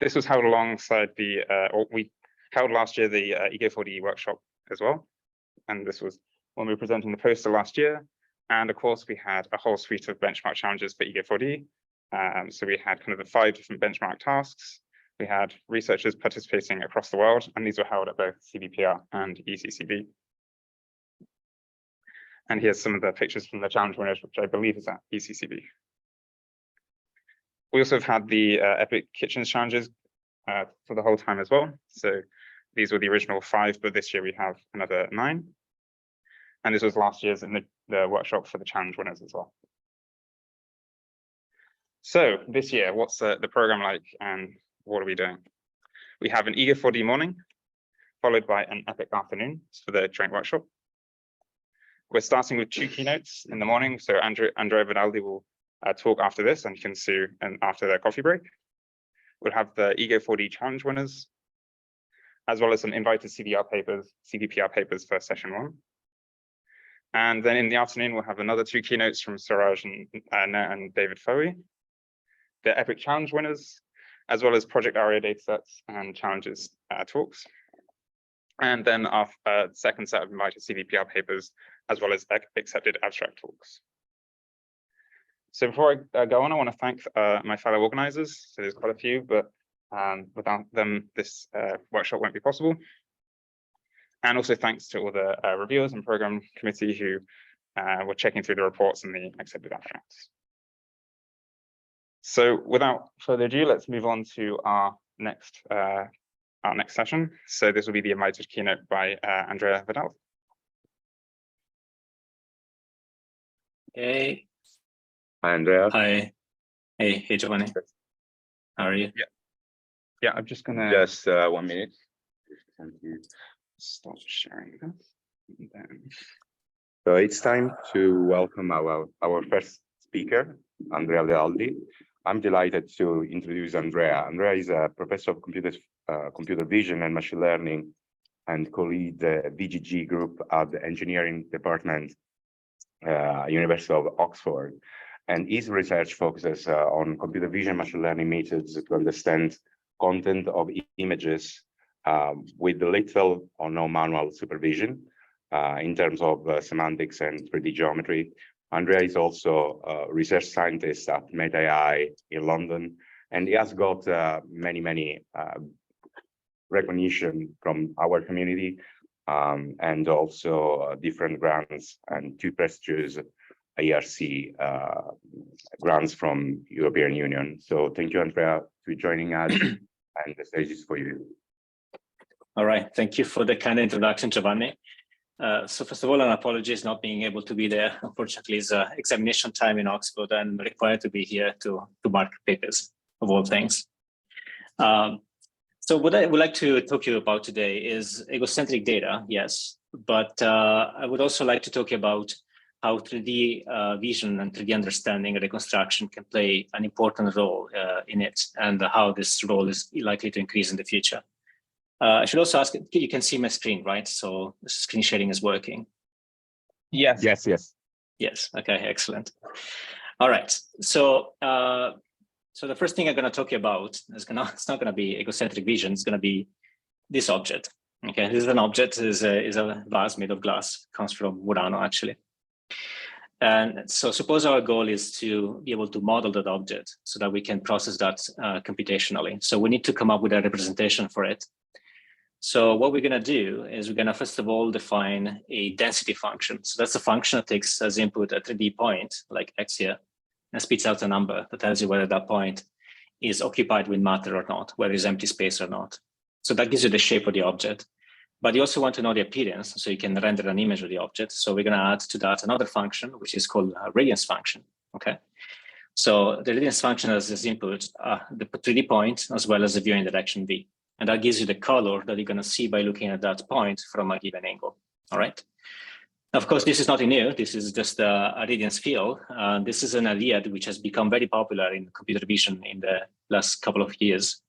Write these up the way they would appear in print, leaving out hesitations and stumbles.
This was held alongside or we held last year the Ego4D workshop as well. And this was when we were presenting the poster last year. And of course, we had a whole suite of benchmark challenges for Ego4D. So we had kind of the 5 different benchmark tasks. We had researchers participating across the world, and these were held at both CVPR and ECCB. And here's some of the pictures from the challenge winners, which I believe is at ECCB. We also have had the Epic Kitchens challenges for the whole time as well. So these were the original 5, but this year we have another 9. And this was last year's in the workshop for the challenge winners as well. So this year, what's the program like and what are we doing? We have an Ego4D morning, followed by an Epic afternoon for the joint workshop. We're starting with 2 keynotes in the morning. So Andrea Vidaldi will talk after this, and Kinsu and after their coffee break. We'll have the Ego4D challenge winners, as well as some invited CVPR papers for session 1. And then in the afternoon, we'll have another 2 keynotes from Suraj and David Foey, the Epic challenge winners, as well as Project ARIA datasets and challenges talks. And then our second set of invited CVPR papers, as well as accepted abstract talks. So before I go on, I want to thank my fellow organizers. So there's quite a few, but without them, this workshop won't be possible. And also thanks to all the reviewers and program committee who were checking through the reports and the accepted abstracts. So without further ado, let's move on to our next session. So this will be the invited keynote by Andrea Vidal. Hey. Hi, Andrea. Hi. Hey, Giovanni. How are you? Yeah, I'm just gonna 1 minute. Thank you. Stop sharing this. So it's time to welcome our first speaker, Andrea Vidaldi. I'm delighted to introduce Andrea. Andrea is a professor of computer vision and machine learning and co-lead the VGG group at the engineering department, University of Oxford. And his research focuses on computer vision machine learning methods to understand content of images with little or no manual supervision in terms of semantics and 3D geometry. Andrea is also a research scientist at Meta AI in London, and he has got many recognition from our community and also different grants and 2 prestigious IRC grants from European Union. So thank you, Andrea, for joining us, and the stage is for you. All right, thank you for the kind introduction, Giovanni. So first of all, an apologies not being able to be there. Unfortunately, it's examination time in Oxford and required to be here to mark papers, of all things. So what I would like to talk to you about today is egocentric data, yes, but I would also like to talk about how 3D vision and 3D understanding and reconstruction can play an important role in it, and how this role is likely to increase in the future. I should also ask, you can see my screen, right? So screen sharing is working. Yes. Yes. Okay, excellent. All right. So so the first thing I'm going to talk about is it's not going to be egocentric vision. It's going to be this object. Okay, this is an object. Is a vase made of glass. Comes from Murano, actually. And so suppose our goal is to be able to model that object so that we can process that computationally. So we need to come up with a representation for it. So what we're going to do is we're going to first of all define a density function. So that's a function that takes as input a 3D point like X here and spits out a number that tells you whether that point is occupied with matter or not, whether it's empty space or not. So that gives you the shape of the object. But you also want to know the appearance, so you can render an image of the object. So we're going to add to that another function, which is called a radiance function. Okay. So the radiance function has as input the 3D point as well as the viewing direction V. And that gives you the color that you're going to see by looking at that point from a given angle. All right. Of course, this is nothing new. This is just a radiance field. This is an idea which has become very popular in computer vision in the last couple of years.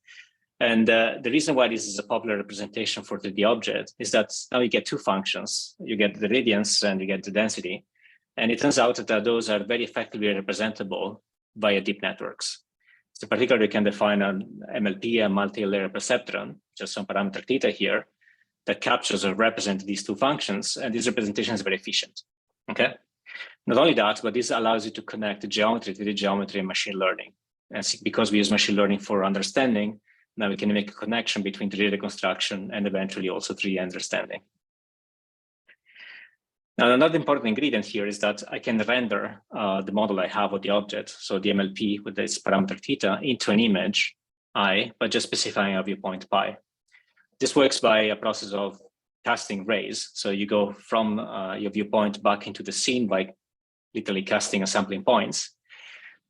And the reason why this is a popular representation for the object is that now you get 2 functions. You get the radiance and you get the density. And it turns out that those are very effectively representable via deep networks. So particularly, you can define an MLP, a multi-layer perceptron, just some parameter theta here, that captures or represents these two functions, and this representation is very efficient. Okay. Not only that, but this allows you to connect the geometry to the geometry and machine learning. And because we use machine learning for understanding, now we can make a connection between 3D reconstruction and eventually also 3D understanding. Now, another important ingredient here is that I can render the model I have of the object, so the MLP with its parameter theta, into an image I, but just specifying a viewpoint pi. This works by a process of casting rays. So you go from your viewpoint back into the scene by literally casting a sampling points.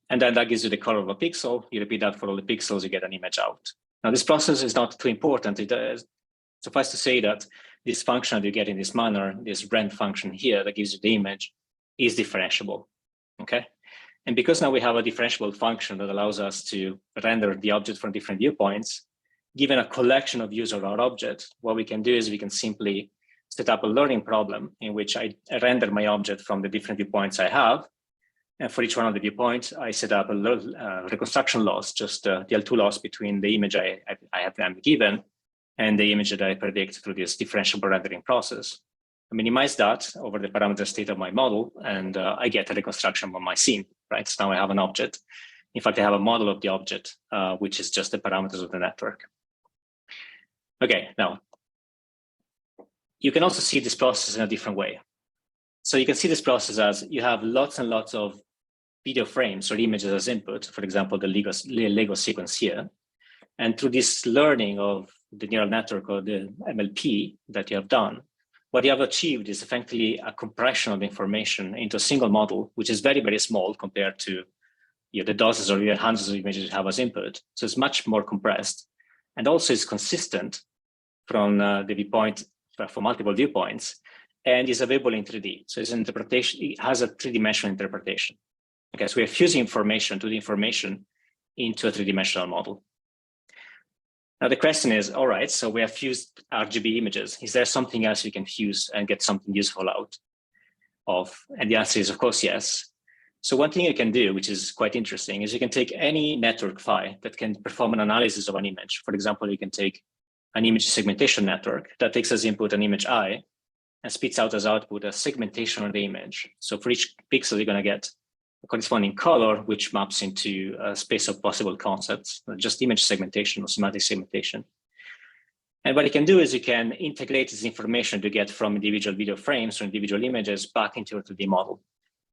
And then that gives you the color of a pixel. You repeat that for all the pixels, you get an image out. Now, this process is not too important. It suffice to say that this function that you get in this manner, this rend function here that gives you the image, is differentiable, okay? And because now we have a differentiable function that allows us to render the object from different viewpoints, given a collection of views of our object, what we can do is we can simply set up a learning problem in which I render my object from the different viewpoints I have. And for each one of the viewpoints, I set up a reconstruction loss, just the L2 loss between the image I'm given and the image that I predict through this differentiable rendering process. I minimize that over the parameter state of my model, and I get a reconstruction of my scene, right? So now I have an object. In fact, I have a model of the object, which is just the parameters of the network. Okay, now, you can also see this process in a different way. So you can see this process as you have lots and lots of video frames or images as input, for example, the Lego sequence here. And through this learning of the neural network or the MLP that you have done, what you have achieved is effectively a compression of the information into a single model, which is very, very small compared to the dozens or even hundreds of images you have as input. So it's much more compressed. And also it's consistent from the viewpoint for multiple viewpoints, and is available in 3D. So it's an interpretation, it has a three-dimensional interpretation. Okay, so we are fusing information to the information into a three-dimensional model. Now the question is, all right, so we have fused RGB images. Is there something else we can fuse and get something useful out of? And the answer is, of course, yes. So one thing you can do, which is quite interesting, is you can take any network phi that can perform an analysis of an image. For example, you can take an image segmentation network that takes as input an image I and spits out as output a segmentation of the image. So for each pixel, you're going to get a corresponding color, which maps into a space of possible concepts, just image segmentation or semantic segmentation. And what you can do is you can integrate this information to get from individual video frames or individual images back into your 2D model.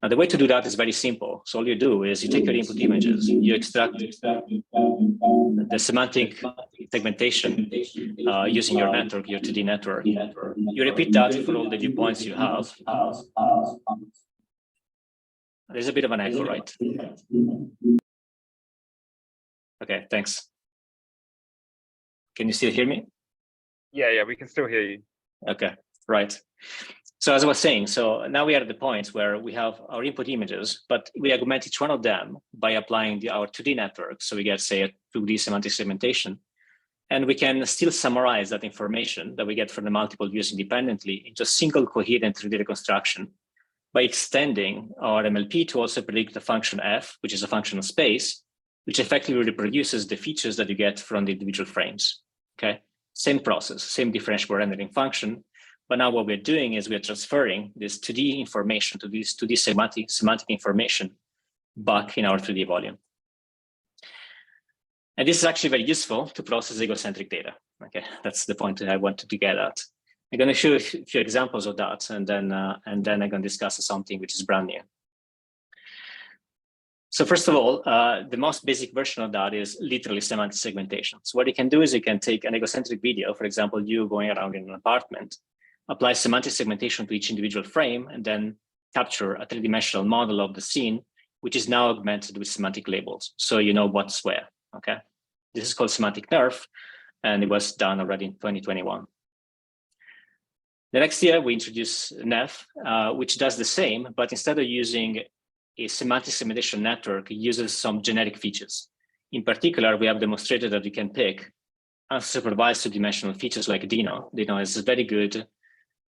Now, the way to do that is very simple. So all you do is you take your input images, you extract the semantic segmentation using your network, your 2D network. You repeat that for all the viewpoints you have. There's a bit of an echo, right? Okay, thanks. Can you still hear me? Yeah, we can still hear you. Okay, right. So as I was saying, so now we are at the point where we have our input images, but we augment each one of them by applying our 2D network. So we get, say, a 2D semantic segmentation, and we can still summarize that information that we get from the multiple views independently into a single coherent 3D reconstruction by extending our MLP to also predict the function f, which is a function of space, which effectively reproduces the features that you get from the individual frames. Okay, same process, same differentiable rendering function. But now what we're doing is we're transferring this 2D information to this 2D semantic information back in our 3D volume. And this is actually very useful to process egocentric data. Okay, that's the point that I wanted to get at. I'm going to show a few examples of that, and then I'm going to discuss something which is brand new. So first of all, the most basic version of that is literally semantic segmentation. So what you can do is you can take an egocentric video, for example, you going around in an apartment, apply semantic segmentation to each individual frame, and then capture a three-dimensional model of the scene, which is now augmented with semantic labels. So you know what's where, okay? This is called semantic nerf, and it was done already in 2021. The next year, we introduced NEF, which does the same, but instead of using a semantic segmentation network, it uses some generic features. In particular, we have demonstrated that we can pick unsupervised two-dimensional features like Dino. Dino is a very good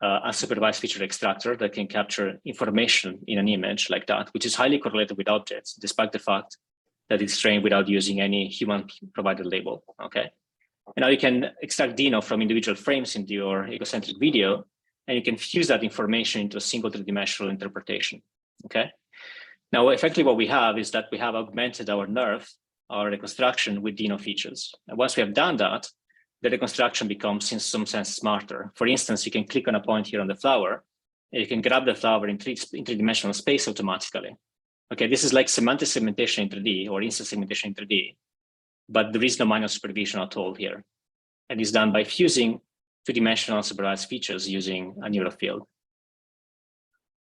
unsupervised feature extractor that can capture information in an image like that, which is highly correlated with objects, despite the fact that is trained without using any human provided label, okay? And now you can extract DINO from individual frames into your egocentric video, and you can fuse that information into a single three-dimensional interpretation, okay? Now, effectively what we have is that we have augmented our nerve, our reconstruction with DINO features. And once we have done that, the reconstruction becomes in some sense smarter. For instance, you can click on a point here on the flower, and you can grab the flower in three-dimensional space automatically. Okay, this is like semantic segmentation in 3D or instant segmentation in 3D, but there is no manual supervision at all here. And it's done by fusing two-dimensional supervised features using a neural field.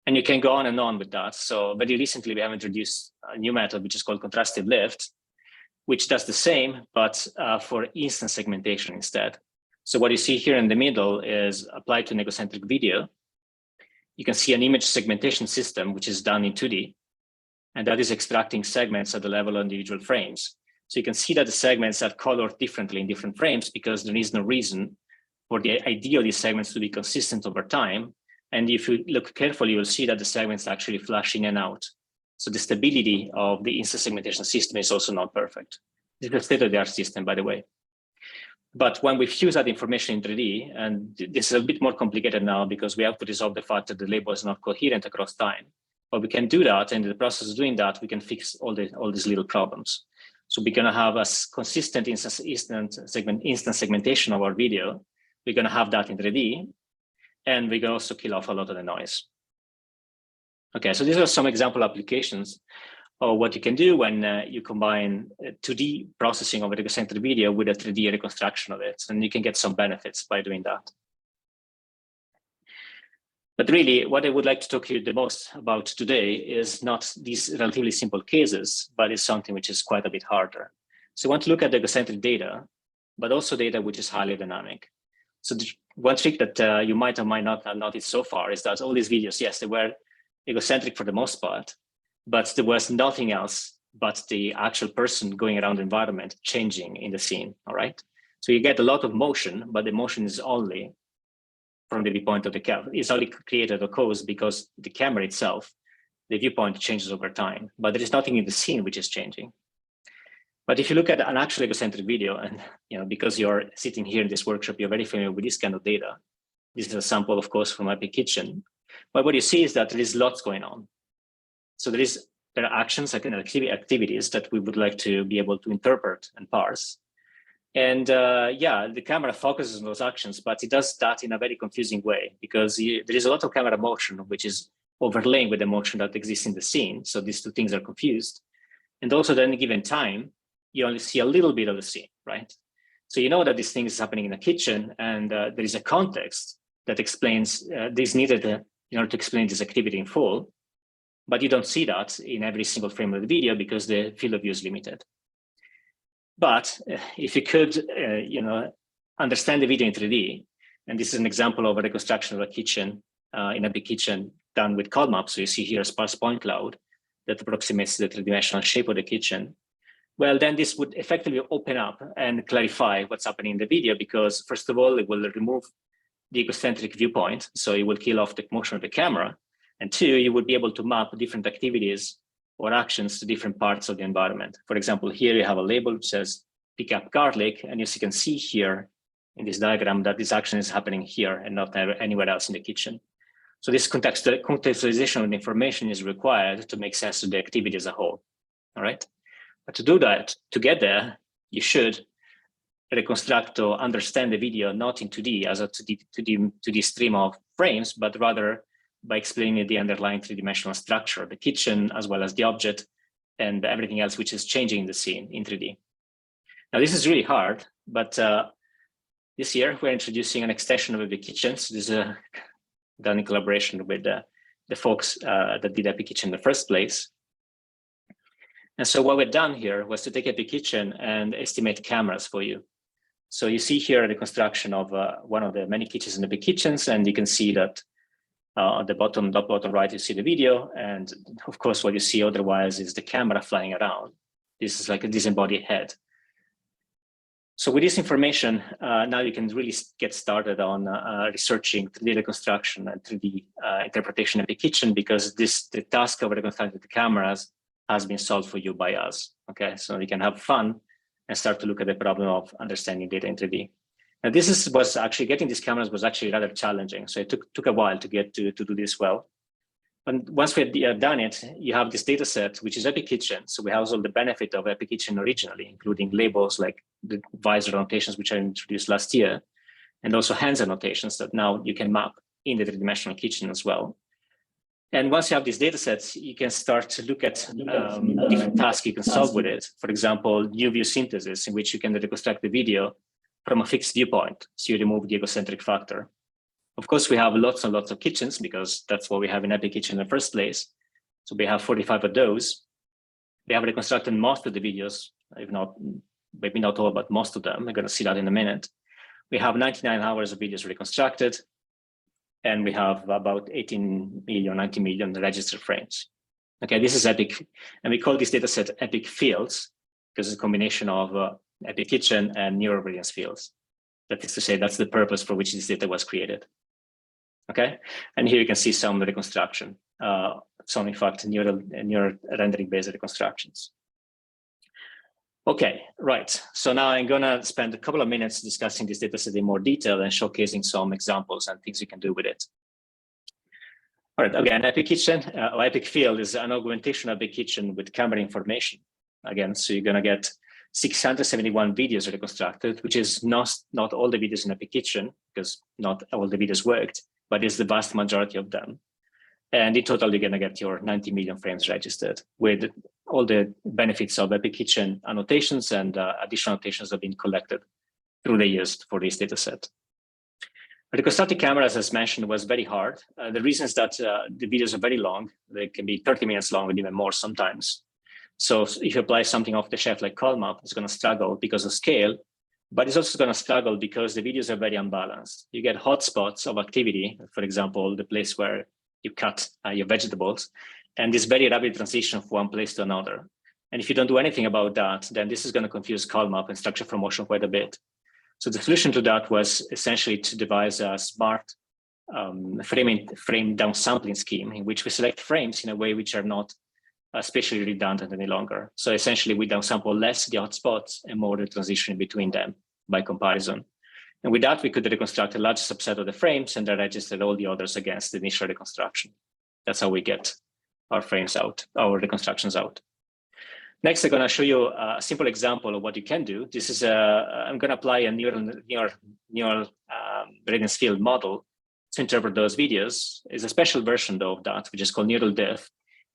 And you can go on and on with that. So very recently, we have introduced a new method, which is called contrastive lift, which does the same, but for instant segmentation instead. So what you see here in the middle is applied to an egocentric video. You can see an image segmentation system, which is done in 2D, and that is extracting segments at the level of individual frames. So you can see that the segments are colored differently in different frames because there is no reason for the idea of these segments to be consistent over time. And if you look carefully, you'll see that the segments actually flash in and out. So the stability of the instant segmentation system is also not perfect. This is a state-of-the-art system, by the way. But when we fuse that information in 3D, and this is a bit more complicated now because we have to resolve the fact that the label is not coherent across time. But we can do that, and in the process of doing that, we can fix all these little problems. So we're going to have a consistent instant segmentation of our video. We're going to have that in 3D, and we can also kill off a lot of the noise. Okay, so these are some example applications of what you can do when you combine 2D processing of an egocentric video with a 3D reconstruction of it, and you can get some benefits by doing that. But really, what I would like to talk to you the most about today is not these relatively simple cases, but it's something which is quite a bit harder. So I want to look at the egocentric data, but also data which is highly dynamic. So the one trick that you might or might not have noticed so far is that all these videos, yes, they were egocentric for the most part, but there was nothing else but the actual person going around the environment changing in the scene, all right? So you get a lot of motion, but the motion is only from the viewpoint of the camera. It's only created or caused because the camera itself, the viewpoint changes over time, but there is nothing in the scene which is changing. But if you look at an actual egocentric video, and because you're sitting here in this workshop, you're very familiar with this kind of data. This is a sample, of course, from Epic Kitchen. But what you see is that there is lots going on. So there are actions like activities that we would like to be able to interpret and parse. And yeah, the camera focuses on those actions, but it does that in a very confusing way because there is a lot of camera motion, which is overlaying with the motion that exists in the scene. So these two things are confused. And also at any given time, you only see a little bit of the scene, right? So you know that this thing is happening in a kitchen, and there is a context that explains this needed in order to explain this activity in full, but you don't see that in every single frame of the video because the field of view is limited. But if you could, understand the video in 3D, and this is an example of a reconstruction of a kitchen in a big kitchen done with cold map. So you see here a sparse point cloud that approximates the three-dimensional shape of the kitchen. Well, then this would effectively open up and clarify what's happening in the video because first of all, it will remove the egocentric viewpoint. So it will kill off the motion of the camera. And two, you would be able to map different activities or actions to different parts of the environment. For example, here you have a label which says pick up garlic. And as you can see here in this diagram that this action is happening here and not anywhere else in the kitchen. So this contextualization of the information is required to make sense of the activity as a whole, all right? But to do that, to get there, you should reconstruct or understand the video not in 2D as a 2D stream of frames, but rather by explaining the underlying three-dimensional structure of the kitchen, as well as the object and everything else which is changing in the scene in 3D. Now, this is really hard, but this year we're introducing an extension of the kitchens. This is done in collaboration with the folks that did Epic Kitchen in the first place. And so what we've done here was to take Epic Kitchen and estimate cameras for you. So you see here the construction of one of the many kitchens in the big kitchens, and you can see that on the bottom right, you see the video. And of course, what you see otherwise is the camera flying around. This is like a disembodied head. So with this information, now you can really get started on researching 3D reconstruction and 3D interpretation of the kitchen, because the task of reconstructing the cameras has been solved for you by us. Okay, so you can have fun and start to look at the problem of understanding data in 3D. And this was actually getting these cameras was actually rather challenging. So it took a while to get to do this well. And once we had done it, you have this data set, which is Epic Kitchen. So we have also the benefit of Epic Kitchen originally, including labels like the visor annotations, which I introduced last year, and also hands annotations that now you can map in the three-dimensional kitchen as well. And once you have these data sets, you can start to look at different tasks you can solve with it. For example, new view synthesis, in which you can reconstruct the video from a fixed viewpoint. So you remove the egocentric factor. Of course, we have lots and lots of kitchens because that's what we have in Epic Kitchen in the first place. So we have 45 of those. We have reconstructed most of the videos, if not, maybe not all, but most of them. We're going to see that in a minute. We have 99 hours of videos reconstructed, and we have about 18 million, 90 million registered frames. Okay, this is Epic, and we call this data set Epic Fields because it's a combination of Epic Kitchen and neural brilliance fields. That is to say, that's the purpose for which this data was created. Okay, and here you can see some reconstruction. Some, in fact, neural rendering-based reconstructions. Okay, right. So now I'm going to spend a couple of minutes discussing this data set in more detail and showcasing some examples and things you can do with it. All right, again, Epic Kitchen or Epic Field is an augmentation of Epic Kitchen with camera information. Again, so you're going to get 671 videos reconstructed, which is not all the videos in Epic Kitchen, because not all the videos worked, but it's the vast majority of them. And in total, you're going to get your 90 million frames registered with all the benefits of Epic Kitchen annotations and additional annotations have been collected through the years for this data set. Reconstructing cameras, as mentioned, was very hard. The reason is that the videos are very long. They can be 30 minutes long and even more sometimes. So if you apply something off the shelf like CalMap, it's going to struggle because of scale, but it's also going to struggle because the videos are very unbalanced. You get hotspots of activity, for example, the place where you cut your vegetables, and this very rapid transition from one place to another. And if you don't do anything about that, then this is going to confuse CalMap and structure from motion quite a bit. So the solution to that was essentially to devise a smart frame downsampling scheme in which we select frames in a way which are not spatially redundant any longer. So essentially we downsample less the hotspots and more the transition between them by comparison. And with that, we could reconstruct a large subset of the frames and then register all the others against the initial reconstruction. That's how we get our frames out, our reconstructions out. Next, I'm going to show you a simple example of what you can do. This is I'm going to apply a neural brilliance field model to interpret those videos. It's a special version though of that, which is called Neural Diff,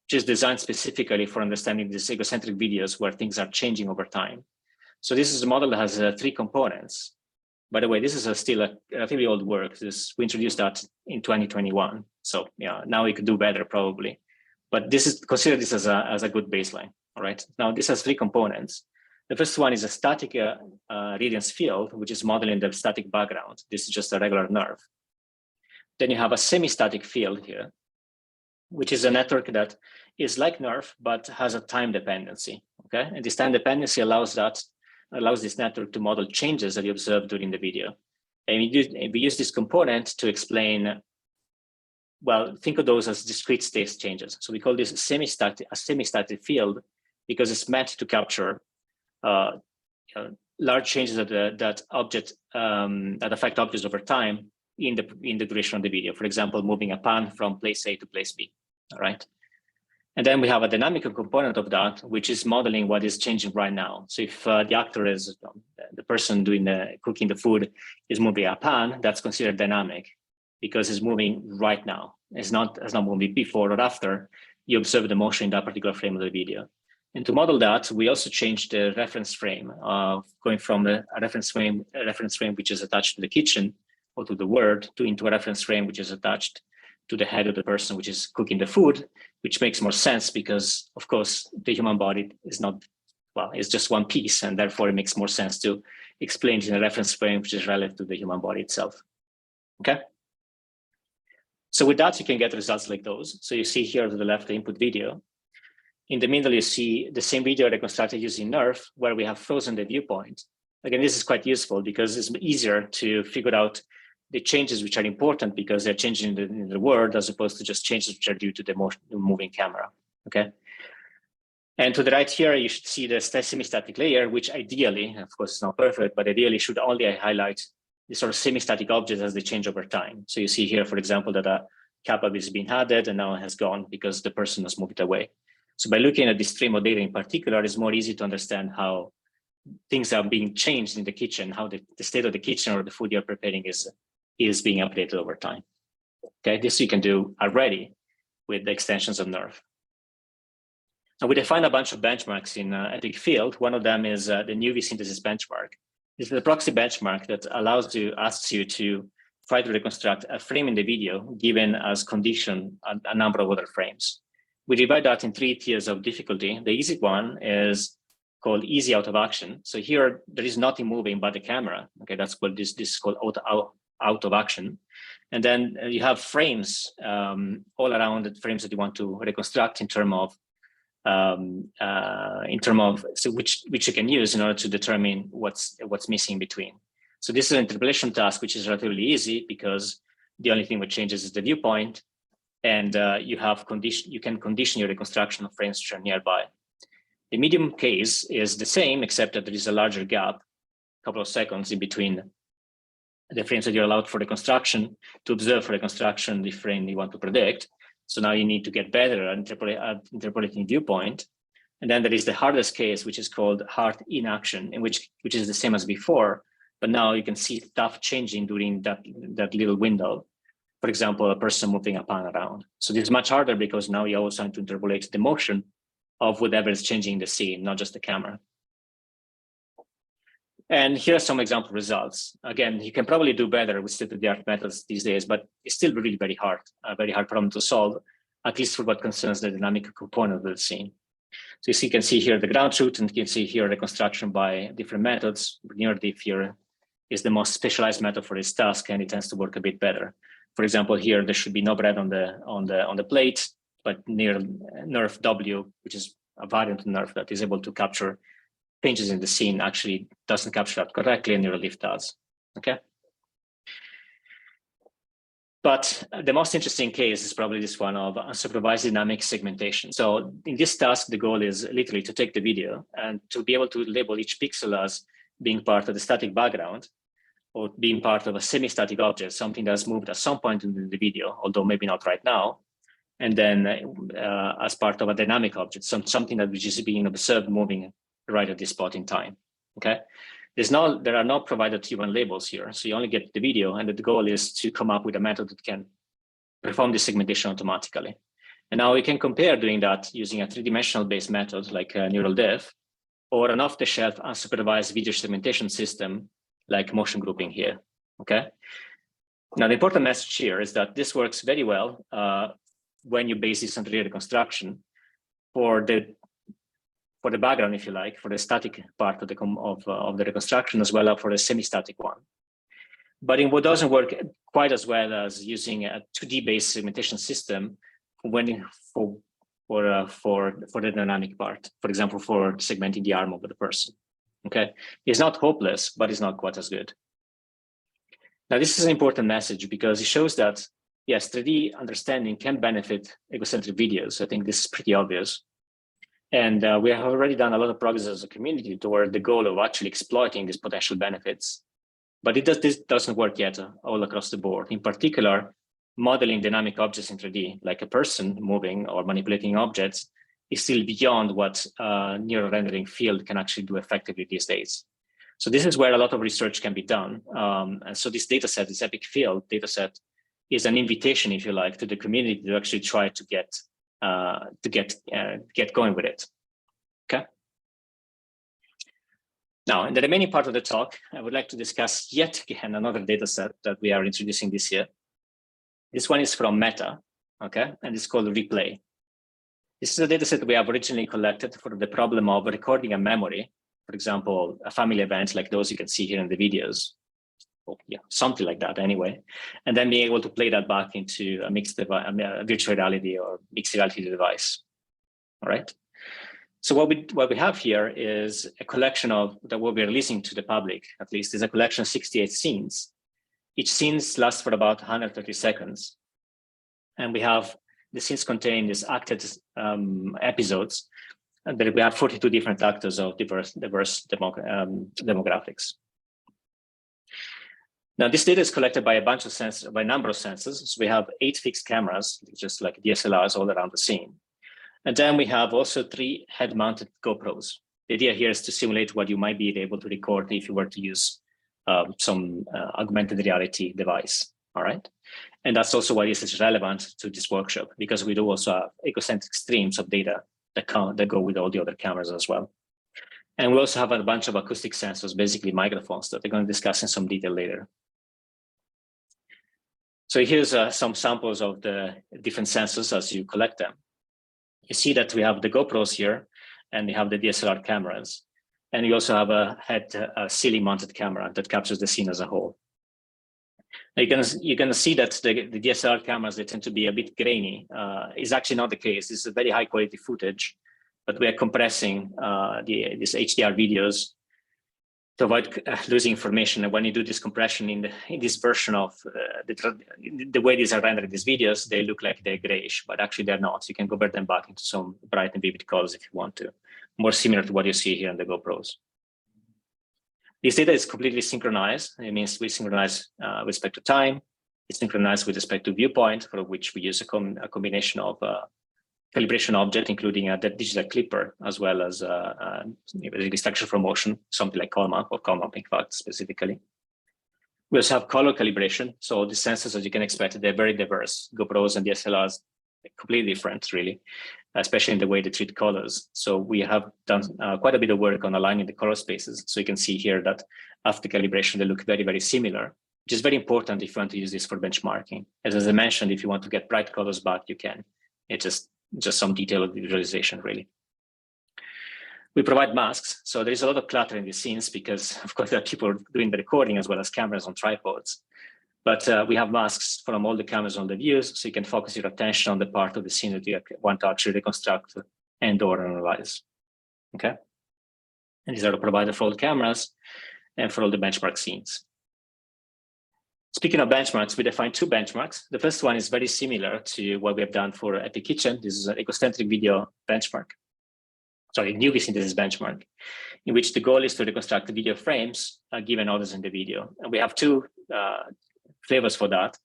which is designed specifically for understanding these egocentric videos where things are changing over time. So this is a model that has 3 components. By the way, this is still a relatively old work. We introduced that in 2021. So yeah, now we could do better probably. But consider this as a good baseline. All right. Now this has 3 components. The first one is a static radiance field, which is modeling the static background. This is just a regular nerve. Then you have a semi-static field here, which is a network that is like nerve, but has a time dependency. Okay. And this time dependency allows this network to model changes that you observe during the video. And we use this component to explain, well, think of those as discrete state changes. So we call this a semi-static field because it's meant to capture large changes that affect objects over time in the duration of the video. For example, moving a pan from place A to place B. All right. And then we have a dynamic component of that, which is modeling what is changing right now. So if the actor is the person cooking the food is moving a pan, that's considered dynamic because it's moving right now. It's not moving before or after. You observe the motion in that particular frame of the video. And to model that, we also changed the reference frame, going from a reference frame which is attached to the kitchen or to the word into a reference frame which is attached to the head of the person which is cooking the food, which makes more sense because, of course, the human body is not, well, it's just one piece, and therefore it makes more sense to explain it in a reference frame which is relative to the human body itself. Okay? So with that, you can get results like those. So you see here to the left, the input video. In the middle, you see the same video reconstructed using NERF, where we have frozen the viewpoint. Again, this is quite useful because it's easier to figure out the changes which are important because they're changing in the world as opposed to just changes which are due to the moving camera. Okay. And to the right here, you should see the semi-static layer, which ideally, of course, it's not perfect, but ideally should only highlight the sort of semi-static objects as they change over time. So you see here, for example, that a kappa is being added and now it has gone because the person has moved away. So by looking at this stream of data in particular, it's more easy to understand how things are being changed in the kitchen, how the state of the kitchen or the food you're preparing is being updated over time. Okay, this you can do already with the extensions of NERV. And we defined a bunch of benchmarks in Epic Field. One of them is the UV synthesis benchmark. This is a proxy benchmark that asks you to try to reconstruct a frame in the video given as condition a number of other frames. We divide that in 3 tiers of difficulty. The easy one is called easy out of action. So here there is nothing moving but the camera. Okay, that's what this is called out of action. And then you have frames all around the frames that you want to reconstruct in terms of which you can use in order to determine what's missing between. So this is an interpolation task, which is relatively easy because the only thing that changes is the viewpoint, and you can condition your reconstruction of frames which are nearby. The medium case is the same, except that there is a larger gap, a couple of seconds in between the frames that you're allowed for reconstruction to observe for reconstruction the frame you want to predict. So now you need to get better at interpolating viewpoint. And then there is the hardest case, which is called hard inaction, in which is the same as before, but now you can see stuff changing during that little window. For example, a person moving a pan around. So this is much harder because now you also have to interpolate the motion of whatever is changing in the scene, not just the camera. And here are some example results. Again, you can probably do better with state-of-the-art methods these days, but it's still really very hard, a very hard problem to solve, at least for what concerns the dynamic component of the scene. So you can see here the ground truth, and you can see here reconstruction by different methods. Near-diff here is the most specialized method for this task, and it tends to work a bit better. For example, here there should be no bread on the plate, but near NERV W, which is a variant of NERV that is able to capture changes in the scene, actually doesn't capture that correctly, and near-diff does. Okay. But the most interesting case is probably this one of unsupervised dynamic segmentation. So in this task, the goal is literally to take the video and to be able to label each pixel as being part of the static background or being part of a semi-static object, something that's moved at some point in the video, although maybe not right now, and then as part of a dynamic object, something that which is being observed moving right at this spot in time. Okay. There are no provided human labels here, so you only get the video, and the goal is to come up with a method that can perform this segmentation automatically. And now we can compare doing that using a 3-dimensional based method like neural diff, or an off-the-shelf unsupervised video segmentation system like motion grouping here. Okay. Now the important message here is that this works very well when you base this on real reconstruction for the background, if you like, for the static part of the reconstruction, as well as for the semi-static one. But in what doesn't work quite as well as using a 2D-based segmentation system for the dynamic part, for example, for segmenting the arm of the person. Okay, it's not hopeless, but it's not quite as good. Now, this is an important message because it shows that yes, 3D understanding can benefit egocentric videos. I think this is pretty obvious. And we have already done a lot of progress as a community toward the goal of actually exploiting these potential benefits. But this doesn't work yet all across the board. In particular, modeling dynamic objects in 3D, like a person moving or manipulating objects, is still beyond what neural rendering field can actually do effectively these days. So this is where a lot of research can be done. And so this data set, this Epic Field data set, is an invitation, if you like, to the community to actually try to get going with it. Okay. Now, in the remaining part of the talk, I would like to discuss yet again another data set that we are introducing this year. This one is from Meta, okay, and it's called Replay. This is a data set we have originally collected for the problem of recording a memory, for example, a family event like those you can see here in the videos. Well, yeah, something like that anyway, and then being able to play that back into a mixed device, a virtual reality or mixed reality device. All right. So what we have here is a collection of that we'll be releasing to the public, at least, is a collection of 68 scenes. Each scene lasts for about 130 seconds, and we have the scenes contain these acted episodes And then we have 42 different actors of diverse demographics. Now, this data is collected by a bunch of sensors, by a number of sensors. So we have 8 fixed cameras, just like DSLRs all around the scene. And then we have also 3 head-mounted GoPros. The idea here is to simulate what you might be able to record if you were to use some augmented reality device, all right? And that's also why this is relevant to this workshop, because we do also have egocentric streams of data that go with all the other cameras as well. And we also have a bunch of acoustic sensors, basically microphones, that we're going to discuss in some detail later. So here's some samples of the different sensors as you collect them. You see that we have the GoPros here, and we have the DSLR cameras. And we also have a ceiling mounted camera that captures the scene as a whole. Now you're gonna see that the DSLR cameras, they tend to be a bit grainy. It's actually not the case. This is a very high quality footage, but we are compressing these HDR videos to avoid losing information. And when you do this compression in this version of the way these are rendered in these videos, they look like they're grayish, but actually they're not. So you can convert them back into some bright and vivid colors if you want to, more similar to what you see here in the GoPros. This data is completely synchronized. It means we synchronize with respect to time. It's synchronized with respect to viewpoint, for which we use a combination of calibration object, including the digital clipper, as well as structure for motion, something like call map or call map, in fact, specifically. We also have color calibration. So the sensors, as you can expect, they're very diverse. GoPros and DSLRs, completely different, really, especially in the way they treat colors. So we have done quite a bit of work on aligning the color spaces. So you can see here that after calibration, they look very, very similar, which is very important if you want to use this for benchmarking. As I mentioned, if you want to get bright colors back, you can. It's just some detail of the visualization, really. We provide masks. So there's a lot of clutter in the scenes because, of course, there are people doing the recording as well as cameras on tripods. But we have masks from all the cameras on the views, so you can focus your attention on the part of the scene that you want to actually reconstruct and or analyze. Okay? And these are provided for all the cameras and for all the benchmark scenes. Speaking of benchmarks, we define 2 benchmarks. The first one is very similar to what we have done for Epic Kitchen. This is an egocentric video benchmark. Sorry, UV synthesis benchmark, in which the goal is to reconstruct the video frames given orders in the video. And we have 2 flavors for that: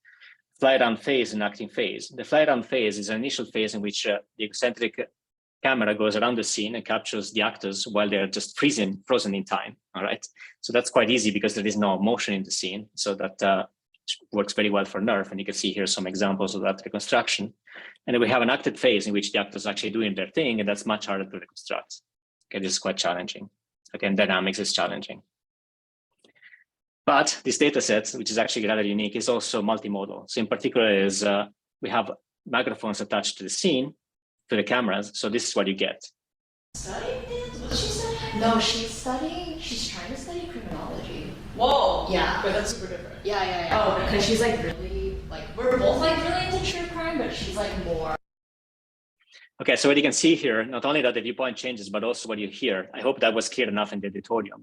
fly around phase and acting phase. The fly around phase is an initial phase in which the egocentric camera goes around the scene and captures the actors while they're just frozen in time. All right. So that's quite easy because there is no motion in the scene. So that works very well for nerve. And you can see here some examples of that reconstruction. And then we have an acted phase in which the actors are actually doing their thing, and that's much harder to reconstruct. Okay, this is quite challenging. Again, dynamics is challenging. But this data set, which is actually rather unique, is also multimodal. So in particular is we have microphones attached to the scene, to the cameras. So this is what you get. Studying it? What she said? No, she's trying to study criminology. Whoa. Yeah. But that's super different. Yeah. Oh, because she's like really, like, we're both like really into true crime, but she's like more. Okay, so what you can see here, not only that the viewpoint changes, but also what you hear. I hope that was clear enough in the tutorial.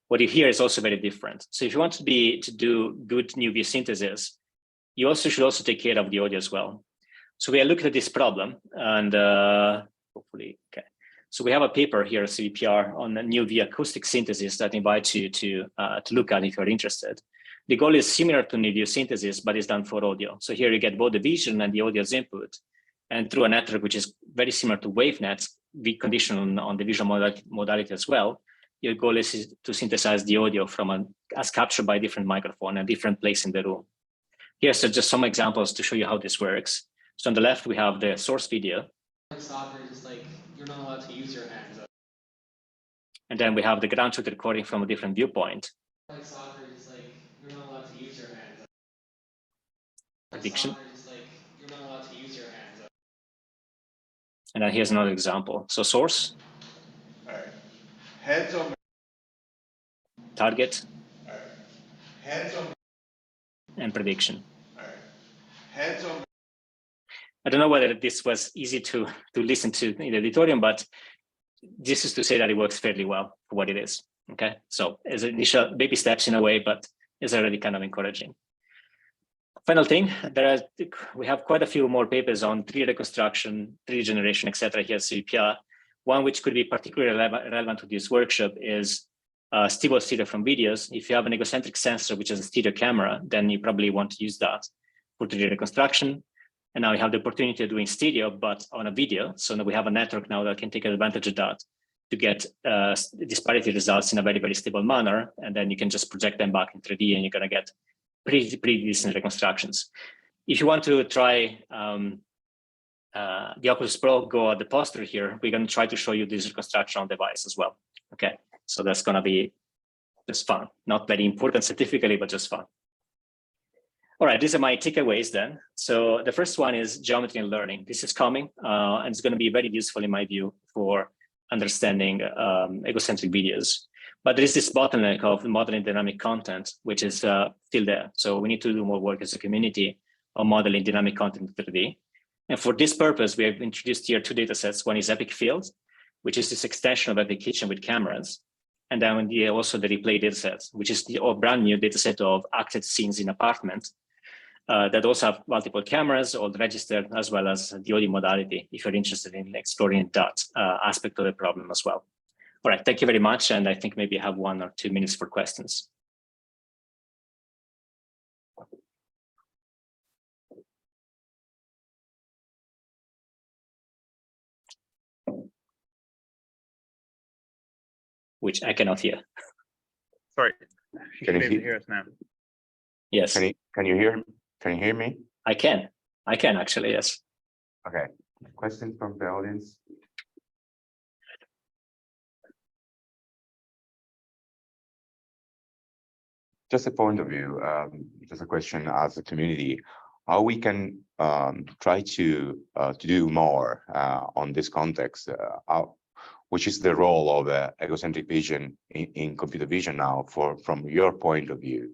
What you hear is also very different. So if you want to do good new view synthesis, you also should also take care of the audio as well. So we are looking at this problem, and hopefully, okay. So we have a paper here at CVPR on a new view acoustic synthesis that I invite you to look at if you're interested. The goal is similar to new view synthesis, but it's done for audio. So here you get both the vision and the audio as input, and through a network which is very similar to WaveNet, we condition on the visual modality as well. Your goal is to synthesize the audio as captured by a different microphone, a different place in the room. Here's just some examples to show you how this works. So on the left, we have the source video. Like soccer, just like you're not allowed to use your hands. And then we have the ground truth recording from a different viewpoint. Like soccer, just like you're not allowed to use your hands. Prediction. Soccer, just like you're not allowed to use your hands. And then here's another example. So source. All right. Heads on. Target. All right. Heads on. And prediction. All right. Heads on. I don't know whether this was easy to listen to in the auditorium, but this is to say that it works fairly well for what it is. Okay, so as initial baby steps in a way, but it's already kind of encouraging. Final thing, we have quite a few more papers on 3D reconstruction, 3D generation, etc. here at CVPR. One which could be particularly relevant to this workshop is stable stereo from videos. If you have an egocentric sensor, which is a stereo camera, then you probably want to use that for 3D reconstruction. And now we have the opportunity of doing stereo, but on a video. So now we have a network now that can take advantage of that to get disparity results in a very, very stable manner. And then you can just project them back in 3D and you're going to get pretty decent reconstructions. If you want to try the Oculus Pro Go at the poster here, we're going to try to show you this reconstruction on device as well. Okay, so that's going to be just fun. Not very important scientifically, but just fun. All right, these are my takeaways then. So the first one is geometry and learning. This is coming, and it's going to be very useful in my view for understanding egocentric videos. But there is this bottleneck of modeling dynamic content, which is still there. So we need to do more work as a community on modeling dynamic content in 3D. And for this purpose, we have introduced here 2 data sets. One is Epic Field, which is this extension of Epic Kitchen with cameras. And then also the replay data set, which is the brand new data set of acted scenes in apartment that also have multiple cameras, all registered, as well as the audio modality, if you're interested in exploring that aspect of the problem as well. All right, thank you very much. And I think maybe I have 1 or 2 minutes for questions. Which I cannot hear. Sorry, you Can should you be able to hear us now. Yes, Can you hear me? I can actually, yes. Okay. Question from the audience. Just a point of view, just a question as a community, how we can try to do more on this context, which is the role of egocentric vision in computer vision now from your point of view.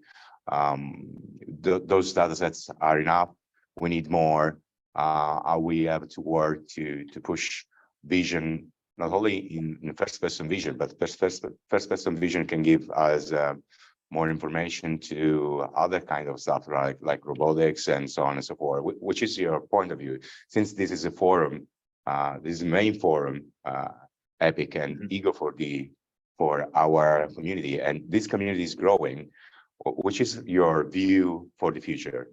Those data sets are enough, we need more. Are we able to work to push vision, not only in first person vision, but first person vision can give us more information to other kind of stuff, right? Like robotics and so on and so forth. Which is your point of view? Since this is a forum, this is the main forum, Epic and Ego4D for our community, and this community is growing. Which is your view for the future?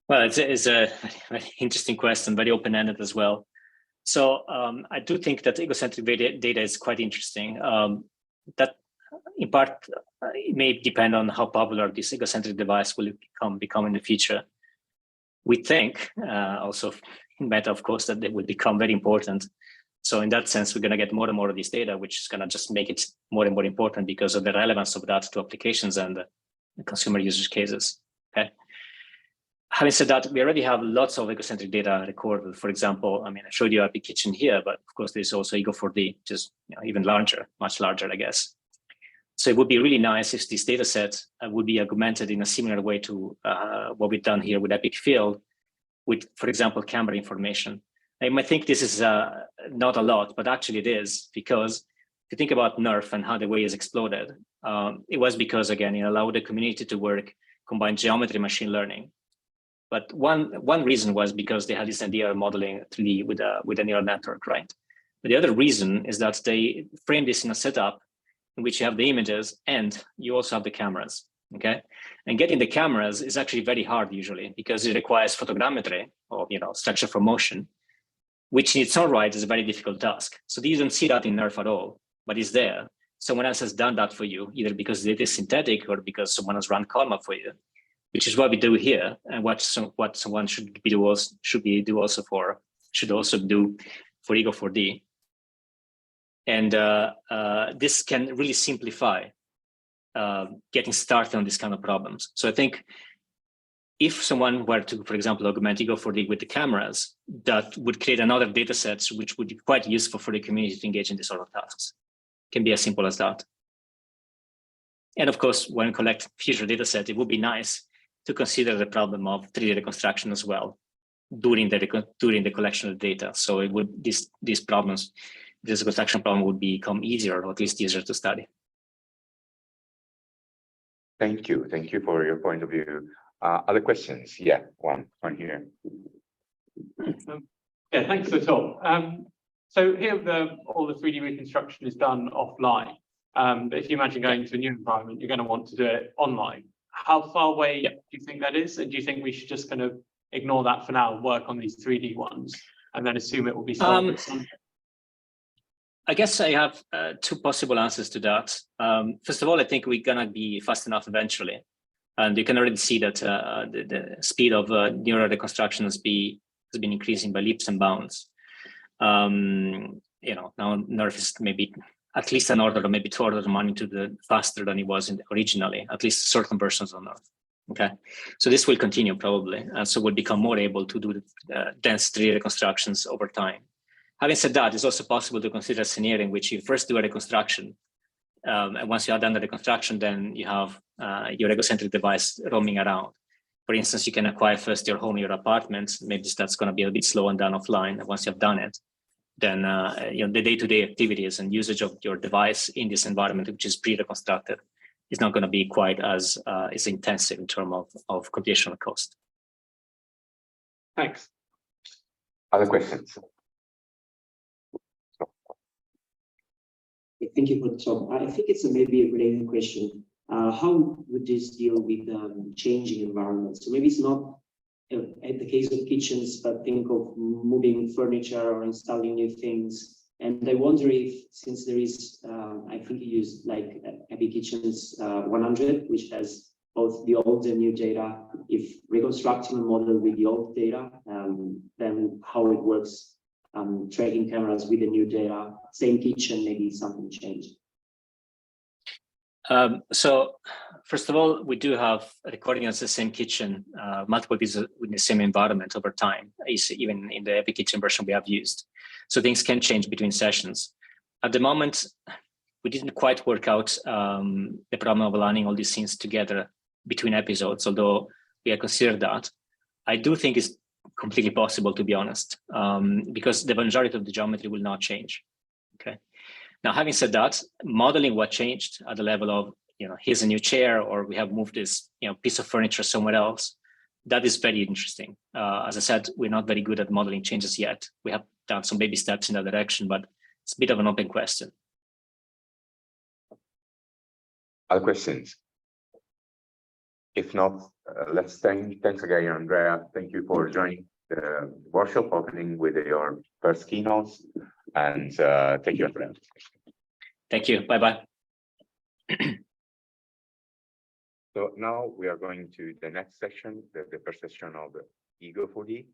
Well, it's a very interesting question, very open-ended as well. So I do think that egocentric data is quite interesting. That in part, it may depend on how popular this egocentric device will become in the future. We think also in meta, of course, that they will become very important. So in that sense, we're going to get more and more of this data, which is going to just make it more and more important because of the relevance of that to applications and consumer use cases. Okay. Having said that, we already have lots of egocentric data recorded. For example, I mean, I showed you Epic Kitchen here, but of course, there's also Ego4D, which is even larger, much larger, I guess. So it would be really nice if this data set would be augmented in a similar way to what we've done here with Epic Field, with, for example, camera information. I might think this is not a lot, but actually it is, because if you think about Nerf and how the way is exploded, it was because, again, it allowed the community to work, combine geometry and machine learning. But one reason was because they had this idea of modeling 3D with a neural network, right? But the other reason is that they framed this in a setup in which you have the images and you also have the cameras, okay? And getting the cameras is actually very hard usually because it requires photogrammetry or structure for motion, which in its own right is a very difficult task. So you don't see that in Nerf at all, but it's there. Someone else has done that for you, either because it is synthetic or because someone has run Colma for you, which is what we do here, and what someone should also do for Ego4D. And this can really simplify getting started on these kind of problems. So I think if someone were to, for example, augment Ego4D with the cameras, that would create another data sets, which would be quite useful for the community to engage in this sort of tasks. It can be as simple as that. And of course, when we collect future data set, it would be nice to consider the problem of 3D reconstruction as well during the collection of data. So it would this reconstruction problem would become easier, or at least easier to study. Thank you for your point of view. Other questions? Yeah, one here. Yeah, thanks for the talk. So here, all the 3D reconstruction is done offline. But if you imagine going to a new environment, you're going to want to do it online. How far away do you think that is? And do you think we should just kind of ignore that for now and work on these 3D ones and then assume it will be solved? I guess I have two possible answers to that. First of all, I think we're going to be fast enough eventually. And you can already see that the speed of neural reconstruction has been increasing by leaps and bounds. You know, now nerve is maybe at least an order or maybe 2 orders of magnitude faster than it was originally, at least certain versions of nerve. Okay, so this will continue probably, and so we'll become more able to do the dense 3D reconstructions over time. Having said that, it's also possible to consider a scenario in which you first do a reconstruction, and once you are done the reconstruction, then you have your egocentric device roaming around. For instance, you can acquire first your home, your apartment. Maybe that's going to be a bit slow and done offline. And once you've done it, then you know, the day-to-day activities and usage of your device in this environment, which is pre-reconstructed, is not going to be quite as intensive in terms of computational cost. Thanks. Other questions? Thank you for the talk. I think it's maybe a related question. How would this deal with changing environments? So maybe it's not at the case of kitchens, but think of moving furniture or installing new things. And I wonder if, since there is, I think you used like Epic Kitchens 100, which has both the old and new data, if reconstructing a model with the old data, then how it works, tracking cameras with the new data, same kitchen, maybe something changed. So first of all, we do have recording as the same kitchen, multiple pieces within the same environment over time, even in the Epic Kitchen version we have used. So things can change between sessions. At the moment, we didn't quite work out the problem of aligning all these scenes together between episodes, although we have considered that. I do think it's completely possible, to be honest, because the majority of the geometry will not change. Okay. Now, having said that, modeling what changed at the level of, you know, here's a new chair, or we have moved this, you know, piece of furniture somewhere else, that is very interesting. As I said, we're not very good at modeling changes yet. We have done some baby steps in that direction, but it's a bit of an open question. Other questions? If not, let's thanks again, Andrea. Thank you for joining the workshop, opening with your first keynotes, and thank you, Andrea. Thank you. Bye-bye. So now we are going to the next section, the first session of the Ego4D.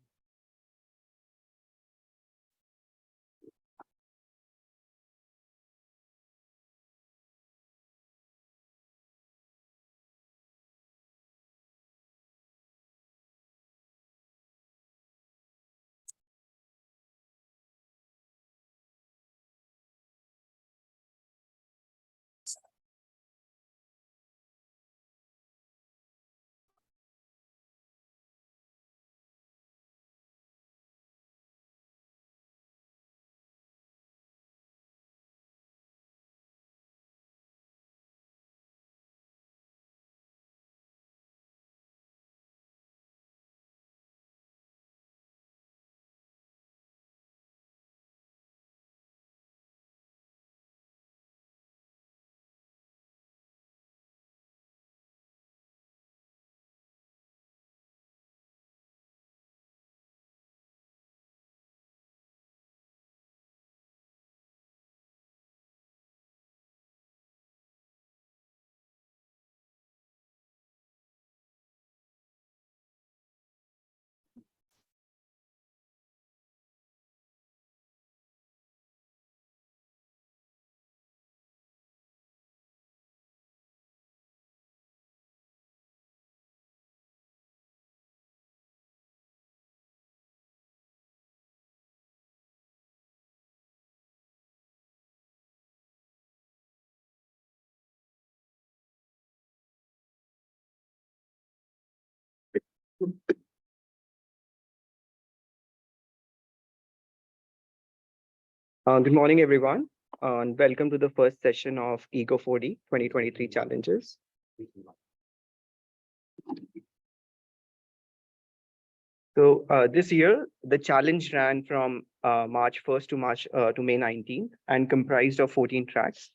Good morning, everyone, and welcome to the first session of Ego4D 2023 challenges. So this year, the challenge ran from March 1st to May 19th and comprised of 14 tracks.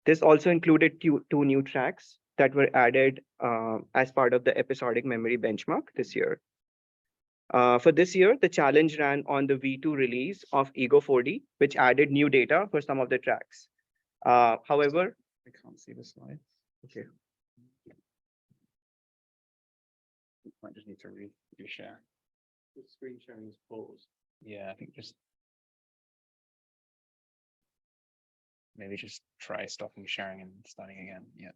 This also included two new tracks that were added as part of the episodic memory benchmark this year. For this year, the challenge ran on the V2 release of Ego4D, which added new data for some of the tracks. However, I can't see the slide. okay. Might just need to reshare. The screen sharing is paused. Yeah, I think maybe just try stopping sharing and starting again. Yeah.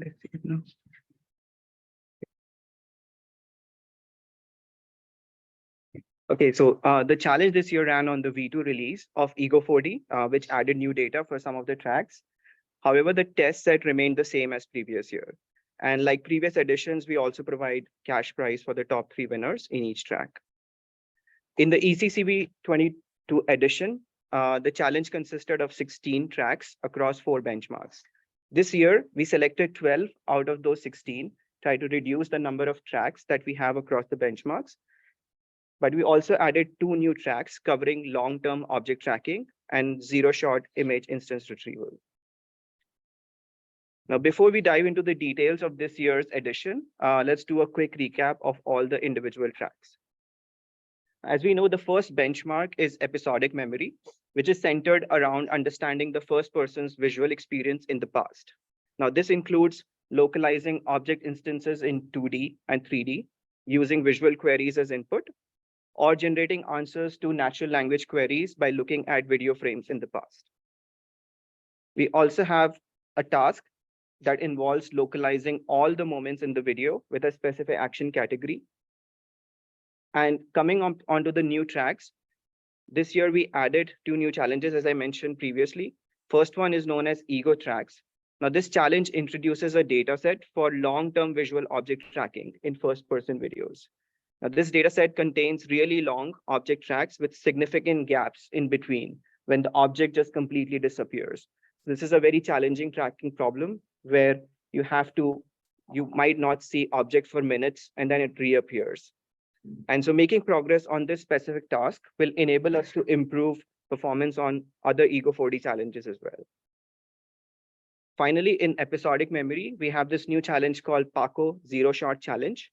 Let's see it now. Okay, so the challenge this year ran on the V2 release of Ego4D, which added new data for some of the tracks. However, the test set remained the same as previous year. And like previous editions, we also provide cash prize for the top 3 winners in each track. In the ECCV 22 edition, the challenge consisted of 16 tracks across 4 benchmarks. This year, we selected 12 out of those 16, try to reduce the number of tracks that we have across the benchmarks. But we also added 2 new tracks covering long-term object tracking and zero-shot image instance retrieval. Now, before we dive into the details of this year's edition, let's do a quick recap of all the individual tracks. As we know, the first benchmark is episodic memory, which is centered around understanding the first person's visual experience in the past. Now, this includes localizing object instances in 2D and 3D, using visual queries as input, or generating answers to natural language queries by looking at video frames in the past. We also have a task that involves localizing all the moments in the video with a specific action category. And coming onto the new tracks, this year we added 2 new challenges, as I mentioned previously. First one is known as Ego Tracks. Now, this challenge introduces a data set for long-term visual object tracking in first-person videos. Now, this data set contains really long object tracks with significant gaps in between when the object just completely disappears. This is a very challenging tracking problem where you might not see object for minutes and then it reappears. And so making progress on this specific task will enable us to improve performance on other Ego4D challenges as well. Finally, in episodic memory, we have this new challenge called PACO Zero Shot Challenge.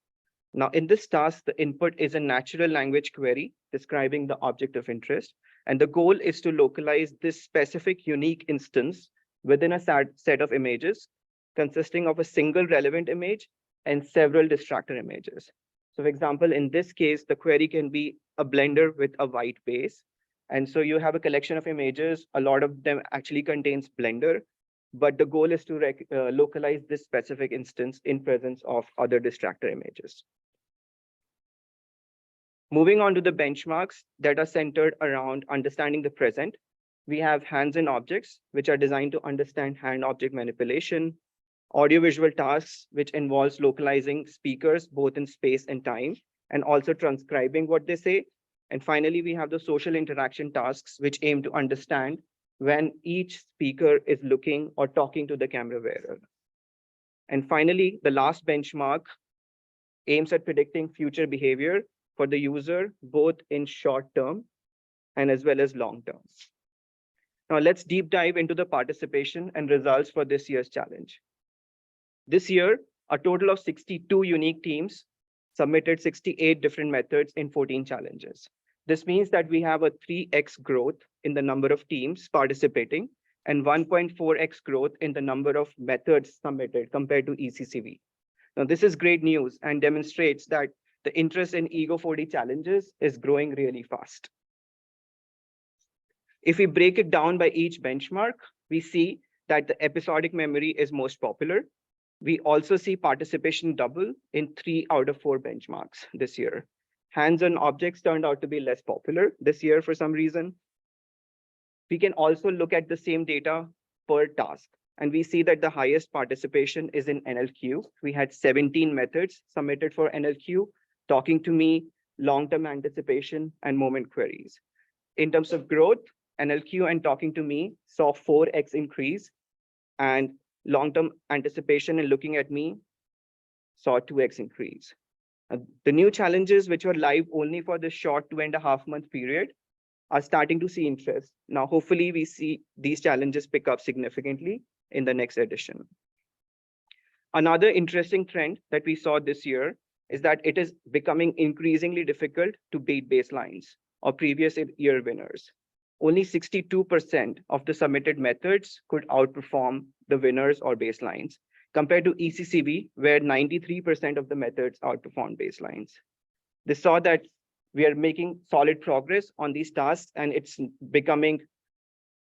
Now, in this task, the input is a natural language query describing the object of interest. And the goal is to localize this specific unique instance within a set of images consisting of a single relevant image and several distractor images. So for example, in this case, the query can be a blender with a white base. And so you have a collection of images. A lot of them actually contains blender, but the goal is to localize this specific instance in presence of other distractor images. Moving on to the benchmarks that are centered around understanding the present, we have hands-on objects, which are designed to understand hand-object manipulation, audiovisual tasks, which involves localizing speakers both in space and time, and also transcribing what they say. And finally, we have the social interaction tasks, which aim to understand when each speaker is looking or talking to the camera wearer. And finally, the last benchmark aims at predicting future behavior for the user, both in short term and as well as long term. Now let's deep dive into the participation and results for this year's challenge. This year, a total of 62 unique teams submitted 68 different methods in 14 challenges. This means that we have a 3x growth in the number of teams participating, and 1.4x growth in the number of methods submitted compared to ECCV. Now, this is great news and demonstrates that the interest in Ego4D challenges is growing really fast. If we break it down by each benchmark, we see that the episodic memory is most popular. We also see participation double in 3 out of 4 benchmarks this year. Hands-on objects turned out to be less popular this year for some reason. We can also look at the same data per task, and we see that the highest participation is in NLQ. We had 17 methods submitted for NLQ, talking to me, long-term anticipation, and moment queries. In terms of growth, NLQ and talking to me saw 4x increase, and long-term anticipation and looking at me saw 2x increase. The new challenges, which were live only for this short 2.5-month period, are starting to see interest. Now, hopefully, we see these challenges pick up significantly in the next edition. Another interesting trend that we saw this year is that it is becoming increasingly difficult to beat baselines or previous year winners. Only 62% of the submitted methods could outperform the winners or baselines, compared to ECCV, where 93% of the methods outperformed baselines. This saw that we are making solid progress on these tasks, and it's becoming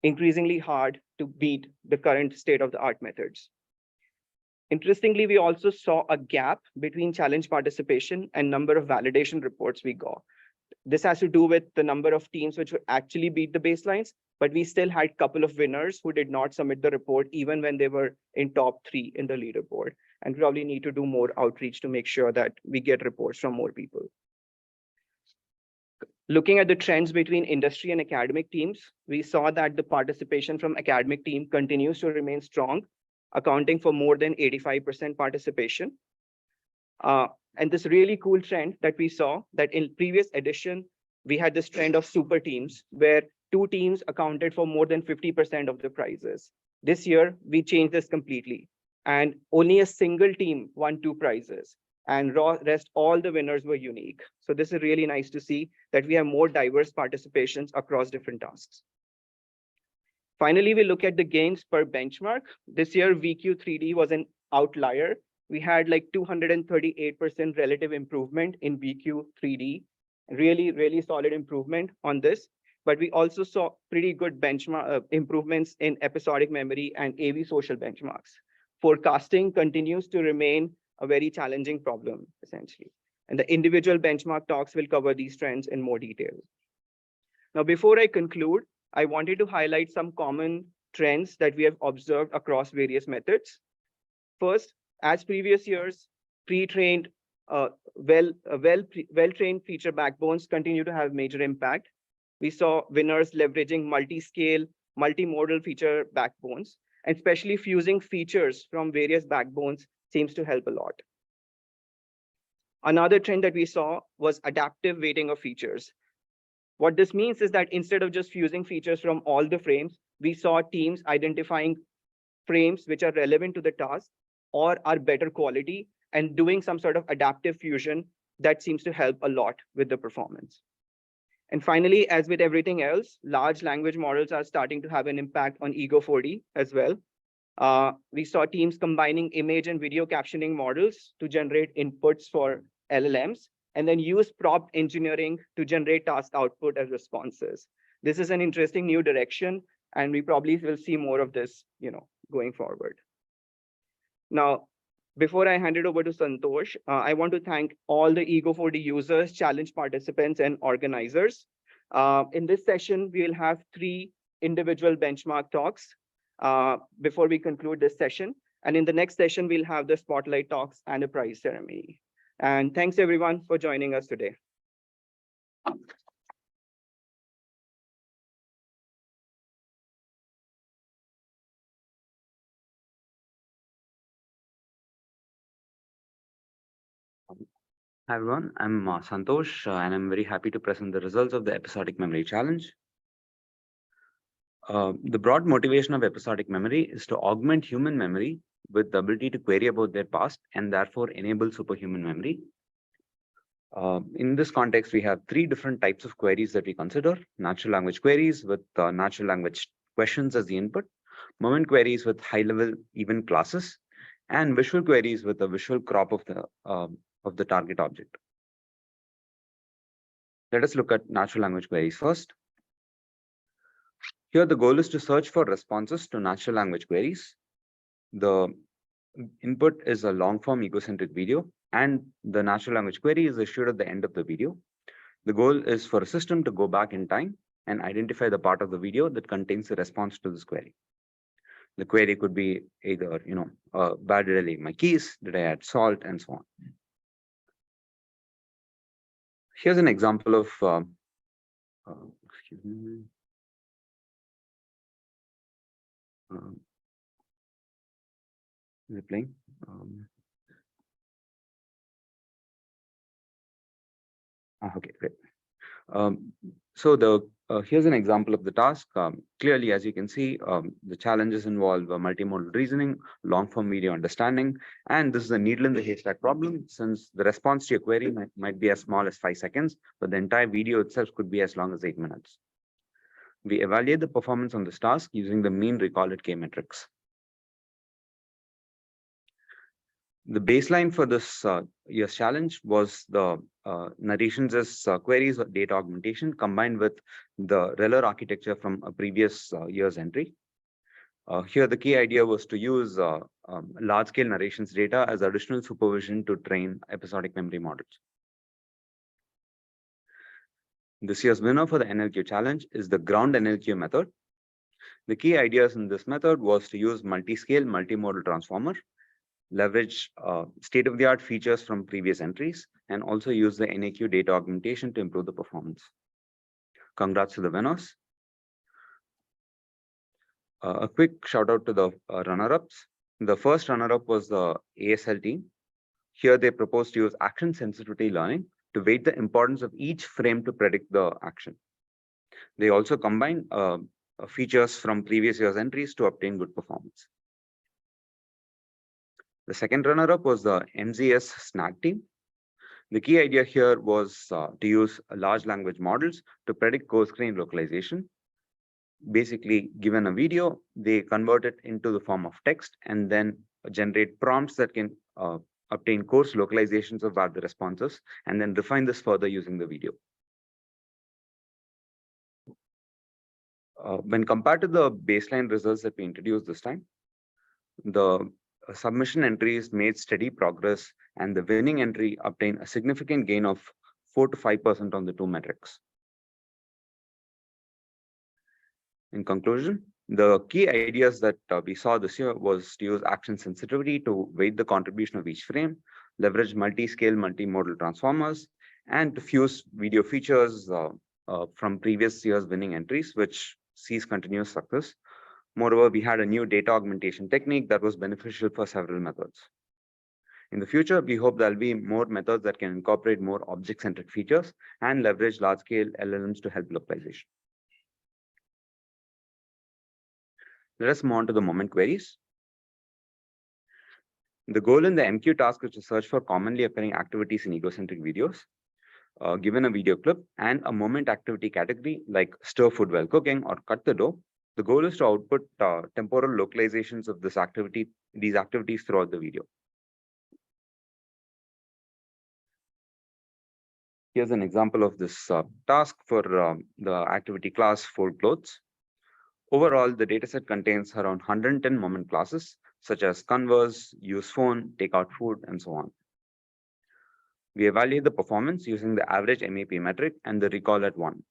increasingly hard to beat the current state-of-the-art methods. Interestingly, we also saw a gap between challenge participation and number of validation reports we got. This has to do with the number of teams which would actually beat the baselines, but we still had a couple of winners who did not submit the report even when they were in top 3 in the leaderboard. And we probably need to do more outreach to make sure that we get reports from more people. Looking at the trends between industry and academic teams, we saw that the participation from academic team continues to remain strong, accounting for more than 85% participation. And this really cool trend that we saw, that in previous edition, we had this trend of super teams where 2 teams accounted for more than 50% of the prizes. This year, we changed this completely, and only a single team won 2 prizes, and rest all the winners were unique. So this is really nice to see that we have more diverse participations across different tasks. Finally, we look at the gains per benchmark. This year, VQ3D was an outlier. We had like 238% relative improvement in VQ3D, really solid improvement on this. But we also saw pretty good benchmark improvements in episodic memory and AV social benchmarks. Forecasting continues to remain a very challenging problem, essentially. And the individual benchmark talks will cover these trends in more detail. Now, before I conclude, I wanted to highlight some common trends that we have observed across various methods. First, as previous years, pre-trained, well-trained feature backbones continue to have major impact. We saw winners leveraging multi-scale, multimodal feature backbones, and especially fusing features from various backbones seems to help a lot. Another trend that we saw was adaptive weighting of features. What this means is that instead of just fusing features from all the frames, we saw teams identifying frames which are relevant to the task or are better quality and doing some sort of adaptive fusion that seems to help a lot with the performance. And finally, as with everything else, large language models are starting to have an impact on Ego4D as well. We saw teams combining image and video captioning models to generate inputs for LLMs, and then use prompt engineering to generate task output as responses. This is an interesting new direction, and we probably will see more of this, going forward. Now, before I hand it over to Santosh, I want to thank all the Ego4D users, challenge participants, and organizers. In this session, we will have 3 individual benchmark talks before we conclude this session. And in the next session, we'll have the spotlight talks and a prize ceremony. And thanks everyone for joining us today. Hi everyone, I'm Santosh, and I'm very happy to present the results of the Episodic Memory Challenge. The broad motivation of episodic memory is to augment human memory with the ability to query about their past and therefore enable superhuman memory. In this context, we have 3 different types of queries that we consider: natural language queries with natural language questions as the input, moment queries with high-level even classes, and visual queries with a visual crop of the target object. Let us look at natural language queries first. Here, the goal is to search for responses to natural language queries. The input is a long-form egocentric video, and the natural language query is issued at the end of the video. The goal is for a system to go back in time and identify the part of the video that contains the response to this query. The query could be either, where did I leave my keys? Did I add salt? And so on. Here's an example of, excuse me. Replaying. Okay, great. So here's an example of the task. Clearly, as you can see, the challenges involve multimodal reasoning, long-form video understanding, and this is a needle in the haystack problem, since the response to your query might be as small as 5 seconds, but the entire video itself could be as long as 8 minutes. We evaluate the performance on this task using the mean recall at K metrics. The baseline for this year's challenge was the narrations as queries or data augmentation combined with the RELR architecture from a previous year's entry. Here, the key idea was to use large-scale narrations data as additional supervision to train episodic memory models. This year's winner for the NLQ challenge is the ground NLQ method. The key ideas in this method was to use multi-scale, multimodal transformer, leverage state-of-the-art features from previous entries, and also use the NAQ data augmentation to improve the performance. Congrats to the winners. A quick shout out to the runner-ups. The first runner-up was the ASL team. Here they proposed to use action sensitivity learning to weight the importance of each frame to predict the action. They also combined features from previous year's entries to obtain good performance. The second runner-up was the MZS SNAG team. The key idea here was to use large language models to predict coarse grain localization. Basically, given a video, they convert it into the form of text and then generate prompts that can obtain coarse localizations of where the responses, and then refine this further using the video. When compared to the baseline results that we introduced this time, the submission entries made steady progress, and the winning entry obtained a significant gain of 4 to 5% on the two metrics. In conclusion, the key ideas that we saw this year was to use action sensitivity to weight the contribution of each frame, leverage multi-scale, multimodal transformers, and to fuse video features from previous year's winning entries, which sees continuous success. Moreover, we had a new data augmentation technique that was beneficial for several methods. In the future, we hope there'll be more methods that can incorporate more object-centric features and leverage large-scale LLMs to help localization. Let us move on to the moment queries. The goal in the MQ task is to search for commonly occurring activities in egocentric videos. Given a video clip and a moment activity category like stir food while cooking or cut the dough, the goal is to output temporal localizations of these activities throughout the video. Here's an example of this task for the activity class fold clothes. Overall, the dataset contains around 110 moment classes, such as converse, use phone, take out food, and so on. We evaluate the performance using the average MAP metric and the recall at 1.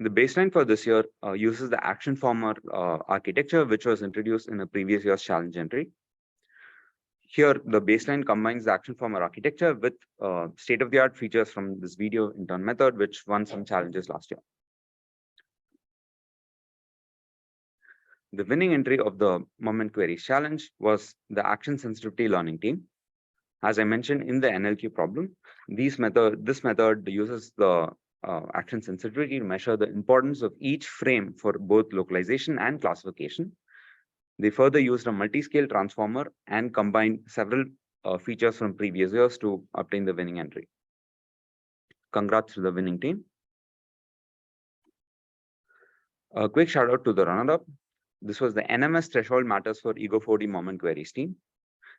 The baseline for this year uses the action former architecture, which was introduced in a previous year's challenge entry. Here, the baseline combines the action former architecture with state-of-the-art features from this video intern method, which won some challenges last year. The winning entry of the moment queries challenge was the action sensitivity learning team. As I mentioned in the NLQ problem, this method uses the action sensitivity to measure the importance of each frame for both localization and classification. They further used a multi-scale transformer and combined several features from previous years to obtain the winning entry. Congrats to the winning team. A quick shout out to the runner-up. This was the NMS threshold matters for Ego4D moment queries team.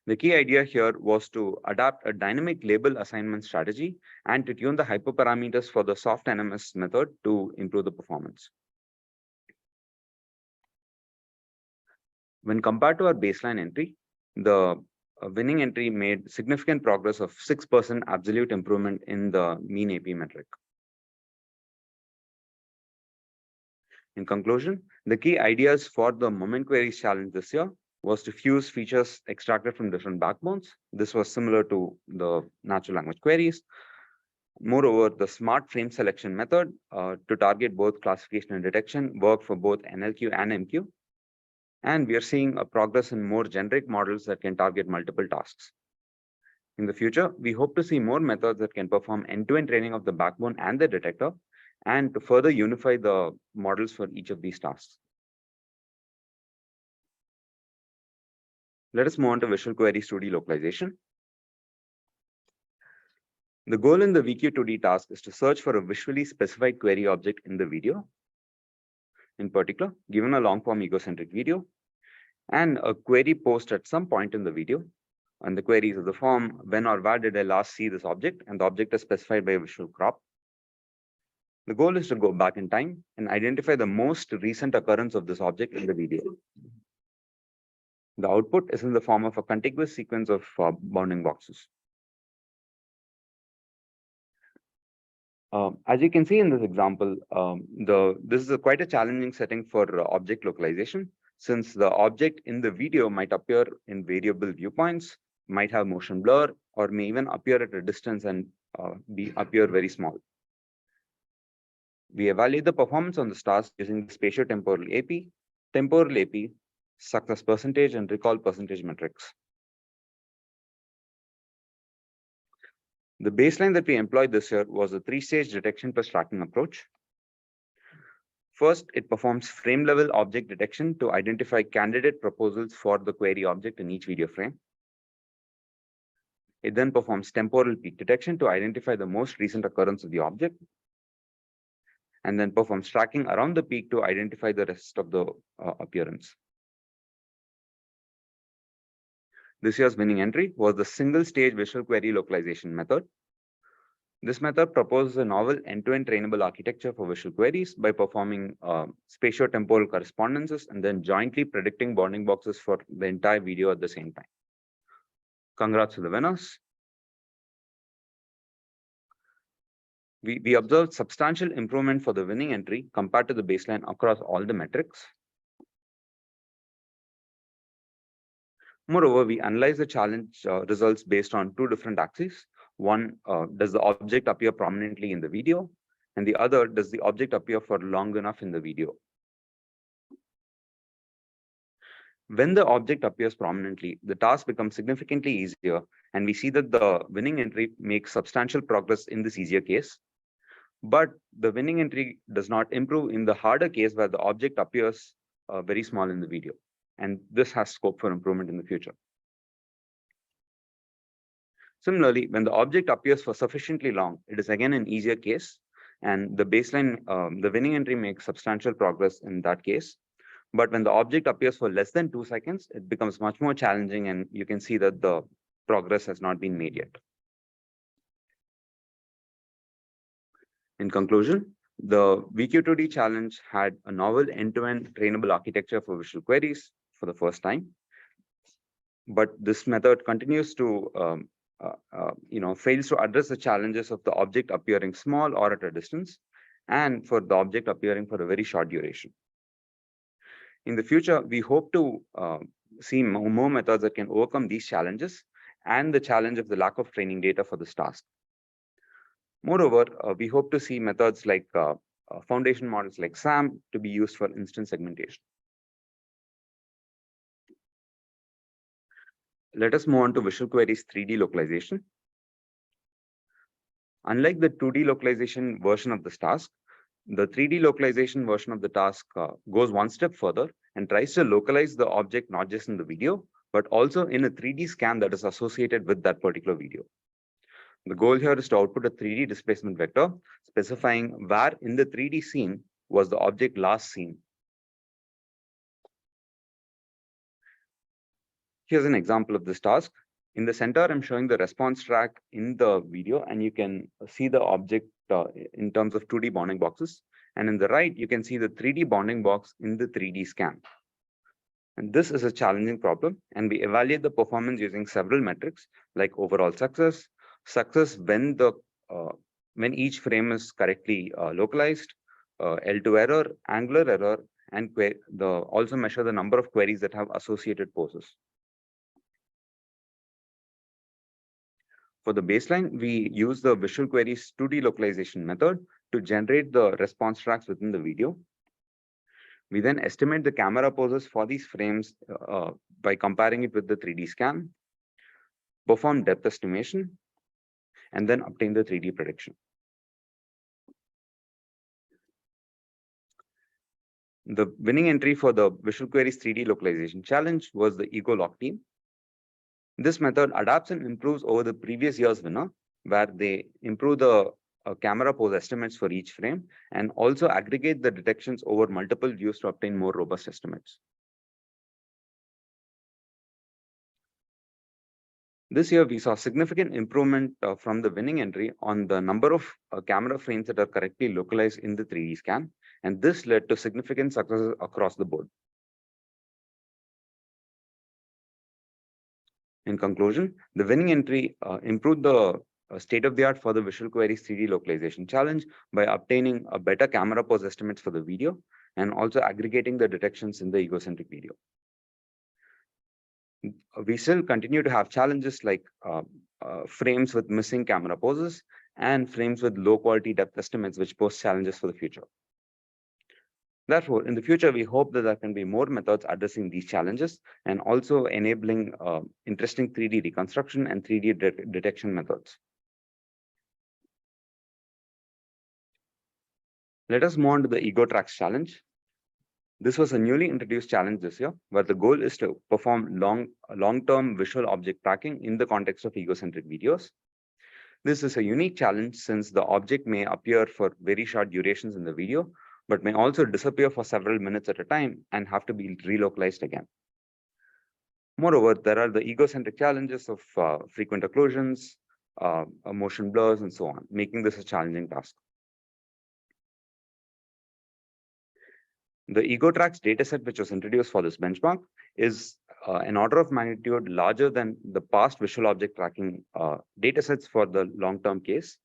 The key idea here was to adapt a dynamic label assignment strategy and to tune the hyperparameters for the soft NMS method to improve the performance. When compared to our baseline entry, the winning entry made significant progress of 6% absolute improvement in the mean AP metric. In conclusion, the key ideas for the moment queries challenge this year was to fuse features extracted from different backbones. This was similar to the natural language queries. Moreover, the smart frame selection method to target both classification and detection worked for both NLQ and MQ. And we are seeing a progress in more generic models that can target multiple tasks. In the future, we hope to see more methods that can perform end-to-end training of the backbone and the detector, and to further unify the models for each of these tasks. Let us move on to visual queries 2D localization. The goal in the VQ2D task is to search for a visually specified query object in the video. In particular, given a long-form egocentric video and a query post at some point in the video, and the query is of the form, when or where did I last see this object, and the object is specified by a visual crop. The goal is to go back in time and identify the most recent occurrence of this object in the video. The output is in the form of a contiguous sequence of bounding boxes. As you can see in this example, this is quite a challenging setting for object localization, since the object in the video might appear in variable viewpoints, might have motion blur, or may even appear at a distance and appear very small. We evaluate the performance on the task using the spatiotemporal AP, temporal AP, success percentage, and recall percentage metrics. The baseline that we employed this year was a 3-stage detection plus tracking approach. First, it performs frame level object detection to identify candidate proposals for the query object in each video frame. It then performs temporal peak detection to identify the most recent occurrence of the object, and then performs tracking around the peak to identify the rest of the appearance. This year's winning entry was the single-stage visual query localization method. This method proposes a novel end-to-end trainable architecture for visual queries by performing spatio-temporal correspondences and then jointly predicting bounding boxes for the entire video at the same time. Congrats to the winners. We observed substantial improvement for the winning entry compared to the baseline across all the metrics. Moreover, we analyze the challenge results based on 2 different axes. One, does the object appear prominently in the video? And the other, does the object appear for long enough in the video? When the object appears prominently, the task becomes significantly easier, and we see that the winning entry makes substantial progress in this easier case. But the winning entry does not improve in the harder case where the object appears very small in the video. And this has scope for improvement in the future. Similarly, when the object appears for sufficiently long, it is again an easier case, and the baseline, the winning entry makes substantial progress in that case. But when the object appears for less than 2 seconds, it becomes much more challenging, and you can see that the progress has not been made yet. In conclusion, the VQ2D challenge had a novel end-to-end trainable architecture for visual queries for the first time. But this method continues to fails to address the challenges of the object appearing small or at a distance, and for the object appearing for a very short duration. In the future, we hope to see more methods that can overcome these challenges and the challenge of the lack of training data for this task. Moreover, we hope to see methods like foundation models like SAM to be used for instance segmentation. Let us move on to visual queries 3D localization. Unlike the 2D localization version of this task, the 3D localization version of the task goes one step further and tries to localize the object not just in the video, but also in a 3D scan that is associated with that particular video. The goal here is to output a 3D displacement vector specifying where in the 3D scene was the object last seen. Here's an example of this task. In the center, I'm showing the response track in the video, and you can see the object in terms of 2D bounding boxes. And in the right, you can see the 3D bounding box in the 3D scan. And this is a challenging problem, and we evaluate the performance using several metrics like overall success, success when each frame is correctly localized, L2 error, angular error, and also measure the number of queries that have associated poses. For the baseline, we use the visual queries 2D localization method to generate the response tracks within the video. We then estimate the camera poses for these frames by comparing it with the 3D scan, perform depth estimation, and then obtain the 3D prediction. The winning entry for the Visual Queries 3D localization challenge was the EgoLock team. This method adapts and improves over the previous year's winner, where they improve the camera pose estimates for each frame and also aggregate the detections over multiple views to obtain more robust estimates. This year, we saw significant improvement from the winning entry on the number of camera frames that are correctly localized in the 3D scan, and this led to significant successes across the board. In conclusion, the winning entry improved the state of the art for the Visual Queries 3D localization challenge by obtaining a better camera pose estimates for the video and also aggregating the detections in the egocentric video. We still continue to have challenges like frames with missing camera poses and frames with low quality depth estimates, which pose challenges for the future. Therefore, in the future, we hope that there can be more methods addressing these challenges and also enabling interesting 3D reconstruction and 3D detection methods. Let us move on to the EgoTracks challenge. This was a newly introduced challenge this year, where the goal is to perform long-term visual object tracking in the context of egocentric videos. This is a unique challenge since the object may appear for very short durations in the video, but may also disappear for several minutes at a time and have to be relocalized again. Moreover, there are the egocentric challenges of frequent occlusions, motion blurs, and so on, making this a challenging task. The EgoTracks dataset, which was introduced for this benchmark, is an order of magnitude larger than the past visual object tracking datasets for the long-term case,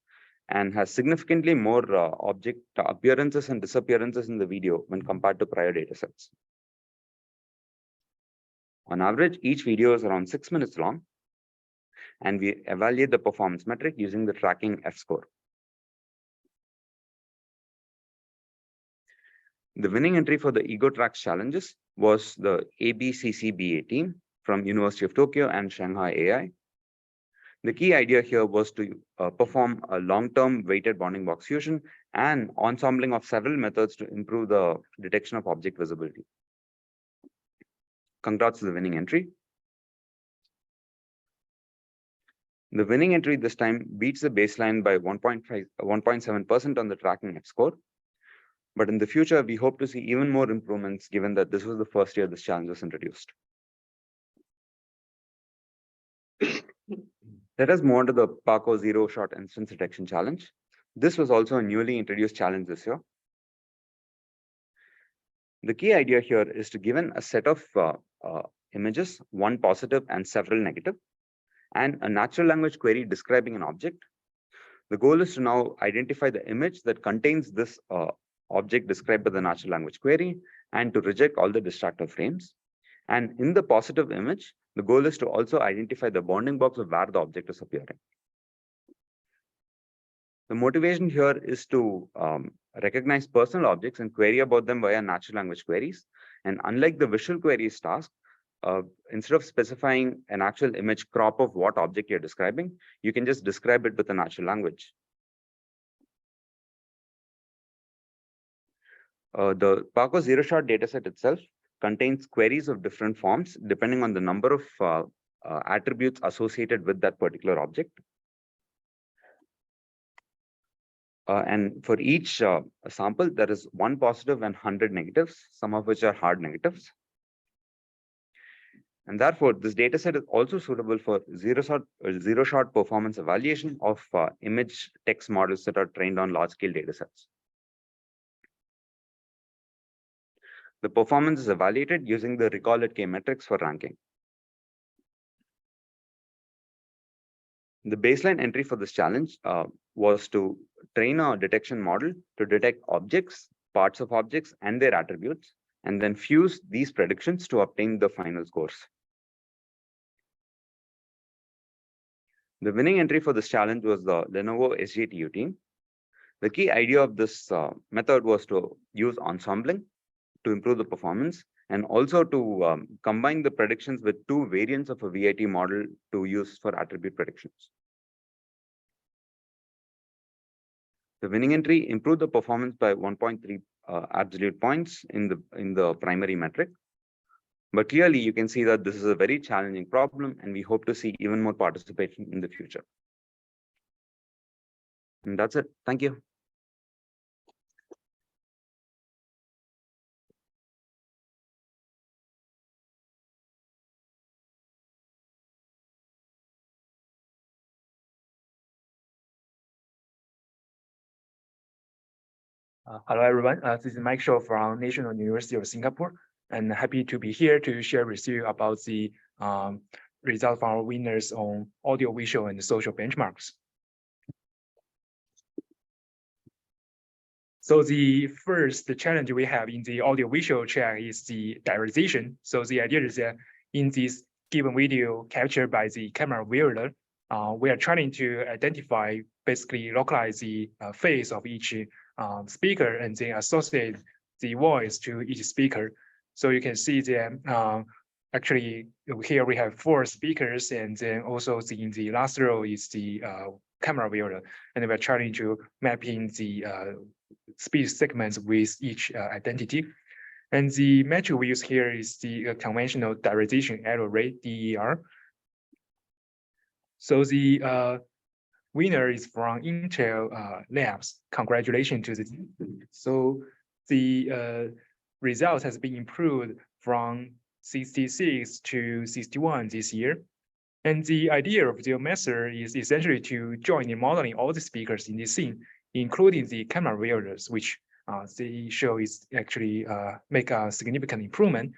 and has significantly more object appearances and disappearances in the video when compared to prior datasets. On average, each video is around 6 minutes long, and we evaluate the performance metric using the tracking F-score. The winning entry for the EgoTracks challenges was the ABCCBA team from University of Tokyo and Shanghai AI. The key idea here was to perform a long-term weighted bounding box fusion and ensembling of several methods to improve the detection of object visibility. Congrats to the winning entry. The winning entry this time beats the baseline by 1.7% on the tracking F-score. But in the future, we hope to see even more improvements given that this was the first year this challenge was introduced. Let us move on to the PACO zero-shot instance detection challenge. This was also a newly introduced challenge this year. The key idea here is to given a set of images, one positive and several negative, and a natural language query describing an object. The goal is to now identify the image that contains this object described by the natural language query and to reject all the distractor frames. And in the positive image, the goal is to also identify the bounding box of where the object is appearing. The motivation here is to recognize personal objects and query about them via natural language queries. And unlike the visual queries task, instead of specifying an actual image crop of what object you're describing, you can just describe it with a natural language. The PACO zero-shot dataset itself contains queries of different forms depending on the number of attributes associated with that particular object. And for each sample, there is 1 positive and 100 negatives, some of which are hard negatives. And therefore, this data set is also suitable for zero-shot performance evaluation of image text models that are trained on large-scale data sets. The performance is evaluated using the recall at K metrics for ranking. The baseline entry for this challenge was to train a detection model to detect objects, parts of objects, and their attributes, and then fuse these predictions to obtain the final scores. The winning entry for this challenge was the Lenovo SJTU team. The key idea of this method was to use ensembling to improve the performance, and also to combine the predictions with 2 variants of a VIT model to use for attribute predictions. The winning entry improved the performance by 1.3 absolute points in the primary metric. But clearly, you can see that this is a very challenging problem, and we hope to see even more participation in the future. And that's it. Thank you. Hello, everyone. This is Mike Shaw from National University of Singapore, and happy to be here to share with you about the results from our winners on audio, visual, and social benchmarks. So the first challenge we have in the audio visual track is the diarization. So the idea is that in this given video captured by the camera viewer, we are trying to identify, basically localize the face of each speaker and then associate the voice to each speaker. So you can see that actually here we have 4 speakers, and then also in the last row is the camera viewer, and we're trying to map in the speech segments with each identity. And the metric we use here is the conventional diarization error rate, DER. So the winner is from Intel Labs. Congratulations to the team. So the result has been improved from 66 to 61 this year. And the idea of the method is essentially to join in modeling all the speakers in the scene, including the camera viewers, which they show is actually make a significant improvement.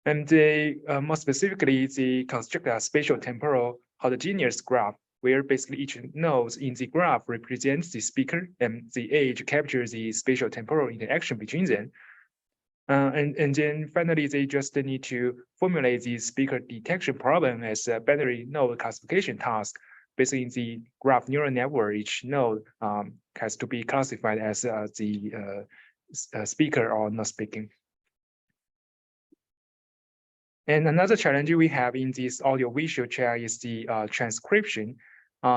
And they, more specifically, they construct a spatial temporal homogeneous graph, where basically each node in the graph represents the speaker, and the edge captures the spatial temporal interaction between them. And then finally, they just need to formulate the speaker detection problem as a binary node classification task. Basically, in the graph neural network, each node has to be classified as the speaker or not speaking. And another challenge we have in this audio visual track is the transcription.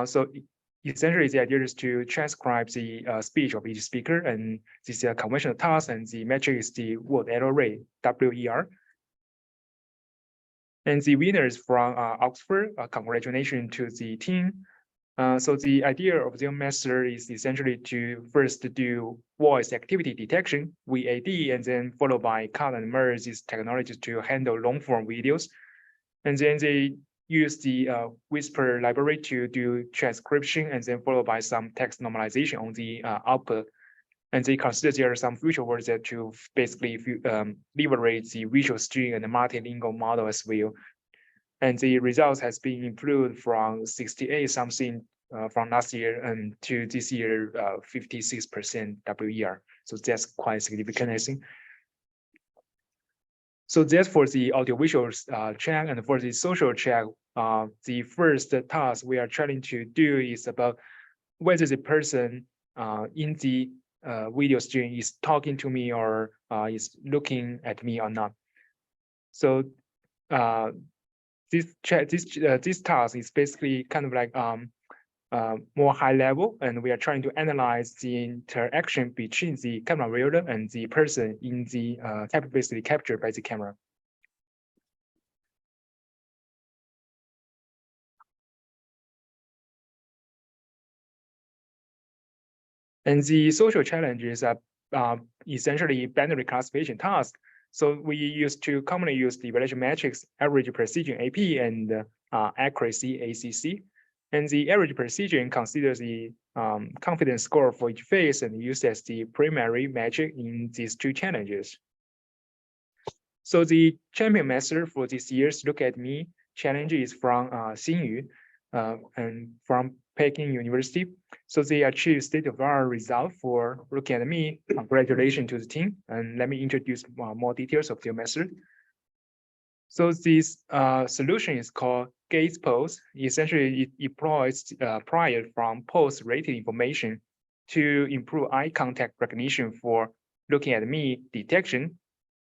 So essentially, the idea is to transcribe the speech of each speaker, and this is a conventional task, and the metric is the word error rate, WER. And the winner is from Oxford. Congratulations to the team. So the idea of the method is essentially to first do voice activity detection, VAD, and then followed by cut and merge these technologies to handle long form videos. And then they use the Whisper library to do transcription, and then followed by some text normalization on the output. And they consider there are some future words that to basically liberate the visual string and the multilingual model as well. And the results has been improved from 68 something from last year and to this year 56% WER. So that's quite significant, I think. So that's for the audiovisual track, and for the social track, the first task we are trying to do is about whether the person in the video stream is talking to me or is looking at me or not. So this task is basically kind of like more high level, and we are trying to analyze the interaction between the camera viewer and the person in the basically captured by the camera. And the social challenges are essentially binary classification tasks. So we used to commonly use the evaluation metrics, average precision AP and accuracy ACC. And the average precision considers the confidence score for each phase and used as the primary metric in these two challenges. So the champion method for this year's Look at Me challenge is from Xinyu and from Peking University. So they achieved state-of-the-art result for Look at Me. Congratulations to the team. And let me introduce more details of their method. So this solution is called gaze pose. Essentially, it employs prior from pose-related information to improve eye contact recognition for looking at me detection.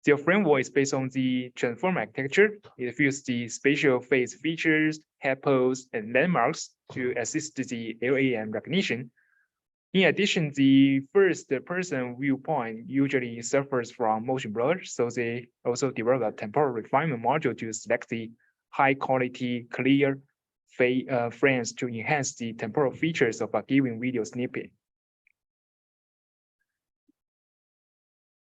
The framework is based on the transform architecture. It uses the spatial phase features, head pose, and landmarks to assist the LAM recognition. In addition, the first-person viewpoint usually suffers from motion blur, so they also develop a temporal refinement module to select the high-quality, clear frames to enhance the temporal features of a given video snippet.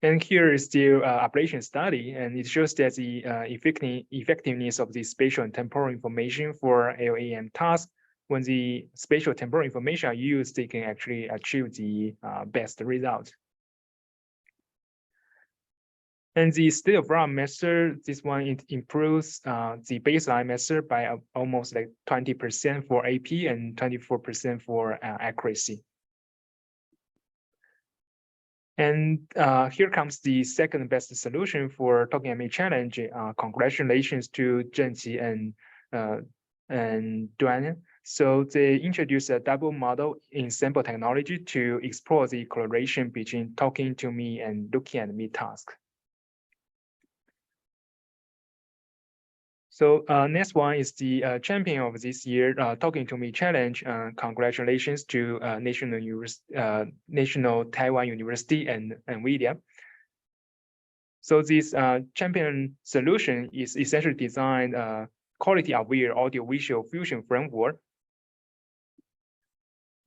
And here is the application study, and it shows that the effectiveness of the spatial and temporal information for LAM tasks. When the spatial temporal information are used, they can actually achieve the best result. And the state-of-the-art method, this one, it improves the baseline method by almost like 20% for AP and 24% for accuracy. And here comes the second best solution for Talking at Me challenge. Congratulations to Zhenqi and Duan. So they introduced a double model in sample technology to explore the correlation between talking to me and looking at me task. So next one is the champion of this year Talking to Me challenge. Congratulations to National Taiwan University and NVIDIA. So this champion solution is essentially designed quality-aware audio-visual fusion framework.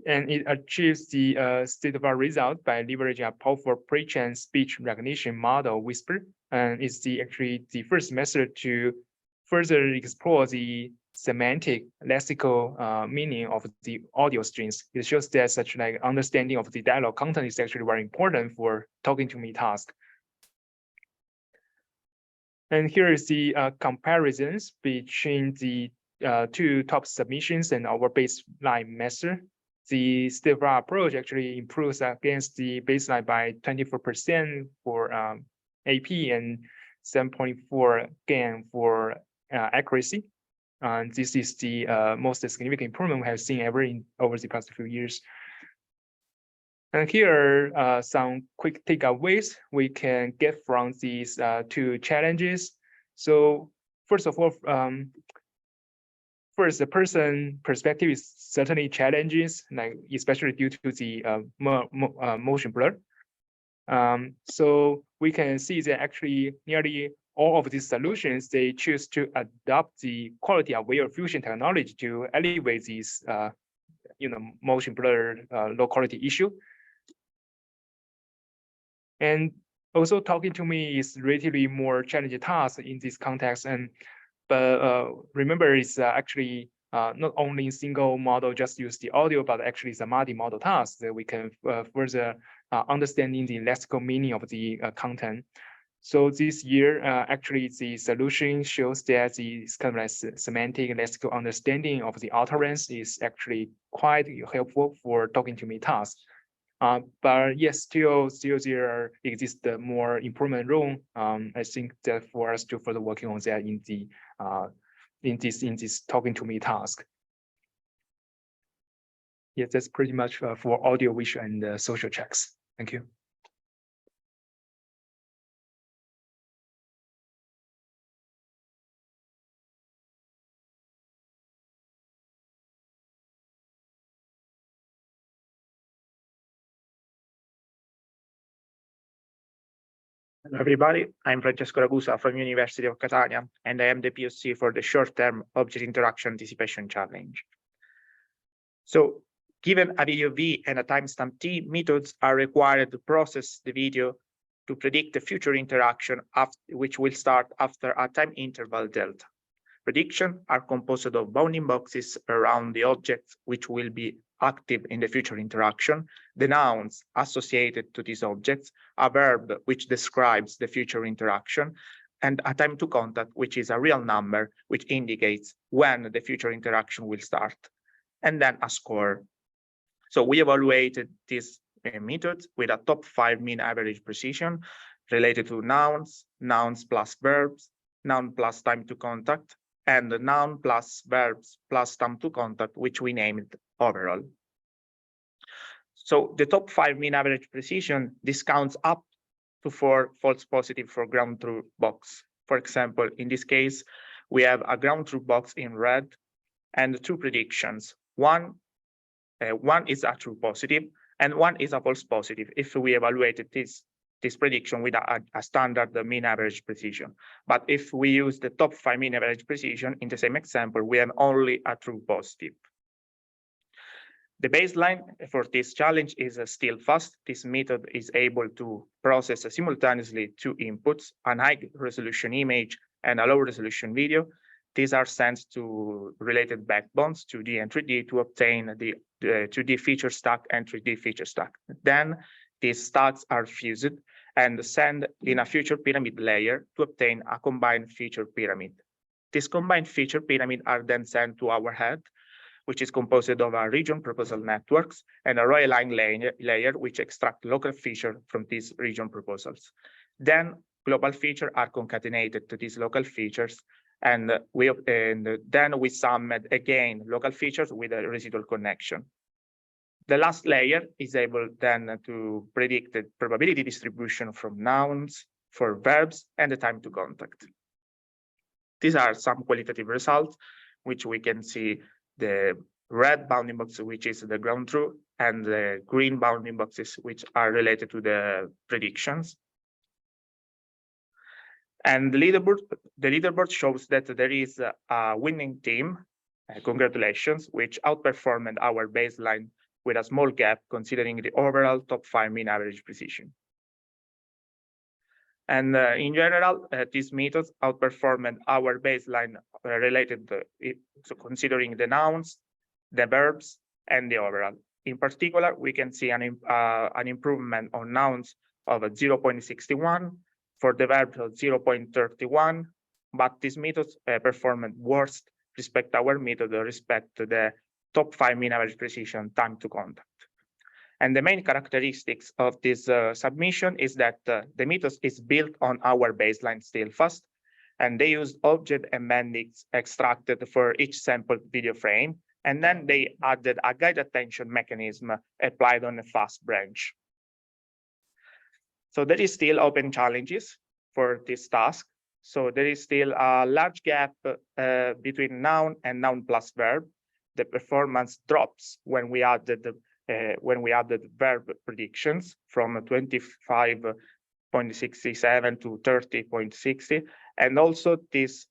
And it achieves the state-of-the-art result by leveraging a powerful pre-trained speech recognition model, Whisper. And it's actually the first method to further explore the semantic lexical meaning of the audio streams. It shows that such like understanding of the dialogue content is actually very important for talking to me task. And here is the comparisons between the two top submissions and our baseline method. The state-of-the-art approach actually improves against the baseline by 24% for AP and 7.4 again for accuracy. And this is the most significant improvement we have seen ever over the past few years. And here are some quick takeaways we can get from these two challenges. So first of all, first, the person perspective is certainly challenges, like especially due to the motion blur. So we can see that actually nearly all of these solutions, they choose to adopt the quality-aware fusion technology to alleviate these, motion blur low quality issue. And also talking to me is relatively more challenging task in this context. But remember, it's actually not only single model just use the audio, but actually it's a multi-model task that we can further understanding the lexical meaning of the content. So this year, actually, the solution shows that the kind of like semantic and lexical understanding of the utterance is actually quite helpful for talking to me tasks. But yes, still there exists more improvement room. I think that for us to further working on that in this talking to me task. Yes, that's pretty much for audio, visual, and social checks. Thank you. Hello everybody, I'm Francesco Ragusa from University of Catania, and I am the POC for the short-term object interaction anticipation challenge. So Given a video V and a timestamp T, methods are required to process the video to predict the future interaction which will start after a time interval delta. Predictions are composed of bounding boxes around the objects which will be active in the future interaction, the nouns associated to these objects, a verb which describes the future interaction, and a time to contact, which is a real number which indicates when the future interaction will start, and then a score. So we evaluated these methods with a top 5 mean average precision related to nouns, nouns plus verbs, noun plus time to contact, and the noun plus verbs plus time to contact, which we named overall. So the top 5 mean average precision discounts up to 4 false positive for ground truth box. For example, in this case, we have a ground truth box in red and 2 predictions. One is a true positive and one is a false positive if we evaluated this prediction with a standard mean average precision. But if we use the top 5 mean average precision in the same example, we have only a true positive. The baseline for this challenge is still fast. This method is able to process simultaneously 2 inputs, an high resolution image and a low resolution video. These are sent to related backbones, 2D and 3D, to obtain the 2D feature stack and 3D feature stack. Then these stacks are fused and sent in a future pyramid layer to obtain a combined feature pyramid. These combined feature pyramid are then sent to our head, which is composed of a region proposal networks and a row line layer which extract local feature from these region proposals. Then global features are concatenated to these local features, and then we summed again local features with a residual connection. The last layer is able then to predict the probability distribution from nouns, for verbs, and the time to contact. These are some qualitative results, which we can see the red bounding box, which is the ground truth, and the green bounding boxes, which are related to the predictions. And the leaderboard shows that there is a winning team, congratulations, which outperformed our baseline with a small gap considering the overall top 5 mean average precision. And in general, these methods outperformed our baseline related to so considering the nouns, the verbs, and the overall. In particular, we can see an improvement on nouns of 0.61, for the verbs of 0.31, but these methods performed worst respect our method respect to the top 5 mean average precision time to contact. And the main characteristics of this submission is that the method is built on our baseline still fast, and they use object embeddings extracted for each sampled video frame, and then they added a guide attention mechanism applied on a fast branch. So there is still open challenges for this task. So there is still a large gap between noun and noun plus verb. The performance drops when we added verb predictions from 25.67 to 30.60, and also this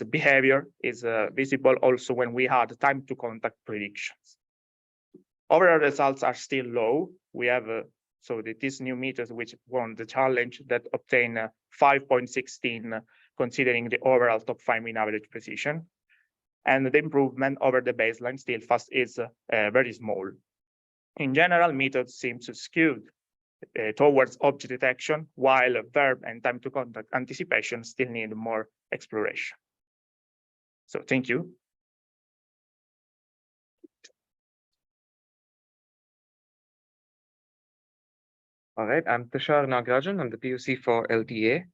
behavior is visible also when we had time to contact predictions. Overall results are still low. We have so these new methods which won the challenge that obtain 5.16 considering the overall top 5 mean average precision. And the improvement over the baseline still fast is very small. In general, methods seem to skew towards object detection, while verb and time to contact anticipation still need more exploration. So thank you. All right, I'm Tushar Nagarajan. I'm the POC for LTA.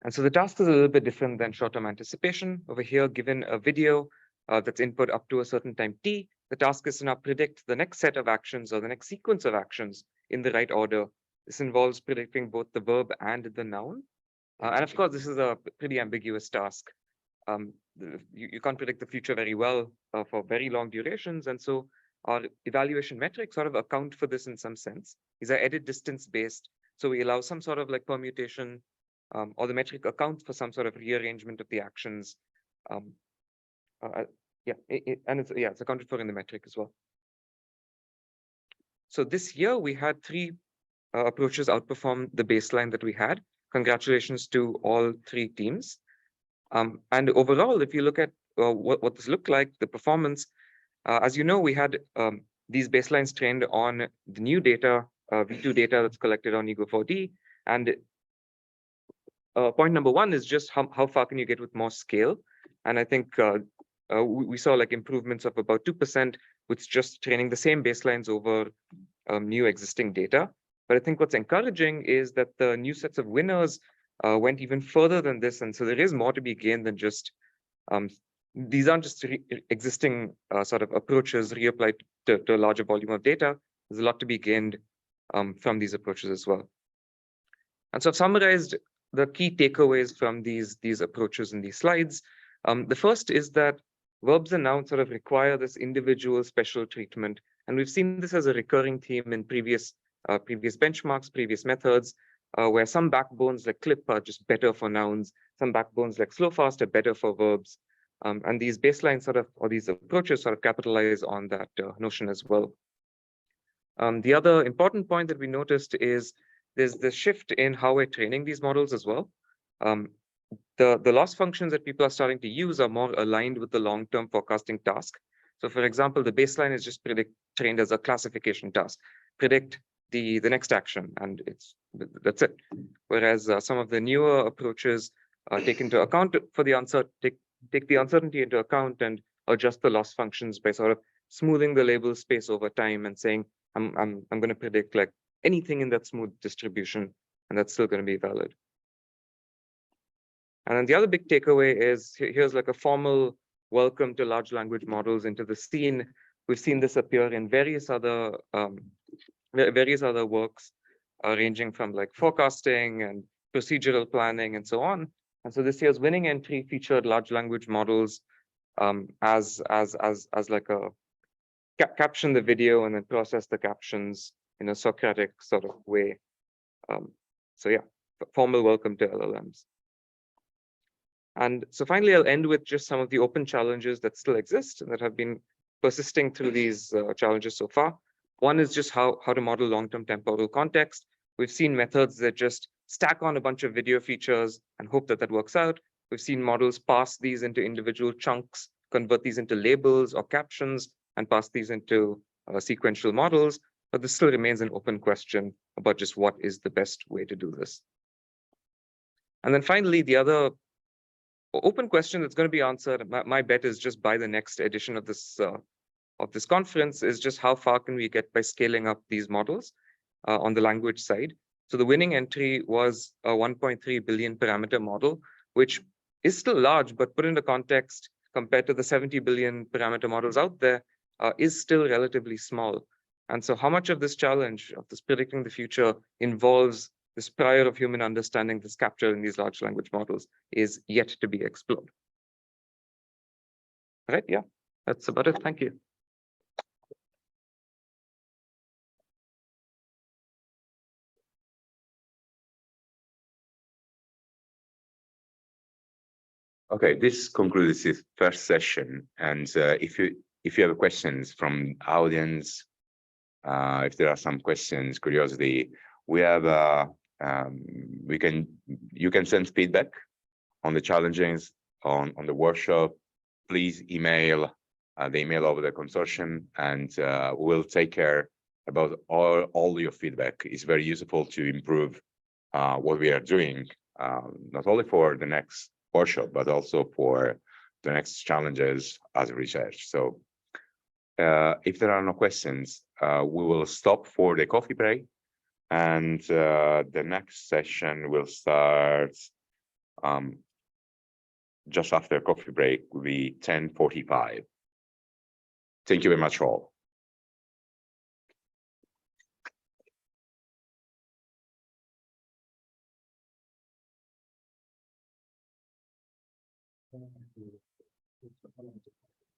And so the task is a little bit different than short-term anticipation. Over here, given a video that's input up to a certain time t, the task is to now predict the next set of actions or the next sequence of actions in the right order. This involves predicting both the verb and the noun. And of course, this is a pretty ambiguous task. You can't predict the future very well for very long durations. And so our evaluation metrics sort of account for this in some sense. These are edit distance based. So we allow some sort of like permutation, or the metric accounts for some sort of rearrangement of the actions. It's accounted for in the metric as well. So this year we had three approaches outperform the baseline that we had. Congratulations to all three teams. And overall, if you look at what this looked like, the performance, as you know, we had these baselines trained on the new data, V2 data that's collected on Ego4D. And point number one is just how far can you get with more scale? And I think we saw like improvements of about 2% with just training the same baselines over new existing data. But I think what's encouraging is that the new sets of winners went even further than this. And so there is more to be gained than just, these aren't just existing sort of approaches reapplied to a larger volume of data. There's a lot to be gained from these approaches as well. And so I've summarized the key takeaways from these approaches in these slides. The first is that verbs and nouns sort of require this individual special treatment. And we've seen this as a recurring theme in previous benchmarks, previous methods, where some backbones like clip are just better for nouns, some backbones like slow fast are better for verbs. And these baselines sort of, or these approaches sort of capitalize on that notion as well. The other important point that we noticed is there's the shift in how we're training these models as well. The loss functions that people are starting to use are more aligned with the long-term forecasting task. So for example, the baseline is just trained as a classification task, predict the next action, and that's it. Whereas some of the newer approaches take into account for the take the uncertainty into account and adjust the loss functions by sort of smoothing the label space over time and saying, I'm going to predict like anything in that smooth distribution, and that's still going to be valid. And then the other big takeaway is here's like a formal welcome to large language models into the scene. We've seen this appear in various other works, ranging from like forecasting and procedural planning and so on. And so this year's winning entry featured large language models as like a caption the video and then process the captions in a Socratic sort of way. So yeah, formal welcome to LLMs. And so finally, I'll end with just some of the open challenges that still exist and that have been persisting through these challenges so far. One is just how to model long-term temporal context. We've seen methods that just stack on a bunch of video features and hope that works out. We've seen models pass these into individual chunks, convert these into labels or captions, and pass these into sequential models. But this still remains an open question about just what is the best way to do this. And then finally, the other open question that's going to be answered, my bet is just by the next edition of this conference, is just how far can we get by scaling up these models on the language side. So the winning entry was a 1.3 billion parameter model, which is still large, but put into context compared to the 70 billion parameter models out there, is still relatively small. And so how much of this challenge of this predicting the future involves this prior of human understanding that's captured in these large language models is yet to be explored. All right, yeah, that's about it. Thank you. Okay, this concludes this first session. And if you have questions from audience, if there are some questions, curiosity, we have you can send feedback on the challenges on the workshop. Please email the email of the consortium, and we'll take care about all your feedback. It's very useful to improve what we are doing, not only for the next workshop, but also for the next challenges as research. So if there are no questions, we will stop for the coffee break, and the next session will start just after coffee break, will be 10:45. Thank you very much all.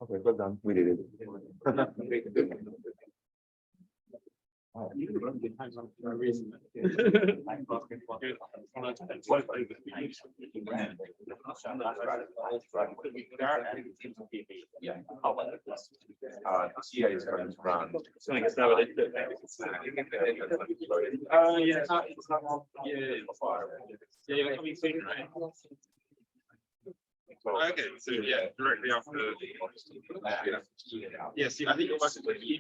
Okay, well done. We did it. Okay, so yeah, directly after. Yeah, see, I think you're watching the video,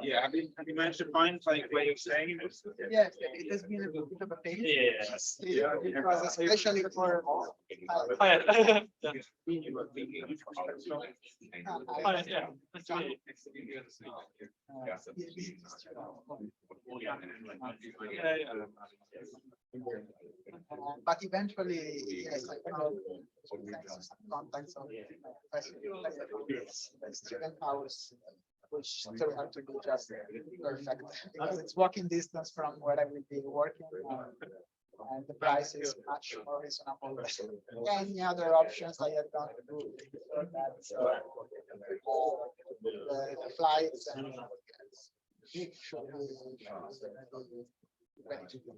yeah, have you managed to find like where you're staying? Yes, it has been a bit of a pain. Yes. Because especially for. But eventually, yes, I found some contacts of student house, which turned out to be just perfect because it's walking distance from where I will be working. And the price is much more reasonable than any other options I have gone through. The flights and should be ready to go.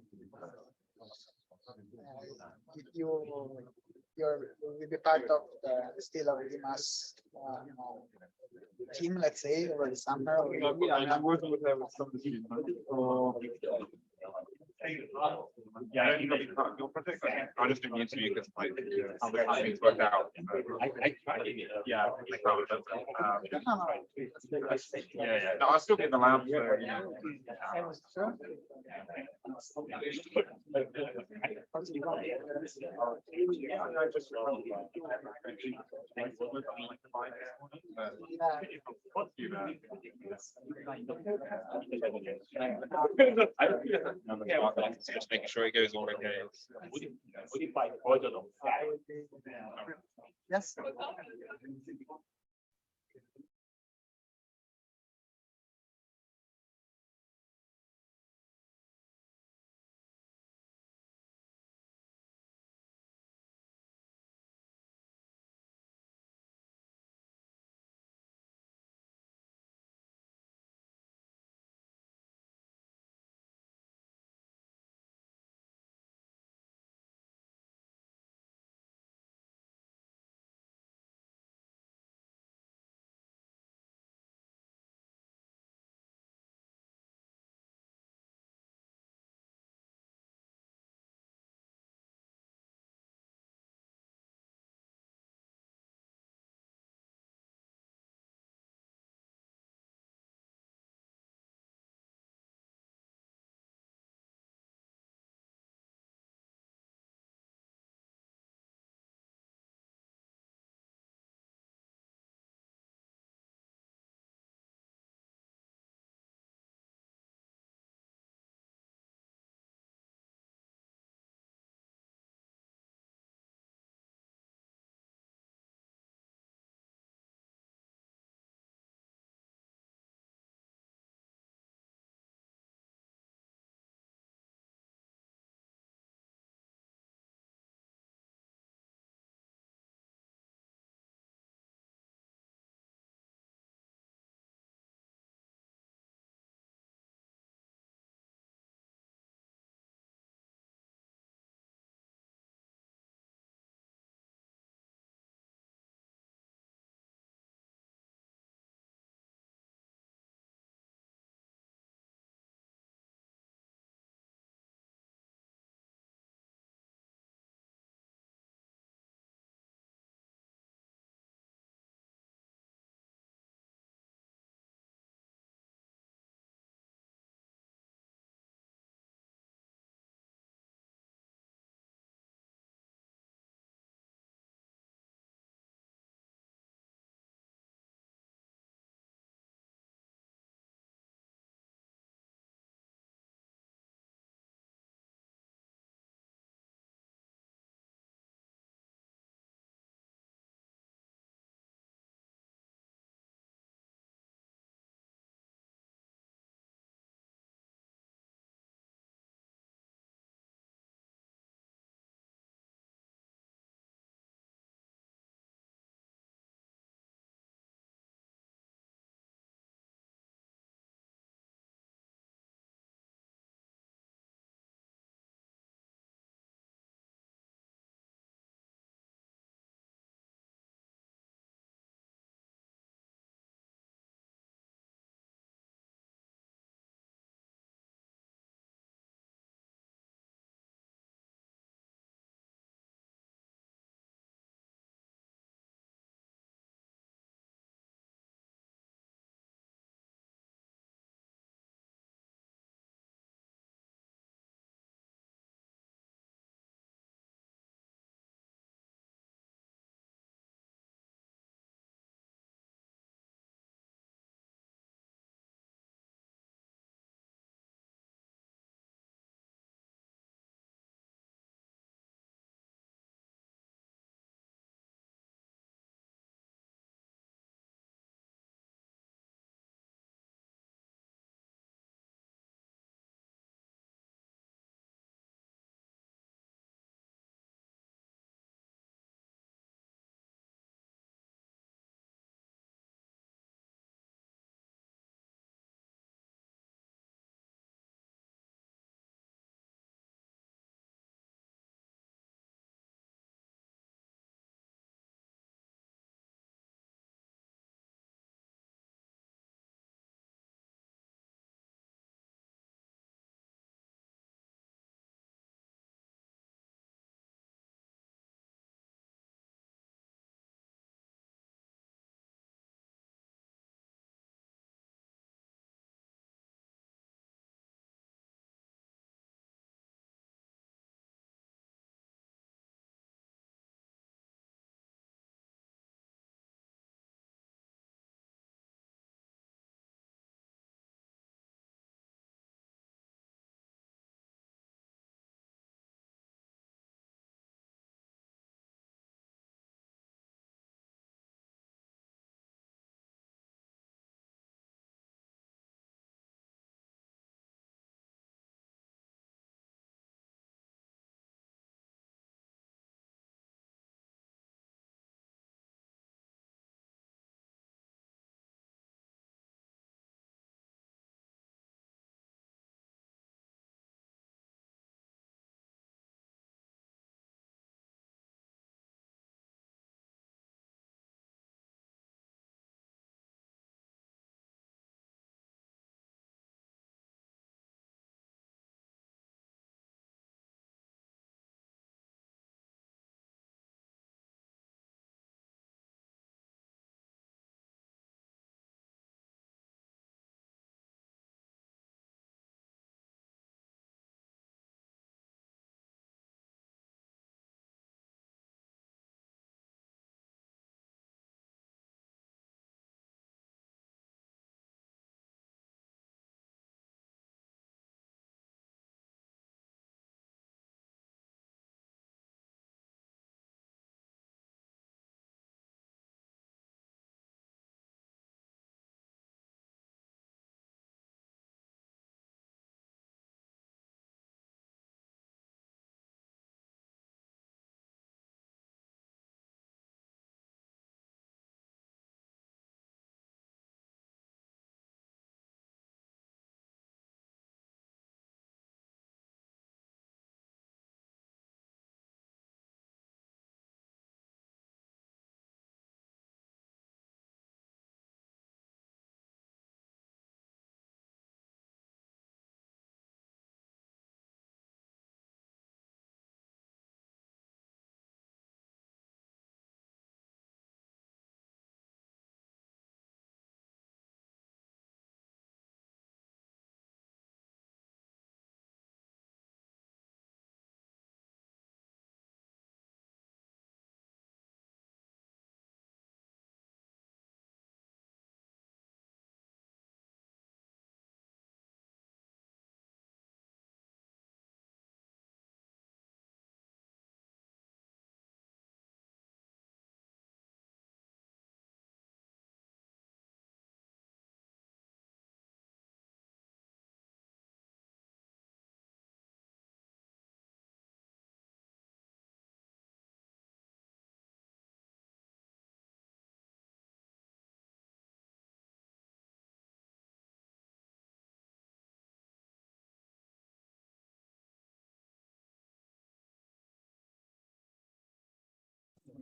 You will be part of the still of the mass team, let's say, over the summer. I'm working with them with some of the students. Yeah, your project. I just didn't use you because like how the timings worked out. Yeah, I can't remember. Yeah. No, I'll still be in the lab. So, yeah. Just making sure it goes all okay. Yes.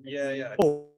Yeah. Oh,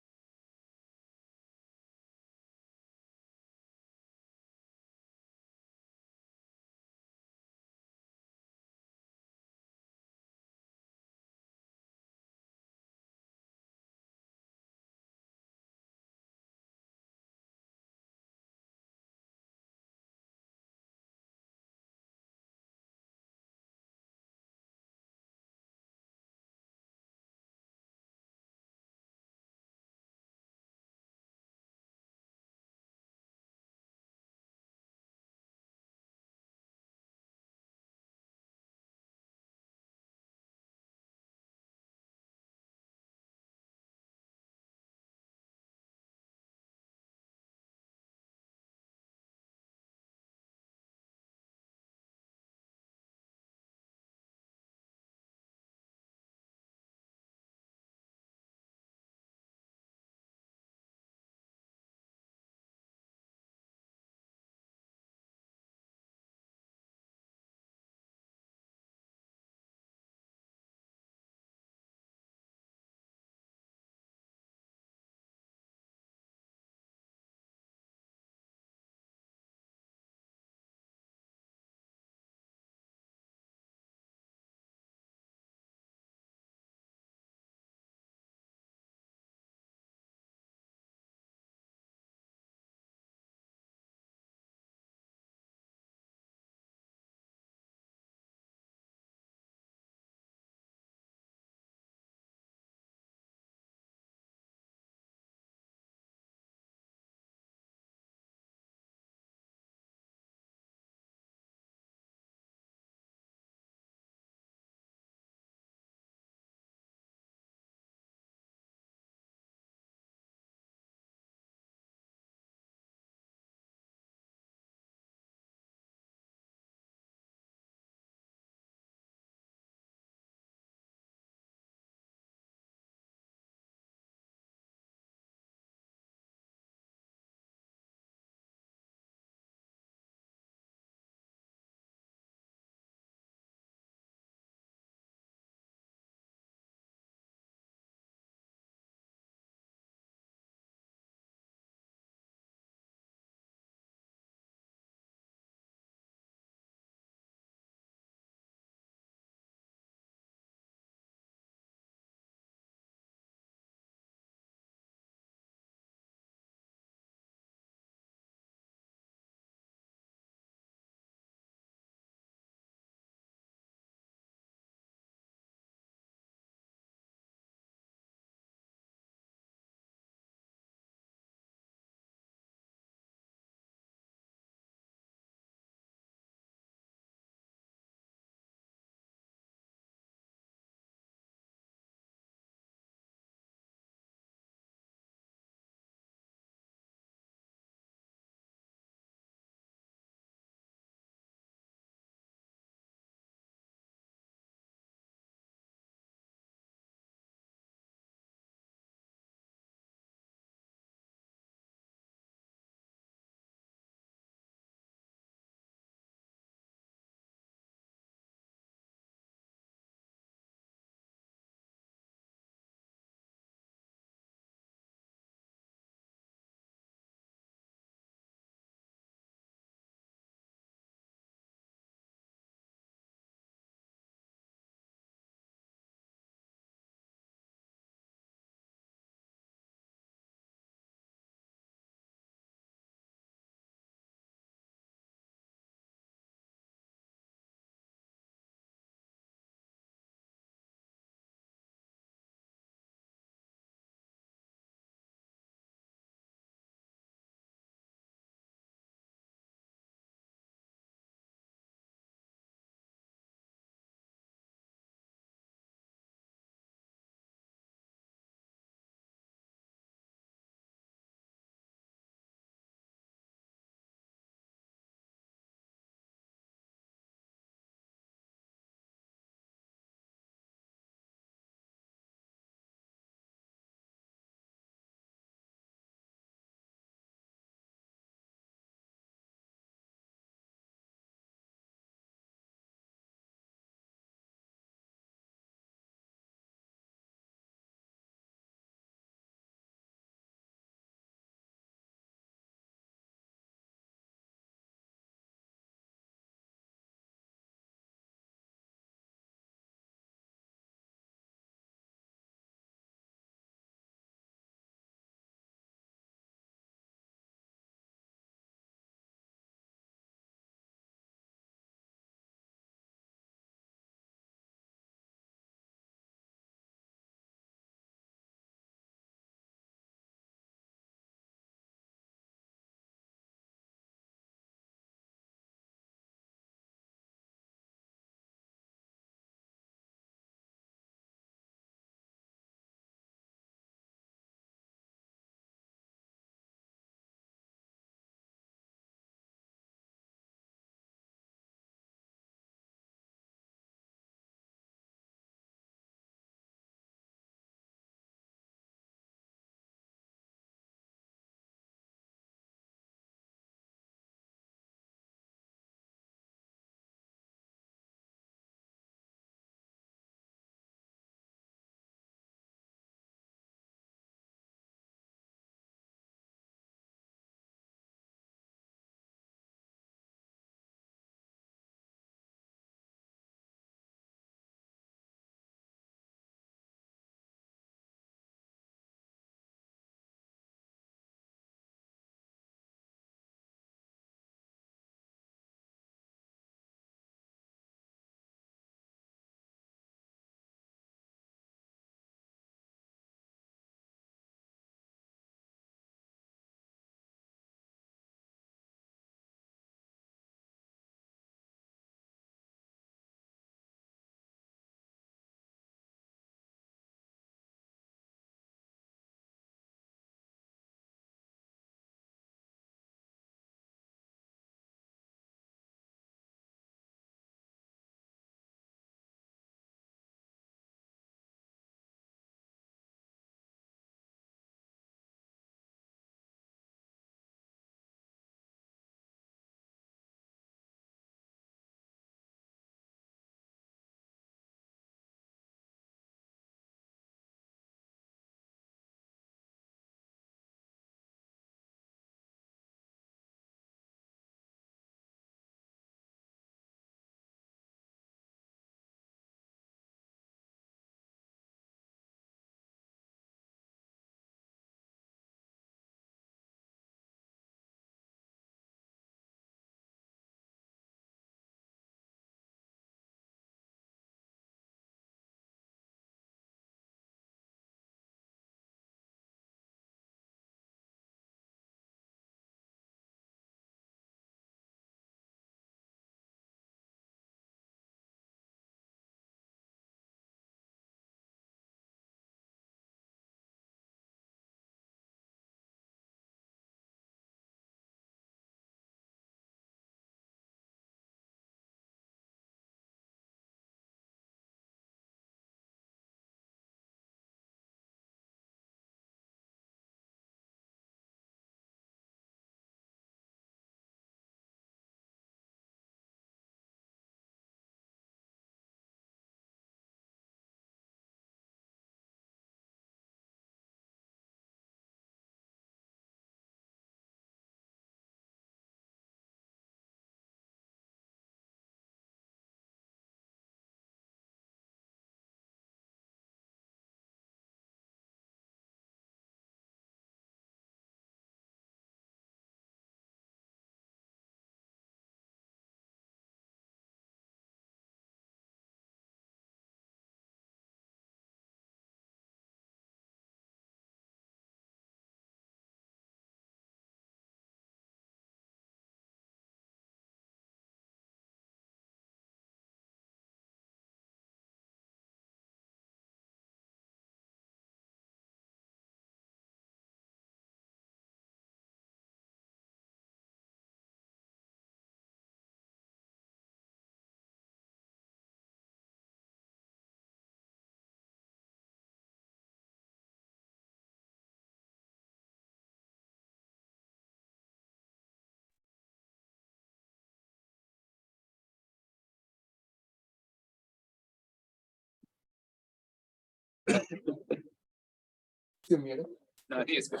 Still muted? No, I think it's good.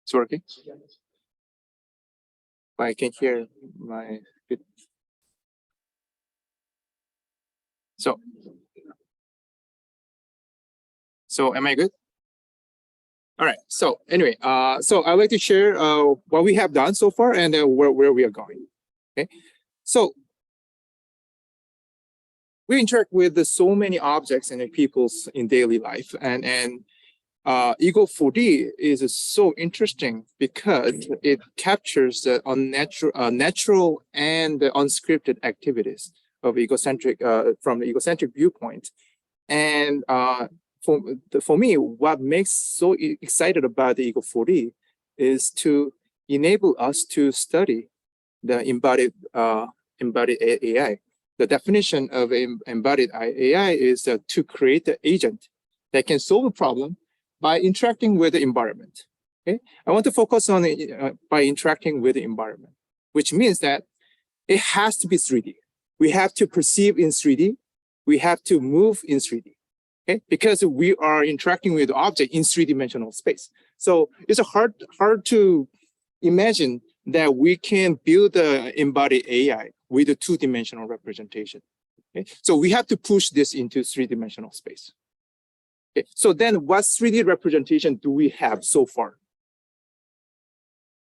It's working. I can hear my. So am I good? All right. So anyway, so I'd like to share what we have done so far and where we are going. Okay. So we interact with so many objects and people's in daily life, and Ego4D is so interesting because it captures the natural and the unscripted activities of egocentric from the egocentric viewpoint. And for me, what makes so excited about the Ego4D is to enable us to study the embodied AI. The definition of embodied AI is to create an agent that can solve a problem by interacting with the environment. Okay, I want to focus on by interacting with the environment, which means that it has to be 3D. We have to perceive in 3D. We have to move in 3D. Okay, because we are interacting with the object in 3-dimensional space. So it's hard to imagine that we can build an embodied AI with a 2-dimensional representation. Okay, so we have to push this into 3-dimensional space. Okay, so then what 3D representation do we have so far?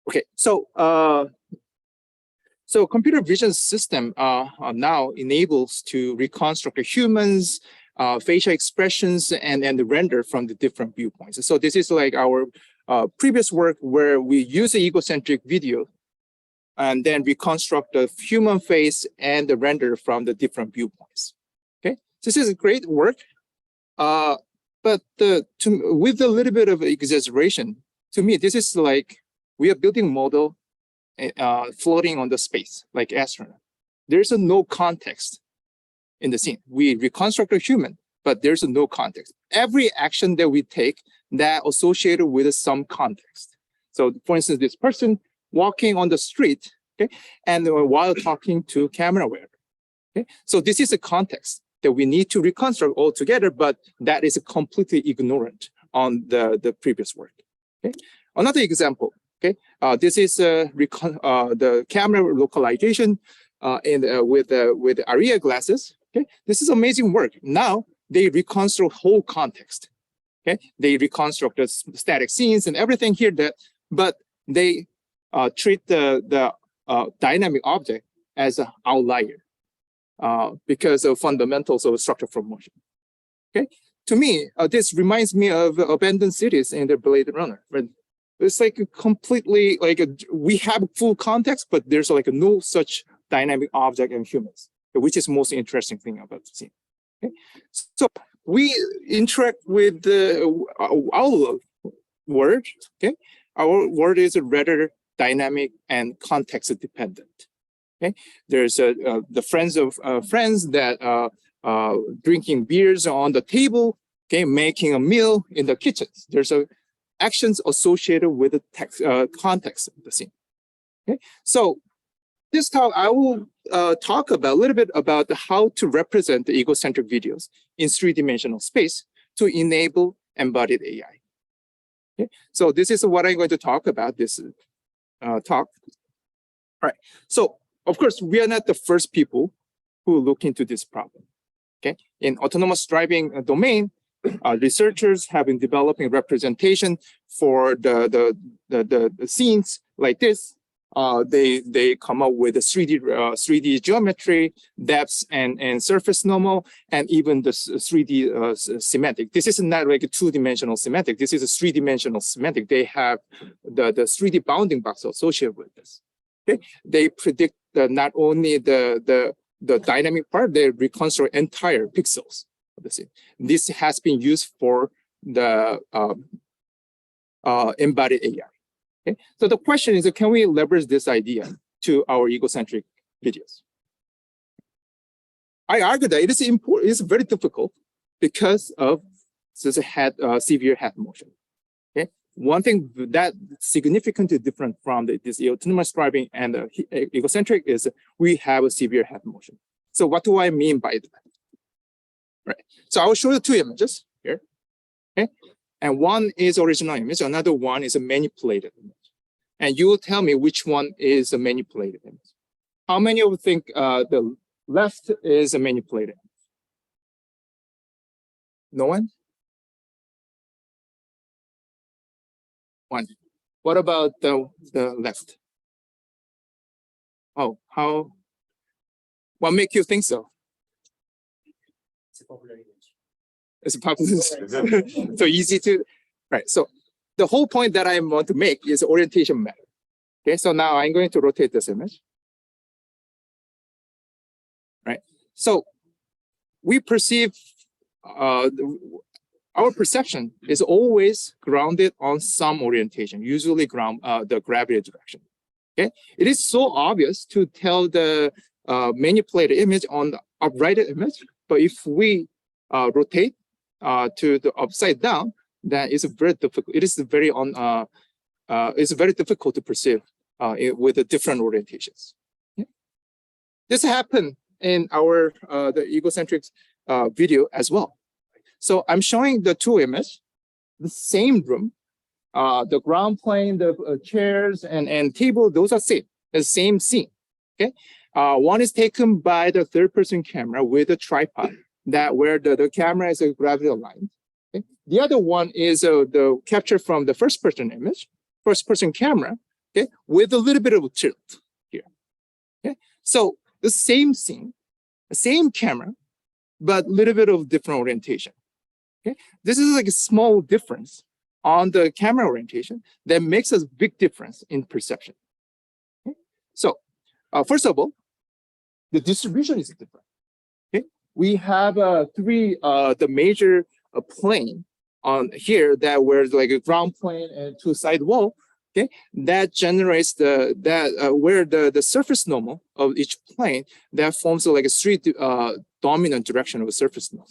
Okay, so so computer vision system now enables to reconstruct the humans, facial expressions, and render from the different viewpoints. So this is like our previous work where we use the egocentric video and then reconstruct the human face and the render from the different viewpoints. Okay, this is a great work. But with a little bit of exaggeration, to me, this is like we are building model floating on the space like astronaut. There's no context in the scene. We reconstruct a human, but there's no context. Every action that we take that associated with some context. So for instance, this person walking on the street, okay, and while talking to camera wearer. Okay, so this is a context that we need to reconstruct all together, but that is completely ignorant on the previous work. Okay, another example. Okay, this is the camera localization with ARIA glasses. Okay, this is amazing work. Now they reconstruct whole context. Okay, they reconstruct the static scenes and everything here. But they treat the dynamic object as an outlier. Because of fundamentals of structure from motion. Okay, to me, this reminds me of abandoned cities in the Blade Runner. It's like completely like we have full context, but there's like no such dynamic object in humans, which is most interesting thing about the scene. Okay, so we interact with our word. Okay, our word is rather dynamic and context dependent. Okay, there's the friends of friends that drinking beers on the table, okay, making a meal in the kitchens. There's actions associated with the text, context of the scene. Okay, so this talk I will talk about a little bit about how to represent the egocentric videos in 3-dimensional space to enable embodied AI. Okay, so this is what I'm going to talk about this talk. All right, so. Of course, we are not the first people who look into this problem. Okay, in autonomous driving domain, researchers have been developing representation for the scenes like this. They come up with a 3D geometry, depths and surface normal, and even the 3D semantic. This is not like a 2-dimensional semantic. This is a 3-dimensional semantic. They have the 3D bounding box associated with this. Okay, they predict not only the dynamic part, they reconstruct entire pixels of the scene. This has been used for the embodied AI. Okay, so the question is, can we leverage this idea to our egocentric videos? I argue that it is important. It's very difficult because of this severe head motion. Okay. One thing that significantly different from this autonomous driving and egocentric is we have a severe head motion. So what do I mean by that? Right. So I will show you two images here. Okay. And one is original image, another one is a manipulated image. And you will tell me which one is a manipulated image. How many of you think the left is a manipulated image? No one? One. What about the left? Oh, how? What make you think so? It's a popular image. It's a popular. So easy to, right? So the whole point that I want to make is orientation matter. Okay, so now I'm going to rotate this image. Right. So we perceive our perception is always grounded on some orientation, usually the gravity direction. Okay, it is so obvious to tell the manipulated image on the uprighted image, but if we rotate to the upside down, then it's very difficult. It is very it's very difficult to perceive with the different orientations. Okay? This happened in our the egocentric video as well. So I'm showing the two images, the same room, the ground plane, the chairs and table, those are same, the same scene. Okay, one is taken by the third-person camera with a tripod, that where the camera is a gravity aligned. Okay? The other one is the capture from the first-person image, first-person camera, okay, with a little bit of a tilt here. Okay, so the same scene, the same camera, but a little bit of different orientation. Okay, this is like a small difference on the camera orientation that makes a big difference in perception. Okay? So first of all, the distribution is different. Okay, we have the major plane on here that where like a ground plane and two side wall. Okay, that generates where the surface normal of each plane that forms like a three dominant direction of a surface normal.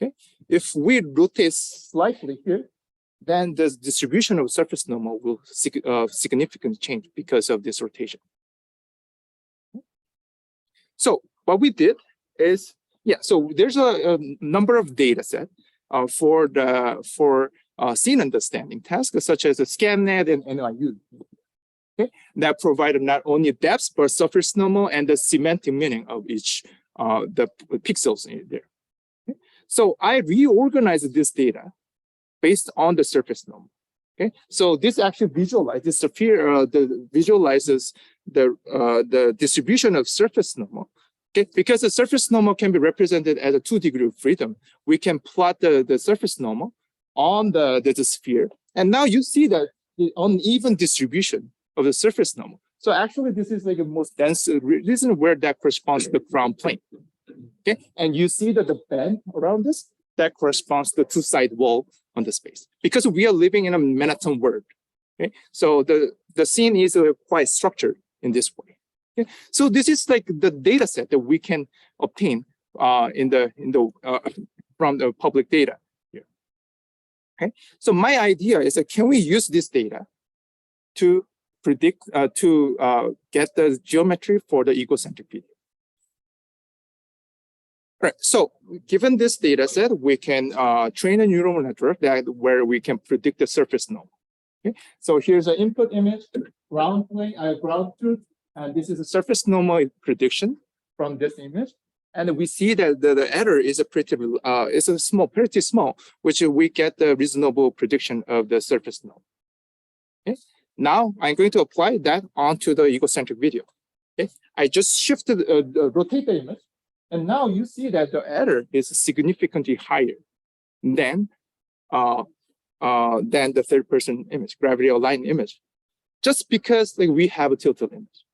Okay, if we rotate slightly here, then the distribution of surface normal will significantly change because of this rotation. So what we did is, so there's a number of data set for scene understanding tasks such as the ScanNet and NIU. Okay, that provided not only depth but surface normal and the semantic meaning of each the pixels in there. Okay? So I reorganized this data based on the surface normal. Okay, so this actually visualizes visualizes the distribution of surface normal. Okay, because the surface normal can be represented as a 2 degree of freedom, we can plot the surface normal on the sphere, and now you see that the uneven distribution of the surface normal. So actually, this is like a most dense reason where that corresponds to the ground plane. Okay, and you see that the band around this that corresponds to the two-side wall on the space, because we are living in a Manhattan world. Okay, so the scene is quite structured in this way. Okay, so this is like the data set that we can obtain from the public data here. Okay, so my idea is that can we use this data to predict get the geometry for the egocentric video? Right. So given this data set, we can train a neural network where we can predict the surface normal. Okay. So here's an input image, ground plane, ground truth, and this is a surface normal prediction from this image. And we see that the error is pretty small, which we get the reasonable prediction of the surface normal. Okay. Now I'm going to apply that onto the egocentric video. Okay. I just shifted, rotate the image. And now you see that the error is significantly higher than the third-person image, gravity aligned image, just because like we have a tilted image.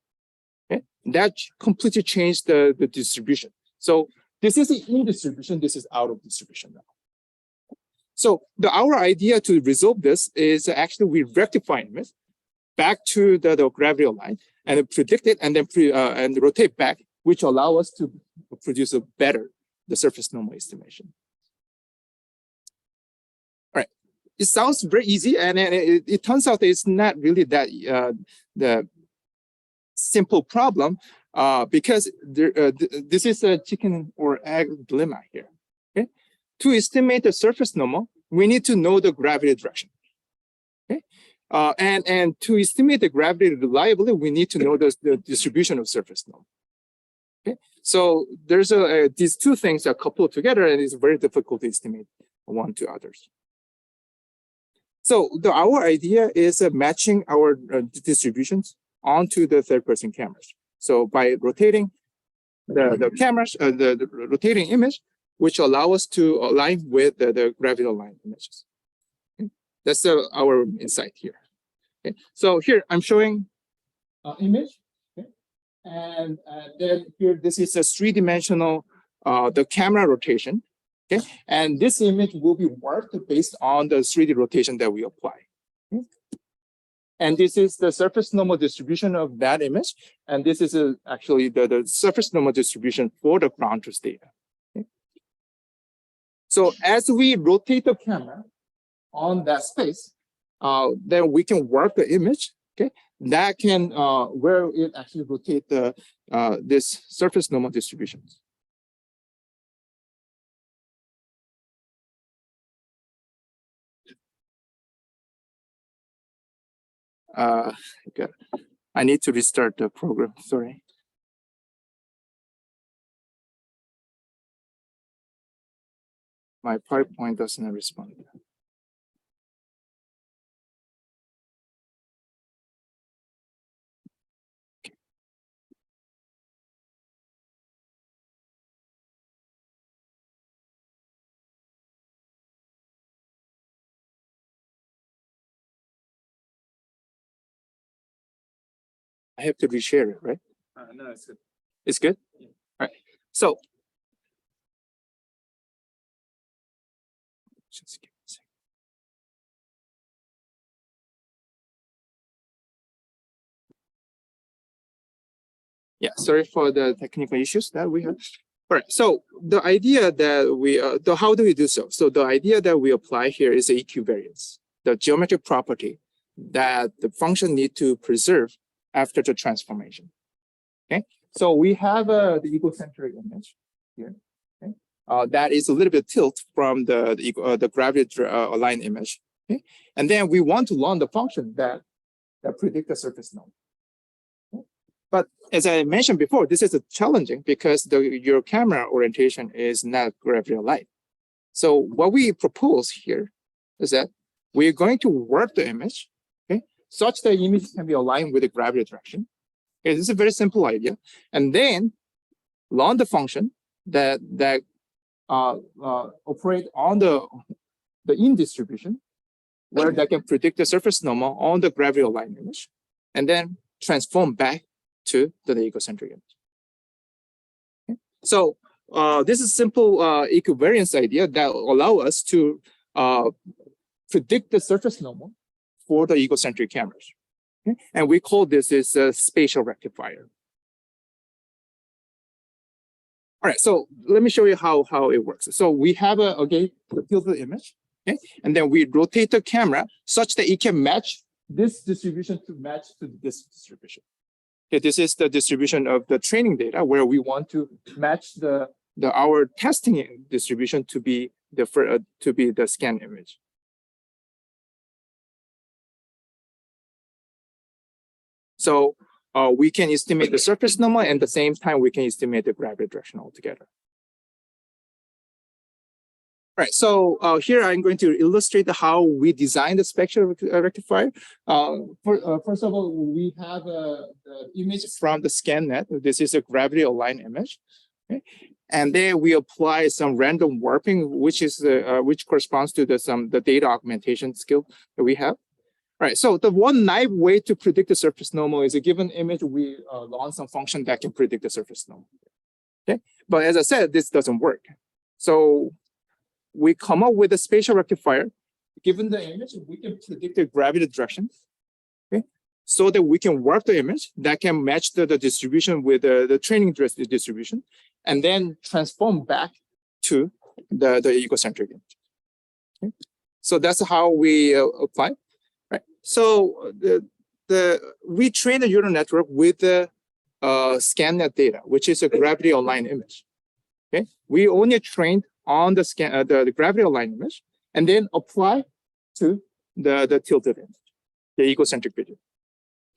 Okay, that completely changed the distribution. So this is in distribution. This is out of distribution now. So our idea to resolve this is actually we rectify image back to the gravity aligned and predict it, and then and rotate back, which allow us to produce the surface normal estimation. All right, it sounds very easy, and it turns out it's not really that the simple problem because this is a chicken or egg dilemma here. Okay, to estimate the surface normal, we need to know the gravity direction. Okay, and to estimate the gravity reliably, we need to know the distribution of surface normal. Okay, so there's these two things are coupled together, and it's very difficult to estimate one to others. So our idea is matching our distributions onto the third-person cameras. So by rotating the cameras, the rotating image, which allow us to align with the gravity aligned images. Okay? That's our insight here. Okay? So here I'm showing image, okay? And then here this is a three-dimensional the camera rotation. Okay, and this image will be worked based on the 3D rotation that we apply. Okay? And this is the surface normal distribution of that image. And this is actually the surface normal distribution for the ground truth data. Okay? So as we rotate the camera on that space, then we can work the image. Okay, that can where it actually rotate the this surface normal distributions. Okay. I need to restart the program, sorry. My PowerPoint doesn't respond. I have to reshare it, right? No, it's good. It's good? Yeah. All right. So just give me a second. Yeah, sorry for the technical issues that we have. All right, so the idea that we, how do we do so? So the idea that we apply here is the equivariance, the geometric property that the function need to preserve after the transformation. Okay, so we have the egocentric image here. Okay, that is a little bit tilt from the gravity aligned image. Okay, and then we want to learn the function that predict the surface normal. Okay? But as I mentioned before, this is challenging because your camera orientation is not gravity aligned. So what we propose here is that we're going to work the image, okay, such that image can be aligned with the gravity direction. Okay, this is a very simple idea, and then learn the function that operate on the in distribution, where they can predict the surface normal on the gravity aligned image, and then transform back to the egocentric image. Okay? So this is simple equivariance idea that allow us to predict the surface normal for the egocentric cameras. Okay? And we call this is a spatial rectifier. All right, so let me show you how it works. So we have the tilted image, okay, and then we rotate the camera such that it can match this distribution to match to this distribution. Okay, this is the distribution of the training data where we want to match our testing distribution to be the scan image. So we can estimate the surface normal, and at the same time, we can estimate the gravity direction altogether. All right, so here I'm going to illustrate how we design the spatial rectifier. First of all, we have the image from the ScanNet. This is a gravity aligned image. Okay? And then we apply some random warping, which is which corresponds to the data augmentation skill that we have. All right, so the one naive way to predict the surface normal is a given image, we launch some function that can predict the surface normal. Okay, but as I said, this doesn't work. So we come up with a spatial rectifier. Given the image, we can predict the gravity direction, okay, so that we can work the image that can match the distribution with the training distribution, and then transform back to the egocentric image. Okay? So that's how we apply. Right. So we train the neural network with the ScanNet data, which is a gravity aligned image. Okay. We only trained on the scan, the gravity aligned image, and then apply to the tilted image, the egocentric video.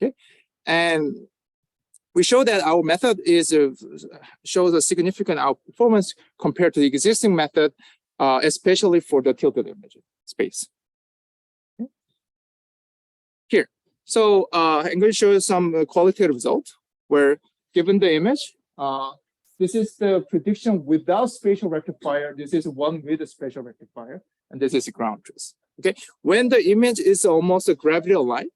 Okay, and we show that our method is shows a significant outperformance compared to the existing method, especially for the tilted image space. Okay. Here, so I'm going to show you some qualitative results where, given the image, this is the prediction without spatial rectifier. This is one with a spatial rectifier, and this is a ground truth. Okay, when the image is almost a gravity aligned,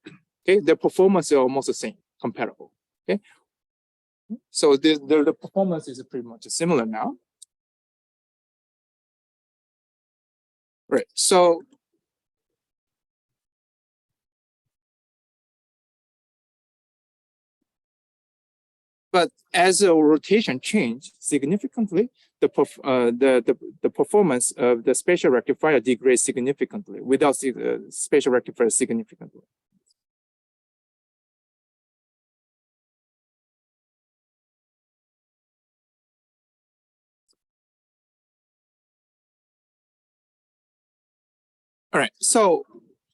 okay, the performance is almost the same, comparable. Okay, so the performance is pretty much similar now. Right. So but as the rotation changed significantly, the performance of the spatial rectifier degrades significantly without spatial rectifier significantly. All right, so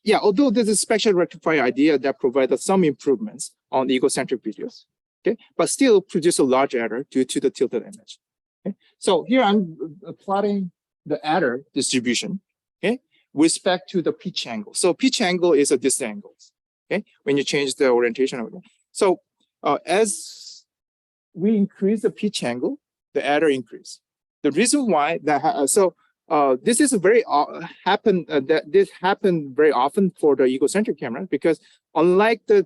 yeah, although there's a spatial rectifier idea that provided some improvements on the egocentric videos, okay, but still produce a large error due to the tilted image. Okay, so here I'm plotting the error distribution, okay, with respect to the pitch angle. So pitch angle is a this angle, okay, when you change the orientation of it. So as we increase the pitch angle, the error increase. The reason why that this is a very this happened very often for the egocentric camera, because unlike the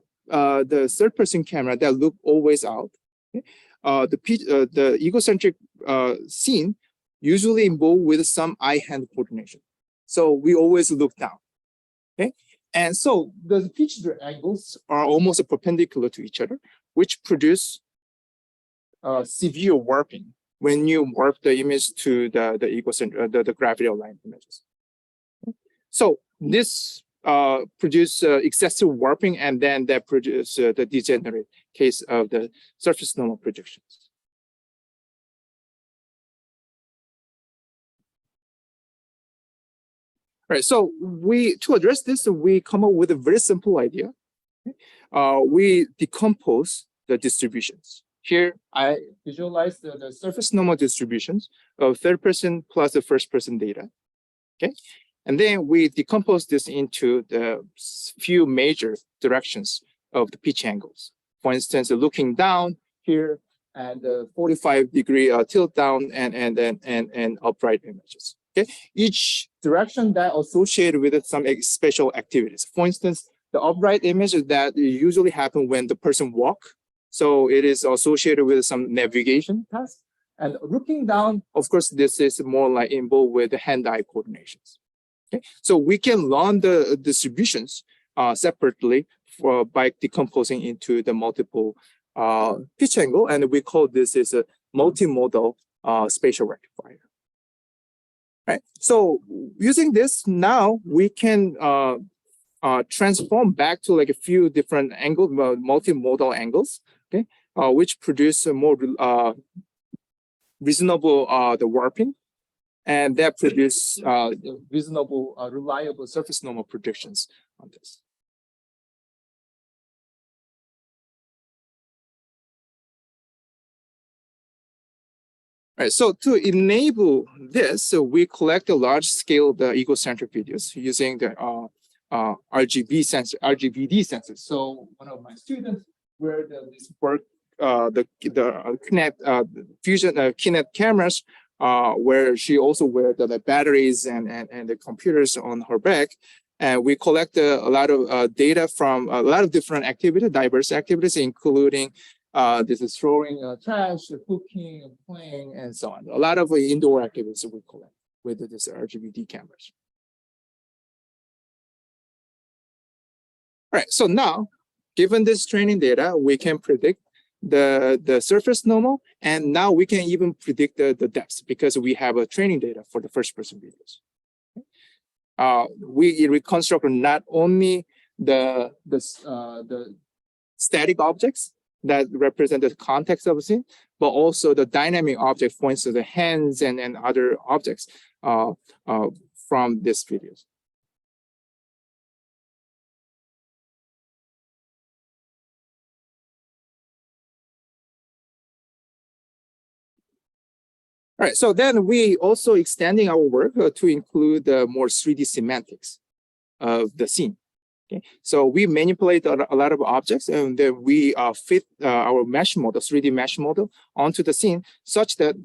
third person camera that look always out, okay, the egocentric scene usually involved with some eye-hand coordination. So we always look down. Okay, and so the pitch angles are almost perpendicular to each other, which produce severe warping when you warp the image to the egocentric, the gravity aligned images. So this produce excessive warping, and then that produce the degenerate case of the surface normal projections. All right, so to address this, we come up with a very simple idea. We decompose the distributions. Here, I visualize the surface normal distributions of third person plus the first person data. Okay, and then we decompose this into the few major directions of the pitch angles. For instance, looking down here and 45-degree tilt down and upright images. Okay, each direction that associated with some special activities. For instance, the upright image that usually happen when the person walk. So it is associated with some navigation task. And looking down, of course, this is more like involved with the hand-eye coordinations. Okay, so we can learn the distributions separately by decomposing into the multiple pitch angle, and we call this is a multimodal spatial rectifier. Right. So using this, now we can transform back to like a few different angles, multimodal angles. Okay, which produce a more reasonable the warping, and that produce reasonable, reliable surface normal predictions on this. All right, so to enable this, we collect a large scale the egocentric videos using the RGB sensor, RGBD sensors. So one of my students where this work, the Kinect fusion Kinect cameras, where she also wear the batteries and the computers on her back, and we collect a lot of data from a lot of different activities, diverse activities, including this is throwing trash, cooking, playing, and so on. A lot of indoor activities we collect with this RGBD cameras. All right, so now, given this training data, we can predict the surface normal, and now we can even predict the depths because we have a training data for the first person videos. We reconstruct not only the static objects, that represent the context of the scene, but also the dynamic object, for instance, the hands and other objects from this videos. All right, so then we also extending our work to include more 3D semantics of the scene. Okay, so we manipulate a lot of objects, and then we fit our mesh model, 3D mesh model, onto the scene such that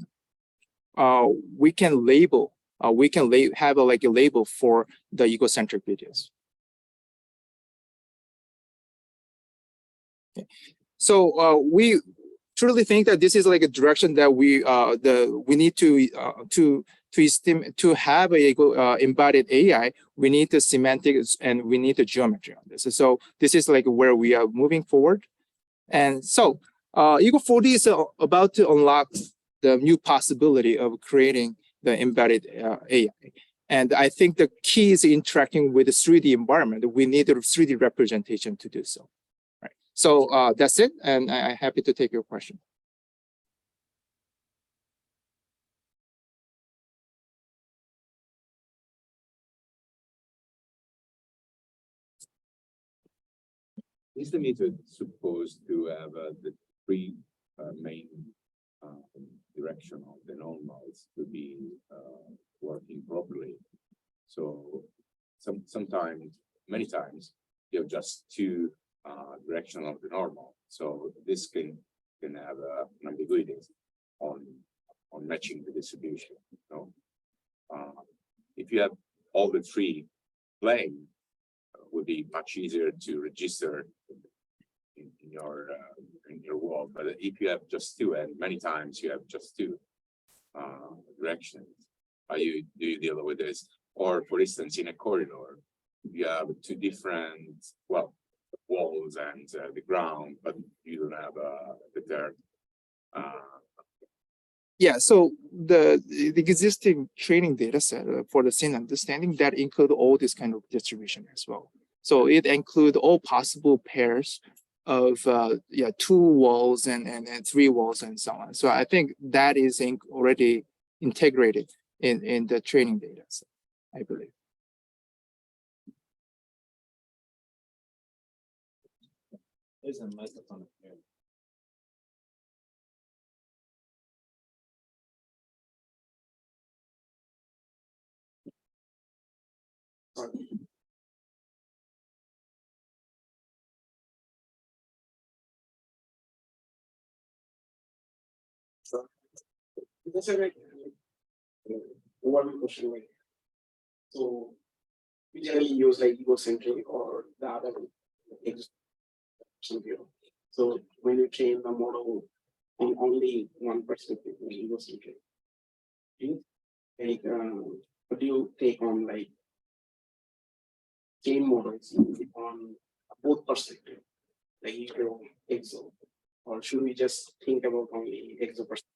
we can label, have a label for the egocentric videos. Okay. So we truly think that this is like a direction that we need to have a embodied AI. We need the semantics and we need the geometry on this. So this is like where we are moving forward. And so Ego4D is about to unlock the new possibility of creating the embedded AI. And I think the key is interacting with the 3D environment. We need a 3D representation to do so. Right. So that's it, and I'm happy to take your question. Is the method supposed to have the three main direction of the normals to be working properly? So sometimes, many times, you have just two direction of the normal. So this can have an ambiguity on matching the distribution. You know? If you have all the three playing, would be much easier to register in your world. But if you have just two, and many times you have just two directions, do you deal with this? Or for instance, in a corridor, you have two different walls and the ground, but you don't have the third. Yeah, so the existing training data set for the scene understanding that include all this kind of distribution as well. So it includes all possible pairs of two walls and three walls and so on. So I think that is already integrated in the training data set, I believe. There's a microphone here. That's a great one question. So we generally use like egocentric or the other view. So when you train the model on only one perspective, like egocentric, what do you take on like chain models on both perspectives, like ego, exo, or should we just think about only exo perspective?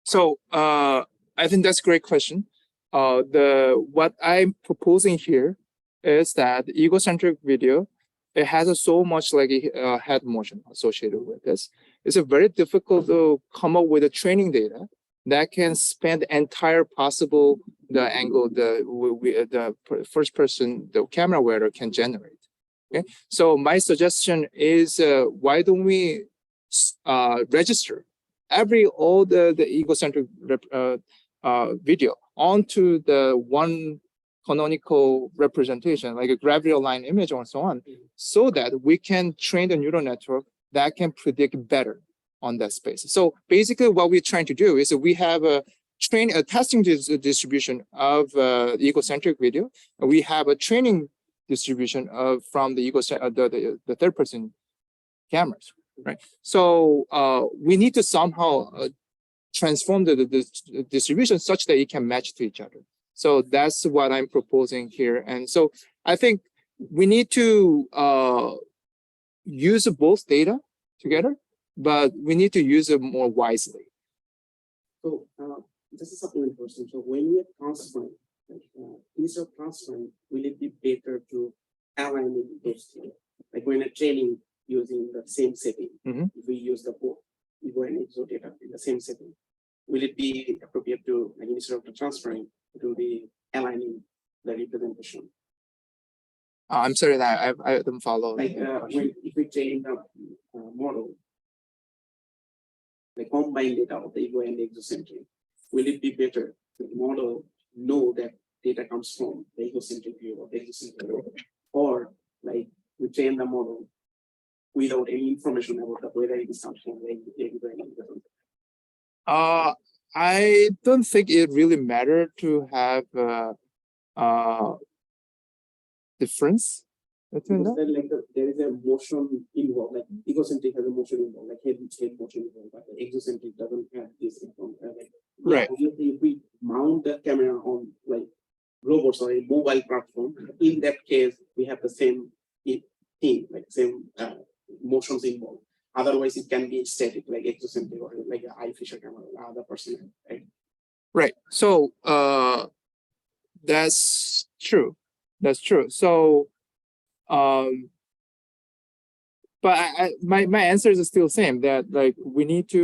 So I think that's a great question. What I'm proposing here is that egocentric video, it has so much like a head motion associated with this. It's a very difficult to come up with a training data that can span the entire possible angle the first person, the camera wearer can generate. Okay, so my suggestion is why don't we register all the egocentric video onto the one canonical representation, like a gravity aligned image or so on, so that we can train the neural network that can predict better on that space. So basically what we're trying to do is we have a testing distribution of egocentric video, and we have a training distribution from the the third person cameras. Right. So we need to somehow transform the distribution such that it can match to each other. So that's what I'm proposing here. And so I think we need to use both data together, but we need to use it more wisely. So this is something important. So when we are transferring, instead of transferring, will it be better to align those two? when a training using the same setting, Mhm. if we use the both Ego and Exo data in the same setting, will it be appropriate to, like, instead of the transferring, to be aligning the representation? I'm sorry that I don't follow. Like if we train the model, the combined data of the Ego and the Egocentric, will it be better to the model know that data comes from the egocentric view or the Egocentric view, or like we train the model without any information about the whether it is comes from the Ego and Egocentric? I don't think it really mattered to have difference between Because them. then, like there is a motion involved, like egocentric has a motion involved, like head motion involved, but the exocentric doesn't have this involved. Right. Obviously, if we mount the camera on like robots or a mobile platform, in that case, we have the same thing, like same motions involved. Otherwise, it can be static, like exocentric or like an eye fisher camera, other person, right? Right. So that's true. That's true. So but my answer is still the same, that like we need to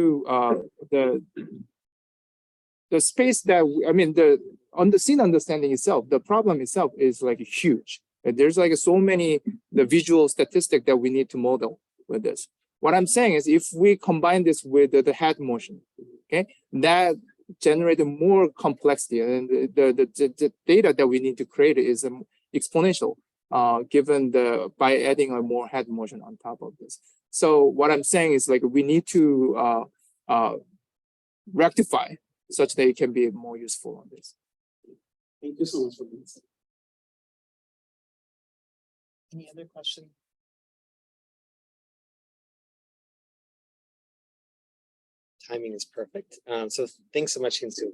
the space that I mean the on the scene understanding itself, the problem itself is like huge. There's like so many the visual statistic that we need to model with this. What I'm saying is if we combine this with the head motion, okay, that generate more complexity, and the data that we need to create is exponential, given by adding a more head motion on top of this. So what I'm saying is like we need to rectify such that it can be more useful on this. Thank you so much for this. Any other question? Timing is perfect. So thanks so much, Hinsu.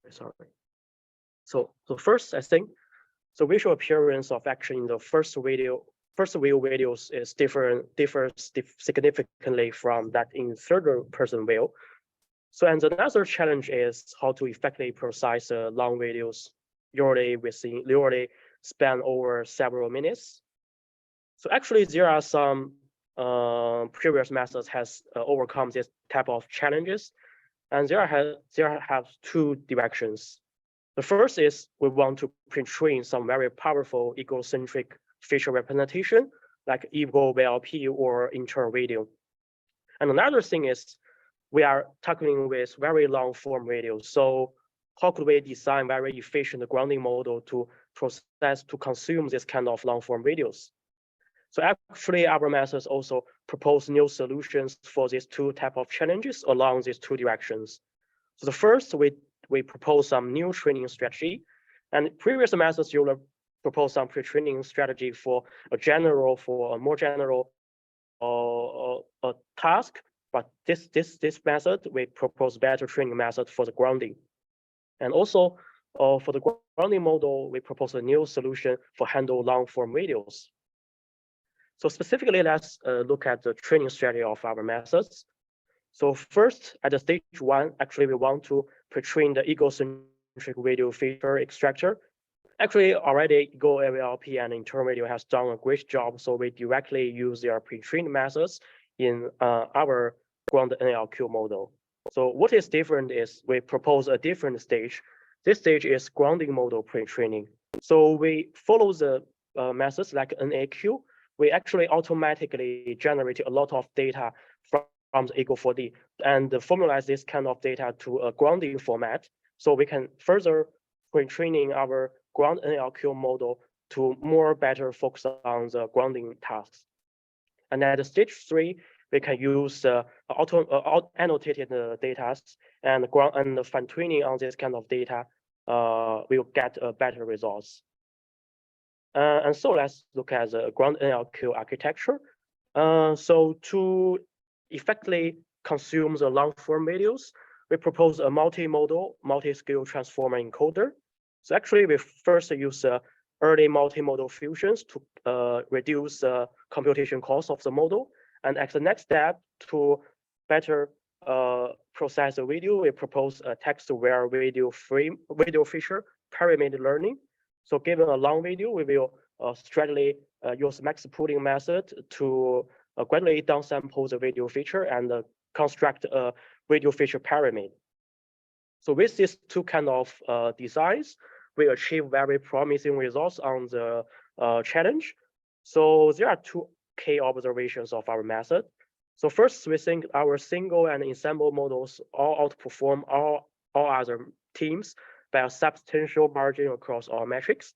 Sorry. So first, I think, so visual appearance of action in the first view videos is differs significantly from that in third person view. So, and another challenge is how to effectively process long videos usually span over several minutes. So actually, there are some previous methods has overcome this type of challenges, and there have two directions. The first is we want to pre-train some very powerful egocentric facial representation like Ego VLP or internal video. And another thing is we are tackling with very long form videos. So how could we design very efficient grounding model to consume this kind of long form videos? So actually our methods also propose new solutions for these two type of challenges along these two directions. So the first, we propose some new training strategy, and previous methods usually propose some pre-training strategy for a more general task. But this method, we propose better training method for the grounding. And also for the grounding model, we propose a new solution for handle long form videos. So specifically, let's look at the training strategy of our methods. So first, at the stage 1, actually, we want to pre-train the egocentric video feature extractor. Actually, already Ego VLP and internal video has done a great job, so we directly use their pre-trained methods in our ground NLQ model. So what is different is we propose a different stage. This stage is grounding model pre-training. So we follow the methods like NAQ. We actually automatically generate a lot of data from the Ego4D and formalize this kind of data to a grounding format. So we can further pre-training our ground NLQ model to more better focus on the grounding tasks. And at stage 3, we can use annotated data and fine tuning on this kind of data. We'll get better results. And so let's look at the ground NLQ architecture. So to effectively consume the long form videos, we propose a multimodal, multi-skill transformer encoder. So actually, we first use early multimodal fusions to reduce the computation cost of the model. And as the next step, to better process the video, we propose a text-aware video feature pyramid learning. So given a long video, we will straightly use max pooling method to gradually downsample the video feature and construct a video feature pyramid. So with these two kind of designs, we achieve very promising results on the challenge. So there are two key observations of our method. So first, we think our single and ensemble models all outperform all other teams by a substantial margin across all metrics,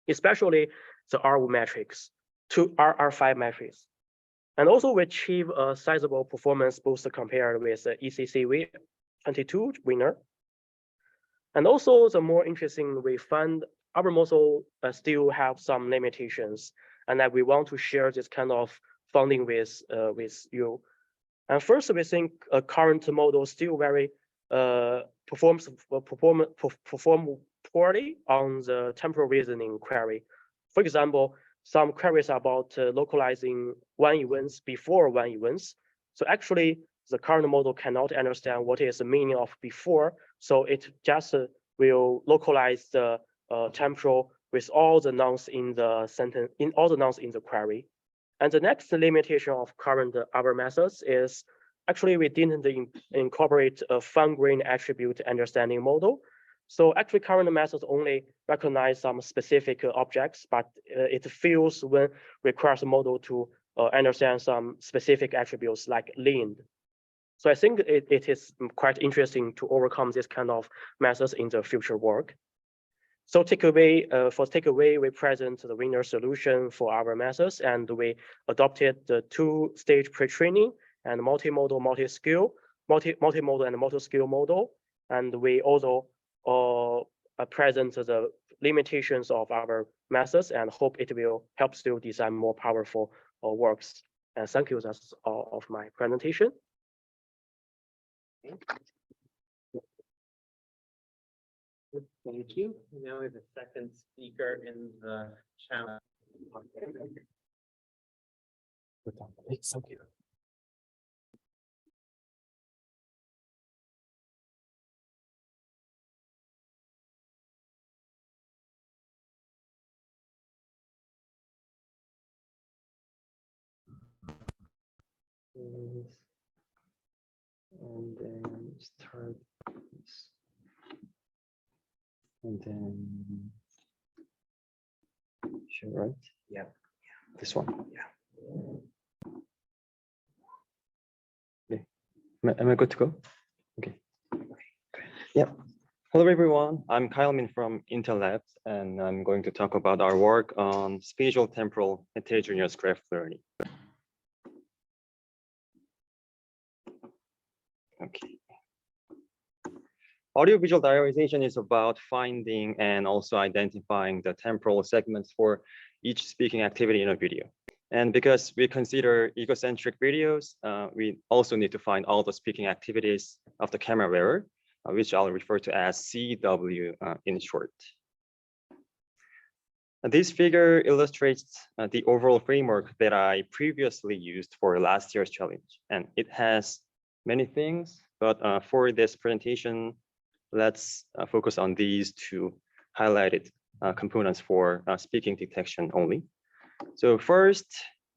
especially the R metrics, to R5 metrics. And also we achieve a sizable performance boost compared with the ECC 22 winner. And also the more interesting, we find our model still have some limitations, and that we want to share this kind of funding with you. And first, we think a current model still very perform poorly on the temporal reasoning query. For example, some queries are about localizing one events before one events. So actually, the current model cannot understand what is the meaning of before. So it just will localize the temporal with all the nouns in the sentence, in all the nouns in the query. And the next limitation of current our methods is actually we didn't incorporate a fine-grained attribute understanding model. So actually current methods only recognize some specific objects, but it fails when requires a model to understand some specific attributes like lean. So I think it is quite interesting to overcome this kind of methods in the future work. So takeaway, we present the winner solution for our methods, and we adopted the two-stage pre-training and multimodal, multimodal and multi-skill model. And we also present the limitations of our methods and hope it will help you design more powerful works. And thank you, that's all of my presentation. Thank you. Now we have a second speaker in the channel. Thank you. this. And then start this. And then sure, right? Yeah. This one. Yeah. Okay. Am I good to go? Okay. Yeah. Hello, everyone. I'm Kyle Min from Intel Labs, and I'm going to talk about our work on spatial temporal heterogeneous graph learning. Okay. Audiovisual diarization is about finding and also identifying the temporal segments for each speaking activity in a video. And because we consider egocentric videos, we also need to find all the speaking activities of the camera wearer, which I'll refer to as CW in short. This figure illustrates the overall framework that I previously used for last year's challenge. And it has many things, but for this presentation, let's focus on these two highlighted components for speaking detection only. So first,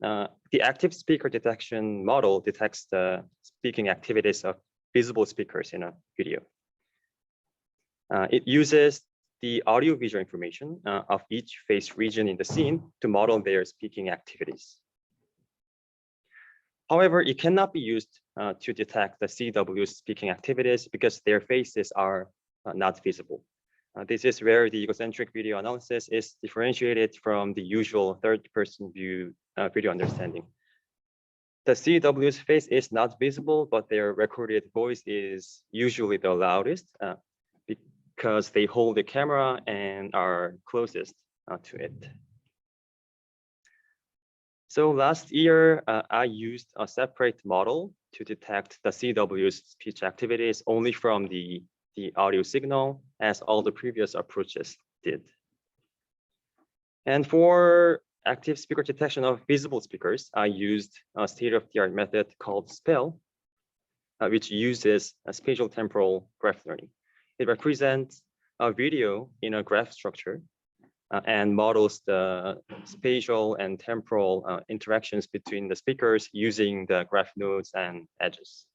the active speaker detection model detects the speaking activities of visible speakers in a video. It uses the audio-visual information of each face region in the scene to model their speaking activities. However, it cannot be used to detect the CW's speaking activities because their faces are not visible. This is where the egocentric video analysis is differentiated from the usual third-person view video understanding. The CW's face is not visible, but their recorded voice is usually the loudest because they hold the camera and are closest to it. So last year, I used a separate model to detect the CW's speech activities only from the audio signal, as all the previous approaches did. And for active speaker detection of visible speakers, I used a state-of-the-art method called SPELL, which uses a spatial temporal graph learning. It represents a video in a graph structure and models the spatial and temporal interactions between the speakers using the graph nodes and edges.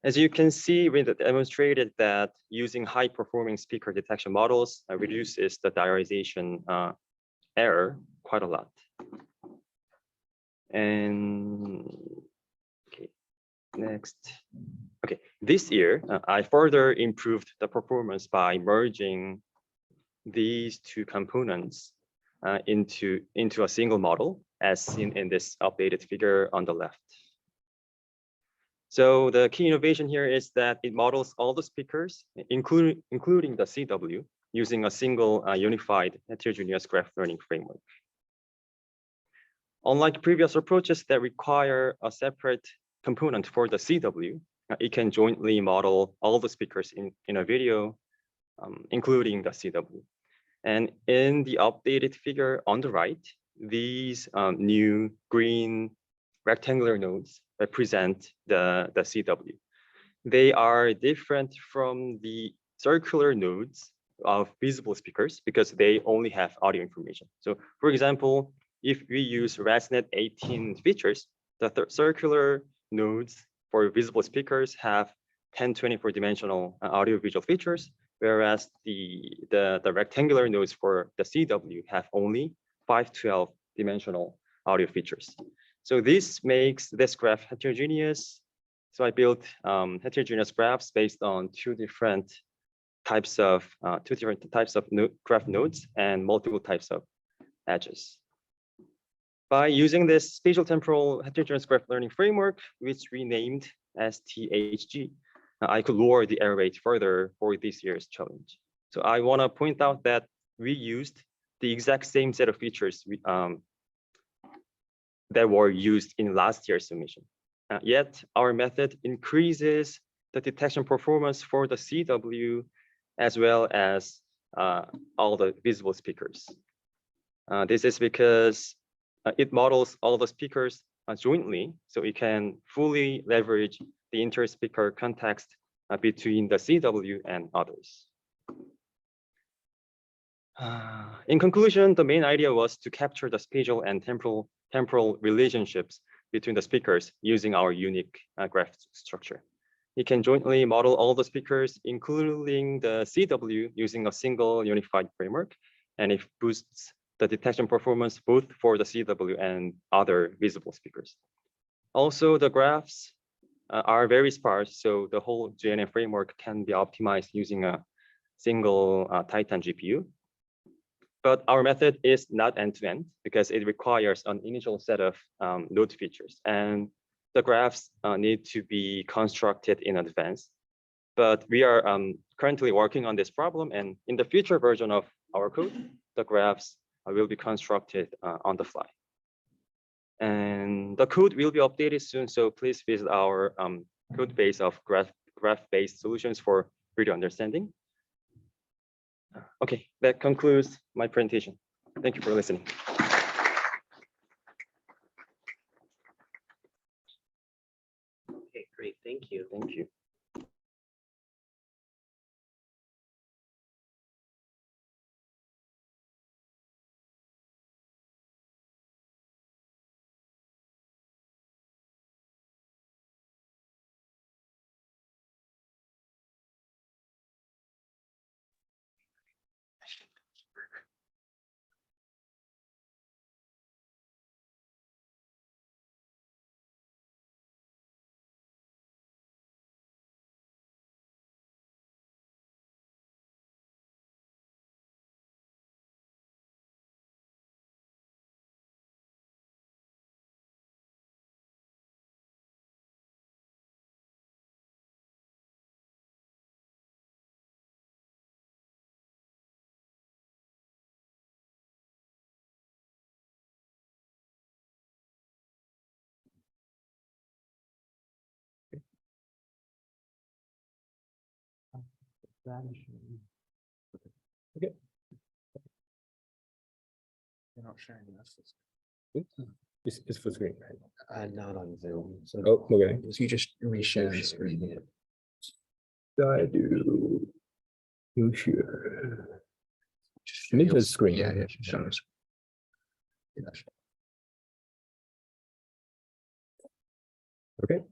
As you can see, we demonstrated that using high-performing speaker detection models reduces the diarization error quite a lot. And okay, next. Okay, this year, I further improved the performance by merging these two components into a single model, as seen in this updated figure on the left. So the key innovation here is that it models all the speakers, including the CW, using a single unified heterogeneous graph learning framework. Unlike previous approaches that require a separate component for the CW, it can jointly model all the speakers in a video, including the CW. And in the updated figure on the right, these new green rectangular nodes represent the CW. They are different from the circular nodes of visible speakers because they only have audio information. So for example, if we use ResNet 18 features, the circular nodes for visible speakers have 1024 dimensional audio-visual features, whereas the rectangular nodes for the CW have only 512 dimensional audio features. So this makes this graph heterogeneous. So I built heterogeneous graphs based on two different types of graph nodes and multiple types of edges. By using this spatial temporal heterogeneous graph learning framework, which we named as THG, I could lower the error rate further for this year's challenge. So I want to point out that we used the exact same set of features that were used in last year's submission. Yet our method increases the detection performance for the CW as well as all the visible speakers. This is because it models all the speakers jointly, so it can fully leverage the inter-speaker context between the CW and others. In conclusion, the main idea was to capture the spatial and temporal relationships between the speakers using our unique graph structure. You can jointly model all the speakers, including the CW, using a single unified framework, and it boosts the detection performance both for the CW and other visible speakers. Also, the graphs are very sparse, so the whole GNN framework can be optimized using a single Titan GPU. But our method is not end-to-end because it requires an initial set of node features, and the graphs need to be constructed in advance. But we are currently working on this problem, and in the future version of our code, the graphs will be constructed on the fly. And the code will be updated soon, so please visit our code base of graph-based solutions for further understanding. Okay, that concludes my presentation. Thank you for listening. Okay, great. Thank you. Thank you. Okay. You're not sharing this. It's full screen, right? Not on Zoom. So Oh, okay. so you just reshare the screen. I do. You share. Need the screen. Yeah. Sure. Okay.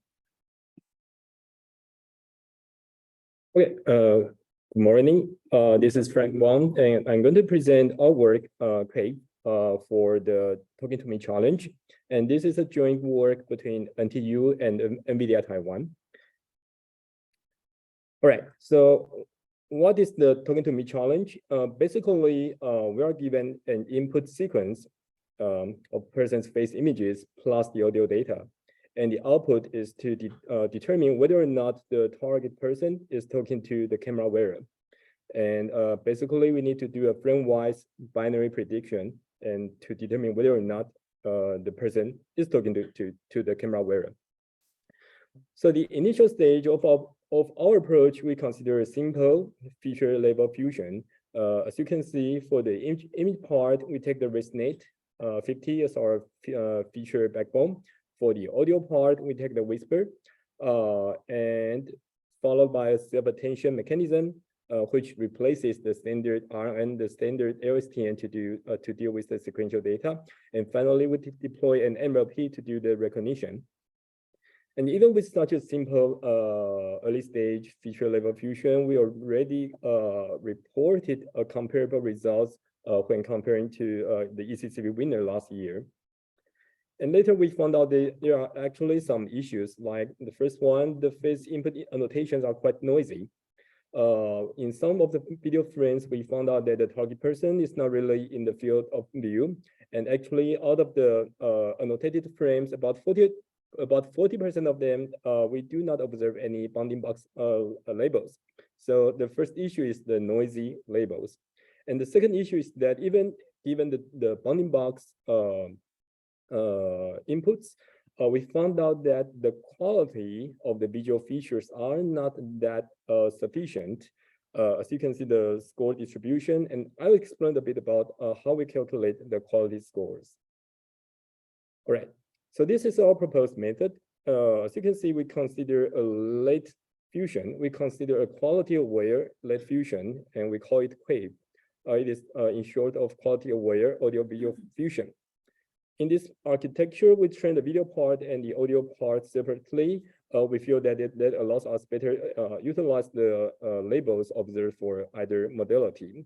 Okay, good morning. This is Frank Wang, and I'm going to present our work, for the Talking to Me challenge. And this is a joint work between NTU and NVIDIA Taiwan. All right, so what is the Talking to Me challenge? Basically, we are given an input sequence of person's face images plus the audio data. And the output is to determine whether or not the target person is talking to the camera wearer. And basically, we need to do a frame-wise binary prediction and to determine whether or not the person is talking to the camera wearer. So the initial stage of our approach, we consider a simple feature label fusion. As you can see, for the image part, we take the ResNet 50 as our feature backbone. For the audio part, we take the whisper and followed by a self-attention mechanism, which replaces the standard RN, the standard LSTM to deal with the sequential data. And finally, we deploy an MLP to do the recognition. And even with such a simple early stage feature level fusion, we already reported a comparable results when comparing to the ECCV winner last year. And later we found out that there are actually some issues, like the first one, the face input annotations are quite noisy. In some of the video frames, we found out that the target person is not really in the field of view. And actually out of the annotated frames, about 40% of them, we do not observe any bounding box labels. So the first issue is the noisy labels. And the second issue is that even given the bounding box inputs, we found out that the quality of the visual features are not that sufficient. As you can see, the score distribution, and I'll explain a bit about how we calculate the quality scores. All right, so this is our proposed method. As you can see, we consider a late fusion. We consider a quality-aware late fusion, and we call it QUAVE. It is in short of quality-aware audio-visual fusion. in this architecture, we train the video part and the audio part separately. We feel that that allows us better utilize the labels observed for either modality.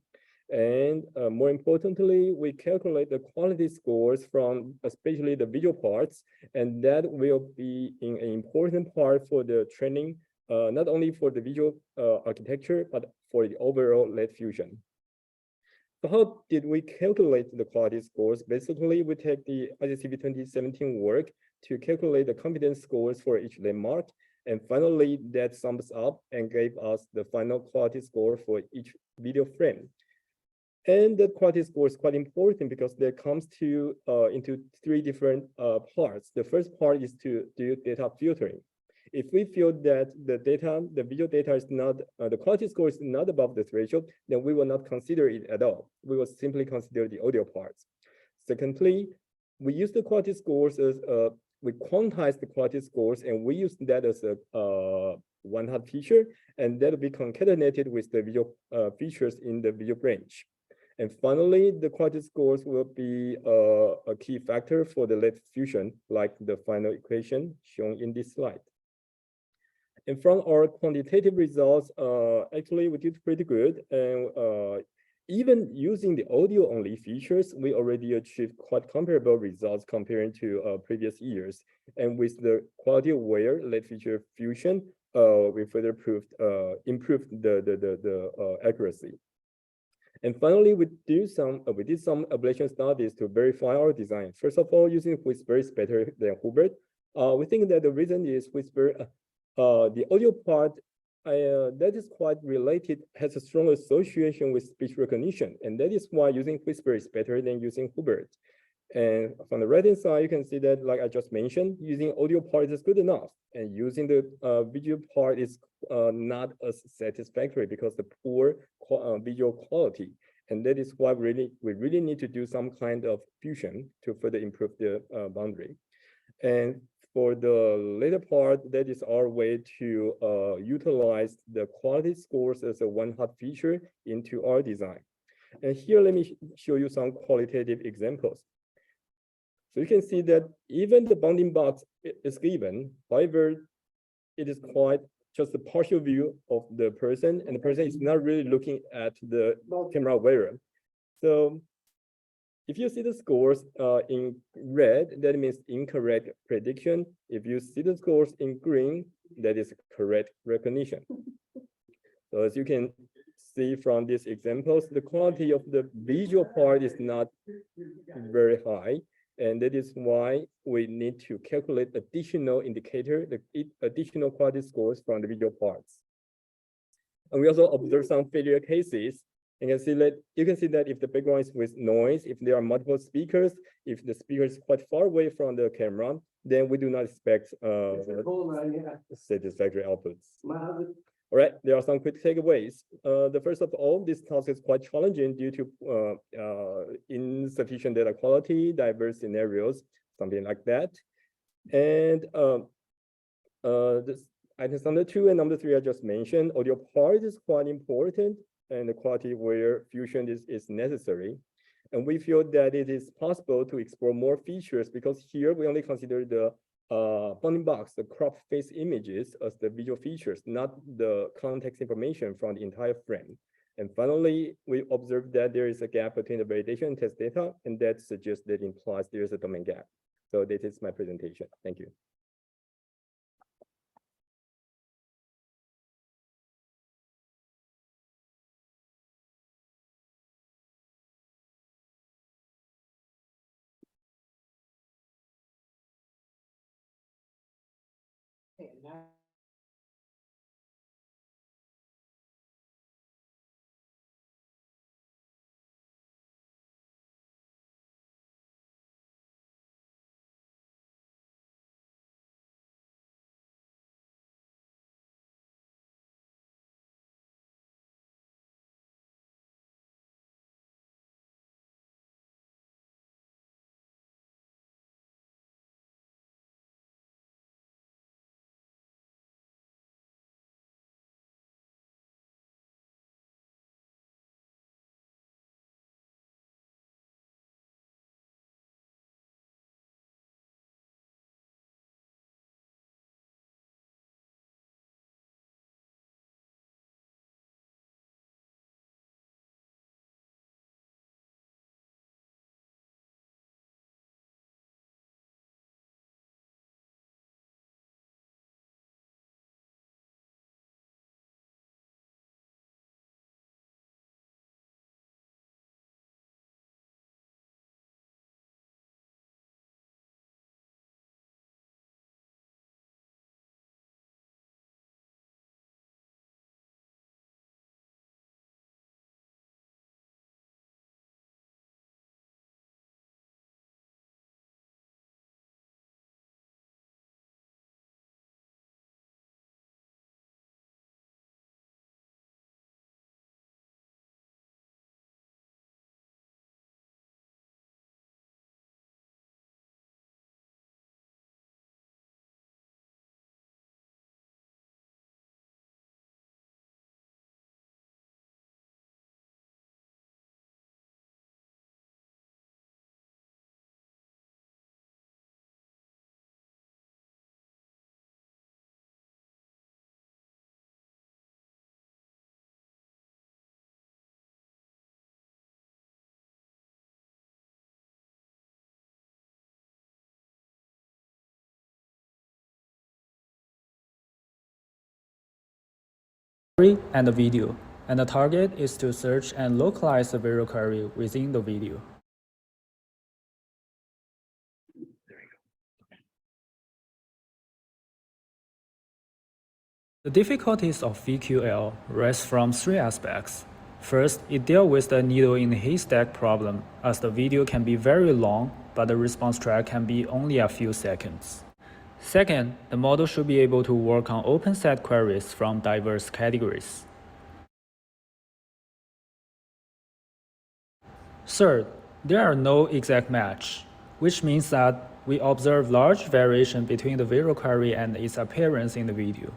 And more importantly, we calculate the quality scores from especially the video parts, and that will be an important part for the training, not only for the visual architecture, but for the overall LED fusion. So how did we calculate the quality scores? Basically, we take the ICCV 2017 work to calculate the confidence scores for each landmark. And finally, that sums up and gave us the final quality score for each video frame. And the quality score is quite important because there comes to into three different parts. The first part is to do data filtering. If we feel that the video data is not, the quality score is not above the threshold, then we will not consider it at all. We will simply consider the audio parts. Secondly, we use the quality scores as, we quantize the quality scores, and we use that as a one-hot feature, and that will be concatenated with the video features in the video branch. And finally, the quality scores will be a key factor for the LED fusion, like the final equation shown in this slide. And from our quantitative results, actually we did pretty good. And even using the audio only features, we already achieved quite comparable results comparing to previous years. And with the quality aware LED feature fusion, we further improved the accuracy. And finally, we did some ablation studies to verify our design. First of all, using Whisper is better than Hubert. We think that the reason is Whisper, the audio part that is quite related, has a strong association with speech recognition, and that is why using Whisper is better than using Hubert. And from the right hand side, you can see that, like I just mentioned, using audio part is good enough, and using the video part is not as satisfactory because the poor visual quality. And that is why we really need to do some kind of fusion to further improve the boundary. And for the later part, that is our way to utilize the quality scores as a one-hot feature into our design. And here, let me show you some qualitative examples. So you can see that even the bounding box is given, however, it is quite just a partial view of the person, and the person is not really looking at the camera wearer. So if you see the scores in red, that means incorrect prediction. If you see the scores in green, that is correct recognition. So as you can see from these examples, the quality of the visual part is not very high. And that is why we need to calculate additional indicator, the additional quality scores from the video parts. And we also observe some failure cases. You can see that if the background is with noise, if there are multiple speakers, if the speaker is quite far away from the camera, then we do not expect satisfactory outputs. All right, there are some quick takeaways. The first of all, this task is quite challenging due to insufficient data quality, diverse scenarios, something like that. And this items number 2 and number 3 I just mentioned. Audio part is quite important, and the quality where fusion is necessary. And we feel that it is possible to explore more features because here we only consider the bounding box, the crop face images as the visual features, not the context information from the entire frame. And finally, we observed that there is a gap between the validation and test data, and that suggests that implies there is a domain gap. So this is my presentation. Thank you. Now and the video, and the target is to search and localize the video query within the video. The difficulties of VQL rest from three aspects. First, it deals with the needle in the haystack problem, as the video can be very long, but the response track can be only a few seconds. Second, the model should be able to work on open set queries from diverse categories. Third, there are no exact match, which means that we observe large variation between the video query and its appearance in the video.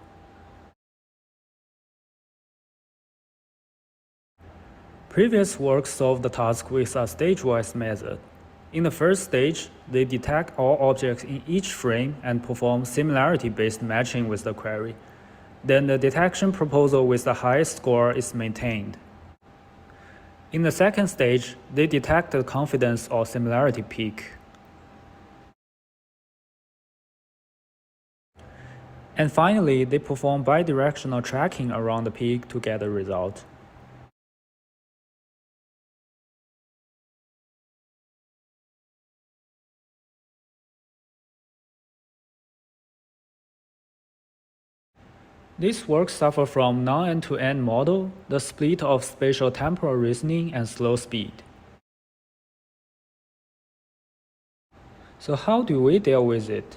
Previous work solved the task with a stage-wise method. In the first stage, they detect all objects in each frame and perform similarity-based matching with the query. Then the detection proposal with the highest score is maintained. In the second stage, they detect the confidence or similarity peak. And finally, they perform bidirectional tracking around the peak to get a result. This work suffers from non-end-to-end model, the split of spatial temporal reasoning, and slow speed. So how do we deal with it?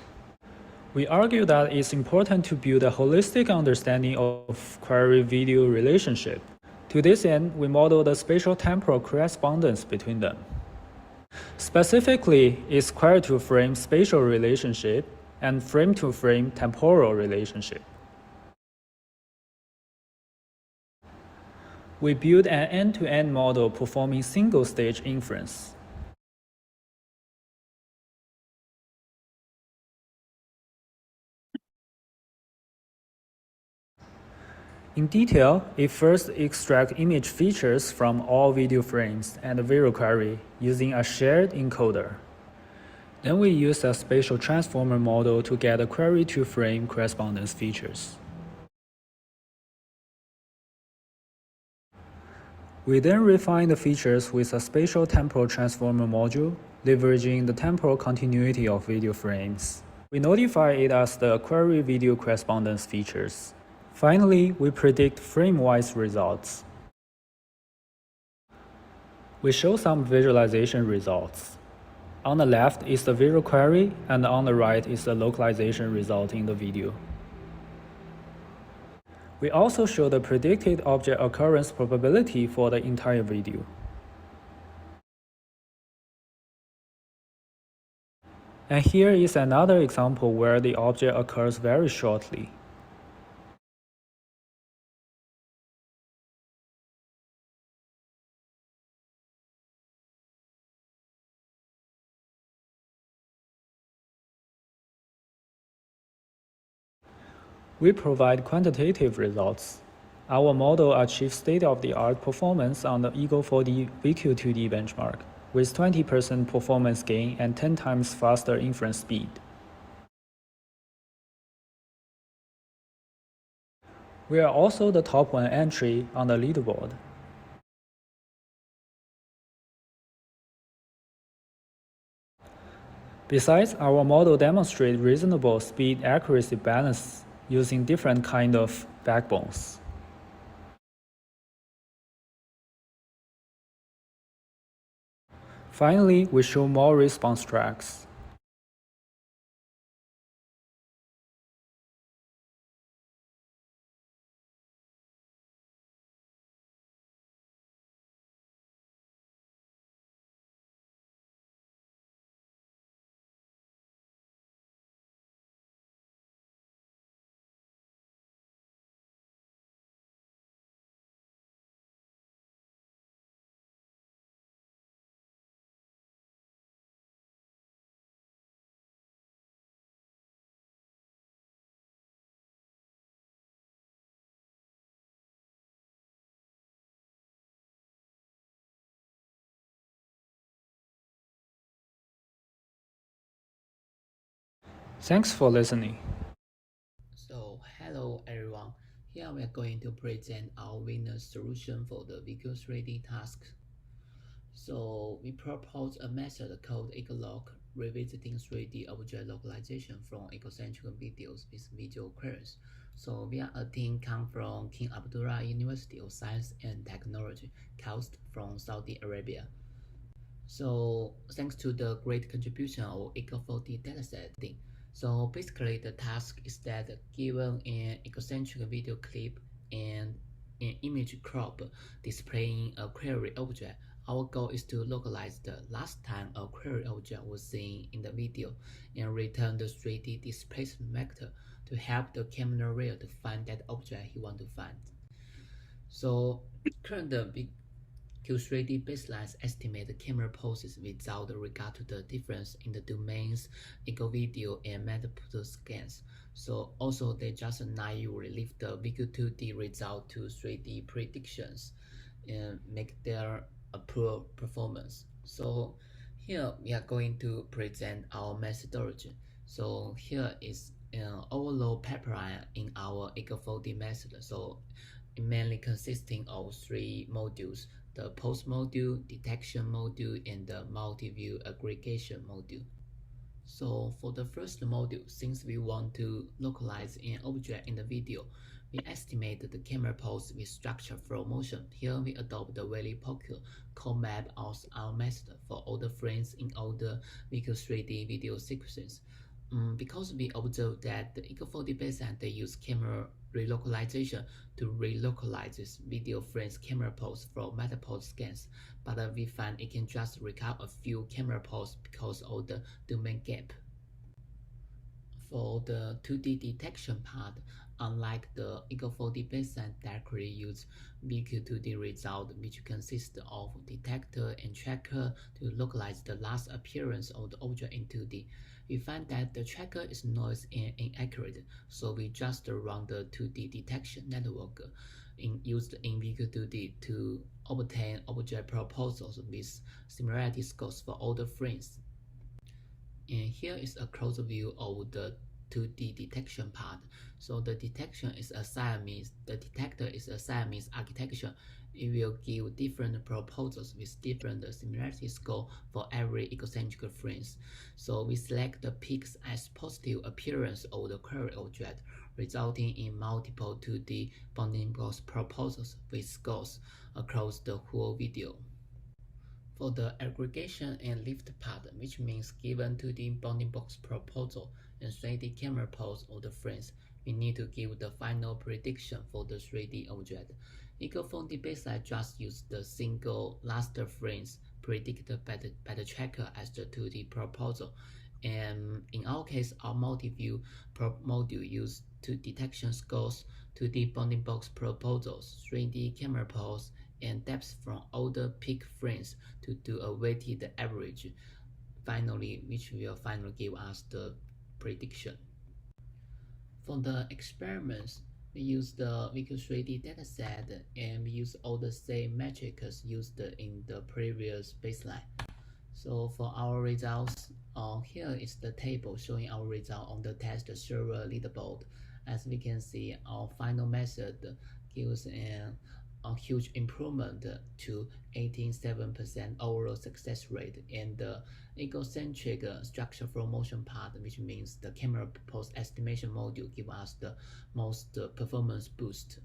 We argue that it's important to build a holistic understanding of query-video relationship. To this end, we model the spatial temporal correspondence between them. Specifically, it's query-to-frame spatial relationship and frame-to-frame temporal relationship. We build an end-to-end model performing single-stage inference. In detail, it first extracts image features from all video frames and the video query using a shared encoder. Then we use a spatial transformer model to get a query-to-frame correspondence features. We then refine the features with a spatial temporal transformer module, leveraging the temporal continuity of video frames. We notify it as the query video correspondence features. Finally, we predict frame-wise results. We show some visualization results. On the left is the video query, and on the right is the localization result in the video. We also show the predicted object occurrence probability for the entire video. And here is another example where the object occurs very shortly. We provide quantitative results. Our model achieves state-of-the-art performance on the Ego4D VQ2D benchmark, with 20% performance gain and 10 times faster inference speed. We are also the top 1 entry on the leaderboard. Besides, our model demonstrates reasonable speed-accuracy balance using different kinds of backbones. Finally, we show more response tracks. Thanks for listening. So hello everyone, Here we are going to present our winner solution for the Ego4D task. So we propose a method called EgoLoc, revisiting 3D object localization from egocentric videos with video queries. So we are a team come from King Abdullah University of Science and Technology, CAUST from Saudi Arabia. So thanks to the great contribution of Ego4D dataset. So basically the task is that given an egocentric video clip and an image crop displaying a query object, our goal is to localize the last time a query object was seen in the video and return the 3D displacement vector to help the camera rail to find that object he wants to find. So currently Q3D baselines estimate the camera poses without regard to the difference in the domains, ego video, and meta-photo scans. So also they just naively leave the Ego2D result to 3D predictions and make their poor performance. So here we are going to present our methodology. So here is an overload pipeline in our Ego4D method. So it mainly consisting of 3 modules: the post module, detection module, and the multi-view aggregation module. So for the first module, since we want to localize an object in the video, we estimate the camera pose with structure flow motion. Here we adopt the very popular code map as our method for all the frames in all the Ego3D video sequences. Because we observed that the Ego4D baseline they use camera relocalization to relocalize this video frames camera pose from meta-pose scans, but we find it can just recover a few camera pose because of the domain gap. For the 2D detection part, unlike the Ego4D baseline directly use Ego2D result, which consists of detector and tracker to localize the last appearance of the object in 2D. We find that the tracker is noisy and inaccurate, so we just run the 2D detection network used in Ego2D to obtain object proposals with similarity scores for all the frames. And here is a close view of the 2D detection part. So the detection is a Siamese, the detector is a Siamese architecture. It will give different proposals with different similarity score for every egocentric frames. So we select the peaks as positive appearance of the query object, resulting in multiple 2D bounding box proposals with scores across the whole video. For the aggregation and lift part, which means given 2D bounding box proposal and 3D camera pose of the frames, we need to give the final prediction for the 3D object. Ego4D baseline just use the single last frames predicted by the tracker as the 2D proposal. And in our case, our multi-view module use 2 detection scores, 2D bounding box proposals, 3D camera pose, and depths from all the peak frames to do a weighted average, finally, which will finally give us the prediction. For the experiments, we use the Ego3D dataset and we use all the same metrics used in the previous baseline. So for our results, here is the table showing our result on the test server leaderboard. As we can see, our final method gives a huge improvement to 87% overall success rate, and the egocentric structure flow motion part, which means the camera pose estimation module, give us the most performance boost.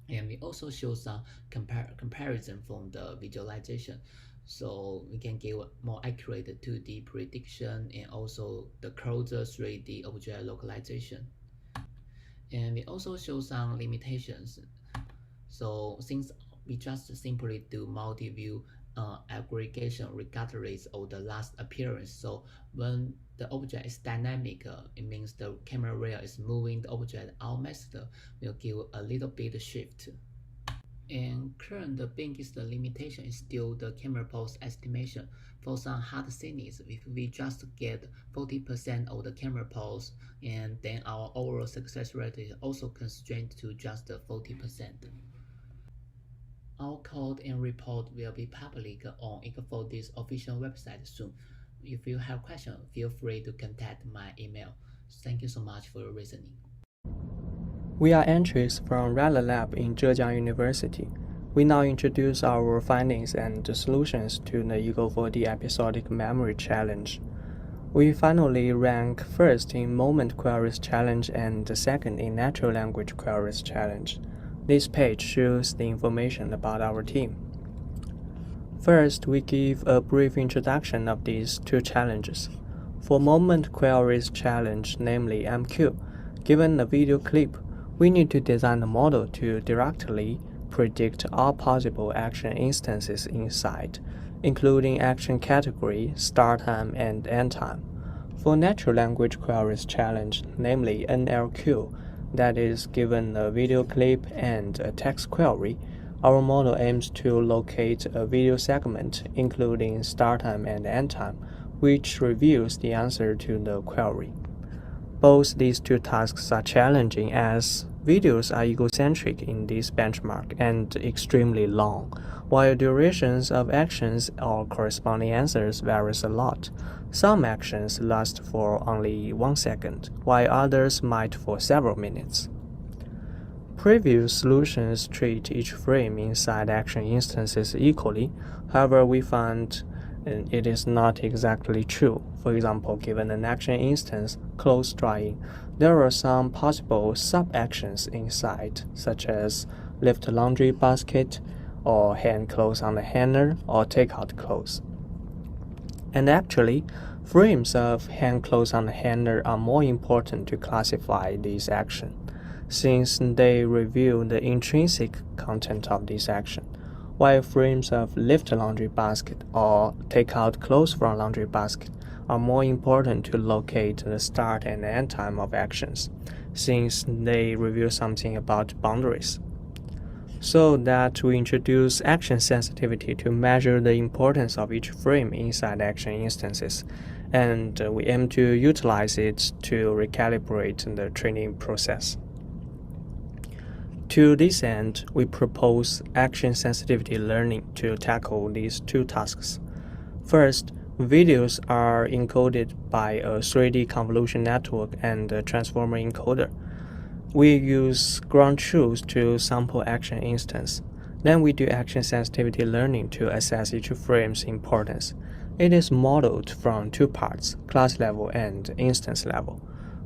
And we also show some comparison from the visualization, so we can give more accurate 2D prediction and also the closer 3D object localization. And we also show some limitations. So since we just simply do multi-view aggregation regardless of the last appearance, so when the object is dynamic, it means the camera rail is moving the object, our method will give a little bit shift. And the biggest limitation is still the camera pose estimation. For some hard scenes, if we just get 40% of the camera pose, and then our overall success rate is also constrained to just 40%. Our code and report will be public on Ego4D's official website soon. If you have questions, feel free to contact my email. Thank you so much for listening. We are entries from Rattler Lab in Zhejiang University. We now introduce our findings and solutions to the Ego4D episodic memory challenge. We finally rank first in moment queries challenge and second in natural language queries challenge. This page shows the information about our team. First, we give a brief introduction of these two challenges. For moment queries challenge, namely MQ, given a video clip, we need to design a model to directly predict all possible action instances inside, including action category, start time, and end time. For natural language queries challenge, namely NLQ, that is given a video clip and a text query, our model aims to locate a video segment, including start time and end time, which reveals the answer to the query. Both these two tasks are challenging as videos are egocentric in this benchmark and extremely long, while durations of actions or corresponding answers varies a lot. Some actions last for only 1 second, while others might for several minutes. Previous solutions treat each frame inside action instances equally. However, we found it is not exactly true. For example, given an action instance, clothes drying, there are some possible sub-actions inside, such as lift laundry basket, or hang clothes on the hanger, or take out clothes. And actually, frames of hang clothes on the hanger are more important to classify this action, since they reveal the intrinsic content of this action, while frames of lift laundry basket or take out clothes from laundry basket are more important to locate the start and end time of actions, since they reveal something about boundaries. So that we introduce action sensitivity to measure the importance of each frame inside action instances, and we aim to utilize it to recalibrate the training process. To this end, we propose action sensitivity learning to tackle these two tasks. First, videos are encoded by a 3D convolution network and a transformer encoder. We use ground truth to sample action instance. Then we do action sensitivity learning to assess each frame's importance. It is modeled from two parts, class level and instance level.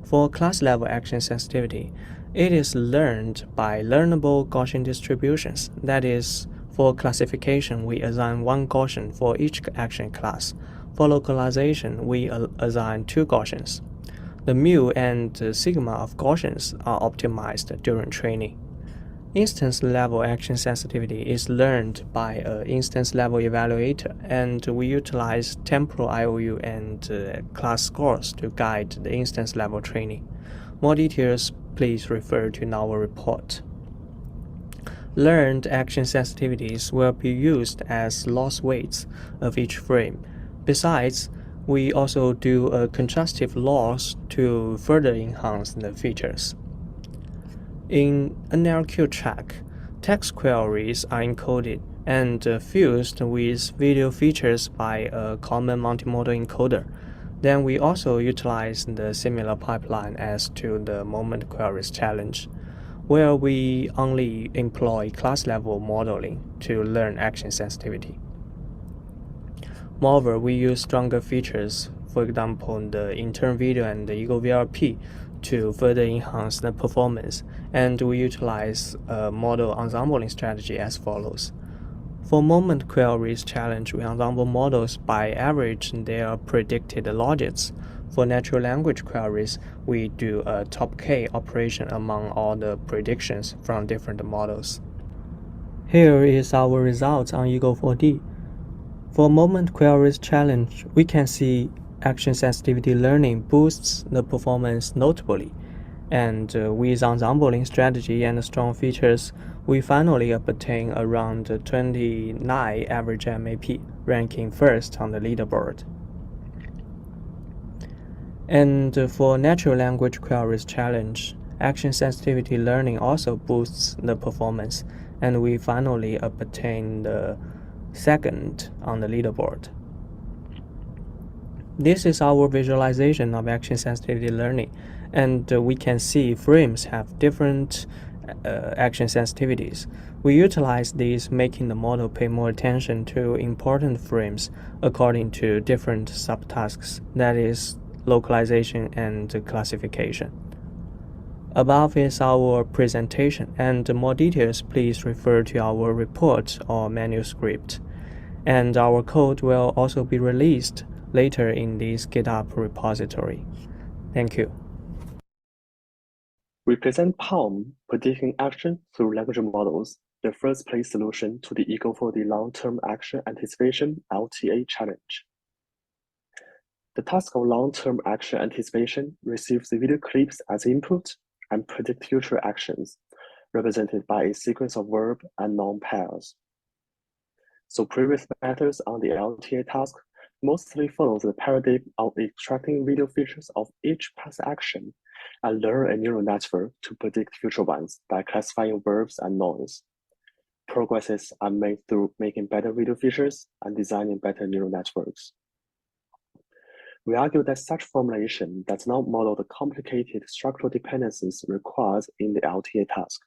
For class level action sensitivity, it is learned by learnable Gaussian distributions. That is, for classification, we assign one Gaussian for each action class. For localization, we assign two Gaussians. The mu and sigma of Gaussians are optimized during training. Instance level action sensitivity is learned by an instance level evaluator, and we utilize temporal IOU and class scores to guide the instance level training. More details, please refer to our report. Learned action sensitivities will be used as loss weights of each frame. Besides, we also do a contrastive loss to further enhance the features. In NLQ track, text queries are encoded and fused with video features by a common multimodal encoder. Then we also utilize the similar pipeline as to the moment queries challenge, where we only employ class-level modeling to learn action sensitivity. Moreover, we use stronger features, for example, the intern video and the Ego4D to further enhance the performance, and we utilize a model ensembling strategy as follows. For moment queries challenge, we ensemble models by average their predicted logits. For natural language queries, we do a top K operation among all the predictions from different models. Here is our results on Ego4D. For moment queries challenge, we can see action sensitivity learning boosts the performance notably, and with ensembling strategy and strong features, we finally obtain around 29 average MAP, ranking first on the leaderboard. And for natural language queries challenge, action sensitivity learning also boosts the performance, and we finally obtain the second on the leaderboard. This is our visualization of action sensitivity learning, And we can see frames have different action sensitivities. We utilize these, making the model pay more attention to important frames according to different subtasks, that is, localization and classification. Above is our presentation, and more details please refer to our report or manuscript. And our code will also be released later in this GitHub repository. Thank you. We present PALM, predicting action through language models, the first place solution to the Ego4D long-term action anticipation LTA challenge. The task of long-term action anticipation receives the video clips as input and predict future actions, represented by a sequence of verb and noun pairs. So previous methods on the LTA task mostly follow the paradigm of extracting video features of each past action and learn a neural network to predict future ones by classifying verbs and nouns. Progresses are made through making better video features and designing better neural networks. We argue that such formulation does not model the complicated structural dependencies required in the LTA task.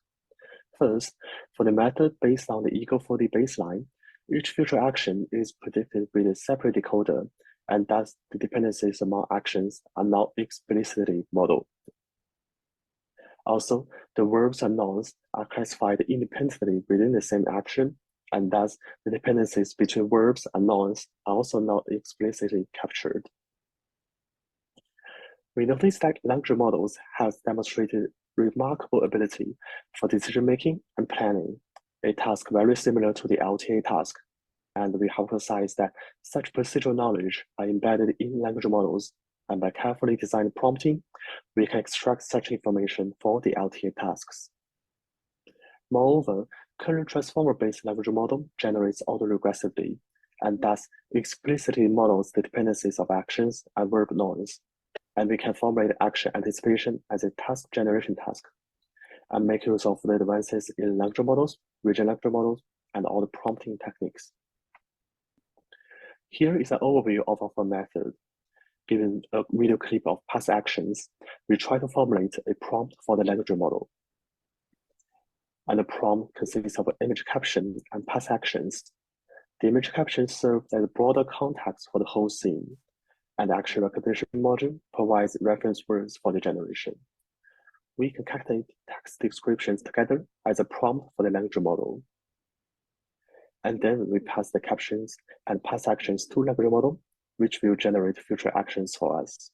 First, for the method based on the Ego4D baseline, each future action is predicted with a separate decoder, and thus the dependencies among actions are not explicitly modeled. Also, the verbs and nouns are classified independently within the same action, and thus the dependencies between verbs and nouns are also not explicitly captured. We noticed that language models have demonstrated remarkable ability for decision-making and planning, a task very similar to the LTA task, and we hypothesize that such procedural knowledge are embedded in language models, and by carefully designed prompting, we can extract such information for the LTA tasks. Moreover, current transformer-based language model generates autoregressively, and thus explicitly models the dependencies of actions and verb nouns, and we can formulate action anticipation as a task generation task, and make use of the advances in language models, region language models, and all the prompting techniques. Here is an overview of our method. Given a video clip of past actions, we try to formulate a prompt for the language model. And the prompt consists of an image caption and past actions. The image caption serves as a broader context for the whole scene, and the action recognition module provides reference words for the generation. We concatenate text descriptions together as a prompt for the language model. And then we pass the captions and past actions to language model, which will generate future actions for us.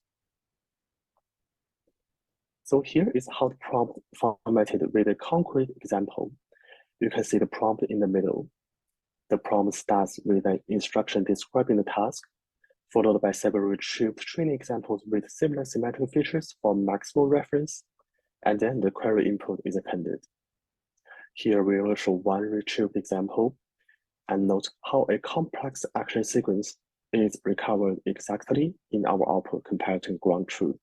So here is how the prompt formatted with a concrete example. You can see the prompt in the middle. The prompt starts with an instruction describing the task, followed by several retrieved training examples with similar semantic features for maximal reference, and then the query input is appended. Here we will show one retrieved example, and note how a complex action sequence is recovered exactly in our output compared to ground truth.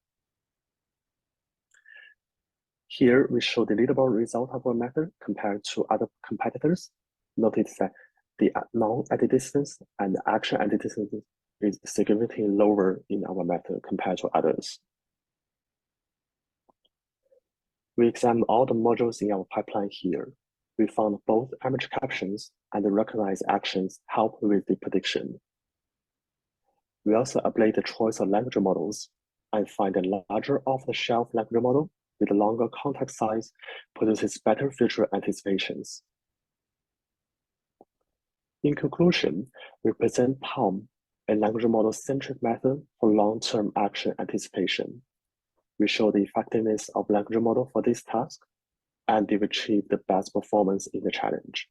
Here we show the leaderboard result of our method compared to other competitors. Notice that the noun at a distance and the action at a distance is significantly lower in our method compared to others. We examined all the modules in our pipeline here. We found both image captions and the recognized actions help with the prediction. We also applied the choice of language models and find a larger off-the-shelf language model with a longer context size produces better future anticipations. In conclusion, we present PALM, a language model-centric method for long-term action anticipation. We show the effectiveness of language model for this task, and they've achieved the best performance in the challenge.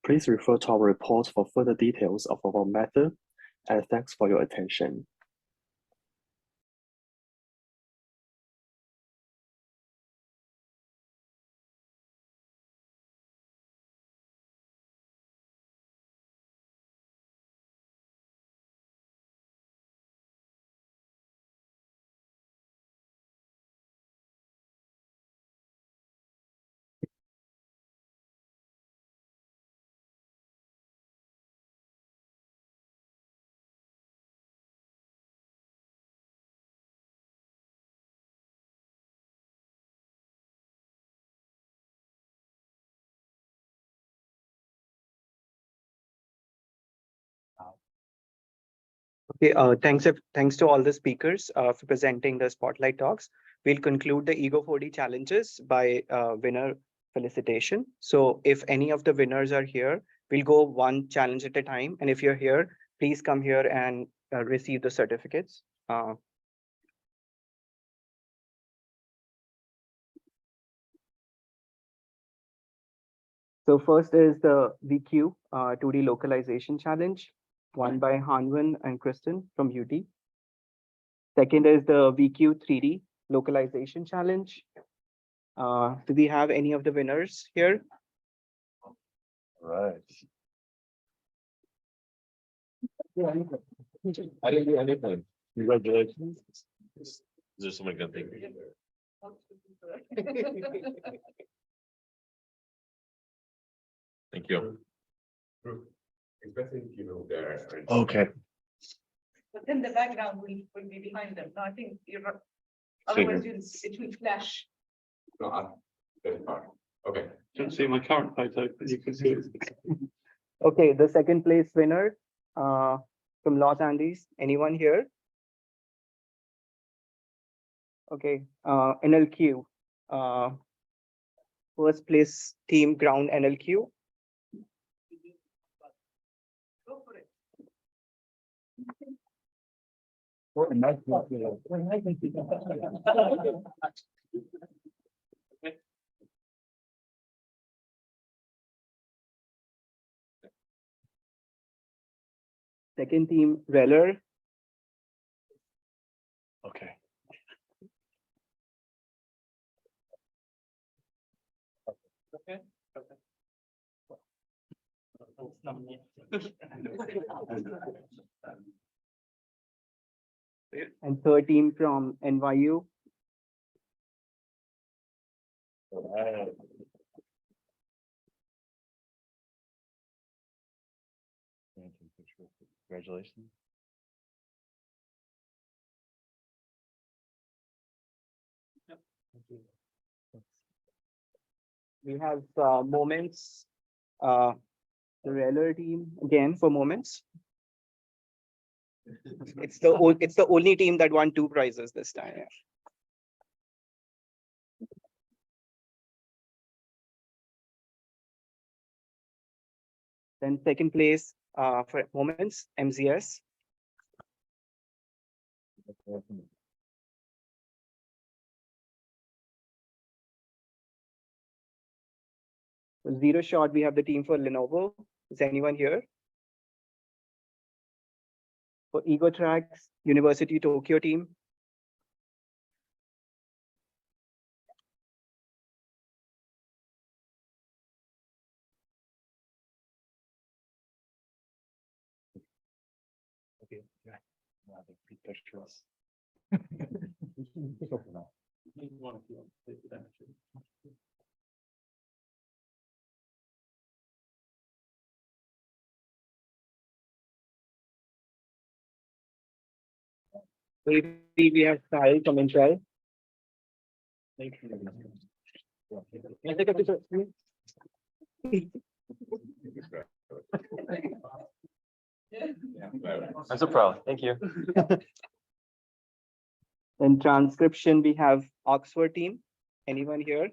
Please refer to our report for further details of our method, and thanks for your attention. Okay, thanks to all the speakers for presenting the spotlight talks. We'll conclude the Ego4D challenges by winner felicitation. So if any of the winners are here, we'll go one challenge at a time. And if you're here, please come here and receive the certificates. So first is the VQ 2D localization challenge, won by Hanwan and Kristen from UT. Second is the VQ 3D localization challenge. Do we have any of the winners here? Right. I didn't do anything. Congratulations. Is there someone gonna take me? Thank you. Especially if you know there. Okay. But then the background will be behind them. No, I think you're right. Otherwise it will flash. Okay. Don't see my current photo, but you can see it. Okay, the second place winner from Los Andes. Anyone here? Okay, NLQ. First place team ground NLQ. Go for it. Second team Reller. Okay. Okay. And third team from NYU. Congratulations. We have moments. The Reller team again for moments. It's the only team that won 2 prizes this time. Yeah. Then second place for moments, MZS. For zero shot, we have the team for Lenovo. Is anyone here? For Ego Tracks, University Tokyo team. Okay. Yeah. Pictures. We have Sahil from Intel. Can I take a picture? I'm so proud. Thank you. In transcription, we have Oxford team. Anyone here?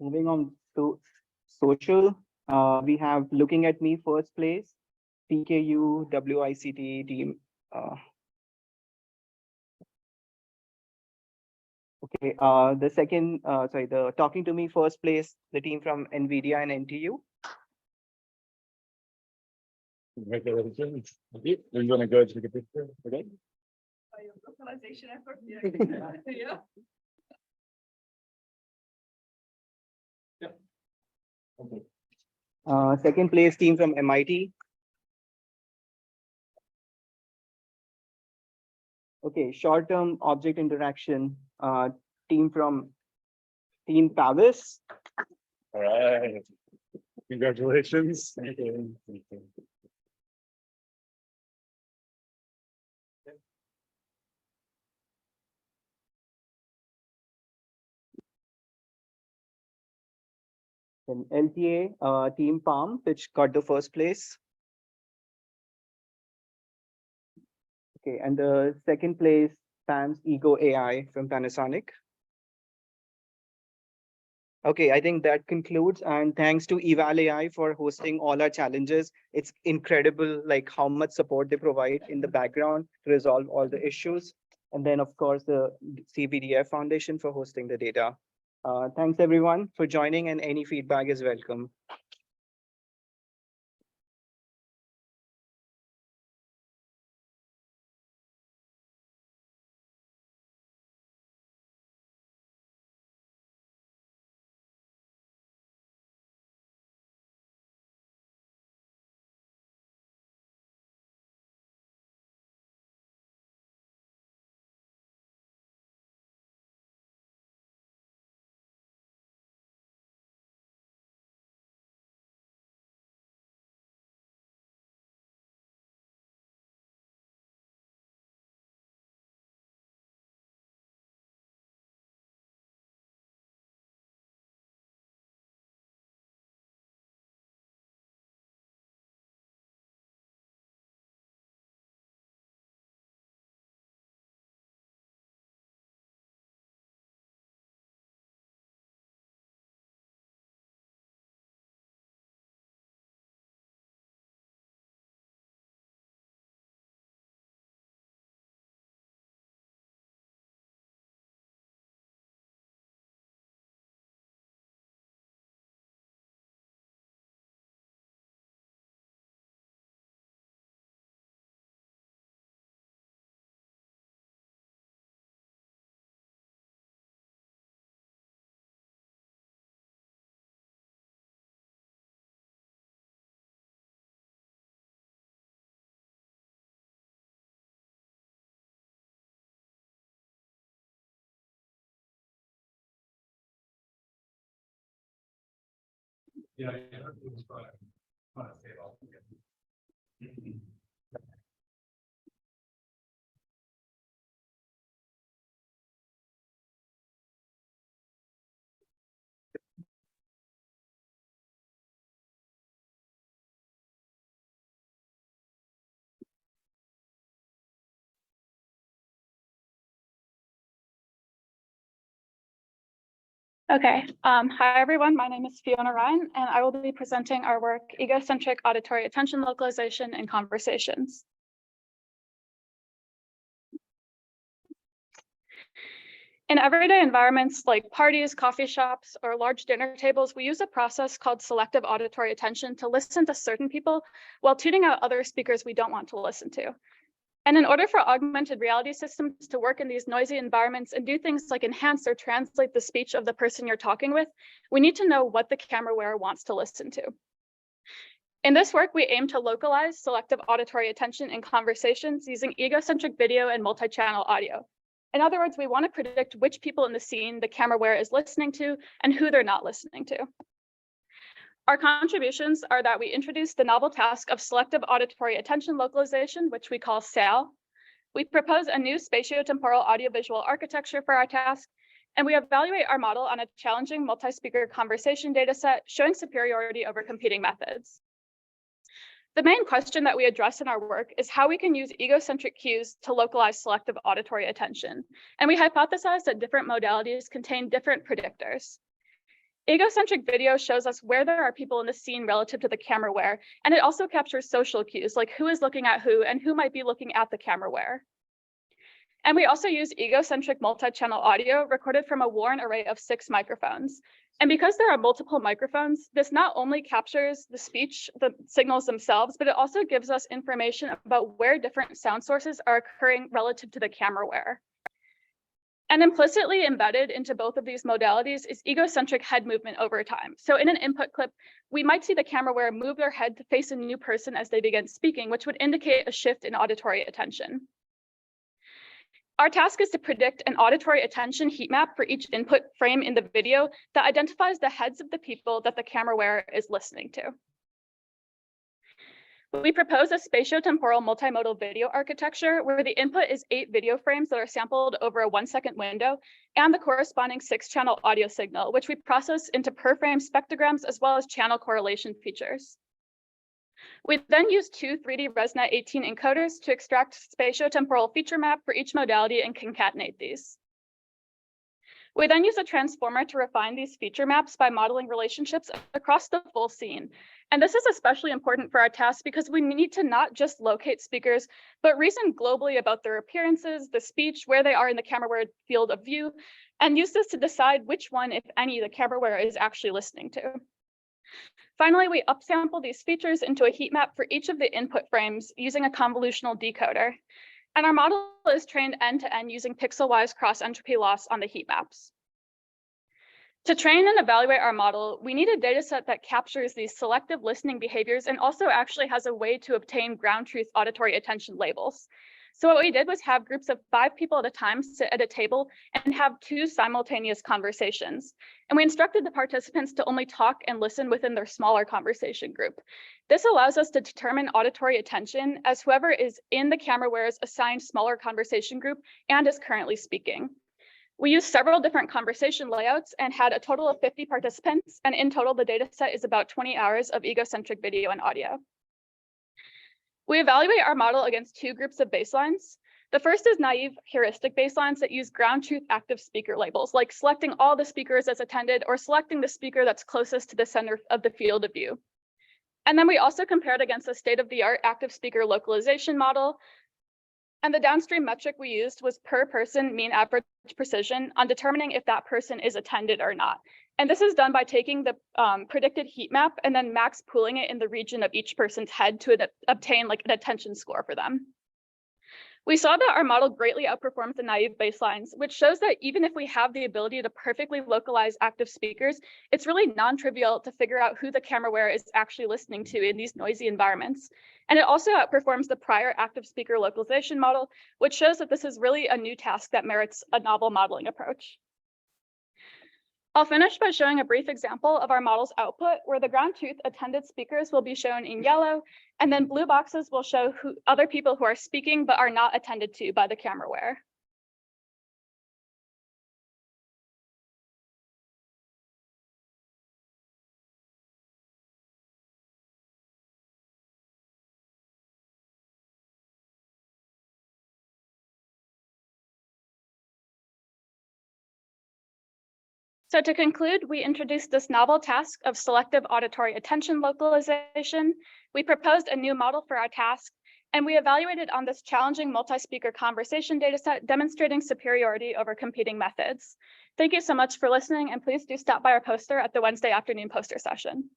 Moving on to social, we have Looking at Me first place, PKU, WICT team. Okay, the second, the Talking to Me first place, the team from NVIDIA and NTU. Congratulations. You want to go take a picture? Okay. By your localization effort. Yeah. Yeah. Second place team from MIT. Okay, short-term object interaction team from Team Pavis. All right. Congratulations. Then LTA, Team Palm, which got the first place. Okay, and the second place, PAM's Ego AI from Panasonic. Okay, I think that concludes, and thanks to Eval AI for hosting all our challenges. It's incredible like how much support they provide in the background to resolve all the issues. And then of course, the CVPR Foundation for hosting the data. Thanks everyone for joining, and any feedback is welcome. Okay, hi everyone, my name is Fiona Ryan, and I will be presenting our work, Egocentric Auditory Attention Localization in Conversations. In everyday environments like parties, coffee shops, or large dinner tables, we use a process called selective auditory attention to listen to certain people while tuning out other speakers we don't want to listen to. And in order for augmented reality systems to work in these noisy environments and do things like enhance or translate the speech of the person you're talking with, we need to know what the camera wearer wants to listen to. In this work, we aim to localize selective auditory attention in conversations using egocentric video and multi-channel audio. In other words, we want to predict which people in the scene the camera wearer is listening to and who they're not listening to. Our contributions are that we introduce the novel task of selective auditory attention localization, which we call SAL. We propose a new spatiotemporal audiovisual architecture for our task, and we evaluate our model on a challenging multi-speaker conversation dataset showing superiority over competing methods. The main question that we address in our work is how we can use egocentric cues to localize selective auditory attention, and we hypothesize that different modalities contain different predictors. Egocentric video shows us where there are people in the scene relative to the camera wearer, and it also captures social cues like who is looking at who and who might be looking at the camera wearer. And we also use egocentric multi-channel audio recorded from a worn array of 6 microphones. And because there are multiple microphones, this not only captures the speech, the signals themselves, but it also gives us information about where different sound sources are occurring relative to the camera wearer. And implicitly embedded into both of these modalities is egocentric head movement over time. So in an input clip, we might see the camera wearer move their head to face a new person as they begin speaking, which would indicate a shift in auditory attention. Our task is to predict an auditory attention heat map for each input frame in the video that identifies the heads of the people that the camera wearer is listening to. We propose a spatiotemporal multimodal video architecture where the input is 8 video frames that are sampled over a 1-second window and the corresponding 6-channel audio signal, which we process into per frame spectrograms as well as channel correlation features. We then use 2 3D ResNet 18 encoders to extract spatiotemporal feature map for each modality and concatenate these. We then use a transformer to refine these feature maps by modeling relationships across the full scene. And this is especially important for our task because we need to not just locate speakers, but reason globally about their appearances, the speech, where they are in the camera wear field of view, and use this to decide which one, if any, the camera wear is actually listening to. Finally, we upsample these features into a heat map for each of the input frames using a convolutional decoder. And our model is trained end-to-end using pixel-wise cross-entropy loss on the heat maps. To train and evaluate our model, we need a dataset that captures these selective listening behaviors and also actually has a way to obtain ground truth auditory attention labels. So what we did was have groups of 5 people at a time sit at a table and have 2 simultaneous conversations. And we instructed the participants to only talk and listen within their smaller conversation group. This allows us to determine auditory attention as whoever is in the camera wear is assigned smaller conversation group and is currently speaking. We used several different conversation layouts and had a total of 50 participants, and in total, the data set is about 20 hours of egocentric video and audio. We evaluate our model against 2 groups of baselines. The first is naive heuristic baselines that use ground truth active speaker labels, like selecting all the speakers as attended or selecting the speaker that's closest to the center of the field of view. And then we also compared against a state-of-the-art active speaker localization model. And the downstream metric we used was per person mean average precision on determining if that person is attended or not. And this is done by taking the predicted heat map and then max pooling it in the region of each person's head to obtain like an attention score for them. We saw that our model greatly outperforms the naive baselines, which shows that even if we have the ability to perfectly localize active speakers, it's really non-trivial to figure out who the camera wear is actually listening to in these noisy environments. And it also outperforms the prior active speaker localization model, which shows that this is really a new task that merits a novel modeling approach. I'll finish by showing a brief example of our model's output, where the ground truth attended speakers will be shown in yellow, and then blue boxes will show other people who are speaking but are not attended to by the camera wear. So to conclude, we introduced this novel task of selective auditory attention localization. We proposed a new model for our task, and we evaluated on this challenging multi-speaker conversation dataset demonstrating superiority over competing methods. Thank you so much for listening, and please do stop by our poster at the Wednesday afternoon poster session.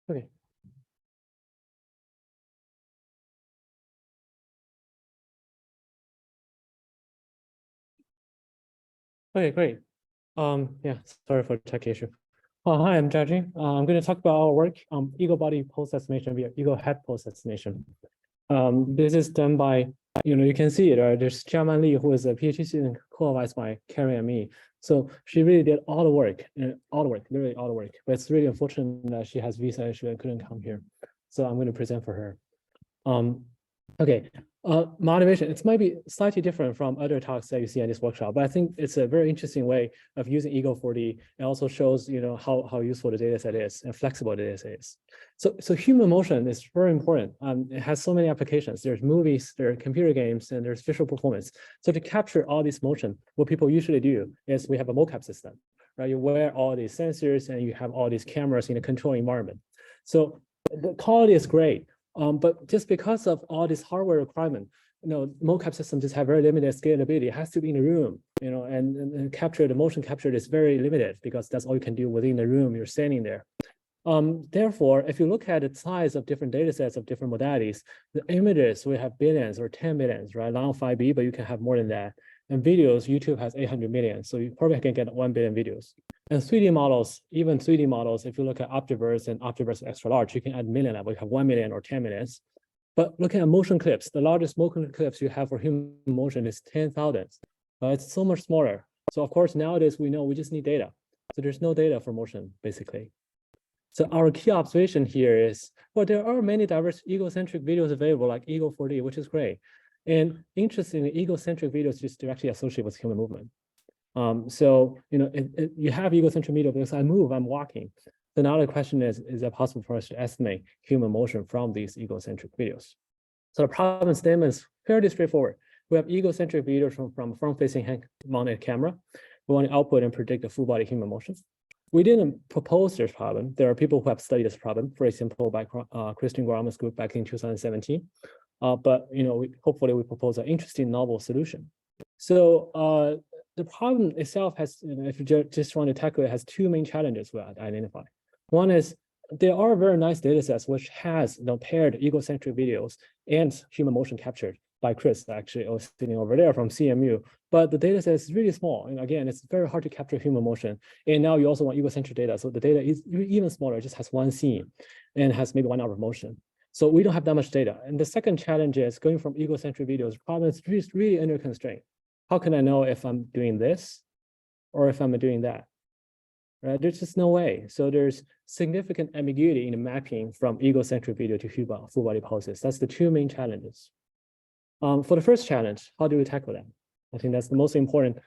Okay. Okay, great. Yeah, sorry for the tech issue. Hi, I'm Jiajing. I'm going to talk about our work on ego body pose estimation via ego head pose estimation. This is done by, you can see it, right? There's Jiaman Li, who is a PhD student co-advised by Carrie and me. So she really did all the work, literally all the work. But it's really unfortunate that she has visa issue and couldn't come here. So I'm going to present for her. Okay, motivation, it might be slightly different from other talks that you see in this workshop, but I think it's a very interesting way of using Ego4D. It also shows, how useful the data set is and flexible the data set is. So human motion is very important. It has so many applications. There's movies, there are computer games, and there's visual performance. So to capture all this motion, what people usually do is we have a mocap system, right? You wear all these sensors and you have all these cameras in a controlled environment. So the quality is great. But just because of all this hardware requirement, mocap systems just have very limited scalability. It has to be in a room, and capture the motion capture is very limited because that's all you can do within the room you're standing there. Therefore, if you look at the size of different data sets of different modalities, the images we have billions or 10 millions, right? Now 5B, but you can have more than that. And videos, YouTube has 800 million, so you probably can get 1 billion videos. And 3D models, even 3D models, if you look at Optiverse and Optiverse extra large, you can add million level, you have 1 million or 10 millions. But looking at motion clips, the largest motion clips you have for human motion is 10,000. It's so much smaller. So of course, nowadays we know we just need data. So there's no data for motion, basically. So our key observation here is, well, there are many diverse egocentric videos available like Ego4D, which is great. And interestingly, egocentric videos just directly associated with human movement. So, you have egocentric video because I move, I'm walking. So now the question is it possible for us to estimate human motion from these egocentric videos? So the problem statement is fairly straightforward. We have egocentric videos from front-facing hand-mounted camera. We want to output and predict the full body human motion. We didn't propose this problem. There are people who have studied this problem, for example, by Christian Guarama's group back in 2017. But hopefully we propose an interesting novel solution. So the problem itself has, if you just want to tackle it, has two main challenges we identify. One is there are very nice data sets which has paired egocentric videos and human motion captured by Chris, actually, sitting over there from CMU. But the data set is really small. And again, it's very hard to capture human motion. And now you also want egocentric data. So the data is even smaller, it just has one scene and has maybe 1 hour of motion. So we don't have that much data. And the second challenge is going from egocentric videos, the problem is really under constraint. How can I know if I'm doing this or if I'm doing that? Right? There's just no way. So there's significant ambiguity in the mapping from egocentric video to full body poses. That's the two main challenges. For the first challenge, how do we tackle that? I think that's the most important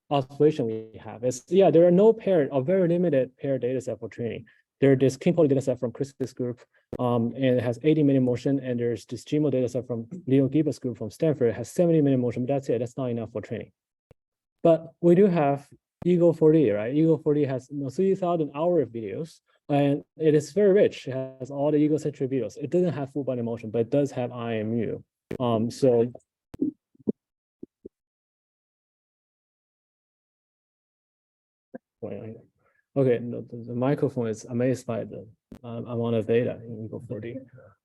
observation we have is, there are no paired or very limited paired data set for training. There's this clean poly data set from Chris's group, and it has 80 million motion, and there's this GMO data set from Leo Giba's group from Stanford, it has 70 million motion, but that's it, that's not enough for training. But we do have Ego4D, right? Ego4D has 3,000 hours of videos, and it is very rich. It has all the egocentric videos. It doesn't have full body motion, but it does have IMU. Okay, the microphone is amazed by the amount of data in Ego4D.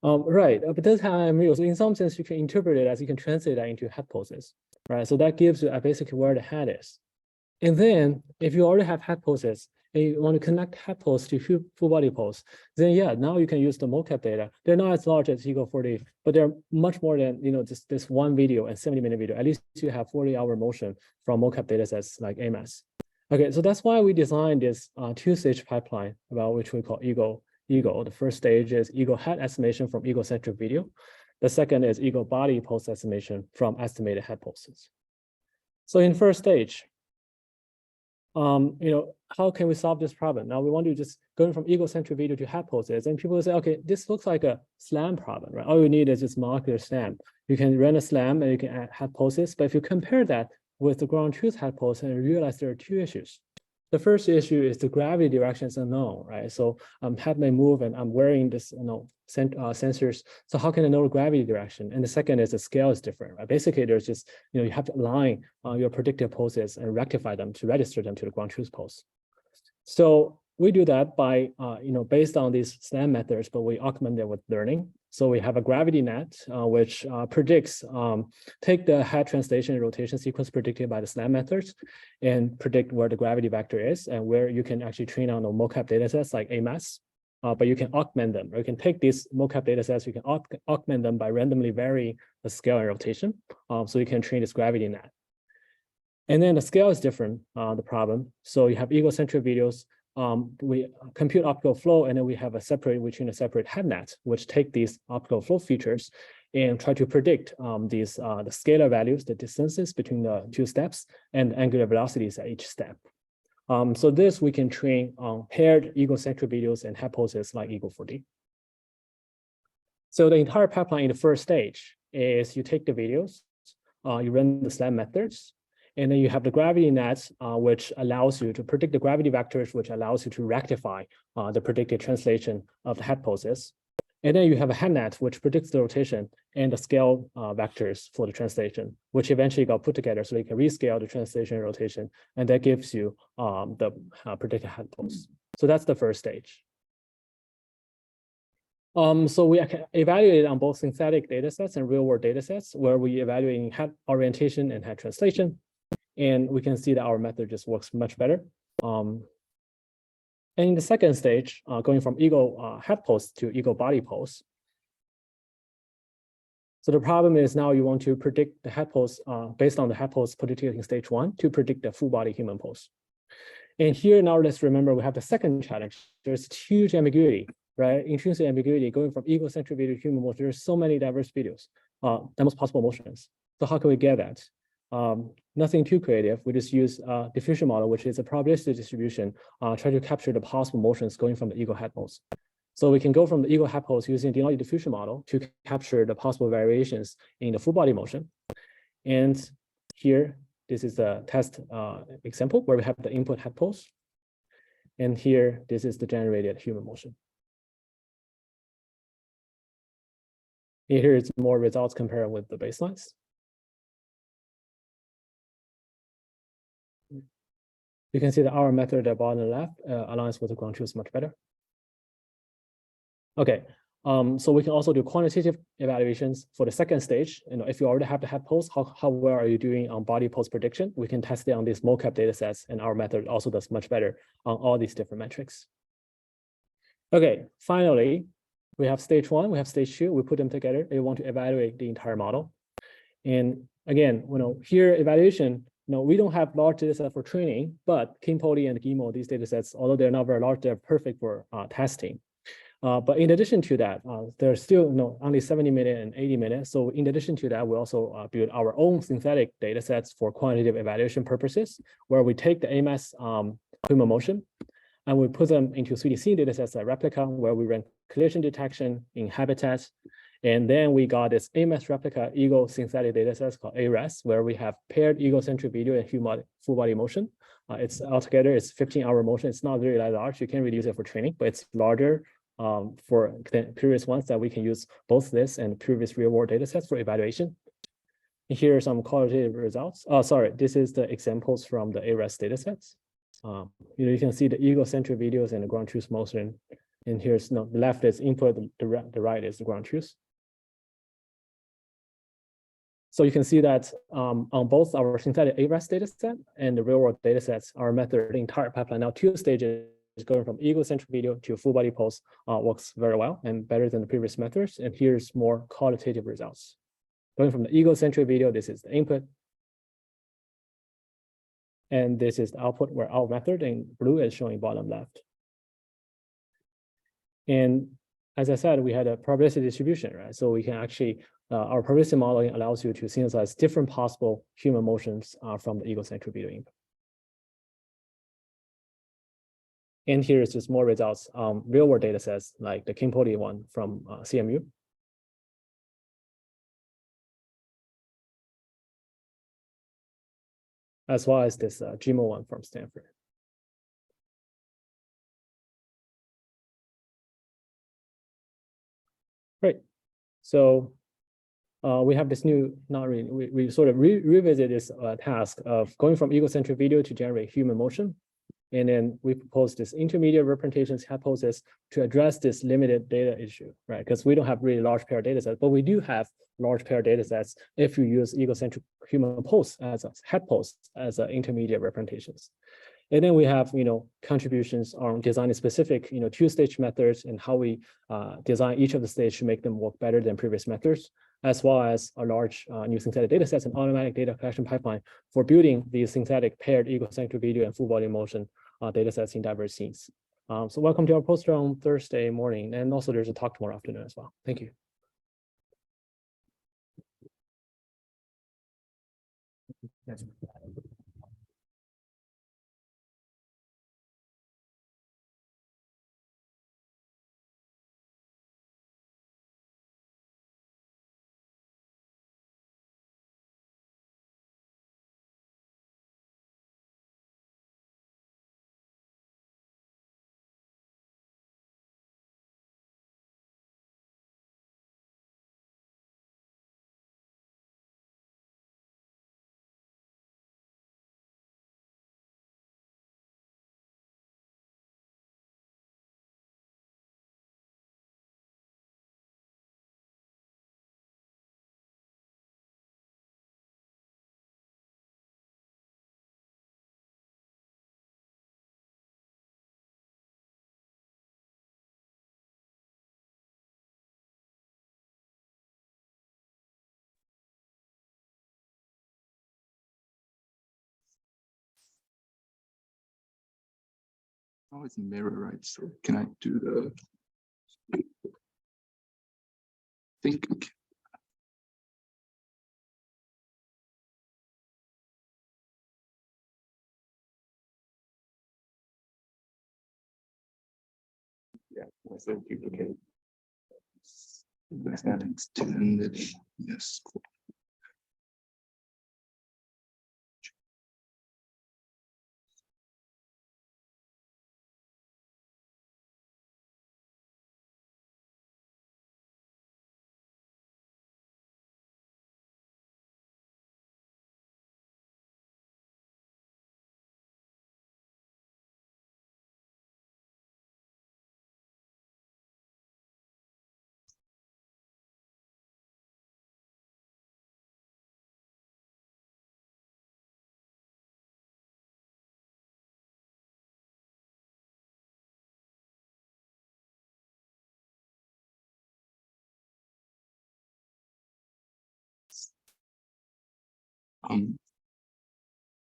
Right, but it does have IMU. So in some sense, you can interpret it as you can translate that into head poses, right? So that gives you basically where the head is. And then if you already have head poses and you want to connect head pose to full body pose, then now you can use the mocap data. They're not as large as Ego4D, but they're much more than just this one video and 70-minute video. At least you have 40-hour motion from mocap data sets like AMAS. Okay, so that's why we designed this two-stage pipeline, about which we call Ego. The first stage is Ego head estimation from egocentric video. The second is Ego body pose estimation from estimated head poses. So in first stage, how can we solve this problem? Now we want to just going from egocentric video to head poses, and people will say, okay, this looks like a SLAM problem, right? All you need is this molecular SLAM. You can run a SLAM and you can add head poses, but if you compare that with the ground truth head pose, and you realize there are two issues. The first issue is the gravity direction is unknown, right? So head may move, and I'm wearing this, sensors. So how can I know the gravity direction? And the second is the scale is different, right? Basically, there's just, you have to align your predictive poses and rectify them to register them to the ground truth pose. So we do that by, based on these SLAM methods, but we augment it with learning. So we have a gravity net, which predicts, take the head translation and rotation sequence predicted by the SLAM methods and predict where the gravity vector is and where you can actually train on the mocap datasets like AMAS. But you can augment them, or you can take these mocap datasets, you can augment them by randomly varying the scale and rotation. So you can train this gravity net. And then the scale is different, the problem. So you have egocentric videos, we compute optical flow, and then we have a separate head net, which take these optical flow features and try to predict the scalar values, the distances between the two steps, and angular velocities at each step. So this we can train on paired egocentric videos and head poses like Ego4D. So the entire pipeline in the first stage is you take the videos, you run the SLAM methods, and then you have the gravity net, which allows you to predict the gravity vectors, which allows you to rectify the predicted translation of the head poses. And then you have a head net, which predicts the rotation and the scale vectors for the translation, which eventually got put together so you can rescale the translation and rotation, and that gives you the predicted head pose. So that's the first stage. So we evaluated on both synthetic datasets and real-world datasets, where we evaluating head orientation and head translation. And we can see that our method just works much better. And in the second stage, going from ego head pose to ego body pose. So the problem is now you want to predict the head pose based on the head pose predicted in stage 1 to predict the full body human pose. And here now let's remember we have the second challenge. There's huge ambiguity, right? Intrinsic ambiguity going from egocentric video to human motion. There's so many diverse videos, most possible motions. So how can we get that? Nothing too creative. We just use a diffusion model, which is a probabilistic distribution, try to capture the possible motions going from the ego head pose. So we can go from the ego head pose using the diffusion model to capture the possible variations in the full body motion. And here, this is a test example where we have the input head pose. And here, this is the generated human motion. Here is more results compared with the baselines. You can see that our method at bottom left aligns with the ground truth much better. Okay, so we can also do quantitative evaluations for the second stage. If you already have the head pose, how well are you doing on body pose prediction? We can test it on these mocap data sets, and our method also does much better on all these different metrics. Okay, finally, we have stage 1, we have stage 2, we put them together. We want to evaluate the entire model. And again, here evaluation, we don't have large data set for training, but Kim-Poly and GIMO, these data sets, although they're not very large, they're perfect for testing. But in addition to that, there's still only 70 minutes and 80 minutes. So in addition to that, we also build our own synthetic data sets for quantitative evaluation purposes, where we take the AMAS human motion and we put them into 3D scene data sets like replica, where we run collision detection in habitats. And then we got this AMAS replica ego synthetic data sets called ARES, where we have paired egocentric video and human full body motion. It's altogether, it's 15-hour motion. It's not really large. You can reduce it for training, but it's larger for the previous ones that we can use both this and previous real world data sets for evaluation. Here are some qualitative results. Sorry, this is the examples from the ARES data sets. You can see the egocentric videos and the ground truth motion. And here's the left is input, the right is the ground truth. So you can see that on both our synthetic ARES dataset and the real-world datasets, our method, the entire pipeline, now 2 stages, going from egocentric video to full body pose, works very well and better than the previous methods. And here's more qualitative results. Going from the egocentric video, this is the input. And this is the output where our method in blue is showing bottom left. And as I said, we had a probabilistic distribution, right? So we can actually, our probabilistic modeling allows you to synthesize different possible human motions from the egocentric video input. And here is just more results, real world data sets like the Kim-Poly one from CMU. As well as this GIMO one from Stanford. Great. So we have this new, not really, we sort of revisit this task of going from egocentric video to generate human motion. And then we propose this intermediate representations hypothesis to address this limited data issue, right? Because we don't have really large pair data sets, but we do have large pair data sets if you use egocentric human pose as a head pose as an intermediate representations. And then we have, contributions on designing specific, two-stage methods and how we design each of the stages to make them work better than previous methods, as well as a large new synthetic data sets and automatic data collection pipeline for building these synthetic paired egocentric video and full body motion data sets in diverse scenes. So welcome to our poster on Thursday morning. And also there's a talk tomorrow afternoon as well. Thank you. Yes. Oh, it's a mirror, right? So can I do the think? Okay. Yeah, let's duplicate. Let's extend it. Yes, cool.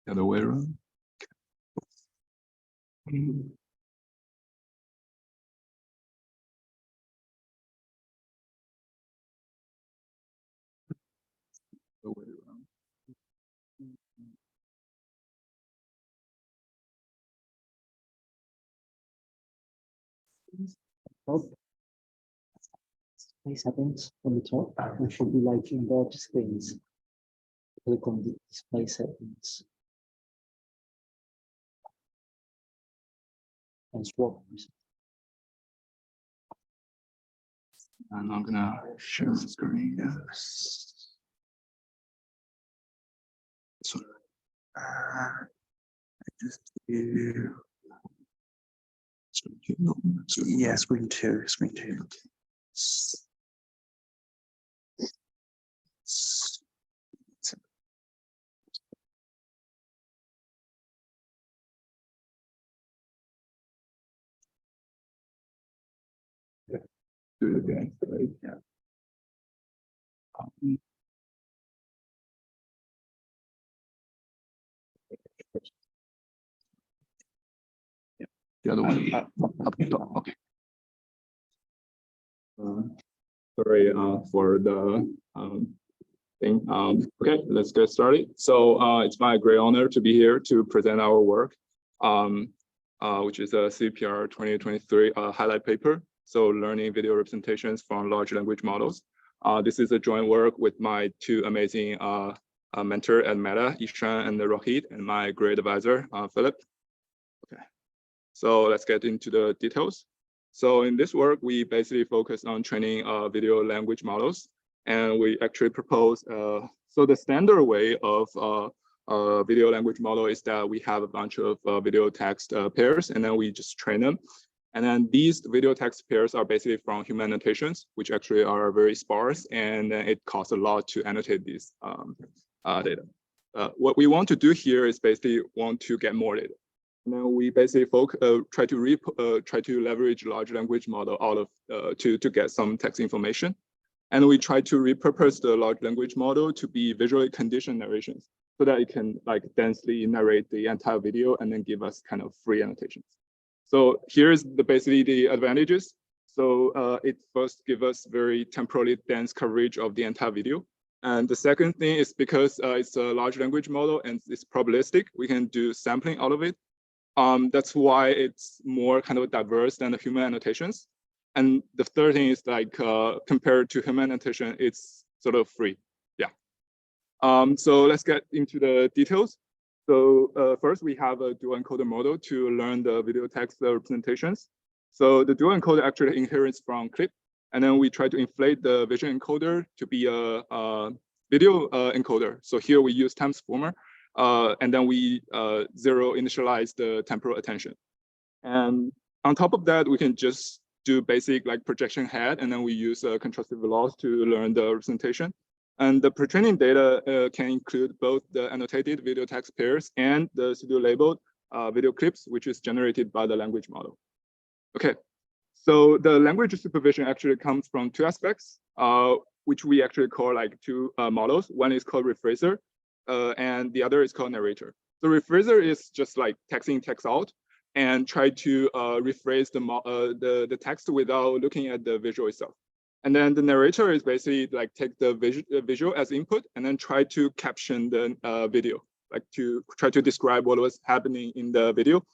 The other way around. The way around. Display settings on the top, and should be like in both screens. Click on the display settings and swap. And I'm gonna share the screen. Yes. So, just do. Yeah, screen two. Do it again, right? Yeah. The other one up top. Okay. Sorry for the thing. Okay, let's get started. So it's my great honor to be here to present our work, which is a CVPR 2023 highlight paper. So learning video representations from large language models. This is a joint work with my two amazing mentor at Meta, Ishan and Rohit, and my great advisor, Philip. Okay, so let's get into the details. So in this work, we basically focus on training video language models, and we actually propose, so the standard way of video language model is that we have a bunch of video text pairs, and then we just train them. And then these video text pairs are basically from human annotations, which actually are very sparse, and it costs a lot to annotate these data. What we want to do here is basically want to get more data. And then we basically try to leverage large language model out of to get some text information. And we try to repurpose the large language model to be visually conditioned narrations so that it can like densely narrate the entire video and then give us kind of free annotations. So here's basically the advantages. So it first gives us very temporally dense coverage of the entire video. And the second thing is because it's a large language model and it's probabilistic, we can do sampling out of it. That's why it's more kind of diverse than the human annotations. And the third thing is like compared to human annotation, it's sort of free. Yeah. So let's get into the details. So first we have a dual encoder model to learn the video text representations. So the dual encoder actually inherits from clip, and then we try to inflate the vision encoder to be a video encoder. So here we use transformer, and then we zero initialize the temporal attention. And on top of that, we can just do basic like projection head, and then we use contrastive loss to learn the representation. And the pre-training data can include both the annotated video text pairs and the pseudo labeled video clips, which is generated by the language model. Okay, so the language supervision actually comes from two aspects, which we actually call like two models. One is called rephraser, and the other is called narrator. The rephraser is just like text in, text out, and try to rephrase the text without looking at the visual itself. And then the narrator is basically like take the visual as input and then try to caption the video, like to try to describe what was happening in the video.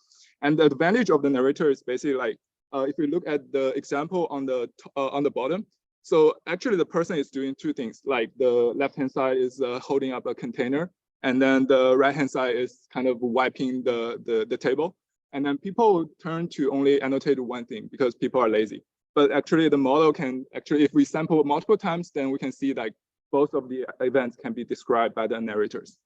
And the advantage of the narrator is basically like, if we look at the example on the bottom, so actually the person is doing two things, like the left-hand side is holding up a container, and then the right-hand side is kind of wiping the table. And then people turn to only annotate one thing because people are lazy. But actually the model can actually, if we sample multiple times, then we can see like both of the events can be described by the narrators.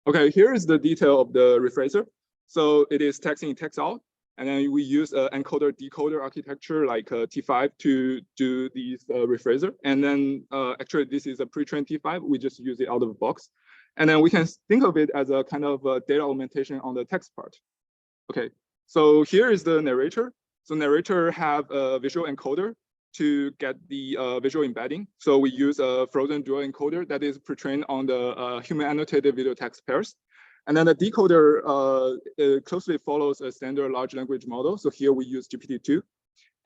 Okay, here is the detail of the rephraser. So it is text in, text out. And then we use an encoder decoder architecture like T5 to do these rephraser. And then actually this is a pre-trained T5. We just use it out of the box. And then we can think of it as a kind of data augmentation on the text part. Okay, so here is the narrator. So narrator have a visual encoder to get the visual embedding. So we use a frozen dual encoder that is pre-trained on the human annotated video text pairs. And then the decoder closely follows a standard large language model. So here we use GPT-2.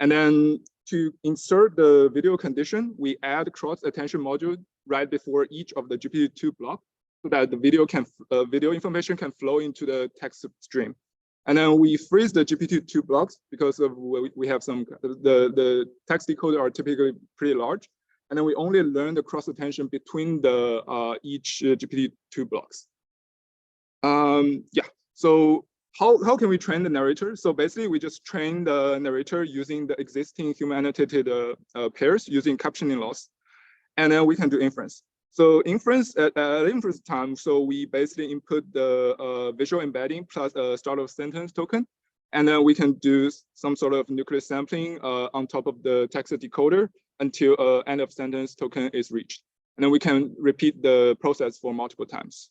And then to insert the video condition, we add cross attention module right before each of the GPT-2 block so that the video information can flow into the text stream. And then we freeze the GPT-2 blocks because of we have some, the text decoder are typically pretty large. And then we only learn the cross attention between the each GPT-2 blocks. Yeah, so how can we train the narrator? So basically we just train the narrator using the existing human annotated pairs using captioning loss. And then we can do inference. So inference at inference time, so we basically input the visual embedding plus a start of sentence token. And then we can do some sort of nucleus sampling on top of the text decoder until end of sentence token is reached. And then we can repeat the process for multiple times.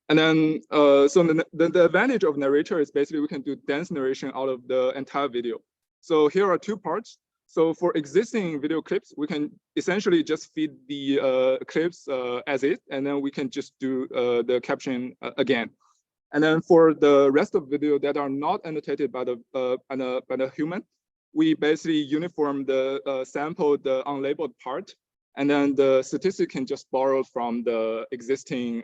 And then, so the advantage of narrator is basically we can do dense narration out of the entire video. So here are two parts. So for existing video clips, we can essentially just feed the clips as is, and then we can just do the caption again. And then for the rest of video that are not annotated by the human, we basically uniform the sample the unlabeled part, and then the statistic can just borrow from the existing,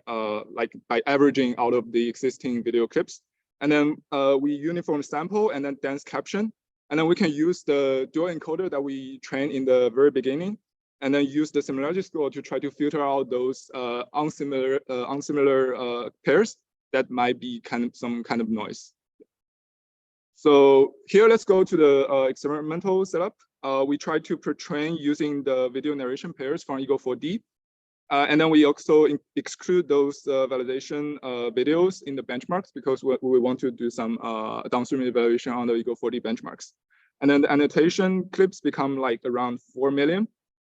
like by averaging out of the existing video clips. And then we uniform sample and then dense caption. And then we can use the dual encoder that we trained in the very beginning, and then use the similarity score to try to filter out those unsimilar pairs that might be some kind of noise. So here, let's go to the experimental setup. We try to pre-train using the video narration pairs from Ego4D. And then we also exclude those validation videos in the benchmarks because we want to do some downstream evaluation on the Ego4D benchmarks. And then the annotation clips become like around 4 million.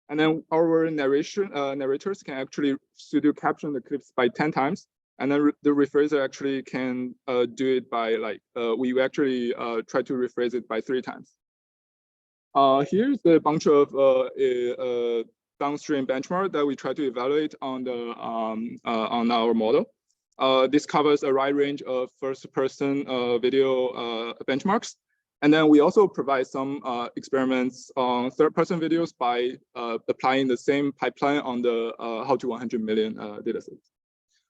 And then our narrators can actually pseudo caption the clips by 10 times. And then the rephraser actually can do it by like, we actually try to rephrase it by 3 times. Here's the bunch of downstream benchmark that we try to evaluate on the on our model. This covers a wide range of first-person video benchmarks. And then we also provide some experiments on third-person videos by applying the same pipeline on the how to 100 million dataset.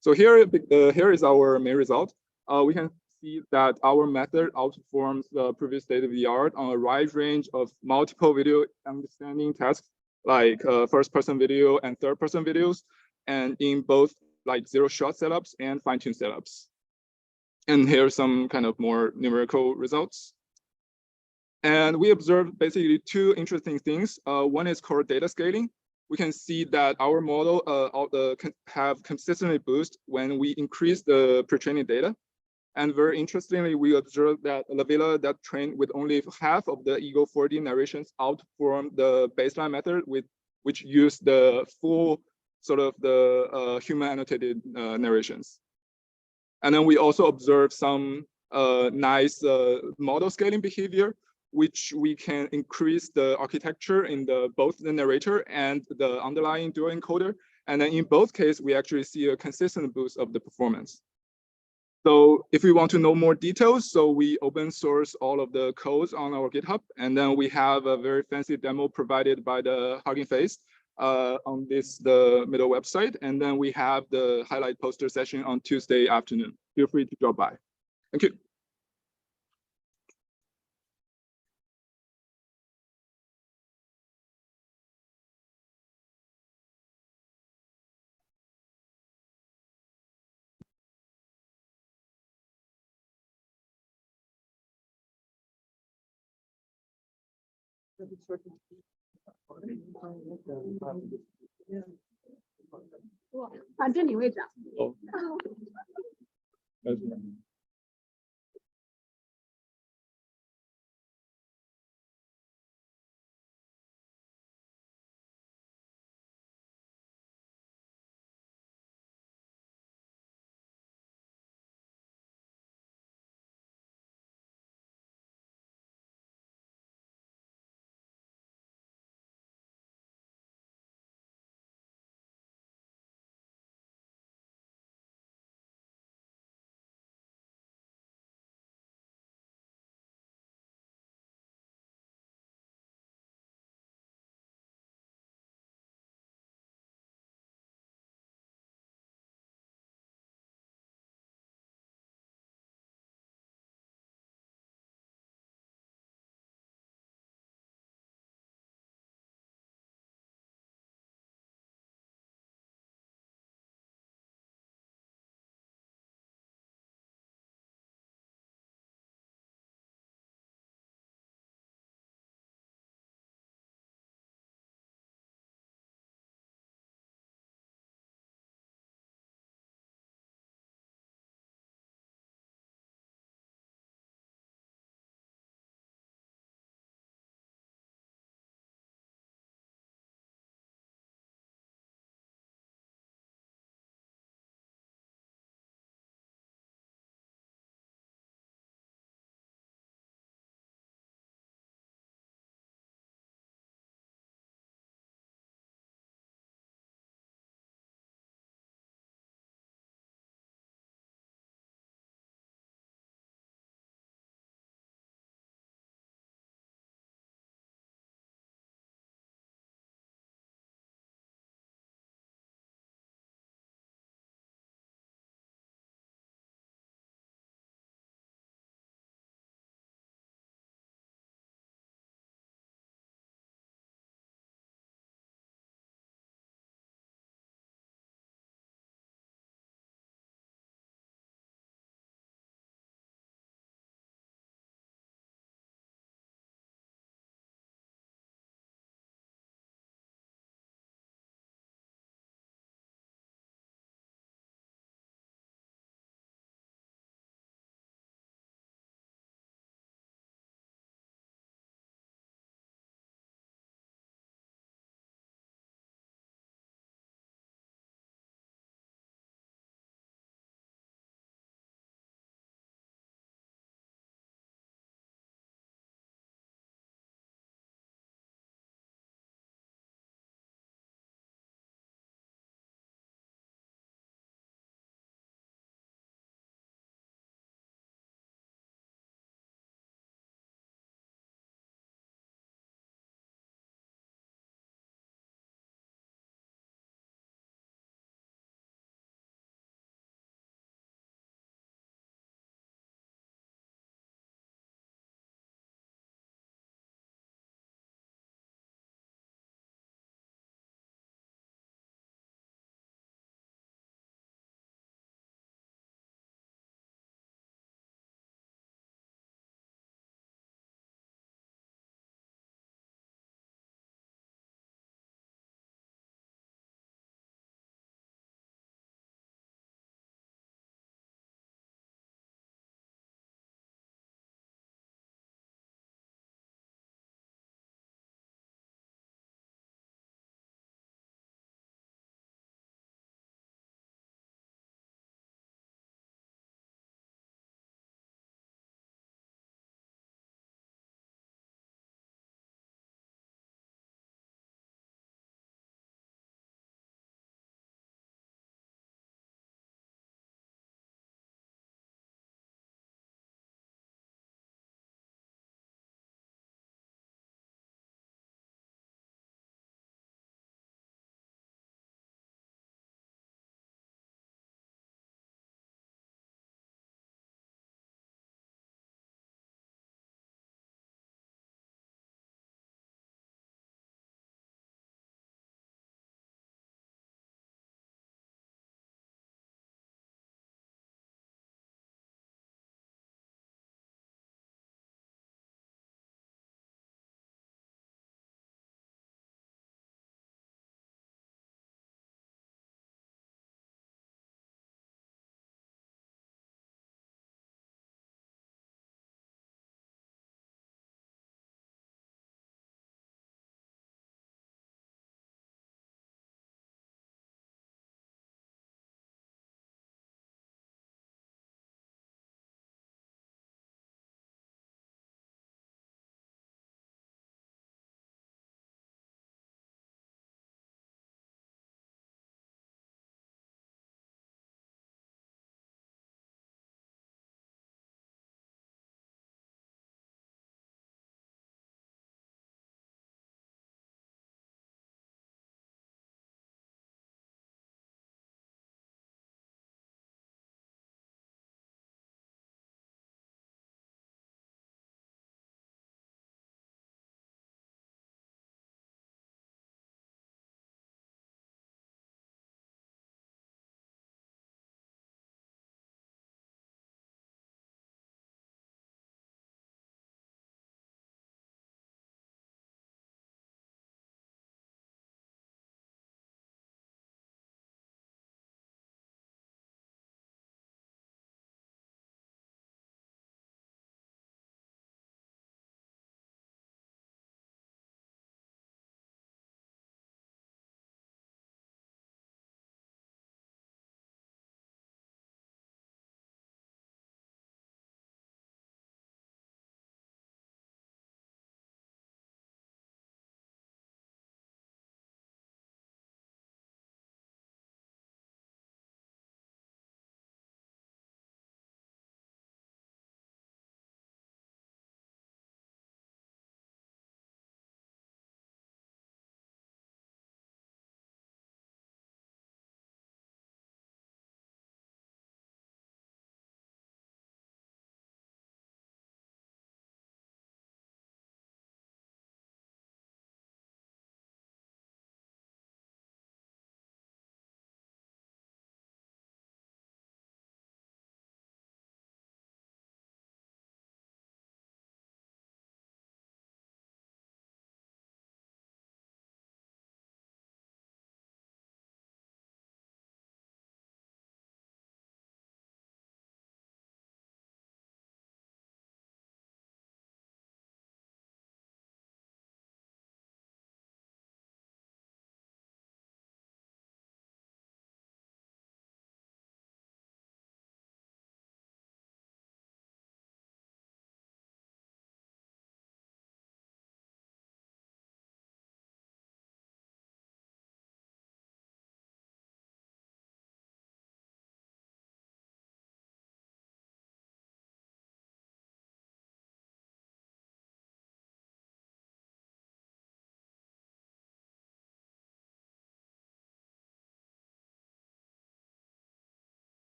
So here is our main result. We can see that our method outperforms the previous state-of-the-art on a wide range of multiple video understanding tasks, like first-person video and third-person videos, and in both like zero-shot setups and fine-tune setups. And here's some kind of more numerical results. And we observed basically 2 interesting things. One is called data scaling. We can see that our model have consistently boost when we increase the pre-training data. And very interestingly, we observed that the villa that trained with only half of the Ego4D narrations outperformed the baseline method which used the full sort of the human annotated narrations. And then we also observed some nice model scaling behavior, which we can increase the architecture in both the narrator and the underlying dual encoder. And then in both cases, we actually see a consistent boost of the performance. So if we want to know more details, so we open source all of the codes on our GitHub, and then we have a very fancy demo provided by the Hugging Face on the middle website. And then we have the highlight poster session on Tuesday afternoon. Feel free to drop by. Thank you.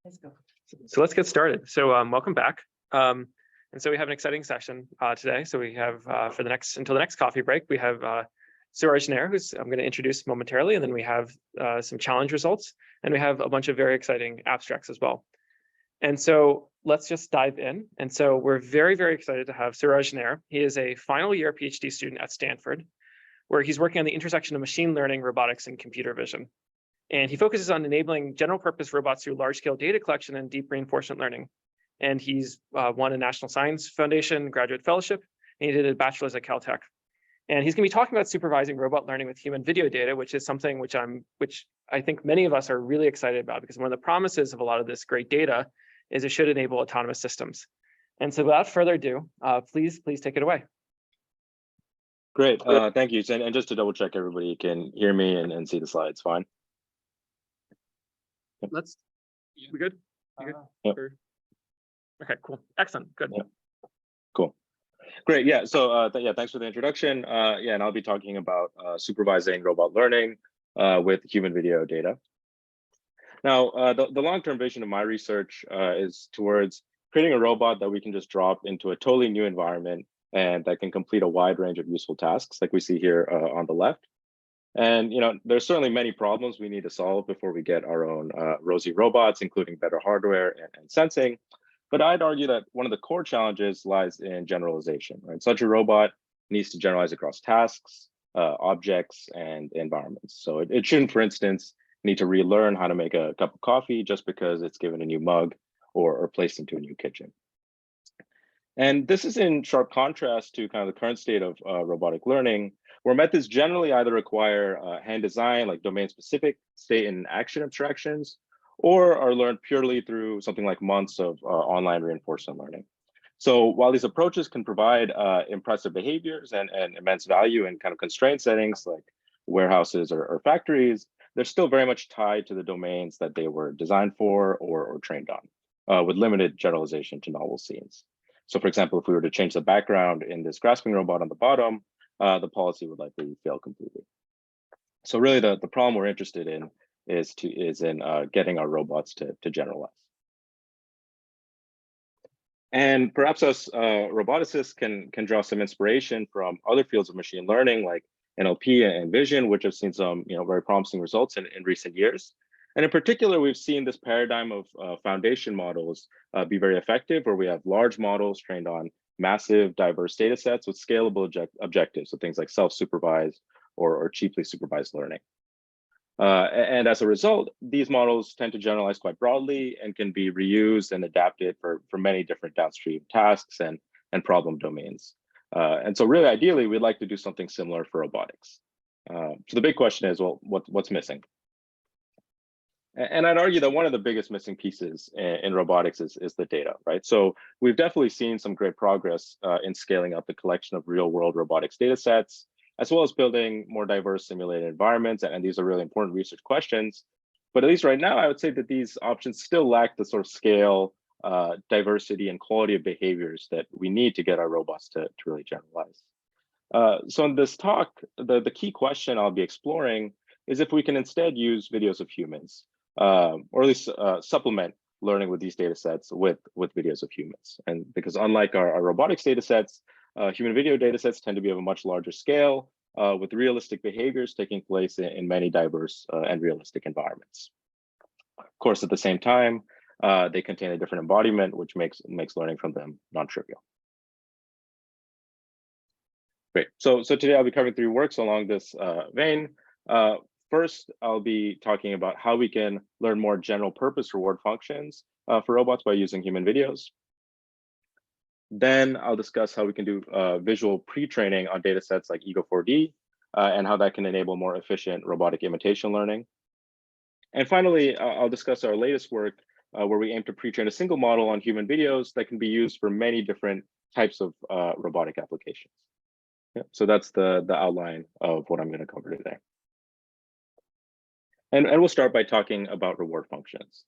Let's go. So let's get started. So welcome back. And so we have an exciting session today. So we have for the next until the next coffee break, we have Suraj Nair, who's I'm going to introduce momentarily, and then we have some challenge results, and we have a bunch of very exciting abstracts as well. And so let's just dive in. And so we're very, very excited to have Suraj Nair. He is a final year PhD student at Stanford, where he's working on the intersection of machine learning, robotics, and computer vision. And he focuses on enabling general purpose robots through large scale data collection and deep reinforcement learning. And he's won a National Science Foundation graduate fellowship, and he did a bachelor's at Caltech. And he's going to be talking about supervising robot learning with human video data, which is something which I think many of us are really excited about, because one of the promises of a lot of this great data is it should enable autonomous systems. And so without further ado, please take it away. Great, thank you. And just to double check, everybody can hear me and see the slides fine? We good? You good? Yep. Okay, cool, excellent, good. Yep. Cool, great, yeah, so yeah, thanks for the introduction. Yeah, and I'll be talking about supervising robot learning with human video data. Now, the long-term vision of my research is towards creating a robot that we can just drop into a totally new environment and that can complete a wide range of useful tasks, like we see here on the left. And there's certainly many problems we need to solve before we get our own rosy robots, including better hardware and sensing. But I'd argue that one of the core challenges lies in generalization, right? Such a robot needs to generalize across tasks, objects, and environments. So it shouldn't, for instance, need to relearn how to make a cup of coffee just because it's given a new mug or placed into a new kitchen. And this is in sharp contrast to kind of the current state of robotic learning, where methods generally either require hand design, like domain-specific state and action abstractions, or are learned purely through something like months of online reinforcement learning. So while these approaches can provide impressive behaviors and immense value in kind of constrained settings like warehouses or factories, they're still very much tied to the domains that they were designed for or trained on, with limited generalization to novel scenes. So for example, if we were to change the background in this grasping robot on the bottom, the policy would likely fail completely. So really the problem we're interested in is in getting our robots to generalize. And perhaps us roboticists can draw some inspiration from other fields of machine learning like NLP and vision, which have seen some very promising results in recent years. And in particular, we've seen this paradigm of foundation models be very effective, where we have large models trained on massive, diverse data sets with scalable objectives, so things like self-supervised or cheaply supervised learning. And as a result, these models tend to generalize quite broadly and can be reused and adapted for many different downstream tasks and problem domains. And so really, ideally, we'd like to do something similar for robotics. So the big question is, well, what's missing? And I'd argue that one of the biggest missing pieces in robotics is the data, right? So we've definitely seen some great progress in scaling up the collection of real-world robotics data sets, as well as building more diverse simulated environments. And these are really important research questions. But at least right now, I would say that these options still lack the sort of scale, diversity, and quality of behaviors that we need to get our robots to really generalize. So in this talk, the key question I'll be exploring is if we can instead use videos of humans, or at least supplement learning with these data sets with videos of humans. And because unlike our robotics data sets, human video data sets tend to be of a much larger scale, with realistic behaviors taking place in many diverse and realistic environments. Of course, at the same time, they contain a different embodiment, which makes learning from them non-trivial. Great. So today I'll be covering 3 works along this vein. First, I'll be talking about how we can learn more general purpose reward functions for robots by using human videos. Then I'll discuss how we can do visual pre-training on data sets like Ego4D and how that can enable more efficient robotic imitation learning. And finally, I'll discuss our latest work where we aim to pre-train a single model on human videos that can be used for many different types of robotic applications. Yeah, so that's the outline of what I'm going to cover today. And we'll start by talking about reward functions.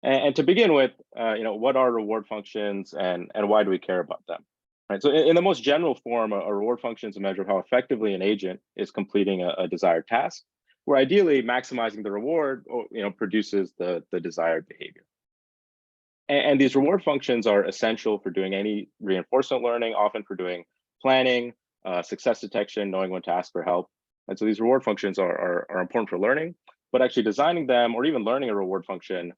And to begin with, what are reward functions and why do we care about them? Right. So in the most general form, a reward function is a measure of how effectively an agent is completing a desired task, where ideally maximizing the reward produces the desired behavior. And these reward functions are essential for doing any reinforcement learning, often for doing planning, success detection, knowing when to ask for help. And so these reward functions are important for learning, but actually designing them or even learning a reward function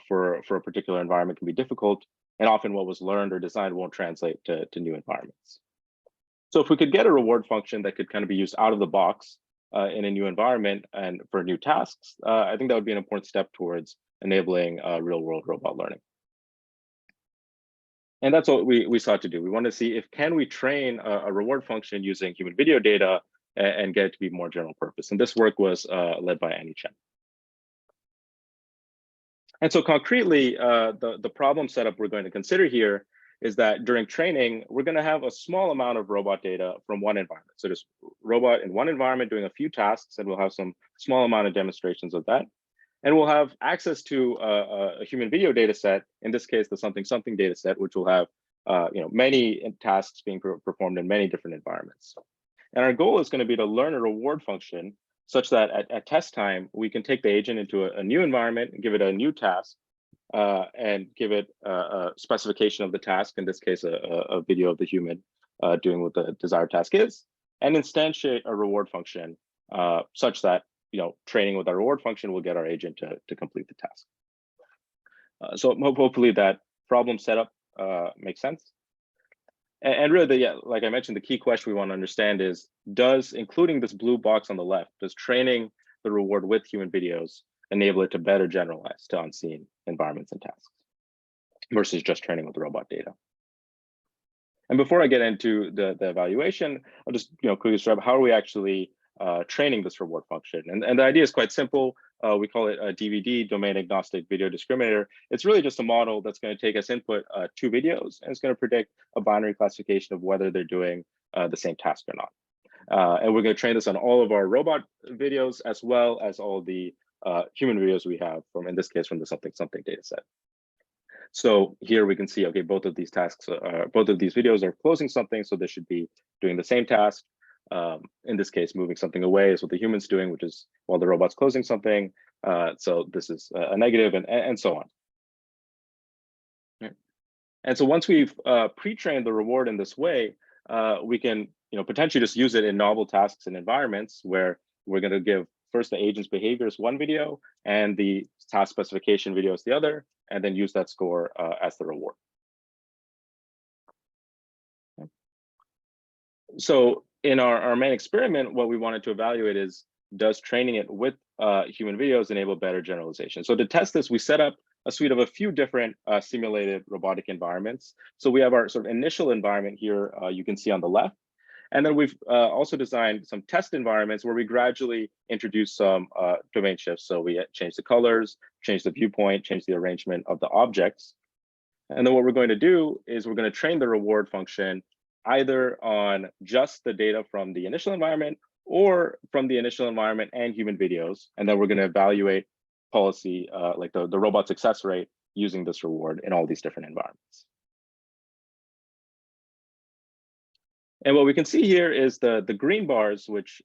for a particular environment can be difficult. And often what was learned or designed won't translate to new environments. So if we could get a reward function that could kind of be used out of the box in a new environment and for new tasks, I think that would be an important step towards enabling real world robot learning. And that's what we sought to do. We wanted to see if can we train a reward function using human video data and get it to be more general purpose. And this work was led by Annie Chen. And so concretely, the problem setup we're going to consider here is that during training, we're going to have a small amount of robot data from one environment. So just robot in one environment doing a few tasks, and we'll have some small amount of demonstrations of that. And we'll have access to a human video data set, in this case, the something data set, which will have many tasks being performed in many different environments. And our goal is going to be to learn a reward function such that at test time, we can take the agent into a new environment, give it a new task, and give it a specification of the task, in this case, a video of the human doing what the desired task is, and instantiate a reward function such that training with our reward function will get our agent to complete the task. So hopefully that problem setup makes sense. And really, like I mentioned, the key question we want to understand is, does including this blue box on the left, does training the reward with human videos enable it to better generalize to unseen environments and tasks versus just training with robot data? And before I get into the evaluation, I'll just quickly describe how are we actually training this reward function. And the idea is quite simple. We call it a DVD, domain agnostic video discriminator. It's really just a model that's going to take as input 2 videos, and it's going to predict a binary classification of whether they're doing the same task or not. And we're going to train this on all of our robot videos as well as all the human videos we have from, in this case, from the something data set. So here we can see, okay, both of these tasks, both of these videos are closing something, so they should be doing the same task. In this case, moving something away is what the human's doing, which is while the robot's closing something. So this is a negative, and so on. And so once we've pre-trained the reward in this way, we can potentially just use it in novel tasks and environments where we're going to give first the agent's behaviors one video and the task specification video is the other, and then use that score as the reward. So in our main experiment, what we wanted to evaluate is, does training it with human videos enable better generalization? So to test this, we set up a suite of a few different simulated robotic environments. So we have our sort of initial environment here, you can see on the left. And then we've also designed some test environments where we gradually introduce some domain shifts. So we change the colors, change the viewpoint, change the arrangement of the objects. And then what we're going to do is we're going to train the reward function either on just the data from the initial environment or from the initial environment and human videos. And then we're going to evaluate policy, like the robot success rate using this reward in all these different environments. And what we can see here is the green bars, which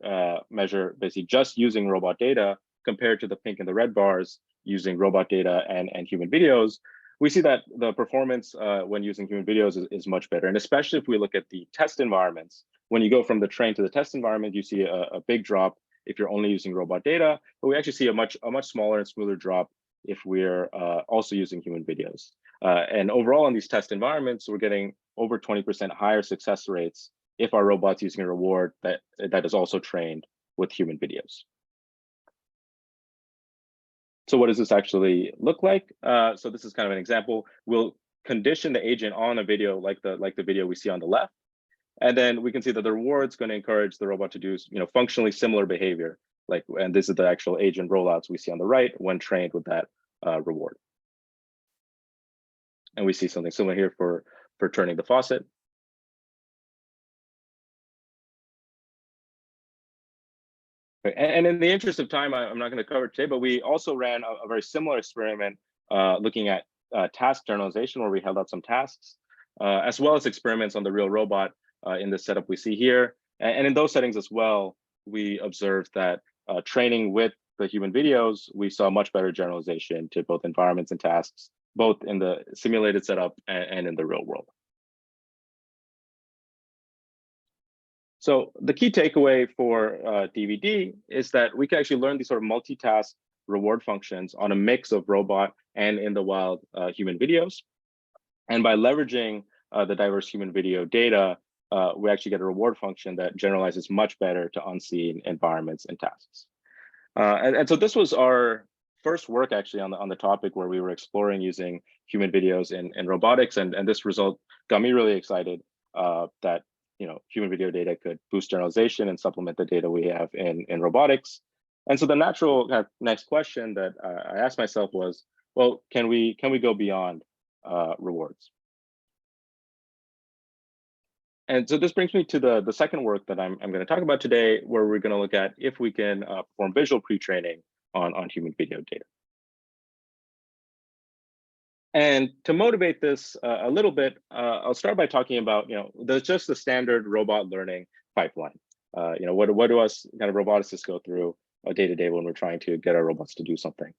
measure basically just using robot data compared to the pink and the red bars using robot data and human videos. We see that the performance when using human videos is much better. And especially if we look at the test environments, when you go from the train to the test environment, you see a big drop if you're only using robot data, but we actually see a much smaller and smoother drop if we're also using human videos. And overall in these test environments, we're getting over 20% higher success rates if our robot's using a reward that is also trained with human videos. So what does this actually look like? So this is kind of an example. We'll condition the agent on a video like the video we see on the left. And then we can see that the reward's going to encourage the robot to do functionally similar behavior. And this is the actual agent rollouts we see on the right when trained with that reward. And we see something similar here for turning the faucet. And in the interest of time, I'm not going to cover it today, but we also ran a very similar experiment looking at task generalization, where we held out some tasks, as well as experiments on the real robot in the setup we see here. And in those settings as well, we observed that training with the human videos, we saw much better generalization to both environments and tasks both in the simulated setup and in the real world. So the key takeaway for DVD is that we can actually learn these sort of multitask reward functions on a mix of robot and in the wild human videos. And by leveraging the diverse human video data, we actually get a reward function that generalizes much better to unseen environments and tasks. And so this was our first work actually on the topic where we were exploring using human videos in robotics. And this result got me really excited that human video data could boost generalization and supplement the data we have in robotics. And so the natural kind of next question that I asked myself was, well, can we go beyond rewards? And so this brings me to the second work that I'm going to talk about today, where we're going to look at if we can perform visual pre-training on human video data. And to motivate this a little bit, I'll start by talking about, there's just the standard robot learning pipeline. What do us kind of roboticists go through day to day when we're trying to get our robots to do something?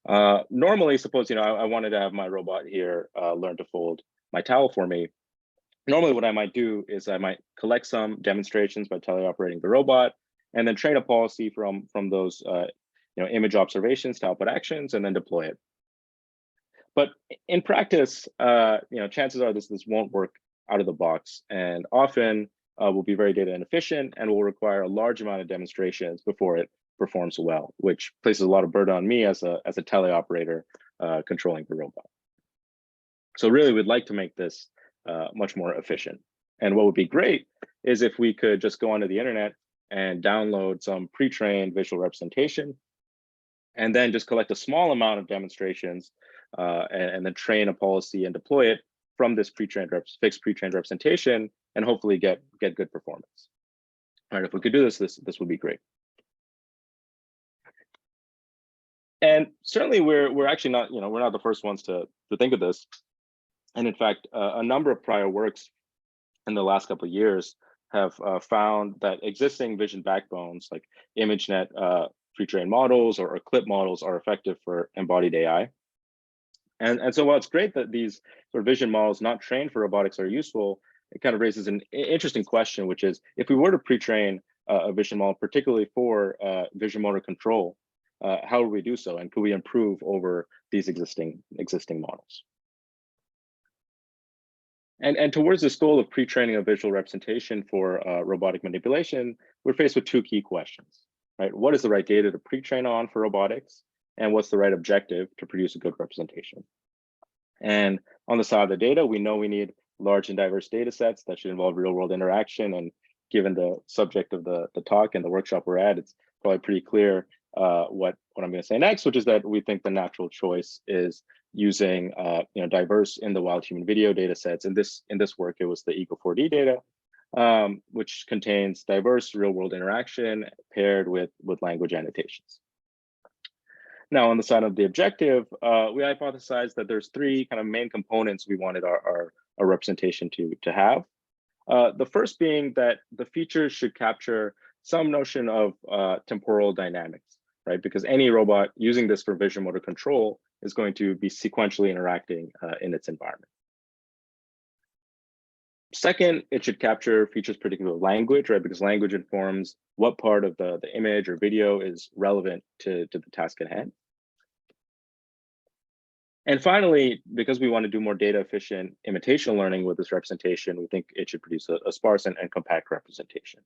Normally, suppose, I wanted to have my robot here learn to fold my towel for me. Normally, what I might do is I might collect some demonstrations by teleoperating the robot, and then train a policy from those image observations to output actions, and then deploy it. But in practice, chances are this won't work out of the box, and often will be very data inefficient and will require a large amount of demonstrations before it performs well, which places a lot of burden on me as a teleoperator controlling the robot. So really, we'd like to make this much more efficient. And what would be great is if we could just go onto the internet and download some pre-trained visual representation, and then just collect a small amount of demonstrations and then train a policy and deploy it from this fixed pre-trained representation, and hopefully get good performance. All right, if we could do this would be great. And certainly we're actually not, we're not the first ones to think of this. And in fact, a number of prior works in the last couple of years have found that existing vision backbones like ImageNet pre-trained models or clip models are effective for embodied AI. And so while it's great that these sort of vision models not trained for robotics are useful, it kind of raises an interesting question, which is if we were to pre-train a vision model, particularly for vision motor control, how would we do so? And could we improve over these existing models? And towards this goal of pre-training a visual representation for robotic manipulation, we're faced with two key questions, right? What is the right data to pre-train on for robotics? And what's the right objective to produce a good representation? And on the side of the data, we know we need large and diverse data sets that should involve real world interaction. And given the subject of the talk and the workshop we're at, it's probably pretty clear what I'm going to say next, which is that we think the natural choice is using diverse in the wild human video data sets. In this work, it was the Ego4D data, which contains diverse real world interaction paired with language annotations. Now, on the side of the objective, we hypothesized that there's three kind of main components we wanted our representation to have. The first being that the features should capture some notion of temporal dynamics, right? Because any robot using this for vision motor control is going to be sequentially interacting in its environment. Second, it should capture features predictive of language, right? Because language informs what part of the image or video is relevant to the task at hand. And finally, because we want to do more data efficient imitation learning with this representation, we think it should produce a sparse and compact representation.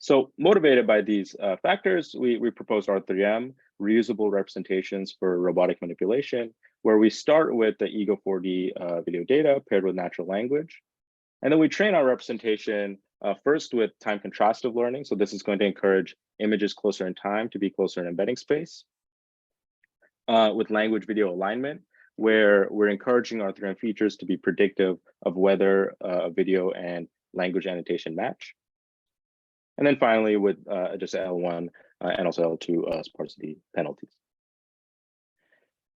So motivated by these factors, we proposed R3M, reusable representations for robotic manipulation, where we start with the Ego4D video data paired with natural language. And then we train our representation first with time contrastive learning. So this is going to encourage images closer in time to be closer in embedding space. With language video alignment, where we're encouraging our R3M features to be predictive of whether a video and language annotation match. And then finally with just L1 and also L2 as parts of the penalties.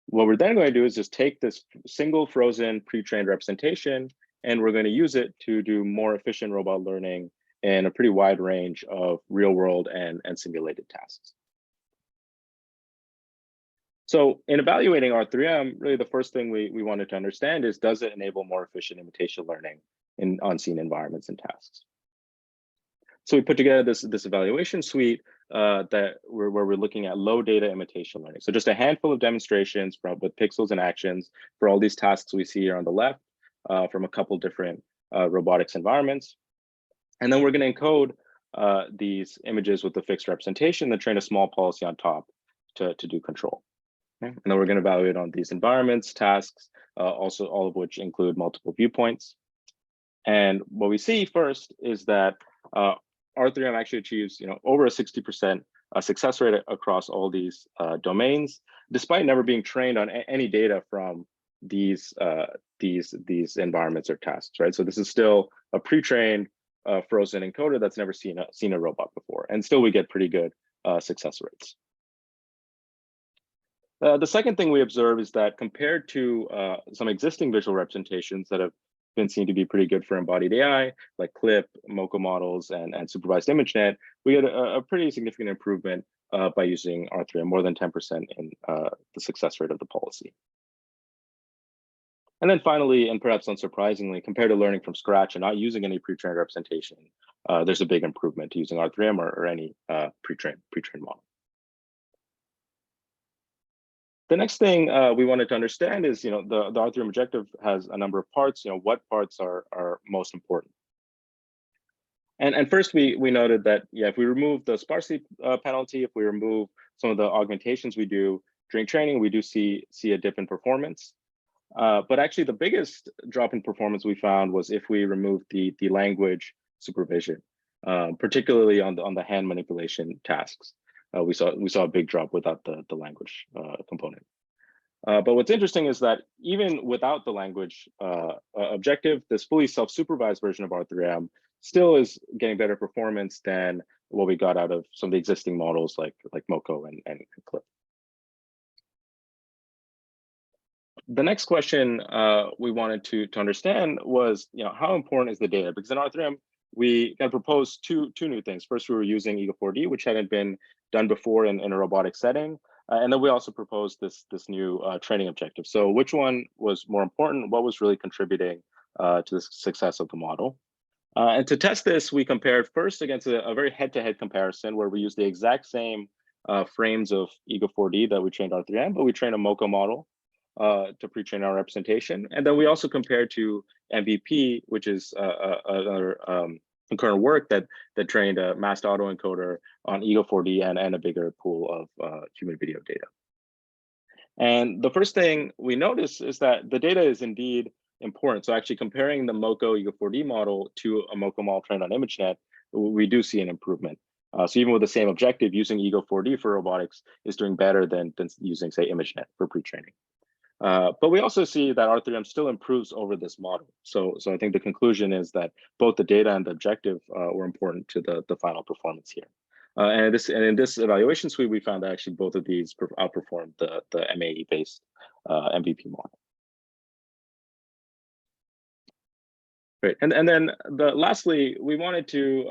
What we're then going to do is just take this single frozen pre-trained representation, and we're going to use it to do more efficient robot learning in a pretty wide range of real world and simulated tasks. So in evaluating R3M, really the first thing we wanted to understand is, does it enable more efficient imitation learning in on-scene environments and tasks? So we put together this evaluation suite where we're looking at low data imitation learning. So just a handful of demonstrations with pixels and actions for all these tasks we see here on the left from a couple different robotics environments. And then we're going to encode these images with the fixed representation, then train a small policy on top to do control. Okay? And then we're going to evaluate on these environments, tasks, also all of which include multiple viewpoints. And what we see first is that R3M actually achieves, over a 60% success rate across all these domains, despite never being trained on any data from these environments or tasks, right? So this is still a pre-trained frozen encoder that's never seen a robot before, and still we get pretty good success rates. The second thing we observe is that compared to some existing visual representations that have been seen to be pretty good for embodied AI, like CLIP, MoCo models, and supervised ImageNet, we get a pretty significant improvement by using R3M, more than 10% in the success rate of the policy. And then finally, and perhaps unsurprisingly, compared to learning from scratch and not using any pre-trained representation, there's a big improvement to using R3M or any pre-trained model. The next thing we wanted to understand is, the R3M objective has a number of parts. What parts are most important? And first, we noted that, if we remove the sparsity penalty, if we remove some of the augmentations we do during training, we do see a dip in performance. But actually, the biggest drop in performance we found was if we remove the language supervision, particularly on the hand manipulation tasks. We saw a big drop without the language component. But what's interesting is that even without the language objective, this fully self-supervised version of R3M still is getting better performance than what we got out of some of the existing models like MoCo and CLIP. The next question we wanted to understand was, how important is the data? Because in R3M, we kind of proposed two new things. First, we were using Ego4D, which hadn't been done before in a robotic setting. And then we also proposed this new training objective. So which one was more important? What was really contributing to the success of the model? And to test this, we compared first against a very head-to-head comparison where we used the exact same frames of Ego4D that we trained R3M, but we trained a MoCo model to pre-train our representation. And then we also compared to MVP, which is another concurrent work that trained a masked autoencoder on Ego4D and a bigger pool of human video data. And the first thing we notice is that the data is indeed important. So actually comparing the MoCo Ego4D model to a MoCo model trained on ImageNet, we do see an improvement. So even with the same objective, using Ego4D for robotics is doing better than using, say, ImageNet for pre-training. But we also see that R3M still improves over this model. So I think the conclusion is that both the data and the objective were important to the final performance here. And in this evaluation suite, we found that actually both of these outperformed the MAE-based MVP model. Great. And then lastly, we wanted to,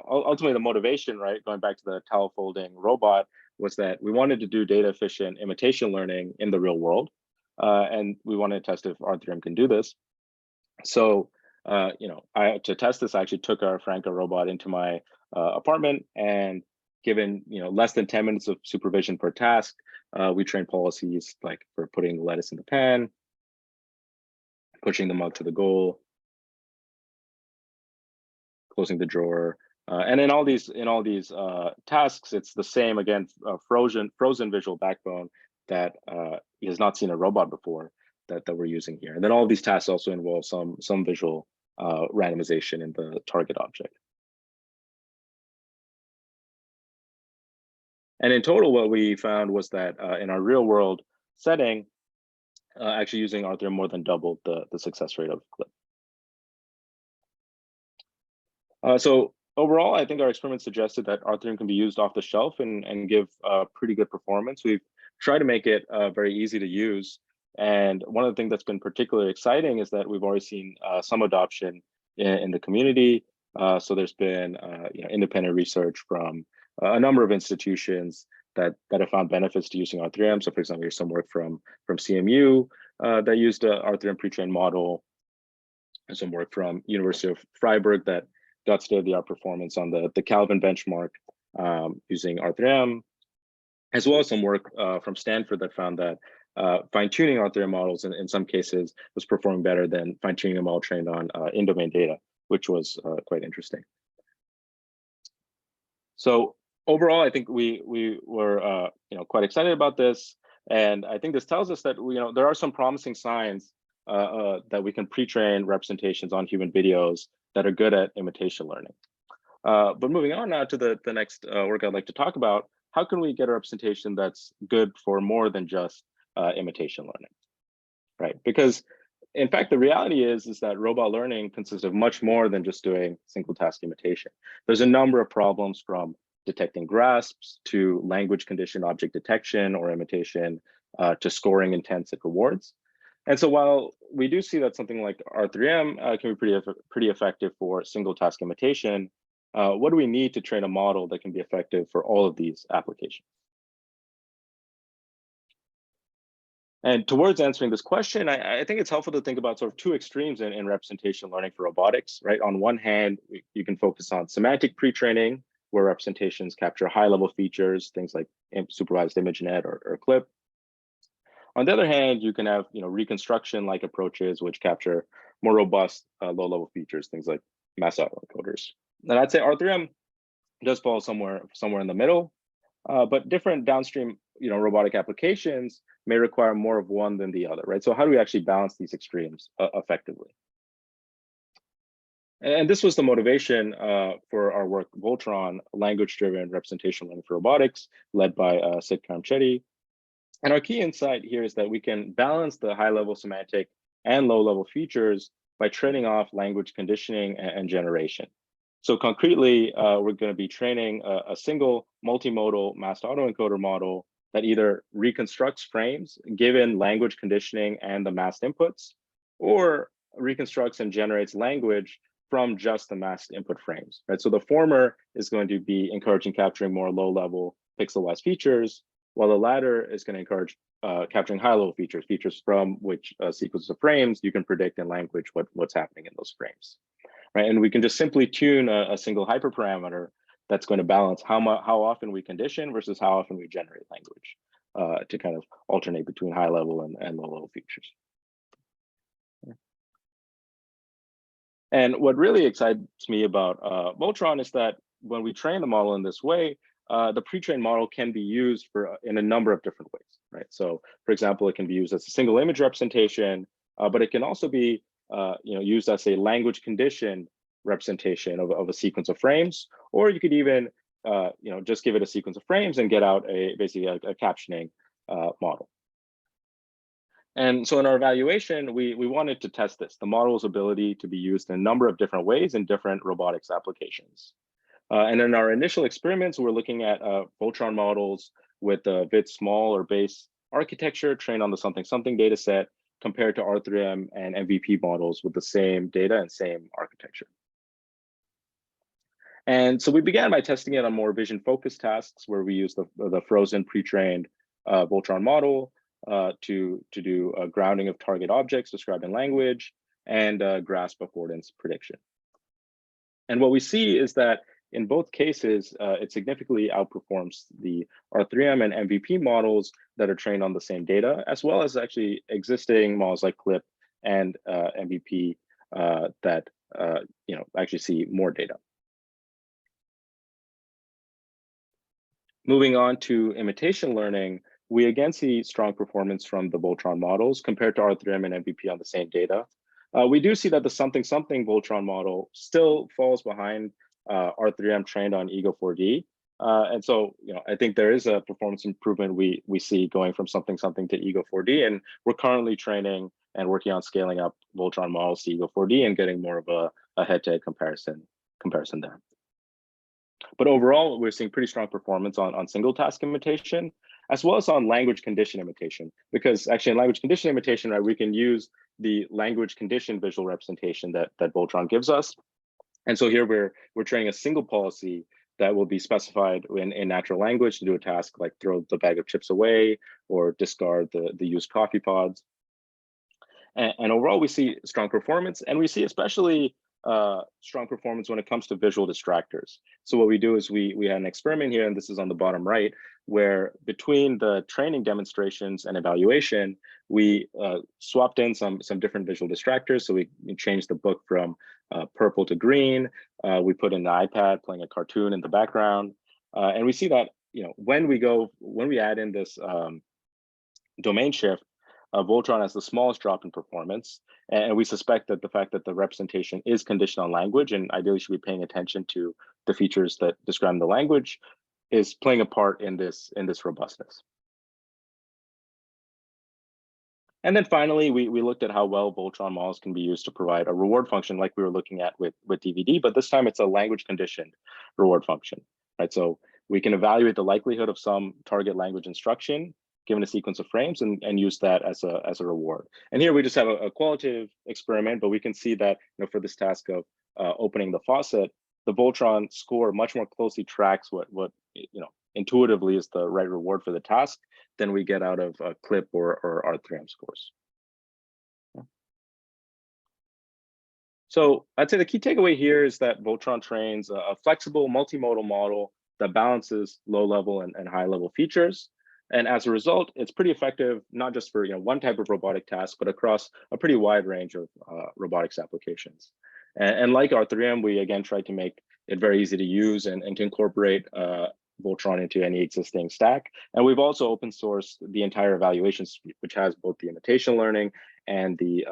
ultimately the motivation, right, going back to the towel folding robot, was that we wanted to do data efficient imitation learning in the real world. And we wanted to test if R3M can do this. So, to test this, I actually took our Franca robot into my apartment, and given less than 10 minutes of supervision per task, we trained policies like for putting the lettuce in the pan, pushing the mug to the goal, closing the drawer, and in all these tasks, it's the same again, frozen visual backbone that has not seen a robot before that we're using here. And then all of these tasks also involve some visual randomization in the target object. And in total, what we found was that in our real world setting, actually using R3M more than doubled the success rate of CLIP. So overall, I think our experiment suggested that R3M can be used off the shelf and give pretty good performance. We've tried to make it very easy to use. And one of the things that's been particularly exciting is that we've already seen some adoption in the community. So there's been independent research from a number of institutions that have found benefits to using R3M. So for example, here's some work from CMU that used a R3M pre-trained model, and some work from University of Freiburg that got state-of-the-art performance on the Kelvin benchmark using R3M, as well as some work from Stanford that found that fine-tuning R3M models in some cases was performing better than fine-tuning a model trained on in-domain data, which was quite interesting. So overall, I think we were quite excited about this, and I think this tells us that there are some promising signs that we can pre-train representations on human videos that are good at imitation learning. But moving on now to the next work I'd like to talk about, how can we get a representation that's good for more than just imitation learning, right? Because in fact, the reality is that robot learning consists of much more than just doing single task imitation. There's a number of problems, from detecting grasps to language conditioned object detection or imitation to scoring intents and rewards. And so while we do see that something like R3M can be pretty effective for single task imitation, what do we need to train a model that can be effective for all of these applications? And towards answering this question, I think it's helpful to think about sort of two extremes in representation learning for robotics, right? On one hand, you can focus on semantic pre-training, where representations capture high-level features, things like supervised ImageNet or CLIP. On the other hand, you can have reconstruction-like approaches which capture more robust low-level features, things like mass autoencoders. And I'd say R3M does fall somewhere in the middle, but different downstream robotic applications may require more of one than the other, right? So how do we actually balance these extremes effectively? And this was the motivation for our work, Voltron, language-driven representation learning for robotics, led by Sid Karamcheti. And our key insight here is that we can balance the high-level semantic and low-level features by training off language conditioning and generation. So concretely, we're going to be training a single multimodal masked autoencoder model that either reconstructs frames given language conditioning and the masked inputs, or reconstructs and generates language from just the masked input frames, right? So the former is going to be encouraging capturing more low-level pixel-wise features, while the latter is going to encourage capturing high-level features from which sequence of frames you can predict in language what's happening in those frames, right? And we can just simply tune a single hyperparameter that's going to balance how often we condition versus how often we generate language to kind of alternate between high-level and low-level features. And what really excites me about Voltron is that when we train the model in this way, the pre-trained model can be used in a number of different ways, right? So, for example, it can be used as a single image representation, but it can also be used as a language conditioned representation of a sequence of frames, or you could even just give it a sequence of frames and get out basically a captioning model. And so in our evaluation, we wanted to test this, the model's ability to be used in a number of different ways in different robotics applications. And in our initial experiments, we're looking at Voltron models with a bit small or base architecture trained on the something data set compared to R3M and MVP models with the same data and same architecture. And so we began by testing it on more vision-focused tasks where we used the frozen pre-trained Voltron model to do a grounding of target objects described in language and grasp affordance prediction. And what we see is that in both cases, it significantly outperforms the R3M and MVP models that are trained on the same data, as well as actually existing models like CLIP and MVP that actually see more data. Moving on to imitation learning, we again see strong performance from the Voltron models compared to R3M and MVP on the same data. We do see that the something Voltron model still falls behind R3M trained on Ego4D. And so, I think there is a performance improvement we see going from something to Ego4D, and we're currently training and working on scaling up Voltron models to Ego4D and getting more of a head-to-head comparison there. But overall, we're seeing pretty strong performance on single task imitation, as well as on language condition imitation, because actually in language condition imitation, right, we can use the language condition visual representation that Voltron gives us. And so here we're training a single policy that will be specified in natural language to do a task like throw the bag of chips away or discard the used coffee pods. And overall, we see strong performance, and we see especially strong performance when it comes to visual distractors. So what we do is we had an experiment here, and this is on the bottom right, where between the training demonstrations and evaluation, we swapped in some different visual distractors. So we changed the book from purple to green. We put in the iPad playing a cartoon in the background, and we see that when we add in this domain shift, Voltron has the smallest drop in performance, and we suspect that the fact that the representation is conditioned on language and ideally should be paying attention to the features that describe the language is playing a part in this robustness. And then finally, we looked at how well Voltron models can be used to provide a reward function like we were looking at with DVD, but this time it's a language conditioned reward function, right? So we can evaluate the likelihood of some target language instruction given a sequence of frames and use that as a reward. And here we just have a qualitative experiment, but we can see that for this task of opening the faucet, the Voltron score much more closely tracks what intuitively is the right reward for the task than we get out of CLIP or R3M scores. So I'd say the key takeaway here is that Voltron trains a flexible multimodal model that balances low-level and high-level features. And as a result, it's pretty effective, not just for one type of robotic task, but across a pretty wide range of robotics applications. And like R3M, we again tried to make it very easy to use and to incorporate Voltron into any existing stack. And we've also open sourced the entire evaluation suite, which has both the imitation learning and the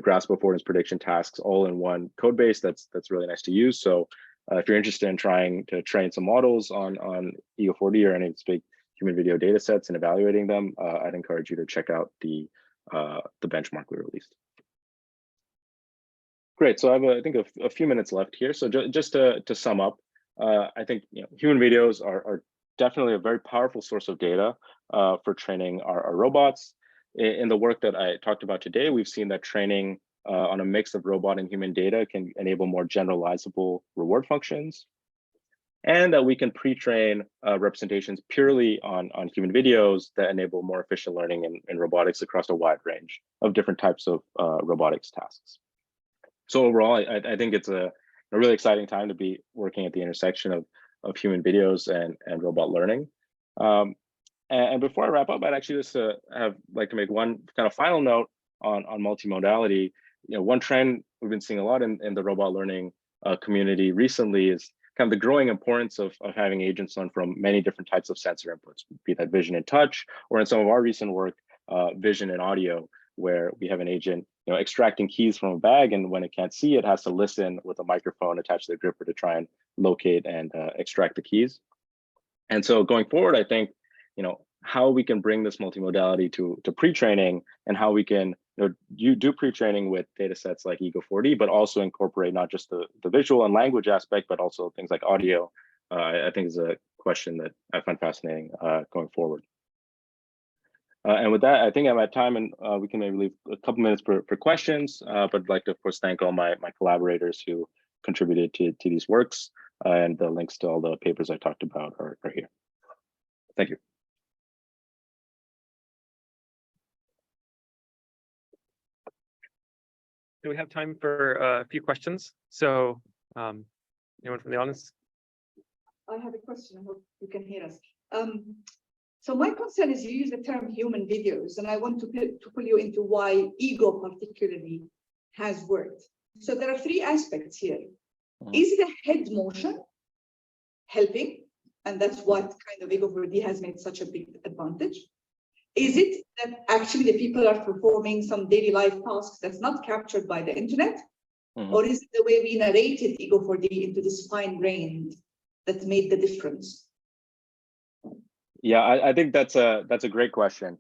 grasp affordance prediction tasks all in one code base. That's really nice to use. So if you're interested in trying to train some models on Ego4D or any of its big human video data sets and evaluating them, I'd encourage you to check out the benchmark we released. Great, so I have I think a few minutes left here. So just to sum up, I think human videos are definitely a very powerful source of data for training our robots. In the work that I talked about today, we've seen that training on a mix of robot and human data can enable more generalizable reward functions, and that we can pre-train representations purely on human videos that enable more efficient learning in robotics across a wide range of different types of robotics tasks. So overall, I think it's a really exciting time to be working at the intersection of human videos and robot learning. And before I wrap up, I'd actually just like to make one kind of final note on multimodality. One trend we've been seeing a lot in the robot learning community recently is kind of the growing importance of having agents learn from many different types of sensor inputs, be that vision and touch, or in some of our recent work, vision and audio, where we have an agent extracting keys from a bag, and when it can't see, it has to listen with a microphone attached to the gripper to try and locate and extract the keys. And so going forward, I think how we can bring this multimodality to pre-training, and how we can do pre-training with data sets like Ego4D, but also incorporate not just the visual and language aspect, but also things like audio, I think is a question that I find fascinating going forward. And with that, I think I'm at time, and we can maybe leave a couple minutes for questions, but I'd like to, of course, thank all my collaborators who contributed to these works, and the links to all the papers I talked about are here. Thank you. Do we have time for a few questions? So anyone from the audience? I have a question. I hope you can hear us. So my concern is you use the term human videos, and I want to pull you into why Ego particularly has worked. So there are three aspects here. Is it a head motion helping? And that's what kind of Ego4D has made such a big advantage. Is it that actually the people are performing some daily life tasks that's not captured by the internet? Or is it the way we narrated Ego4D into this fine-grained that made the difference? Yeah, I think that's a great question,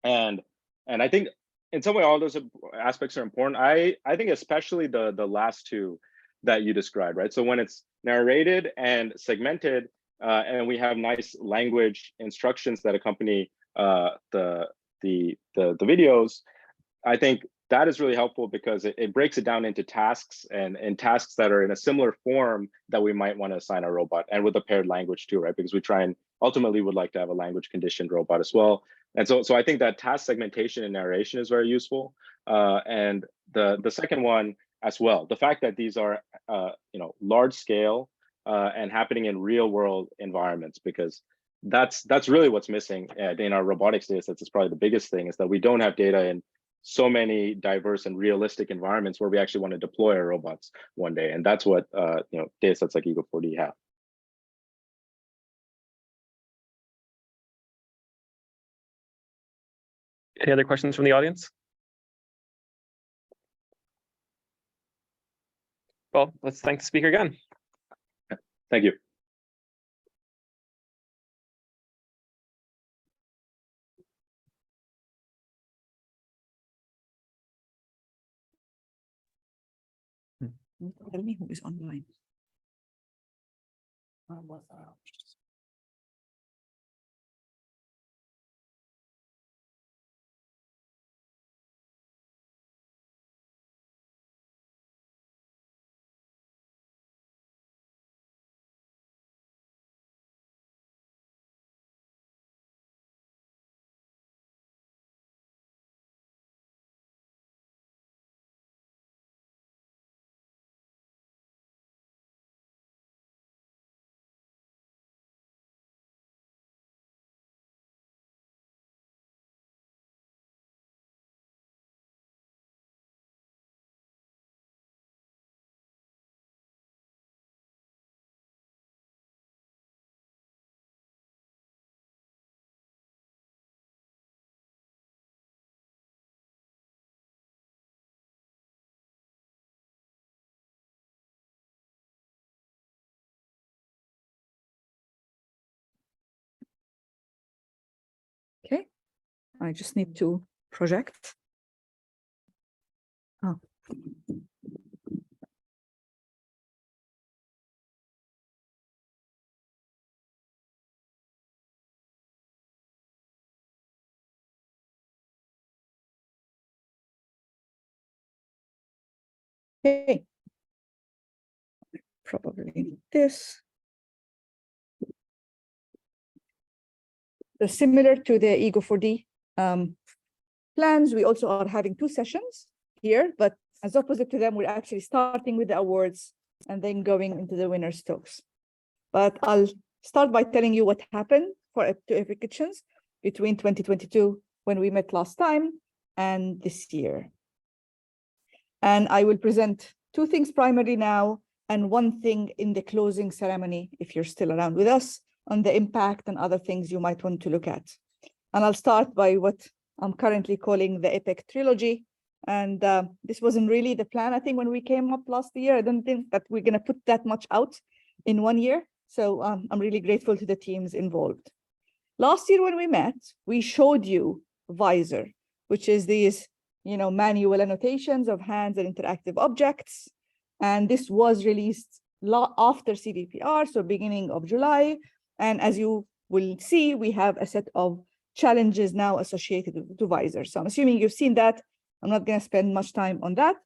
and I think in some way all those aspects are important. I think especially the last two that you described, right? So when it's narrated and segmented, and we have nice language instructions that accompany the videos, I think that is really helpful because it breaks it down into tasks and tasks that are in a similar form that we might want to assign a robot, and with a paired language too, right? Because we try and ultimately would like to have a language conditioned robot as well. And so I think that task segmentation and narration is very useful. And the second one as well, the fact that these are large scale and happening in real world environments, because that's really what's missing in our robotics data sets. Is probably the biggest thing, is that we don't have data in so many diverse and realistic environments where we actually want to deploy our robots one day. And that's what data sets like Ego4D have. Any other questions from the audience? Well, let's thank the speaker again. Thank you. Tell me who is online. Okay, I just need to project. Oh. Okay. Probably need this. So similar to the Ego4D plans, we also are having 2 sessions here, but as opposite to them, we're actually starting with the awards and then going into the winners' talks. But I'll start by telling you what happened for Epic Kitchens between 2022, when we met last time, and this year. And I will present 2 things primarily now, and 1 thing in the closing ceremony, if you're still around with us, on the impact and other things you might want to look at. And I'll start by what I'm currently calling the Epic Trilogy. And this wasn't really the plan, I think, when we came up last year. I don't think that we're going to put that much out in 1 year. So I'm really grateful to the teams involved. Last year when we met, we showed you Visor, which is these manual annotations of hands and interactive objects. And this was released after CVPR, so beginning of July. And as you will see, we have a set of challenges now associated to Visor. So I'm assuming you've seen that. I'm not going to spend much time on that.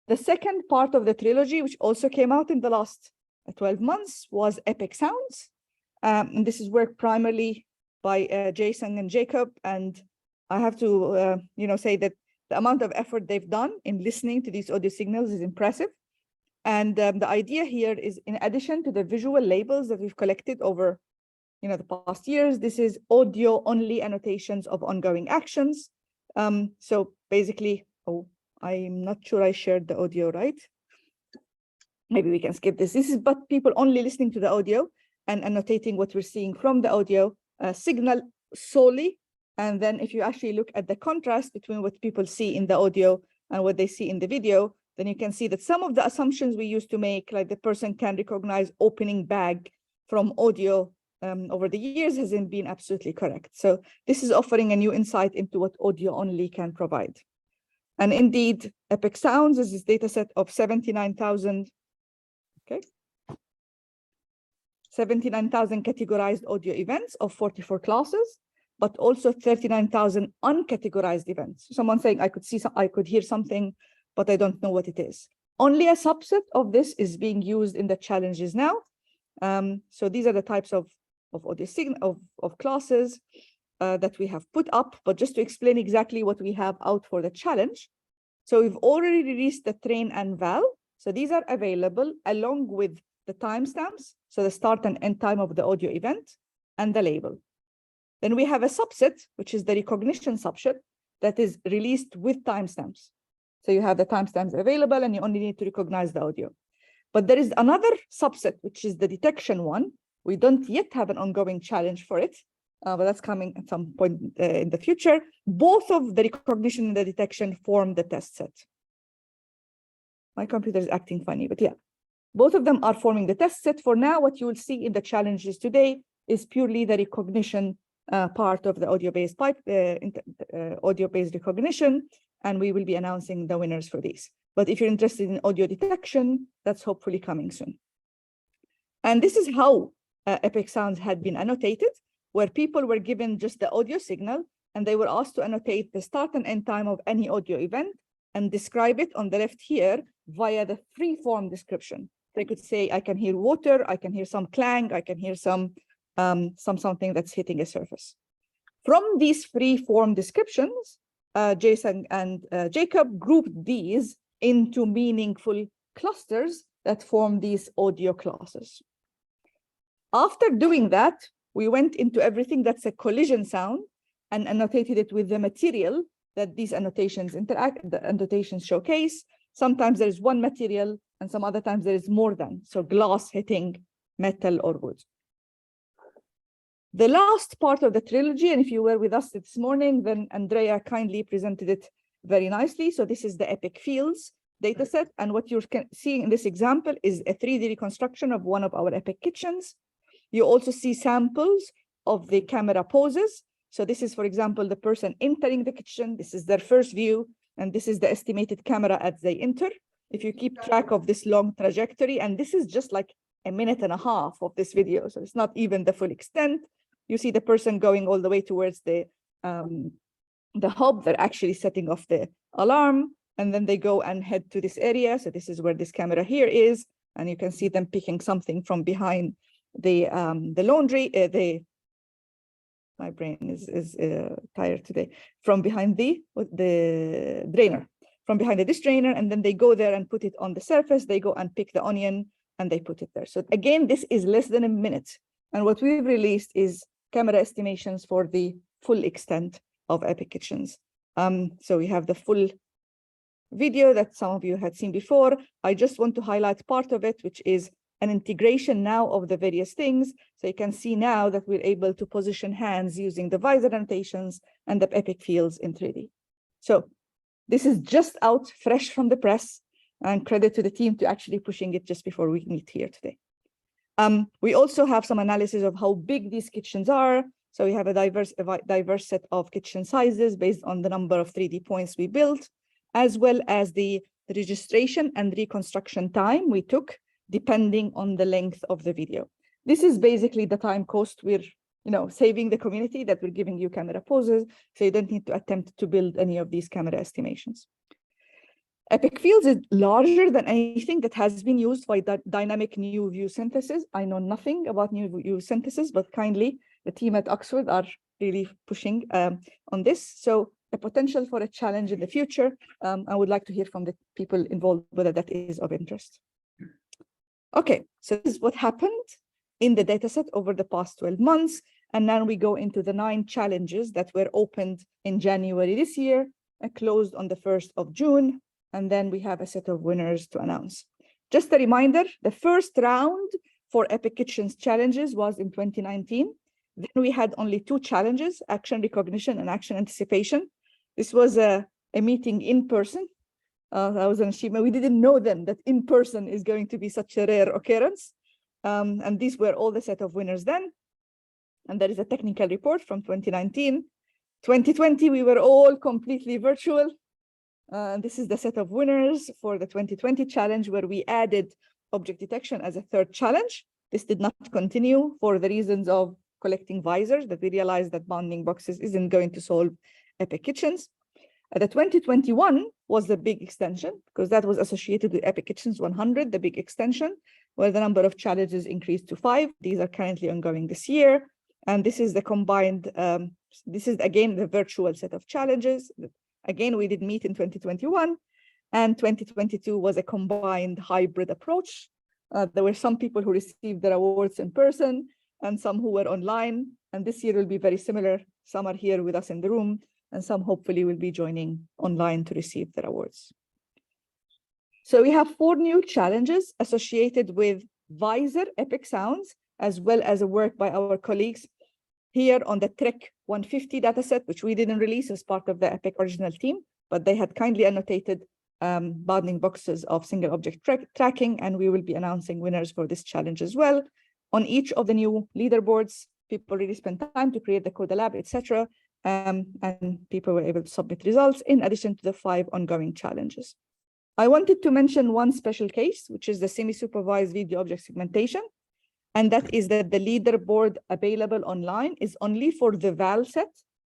The second part of the trilogy, which also came out in the last 12 months, was Epic Sounds. And this is work primarily by Jason and Jacob. And I have to say that the amount of effort they've done in listening to these audio signals is impressive. And the idea here is, in addition to the visual labels that we've collected over the past years, this is audio only annotations of ongoing actions. So basically, I'm not sure I shared the audio, right? Maybe we can skip this. This is but people only listening to the audio and annotating what we're seeing from the audio signal solely. And then if you actually look at the contrast between what people see in the audio and what they see in the video, then you can see that some of the assumptions we used to make, like the person can recognize opening bag from audio over the years, hasn't been absolutely correct. So this is offering a new insight into what audio only can provide. And indeed, Epic Sounds is this data set of 79,000, 79,000 categorized audio events of 44 classes but also 39,000 uncategorized events. Someone saying, I could hear something, but I don't know what it is. Only a subset of this is being used in the challenges now. So these are the types of audio signal of classes that we have put up, but just to explain exactly what we have out for the challenge. So we've already released the train and val. So these are available along with the timestamps, so the start and end time of the audio event and the label. Then we have a subset, which is the recognition subset, that is released with timestamps. So you have the timestamps available and you only need to recognize the audio. But there is another subset, which is the detection one. We don't yet have an ongoing challenge for it, but that's coming at some point in the future. Both of the recognition and the detection form the test set. My computer is acting funny, but yeah. Both of them are forming the test set. For now, what you will see in the challenges today is purely the recognition part of the audio-based audio-based recognition, and we will be announcing the winners for these. But if you're interested in audio detection, that's hopefully coming soon. And this is how epic sounds had been annotated, where people were given just the audio signal, and they were asked to annotate the start and end time of any audio event and describe it on the left here via the free-form description. They could say, I can hear water, I can hear some clang, I can hear something that's hitting a surface. From these free-form descriptions, Jason and Jacob grouped these into meaningful clusters that form these audio classes. After doing that, we went into everything that's a collision sound and annotated it with the material that these annotations the annotations showcase. Sometimes there is one material and some other times there is more than, so glass hitting metal or wood. The last part of the trilogy, and if you were with us this morning, then Andrea kindly presented it very nicely. So this is the epic fields dataset, and what you're seeing in this example is a 3D reconstruction of one of our epic kitchens. You also see samples of the camera poses. So this is, for example, the person entering the kitchen. This is their first view, and this is the estimated camera as they enter. If you keep track of this long trajectory, and this is just like a minute and a half of this video, so it's not even the full extent. You see the person going all the way towards the hub. They're actually setting off the alarm, and then they go and head to this area. So this is where this camera here is, and you can see them picking something from behind the laundry. My brain is tired today. From behind the drainer, from behind the dish drainer, and then they go there and put it on the surface. They go and pick the onion and they put it there. So again, this is less than a minute. And what we've released is camera estimations for the full extent of epic kitchens. So we have the full video that some of you had seen before. I just want to highlight part of it, which is an integration now of the various things. So you can see now that we're able to position hands using the visor annotations and the epic fields in 3D. So this is just out fresh from the press, and credit to the team to actually pushing it just before we meet here today. We also have some analysis of how big these kitchens are. So we have a diverse set of kitchen sizes based on the number of 3D points we built, as well as the registration and reconstruction time we took, depending on the length of the video. This is basically the time cost we're saving the community, that we're giving you camera poses, so you don't need to attempt to build any of these camera estimations. Epic Fields is larger than anything that has been used by dynamic new view synthesis. I know nothing about new view synthesis, but kindly, the team at Oxford are really pushing on this. So the potential for a challenge in the future, I would like to hear from the people involved whether that is of interest. Okay, so this is what happened in the dataset over the past 12 months. And now we go into the 9 challenges that were opened in January this year and closed on the 1st of June. And then we have a set of winners to announce. Just a reminder, the first round for Epic Kitchens challenges was in 2019. Then we had only 2 challenges, action recognition and action anticipation. This was a meeting in person. That was an achievement. We didn't know then that in person is going to be such a rare occurrence. And these were all the set of winners then. And there is a technical report from 2019. 2020, we were all completely virtual. This is the set of winners for the 2020 challenge, where we added object detection as a 3rd challenge. This did not continue for the reasons of collecting visors, that we realized that bounding boxes isn't going to solve Epic Kitchens. The 2021 was the big extension, because that was associated with Epic Kitchens 100, the big extension, where the number of challenges increased to 5. These are currently ongoing this year. And this is the combined, this is again the virtual set of challenges. Again, we did meet in 2021, and 2022 was a combined hybrid approach. There were some people who received their awards in person and some who were online. And this year will be very similar. Some are here with us in the room, and some hopefully will be joining online to receive their awards. So we have 4 new challenges associated with Visor Epic Sounds, as well as a work by our colleagues here on the Trek 150 dataset, which we didn't release as part of the Epic original team, but they had kindly annotated bounding boxes of single object tracking, and we will be announcing winners for this challenge as well. On each of the new leaderboards, people really spent time to create the code lab, etc. And people were able to submit results in addition to the 5 ongoing challenges. I wanted to mention one special case, which is the semi-supervised video object segmentation. And that is that the leaderboard available online is only for the val set,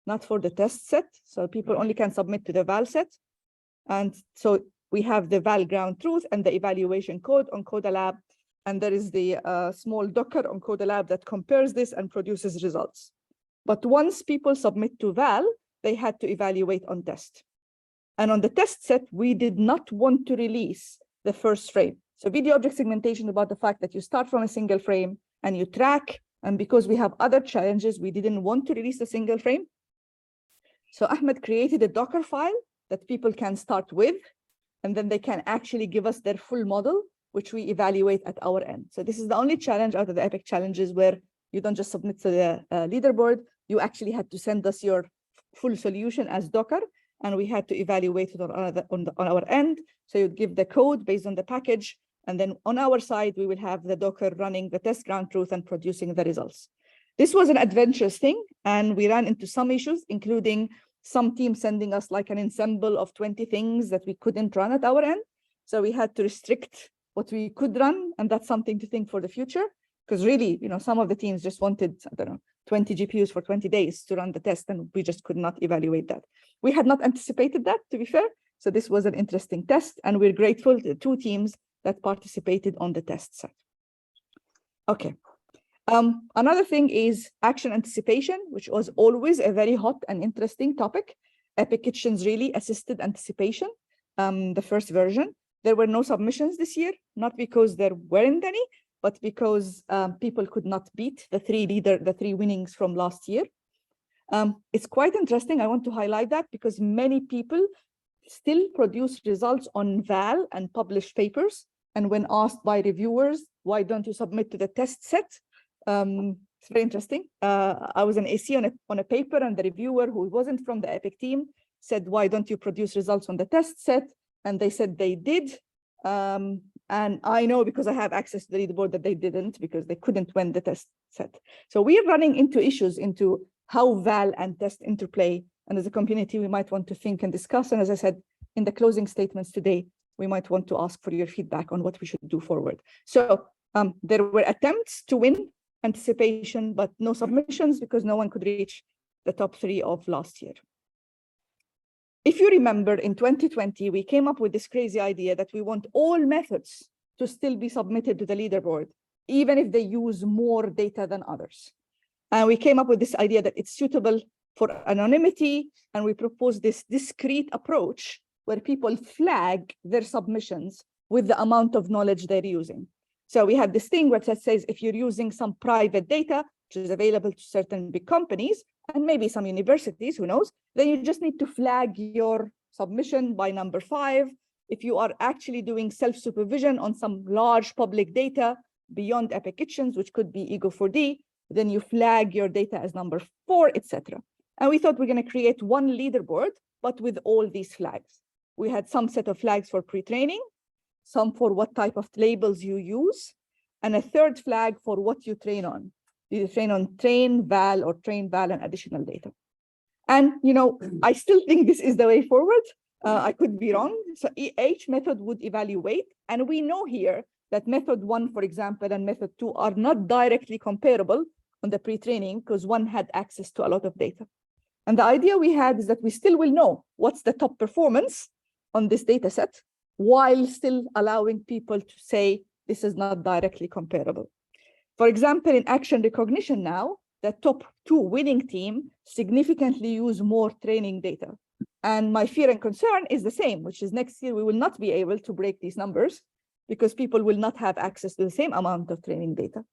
not for the test set. So people only can submit to the val set. And so we have the val ground truth and the evaluation code on CodaLab. And there is the small Docker on CodaLab that compares this and produces results. But once people submit to val, they had to evaluate on test. And on the test set, we did not want to release the first frame. So video object segmentation about the fact that you start from a single frame and you track. And because we have other challenges, we didn't want to release a single frame. So Ahmed created a Docker file that people can start with, and then they can actually give us their full model, which we evaluate at our end. So this is the only challenge out of the Epic challenges where you don't just submit to the leaderboard, you actually had to send us your full solution as Docker, and we had to evaluate it on our end. So you'd give the code based on the package, and then on our side, we will have the Docker running the test ground truth and producing the results. This was an adventurous thing, and we ran into some issues, including some teams sending us like an ensemble of 20 things that we couldn't run at our end. So we had to restrict what we could run, and that's something to think for the future. Because really, some of the teams just wanted, 20 GPUs for 20 days to run the test, and we just could not evaluate that. We had not anticipated that, to be fair. So this was an interesting test, and we're grateful to the 2 teams that participated on the test set. Okay. Another thing is action anticipation, which was always a very hot and interesting topic. Epic Kitchens really assisted anticipation, the first version. There were no submissions this year, not because there weren't any, but because people could not beat the 3 winnings from last year. It's quite interesting. I want to highlight that because many people still produce results on val and publish papers. And when asked by reviewers, why don't you submit to the test set? It's very interesting. I was an AC on a paper, and the reviewer, who wasn't from the Epic team, said, why don't you produce results on the test set? And they said they did. And I know because I have access to the leaderboard that they didn't, because they couldn't win the test set. So we're running into issues into how val and test interplay. And as a community, we might want to think and discuss. And as I said, in the closing statements today, we might want to ask for your feedback on what we should do forward. So there were attempts to win anticipation, but no submissions because no one could reach the top 3 of last year. If you remember, in 2020, we came up with this crazy idea that we want all methods to still be submitted to the leaderboard, even if they use more data than others. And we came up with this idea that it's suitable for anonymity, and we proposed this discrete approach where people flag their submissions with the amount of knowledge they're using. So we have this thing where it says, if you're using some private data, which is available to certain big companies, and maybe some universities, who knows, then you just need to flag your submission by number 5. If you are actually doing self-supervision on some large public data beyond Epic Kitchens, which could be Ego4D, then you flag your data as number 4, etc. And we thought we're going to create one leaderboard, but with all these flags. We had some set of flags for pre-training, some for what type of labels you use, and a third flag for what you train on. Do you train on train val or train val and additional data? And I still think this is the way forward. I could be wrong. So each method would evaluate, and we know here that method 1, for example, and method 2 are not directly comparable on the pre-training because one had access to a lot of data. And the idea we had is that we still will know what's the top performance on this data set while still allowing people to say this is not directly comparable. For example, in action recognition now, the top 2 winning team significantly use more training data. And my fear and concern is the same, which is next year we will not be able to break these numbers because people will not have access to the same amount of training data.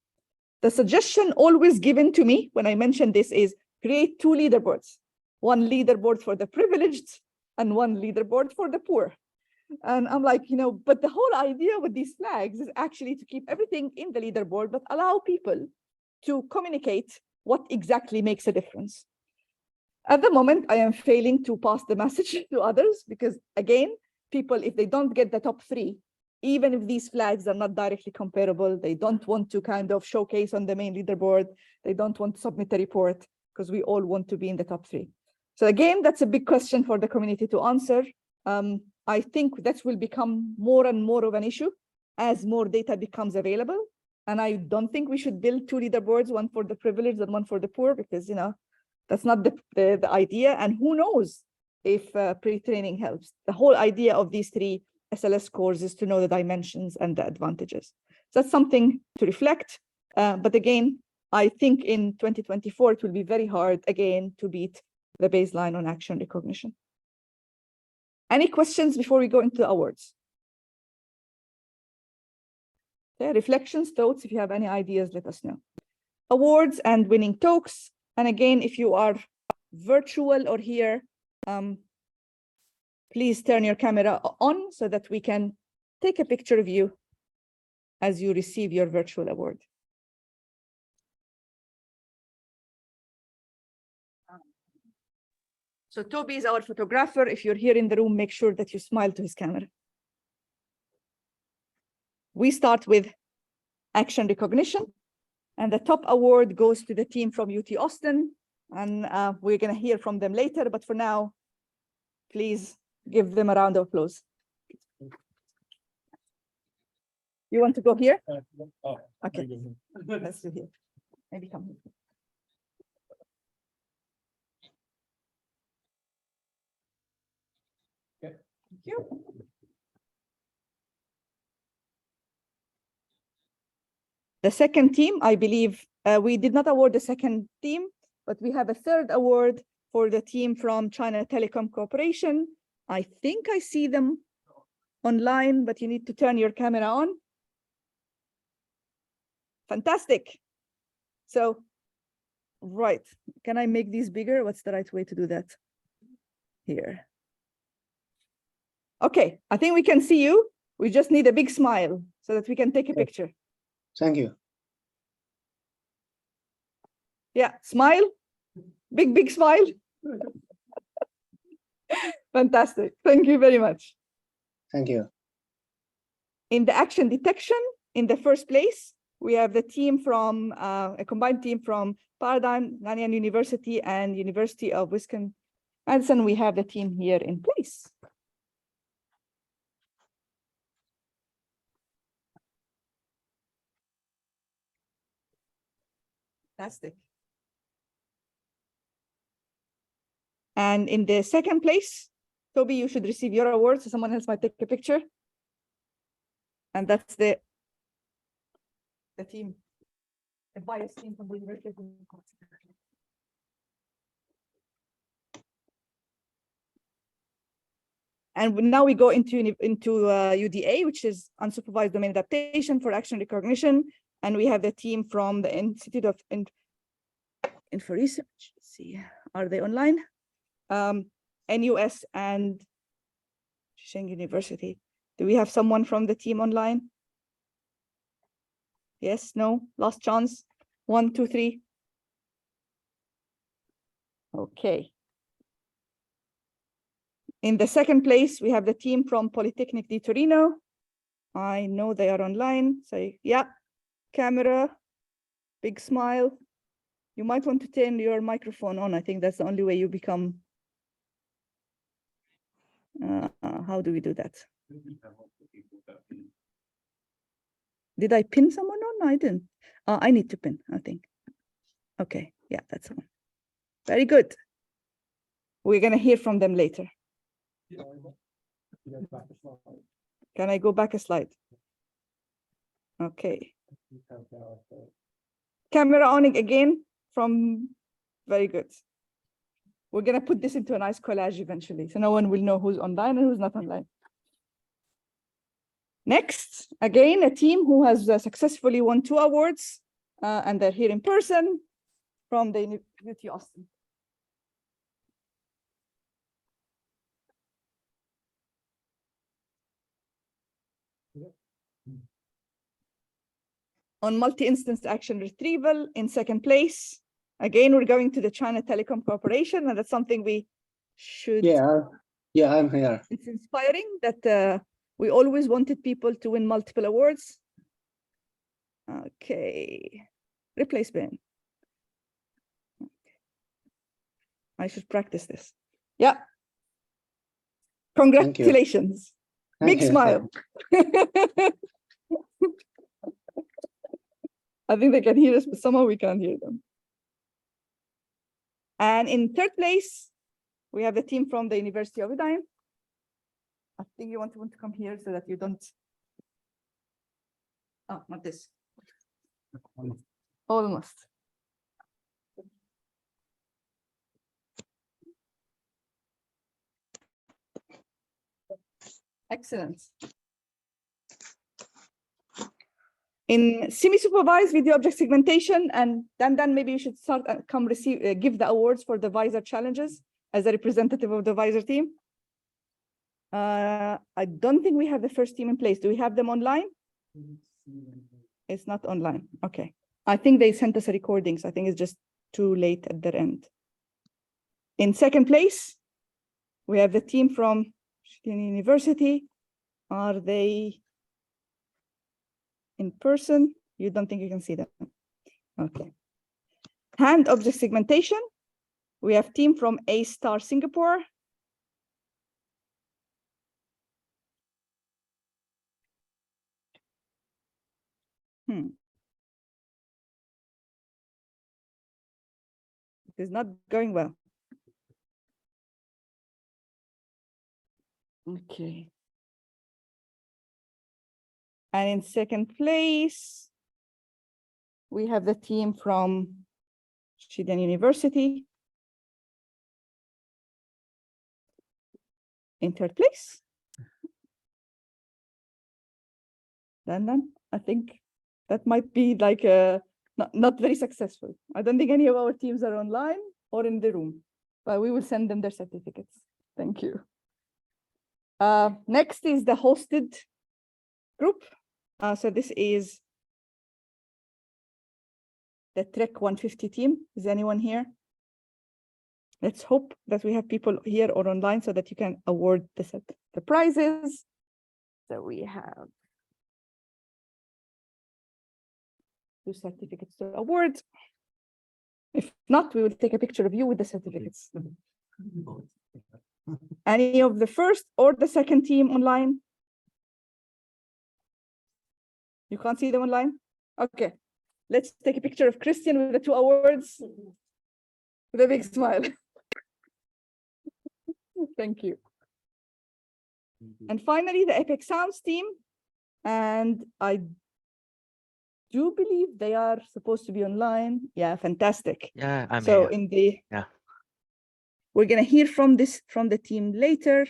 The suggestion always given to me when I mention this is create 2 leaderboards, one leaderboard for the privileged and one leaderboard for the poor. And I'm like, but the whole idea with these flags is actually to keep everything in the leaderboard, but allow people to communicate what exactly makes a difference. At the moment, I am failing to pass the message to others because, again, people, if they don't get the top 3, even if these flags are not directly comparable, they don't want to kind of showcase on the main leaderboard, they don't want to submit a report because we all want to be in the top 3. So again, that's a big question for the community to answer. I think that will become more and more of an issue as more data becomes available. And I don't think we should build 2 leaderboards, one for the privileged and one for the poor, because that's not the idea. And who knows if pre-training helps. The whole idea of these 3 SLS scores is to know the dimensions and the advantages. So that's something to reflect. But again, I think in 2024, it will be very hard again to beat the baseline on action recognition. Any questions before we go into the awards? Okay, reflections, thoughts, if you have any ideas, let us know. Awards and winning talks. And again, if you are virtual or here, please turn your camera on so that we can take a picture of you as you receive your virtual award. So Toby is our photographer. If you're here in the room, make sure that you smile to his camera. We start with action recognition, and the top award goes to the team from UT Austin, and we're going to hear from them later, but for now, please give them a round of applause. You want to go here? Okay, let's do here. Maybe come here. Thank you. The second team, I believe, we did not award the second team, but we have a third award for the team from China Telecom Corporation. I think I see them online, but you need to turn your camera on. Fantastic. So, right, can I make these bigger? What's the right way to do that? Here. Okay, I think we can see you. We just need a big smile so that we can take a picture. Thank you. Yeah, smile. Big smile. Fantastic. Thank you very much. Thank you. In the action detection, in the first place, we have the team from a combined team from Paradigm, Nanyang University, and University of Wisconsin. We have the team here in place. Fantastic. And in the second place, Toby, you should receive your award, so someone else might take a picture. And that's the team, the bias team from the University of Wisconsin. And now we go into UDA, which is unsupervised domain adaptation for action recognition. And we have the team from the Institute of Info Research. Let's see, are they online? NUS and Sheng University. Do we have someone from the team online? Yes, no, last chance. 1, 2, 3. Okay. In the second place, we have the team from Polytechnic di Torino. I know they are online. Say, yeah, camera, big smile. You might want to turn your microphone on. I think that's the only way you become. How do we do that? Did I pin someone on? No, I didn't. I need to pin, I think. Okay, yeah, that's one. Very good. We're gonna hear from them later. Can I go back a slide? Okay. Camera on again from, very good. We're gonna put this into a nice collage eventually, so no one will know who's online and who's not online. Next, again, a team who has successfully won 2 awards, and they're here in person from the University of Austin. On multi-instance action retrieval in 2nd place. Again, we're going to the China Telecom Corporation, and that's something we should. Yeah, I'm here. It's inspiring that we always wanted people to win multiple awards. Okay, replace bin. I should practice this. Yeah. Congratulations. Big smile. I think they can hear us, but somehow we can't hear them. And in 3rd place, we have the team from the University of Udine. I think you want to come here so that you don't. Oh, not this. Almost. Excellent. In semi-supervised video object segmentation, and then maybe you should start give the awards for the Visor challenges as a representative of the Visor team. I don't think we have the first team in place. Do we have them online? It's not online. Okay. I think they sent us a recording, so I think it's just too late at their end. In 2nd place, we have the team from University. Are they in person? You don't think you can see them? Okay. Hand object segmentation. We have team from A-Star Singapore. It is not going well. Okay. And in 2nd place, we have the team from Xidan University. In 3rd place. Then I think that might be like not very successful. I don't think any of our teams are online or in the room, but we will send them their certificates. Thank you. Next is the hosted group. So this is the Trek 150 team. Is anyone here? Let's hope that we have people here or online so that you can award the prizes. So we have 2 certificates to award. If not, we will take a picture of you with the certificates. Any of the first or the second team online? You can't see them online? Okay. Let's take a picture of Christian with the 2 awards. With a big smile. Thank you. And finally, the Epic Sounds team. And I do believe they are supposed to be online. Yeah, fantastic. Yeah, I'm so here. in the Yeah. We're gonna hear from the team later.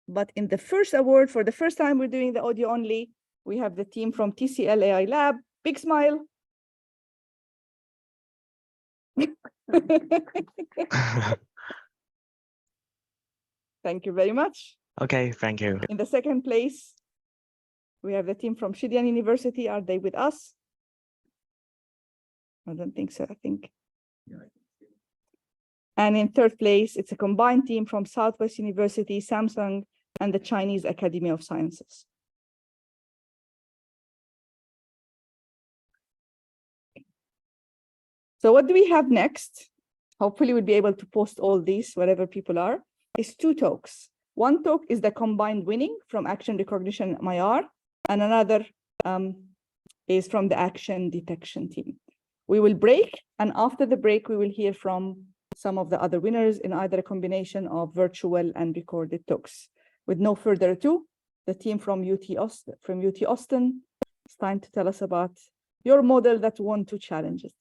But in the first award, for the first time, we're doing the audio only. We have the team from TCL AI Lab. Big smile. Thank you very much. Okay, thank you. In the 2nd place, we have the team from Xidan University. Are they with us? I don't think so, I think. And in 3rd place, it's a combined team from Southwest University, Samsung, and the Chinese Academy of Sciences. So what do we have next? Hopefully we'll be able to post all these wherever people are. Is 2 talks. One talk is the combined winning from action recognition MIR, and another is from the action detection team. We will break, and after the break, we will hear from some of the other winners in either a combination of virtual and recorded talks. With no further ado, the team from UT Austin, it's time to tell us about your model that won 2 challenges.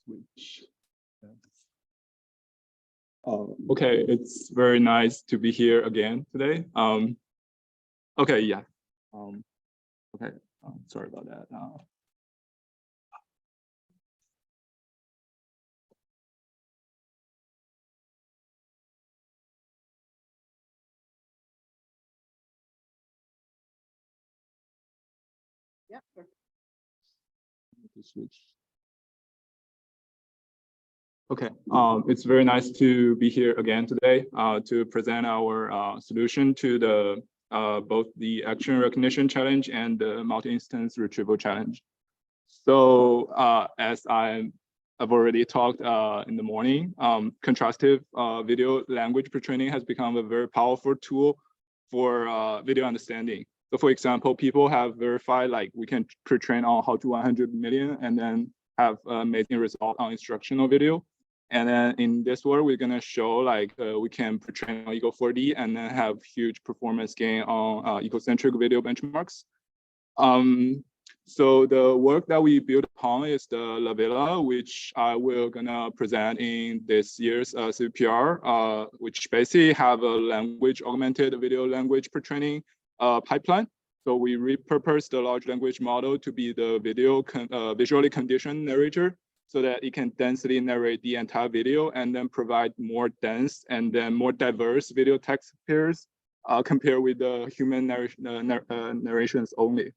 Switch. Okay, it's very nice to be here again today. Okay, yeah. Okay, sorry about that. Yeah. To switch. Okay, it's very nice to be here again today to present our solution to the both the action recognition challenge and the multi-instance retrieval challenge. So as I've already talked in the morning, contrastive video language pre-training has become a very powerful tool for video understanding. So for example, people have verified like we can pre-train on how to 100 million and then have amazing result on instructional video. And then in this work, we're gonna show like we can pre-train on Ego4D and then have huge performance gain on egocentric video benchmarks. So the work that we built upon is the Lavella, which I will gonna present in this year's CVPR, which basically have a language augmented video language pre-training pipeline. So we repurposed the large language model to be the video visually conditioned narrator, so that it can densely narrate the entire video and then provide more dense and then more diverse video text pairs compared with the human narrations only.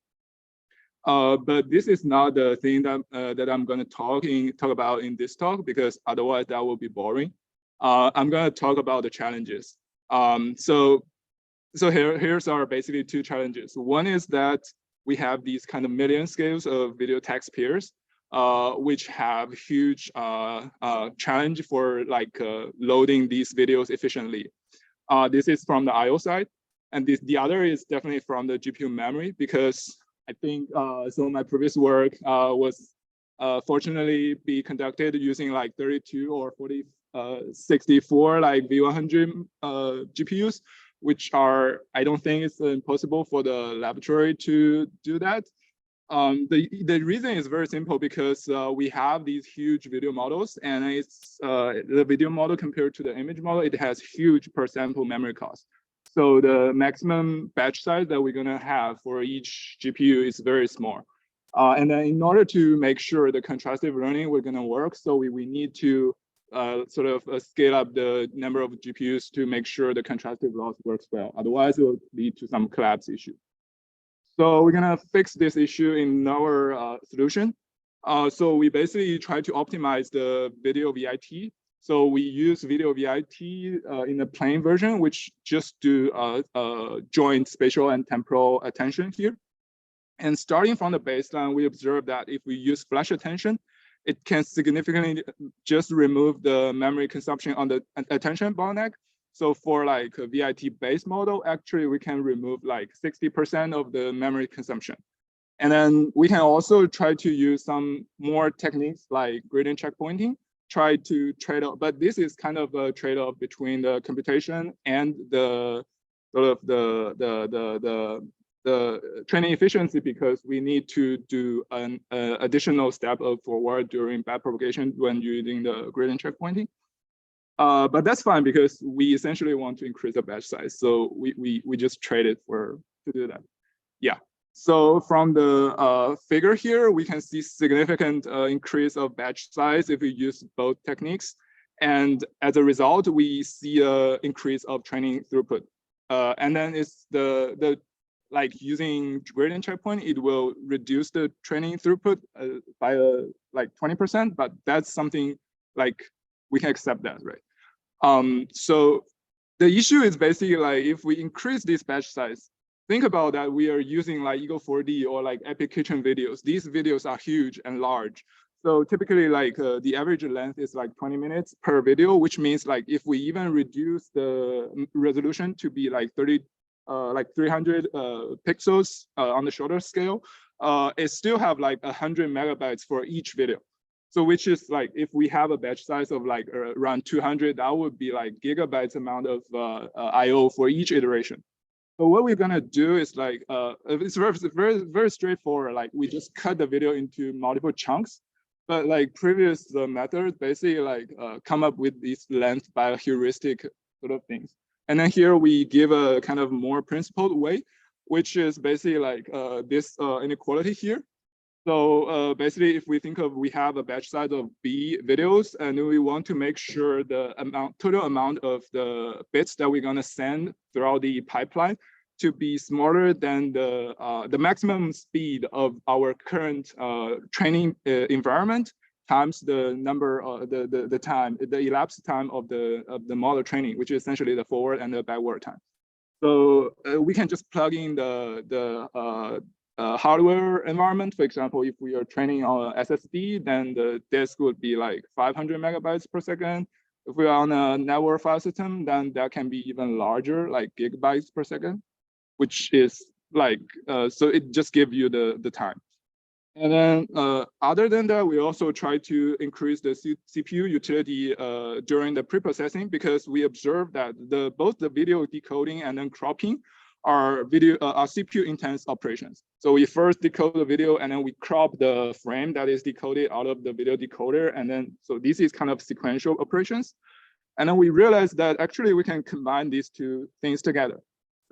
But this is not the thing that that I'm going to talk about in this talk, because otherwise that will be boring. I'm going to talk about the challenges. So here's our basically 2 challenges. One is that we have these kind of million scales of video text pairs, which have huge challenge for like loading these videos efficiently. This is from the IO side, and the other is definitely from the GPU memory, because I think so my previous work was fortunately be conducted using like 32 or 40, 64 like V100 GPUs, which are, I don't think it's impossible for the laboratory to do that. The reason is very simple, because we have these huge video models, and it's the video model compared to the image model, it has huge per sample memory cost. So the maximum batch size that we're gonna have for each GPU is very small. And then in order to make sure the contrastive learning we're gonna work, so we need to sort of scale up the number of GPUs to make sure the contrastive loss works well. Otherwise, it will lead to some collapse issue. So we're gonna fix this issue in our solution. So we basically try to optimize the video VIT. So we use video VIT in the plain version, which just do joint spatial and temporal attention here. And starting from the baseline, we observe that if we use flash attention, it can significantly just remove the memory consumption on the attention bottleneck. So for like a VIT based model, actually we can remove like 60% of the memory consumption. And then we can also try to use some more techniques like gradient checkpointing, try to trade off, but this is kind of a trade-off between the computation and the sort of the training efficiency, because we need to do an additional step of forward during backpropagation when using the gradient checkpointing. But that's fine, because we essentially want to increase the batch size, so we just trade it to do that. yeah. So from the figure here, we can see significant increase of batch size if we use both techniques. And as a result, we see an increase of training throughput. And then it's the like using gradient checkpoint, it will reduce the training throughput by like 20%, but that's something like we can accept that, right? So the issue is basically like if we increase this batch size, think about that we are using like Ego4D or like Epic Kitchen videos. These videos are huge and large. So typically like the average length is like 20 minutes per video, which means like if we even reduce the resolution to be like 300 pixels on the shorter scale, it still have like 100 megabytes for each video. So which is like, if we have a batch size of like around 200, that would be like gigabytes amount of IO for each iteration. So what we're gonna do is like, it's very straightforward. Like we just cut the video into multiple chunks, but like previous methods basically like come up with this length by a heuristic sort of things. And then here we give a kind of more principled way, which is basically like this inequality here. So basically, if we think of, we have a batch size of B videos, and we want to make sure the total amount of the bits that we're gonna send throughout the pipeline to be smaller than the maximum speed of our current training environment times the number, the time, the elapsed time of the model training, which is essentially the forward and the backward time. So we can just plug in the hardware environment. For example, if we are training on SSD, then the disk would be like 500 megabytes per second. If we are on a network file system, then that can be even larger, like gigabytes per second, which is like, so it just gives you the time. And then other than that, we also try to increase the CPU utility during the pre-processing, because we observe that both the video decoding and then cropping are CPU intense operations. So we first decode the video and then we crop the frame that is decoded out of the video decoder. And then, so this is kind of sequential operations. And then we realized that actually we can combine these two things together.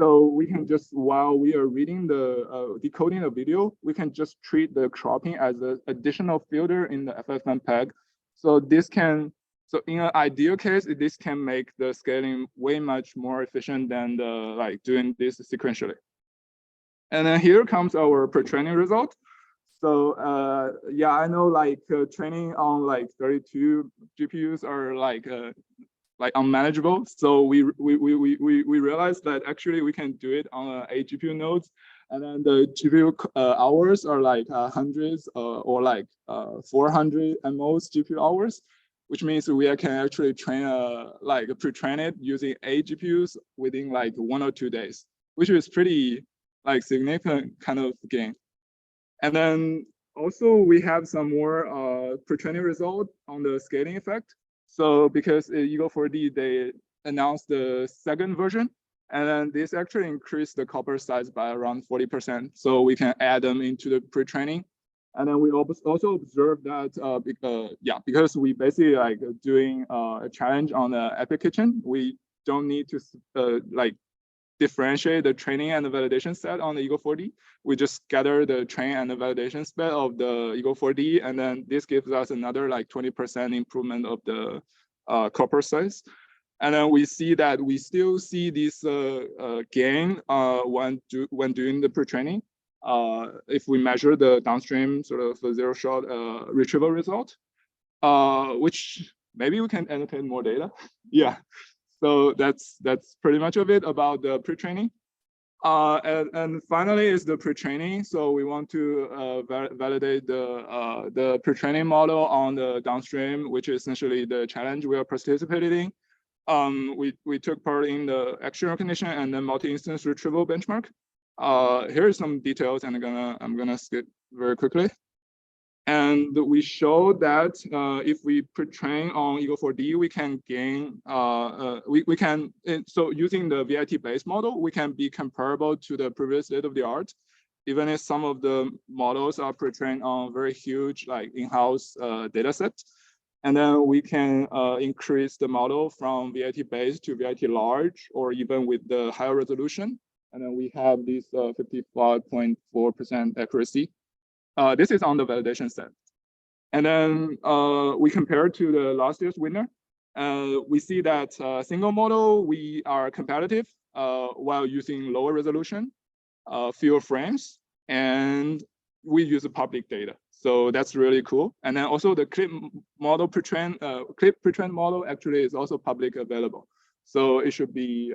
So we can just, while we are reading the decoding the video, we can just treat the cropping as an additional filter in the FFmpeg. So this can, so in an ideal case, this can make the scaling way much more efficient than like doing this sequentially. And then here comes our pre-training result. So yeah, I know like training on like 32 GPUs are like unmanageable. So we realized that actually we can do it on 8 GPU nodes, and then the GPU hours are like hundreds or like 400 at most GPU hours, which means we can actually train like pre-train it using 8 GPUs within like 1 or 2 days, which is pretty like significant kind of gain. And then also we have some more pre-training result on the scaling effect. So because Ego4D, they announced the second version, and then this actually increased the copper size by around 40%. So we can add them into the pre-training. And then we also observed that, yeah, because we basically like doing a challenge on the Epic Kitchen, we don't need to like differentiate the training and the validation set on the Ego4D. We just gather the training and the validation set of the Ego4D, and then this gives us another like 20% improvement of the copper size. And then we see that we still see this gain when doing the pre-training. If we measure the downstream sort of zero-shot retrieval result, which maybe we can annotate more data. Yeah. So that's pretty much of it about the pre-training. And finally is the pre-training. So we want to validate the pre-training model on the downstream, which is essentially the challenge we are participating in. We took part in the action recognition and then multi-instance retrieval benchmark. Here are some details, and I'm gonna skip very quickly. And we showed that if we pre-train on Ego4D, we can gain, so using the VIT-based model, we can be comparable to the previous state-of-the-art, even if some of the models are pre-trained on very huge, like in-house data set. And then we can increase the model from VIT-based to VIT large, or even with the higher resolution. And then we have this 55.4% accuracy. This is on the validation set. And then we compare to the last year's winner. We see that single model, we are competitive while using lower resolution, fewer frames, and we use the public data. So that's really cool. And then also the clip model pre-trained model actually is also public available. So it should be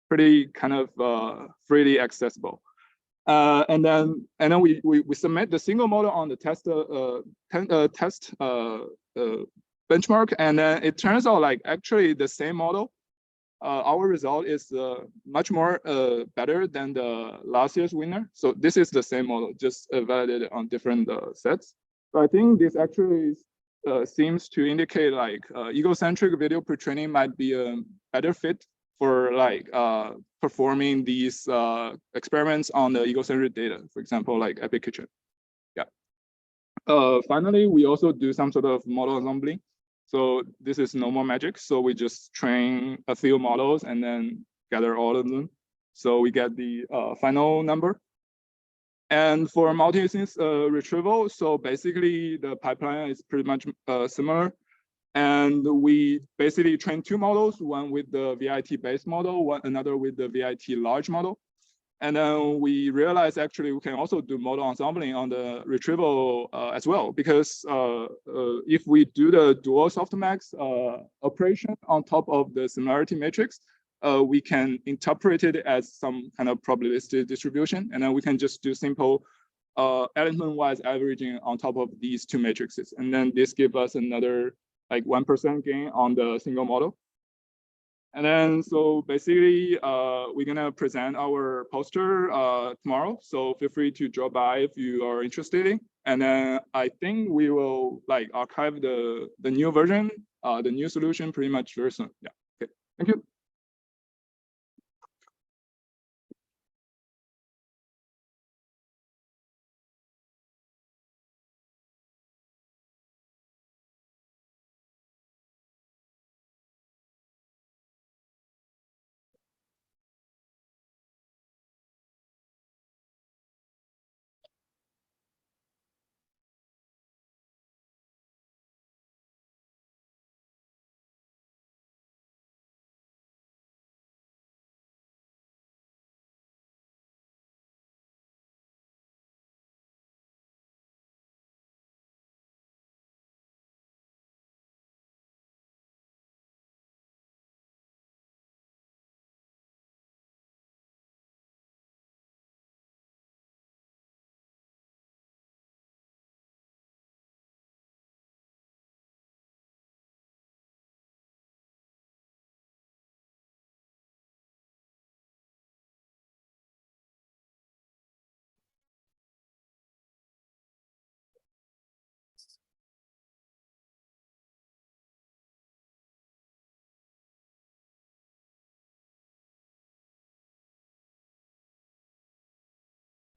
pretty kind of freely accessible. And then we submit the single model on the test benchmark, and then it turns out like actually the same model. Our result is much more better than the last year's winner. So this is the same model, just validated on different sets. So I think this actually seems to indicate like egocentric video pre-training might be a better fit for like performing these experiments on the egocentric data, for example, like Epic Kitchen. Yeah. Finally, we also do some sort of model assembling. So this is no more magic. So we just train a few models and then gather all of them. So we get the final number. And for multi-instance retrieval, so basically the pipeline is pretty much similar. And we basically train two models, one with the VIT-based model, another with the VIT large model. And then we realized actually we can also do model ensembling on the retrieval as well, because if we do the dual softmax operation on top of the similarity matrix, we can interpret it as some kind of probabilistic distribution, and then we can just do simple element-wise averaging on top of these two matrices, and then this gives us another like 1% gain on the single model. And then, so basically, we're gonna present our poster tomorrow. So feel free to drop by if you are interested in. And then I think we will like archive the new version, the new solution pretty much very soon. Yeah. Okay. Thank you.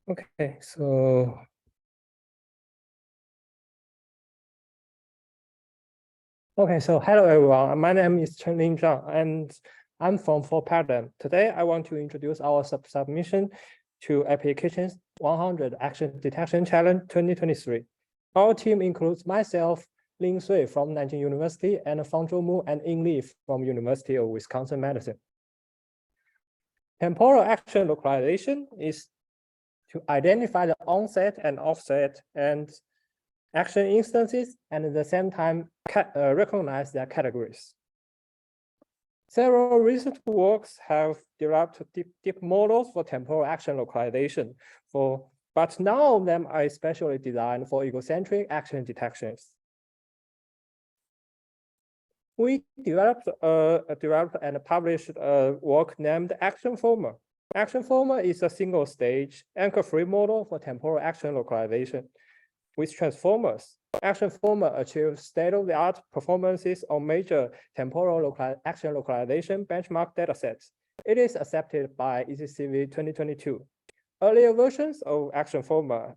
Okay, so hello everyone. My name is Chen Lin Zhang, and I'm from 4Paradigm. Today, I want to introduce our submission to Applications 100 Action Detection Challenge 2023. Our team includes myself, Lin Sui from Nanjing University, and Fangzhou Mu and Ying Li from University of Wisconsin-Madison. Temporal action localization is to identify the onset and offset and action instances, and at the same time recognize their categories. Several recent works have developed deep models for temporal action localization, but none of them are especially designed for egocentric action detections. We developed and published a work named Action Former. Action Former is a single-stage, anchor-free model for temporal action localization. With transformers, Action Former achieves state-of-the-art performances on major temporal action localization benchmark datasets. It is accepted by ECCV 2022. Earlier versions of Action Former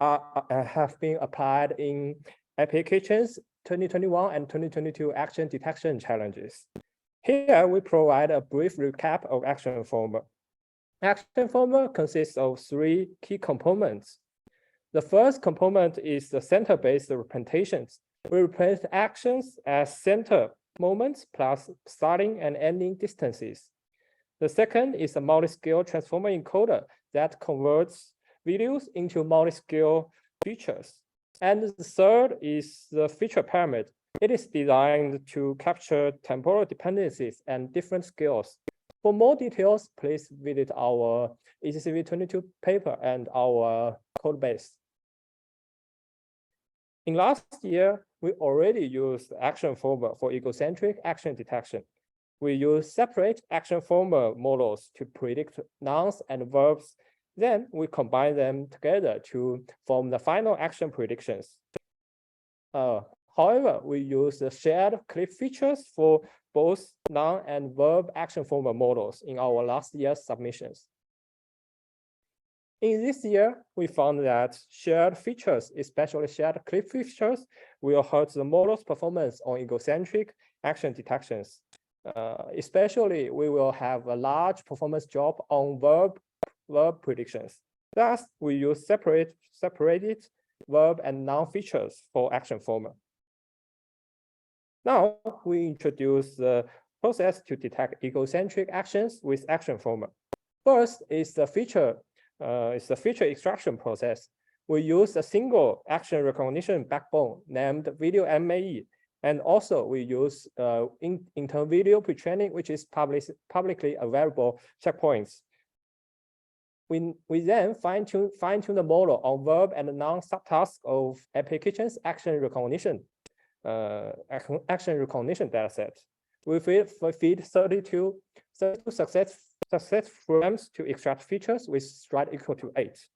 have been applied in Applications 2021 and 2022 action detection challenges. Here, we provide a brief recap of Action Former. Action former consists of three key components. The first component is the center-based representations. We represent actions as center moments plus starting and ending distances. The second is a multi-scale transformer encoder that converts videos into multi-scale features. And the third is the feature pyramid. It is designed to capture temporal dependencies and different scales. For more details, please visit our ECCV22 paper and our code base. In last year, we already used action former for egocentric action detection. We use separate action former models to predict nouns and verbs. Then we combine them together to form the final action predictions. However, we use the shared clip features for both noun and verb action former models in our last year's submissions. In this year, we found that shared features, especially shared clip features, will hurt the model's performance on egocentric action detections. Especially, we will have a large performance drop on verb predictions. Thus, we use separated verb and noun features for action former. Now, we introduce the process to detect egocentric actions with action former. First is the feature extraction process. We use a single action recognition backbone named video MAE. And also we use internal video pre-training, which is publicly available checkpoints. We then fine-tune the model on verb and noun subtasks of applications action recognition dataset. We feed 32 success frames to extract features with stride equal to 8.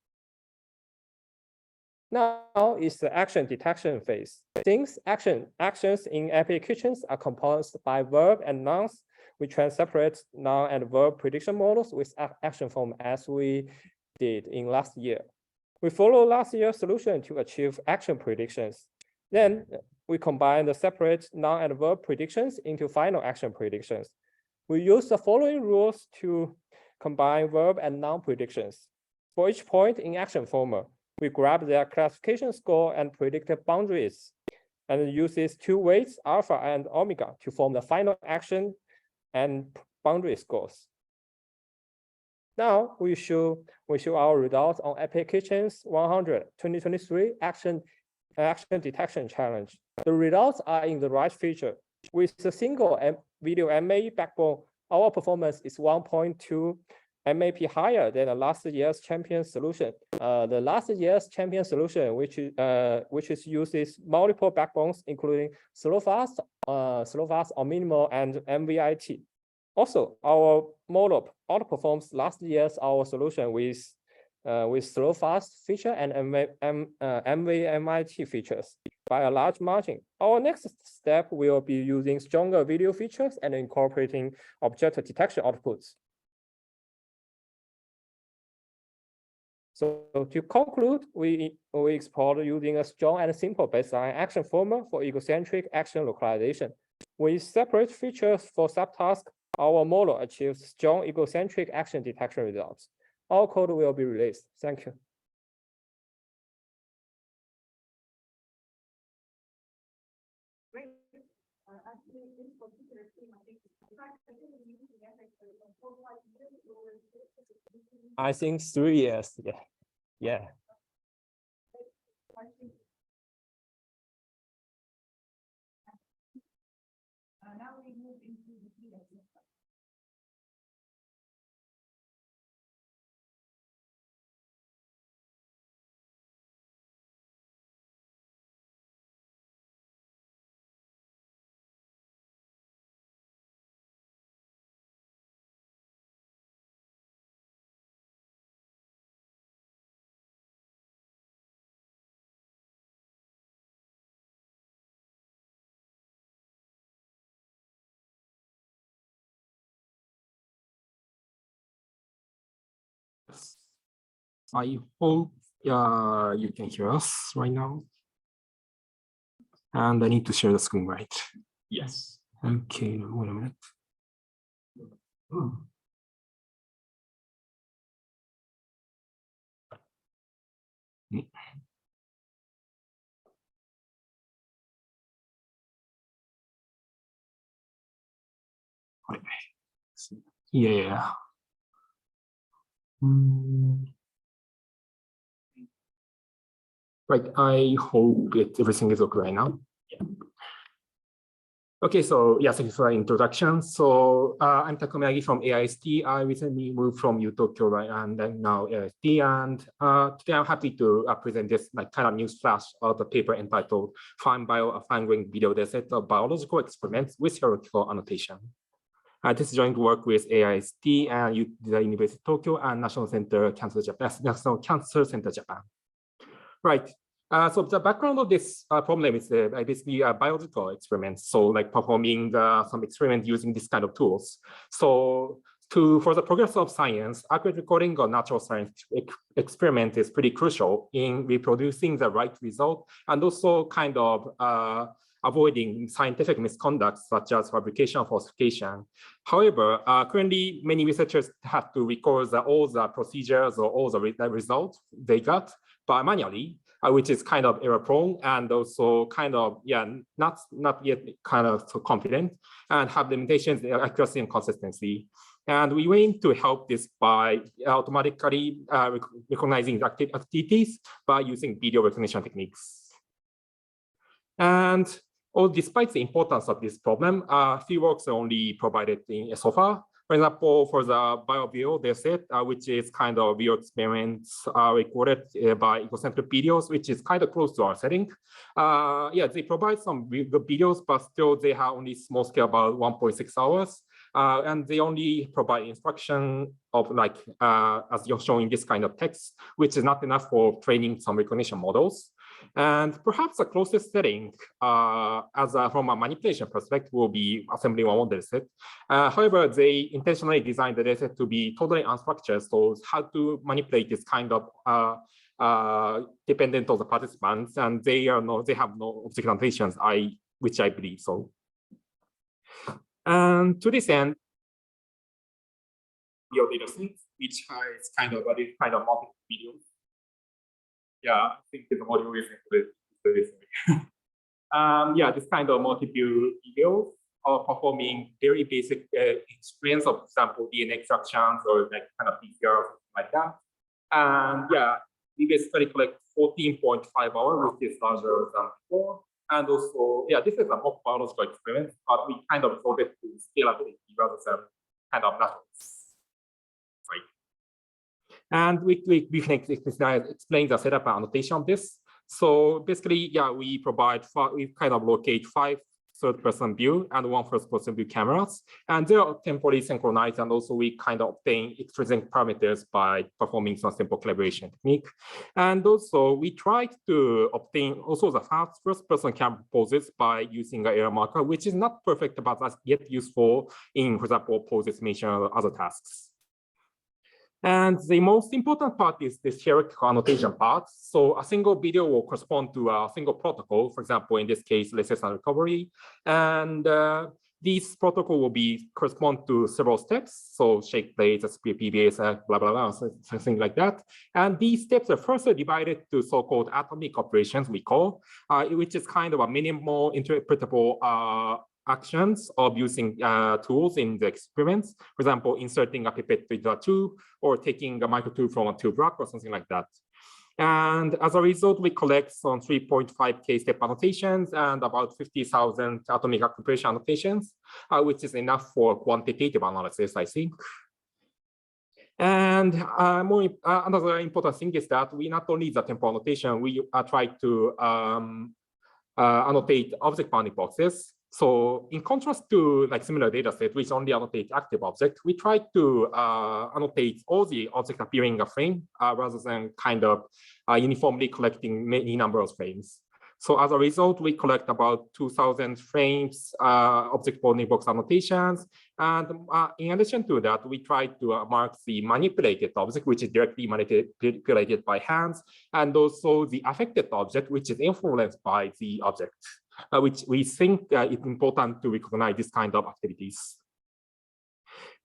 Now is the action detection phase. Since actions in applications are composed by verb and nouns, we train separate noun and verb prediction models with action form as we did in last year. We follow last year's solution to achieve action predictions. Then we combine the separate noun and verb predictions into final action predictions. We use the following rules to combine verb and noun predictions. For each point in action former, we grab their classification score and predict boundaries, and uses two weights, alpha and omega, to form the final action and boundary scores. Now we show our results on applications 100 2023 action detection challenge. The results are in the right feature. With the single video MAE backbone, our performance is 1.2 MAP higher than the last year's champion solution. The last year's champion solution, which uses multiple backbones, including slow fast, or minimal, and MVIT. Also, our model outperforms last year's our solution with slow fast feature and MVMIT features by a large margin. Our next step will be using stronger video features and incorporating object detection outputs. So to conclude, we explored using a strong and simple baseline action former for egocentric action localization. With separate features for subtasks, our model achieves strong egocentric action detection results. Our code will be released. Thank you. I think 3 years. Yeah. Now we move into the I hope you can hear us right now. And I need to share the screen, right? Yes. Okay, wait a minute. Yeah. Right, I hope everything is okay right now. Yeah. Okay, so yeah, thank you for the introduction. So I'm Takumiyagi from AIST. I recently moved from Tokyo, right, and then now AIST. And today I'm happy to present this kind of news flash of the paper entitled "Fine Bio: A Fine-Grained Video Dataset of Biological Experiments with Hierarchical Annotation." This is joint work with AIST and the University of Tokyo and National Cancer Center Japan. Right. So the background of this problem is basically biological experiments. So like performing some experiments using this kind of tools. So for the progress of science, accurate recording of natural science experiment is pretty crucial in reproducing the right result and also kind of avoiding scientific misconduct such as fabrication or falsification. However, currently many researchers have to record all the procedures or all the results they got but manually, which is kind of error prone and also kind of, not yet kind of so confident and have limitations in accuracy and consistency. And we aim to help this by automatically recognizing activities by using video recognition techniques. And despite the importance of this problem, few works are only provided so far. For example, for the BioView dataset, which is kind of video experiments recorded by Egocentric videos, which is kind of close to our setting. They provide some good videos, but still they have only small scale, about 1.6 hours. And they only provide instruction of like, as you're showing this kind of text, which is not enough for training some recognition models. And perhaps the closest setting from a manipulation perspective will be assembly one dataset. However, they intentionally designed the dataset to be totally unstructured. So how to manipulate this kind of dependent on the participants, and they have no object annotations, which I believe so. And to this end, your dataset, which has kind of multiple videos. Yeah, I think the module is included. This kind of multiple videos are performing very basic experience of, for example, DNA extractions or like kind of PCR, like that. And we basically collect 14.5 hours, which is larger than before. And also, this is a more biological experiment, but we kind of devoted to scalability rather than kind of natural. Right. And we can explain the setup and annotation of this. So basically, we kind of locate 5 third-person view and 1 first-person view cameras, and they are temporally synchronized. And also, we kind of obtain extrinsic parameters by performing some simple collaboration technique. And also, we tried to obtain also the first-person camera poses by using an error marker, which is not perfect, but that's yet useful in, for example, pose estimation or other tasks. And the most important part is this hierarchical annotation part. So a single video will correspond to a single protocol, for example, in this case, resistance and recovery. And these protocol will correspond to several steps. So shake plates, PBS, blah, blah, blah, something like that. And these steps are further divided to so-called atomic operations, we call, which is kind of a minimal interpretable actions of using tools in the experiments. For example, inserting a pipette into a tube or taking a microtube from a tube rack or something like that. And as a result, we collect some 3.5K step annotations and about 50,000 atomic occupation annotations, which is enough for quantitative analysis, I think. And another important thing is that we not only the temporal annotation, we try to annotate object bounding boxes. So in contrast to like similar data set, which only annotate active object, we try to annotate all the objects appearing in a frame rather than kind of uniformly collecting many number of frames. So as a result, we collect about 2,000 frames, object bounding box annotations. And in addition to that, we try to mark the manipulated object, which is directly manipulated by hands, and also the affected object, which is influenced by the object, which we think it's important to recognize this kind of activities.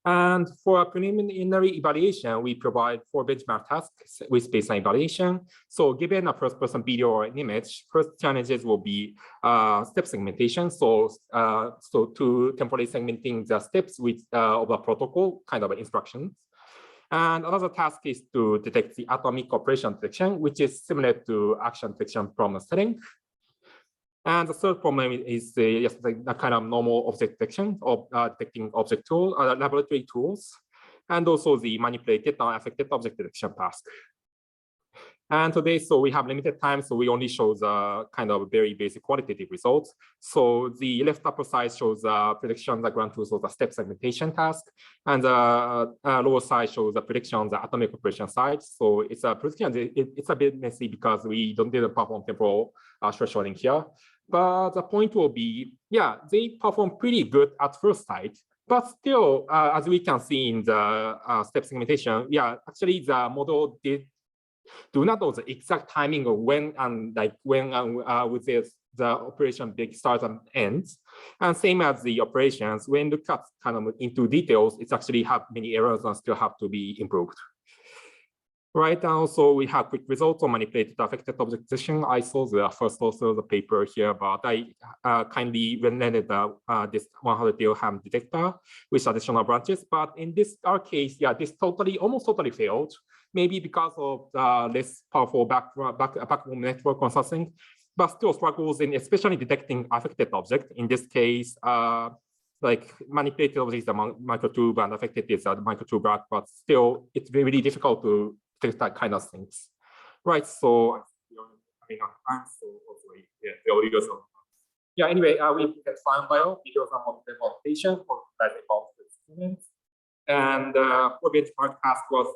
And for a preliminary evaluation, we provide 4 benchmark tasks with baseline evaluation. So given a first-person video or an image, first challenges will be step segmentation. So to temporarily segmenting the steps with of a protocol kind of instructions. And another task is to detect the atomic operation detection, which is similar to action detection from a setting. And the third problem is the kind of normal object detection of detecting object tool, laboratory tools, and also the manipulated or affected object detection task. And today, so we have limited time, so we only show the kind of very basic qualitative results. So the left upper side shows the prediction on the ground truth of the step segmentation task, and the lower side shows the prediction on the atomic operation side. So it's a prediction. It's a bit messy because we didn't perform temporal thresholding here. But the point will be, yeah, they perform pretty good at first sight. But still, as we can see in the step segmentation, yeah, actually the model do not know the exact timing of when and with the operation big starts and ends. And same as the operations, when look at kind of into details, it's actually have many errors and still have to be improved. Right now, so we have quick results on manipulated affected object detection. I saw the first author of the paper here, but I kindly rendered this 100 dirham detector with additional branches. But in this our case, yeah, this almost totally failed. Maybe because of less powerful backbone network or something, but still struggles in especially detecting affected object. In this case, like manipulated objects is a microtube and affected is a microtube rack, but still it's really difficult to detect that kind of things. Right, so I mean, so hopefully, yeah, the audio. Yeah, anyway, we get file bio videos on the demonstration for that about the students. And for benchmark task was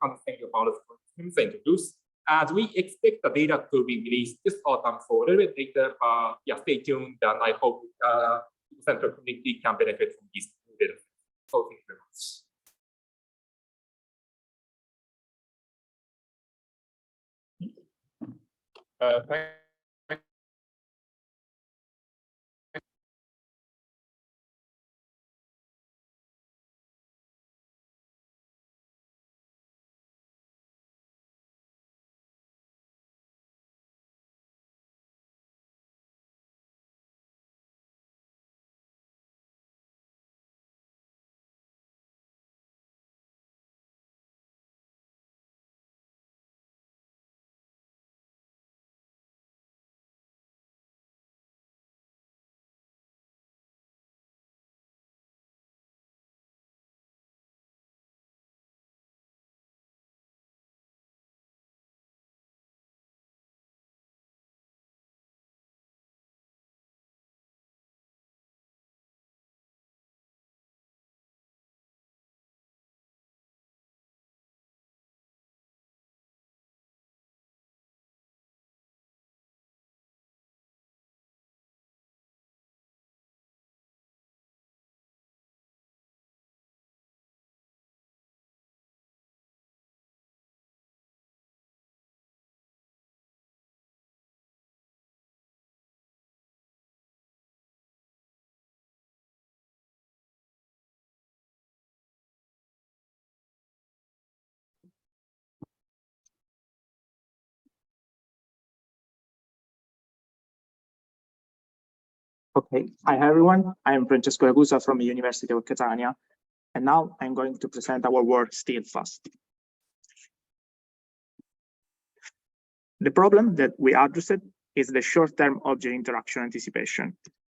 understanding about the introduced. As we expect the data to be released this autumn, so a little bit later, yeah, stay tuned, and I hope the Egocentric community can benefit from these data. So thank you very much. Okay, hi everyone. I am Francesco Ragusa from the University of Catania, and now I'm going to present our work still fast. The problem that we addressed is the short-term object interaction anticipation.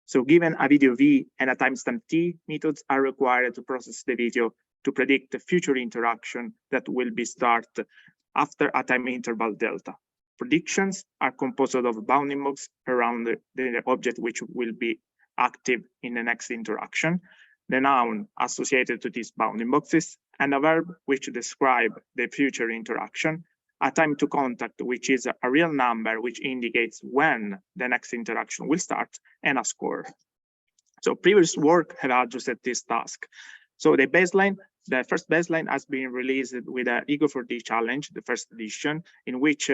So given a video V and a timestamp T, methods are required to process the video to predict the future interaction that will be started after a time interval delta. Predictions are composed of bounding box around the object which will be active in the next interaction, the noun associated to these bounding boxes, and a verb which describe the future interaction, a time to contact, which is a real number which indicates when the next interaction will start, and a score. So previous work have addressed this task. So the baseline The first baseline has been released with a Ego4D challenge, the first edition, in which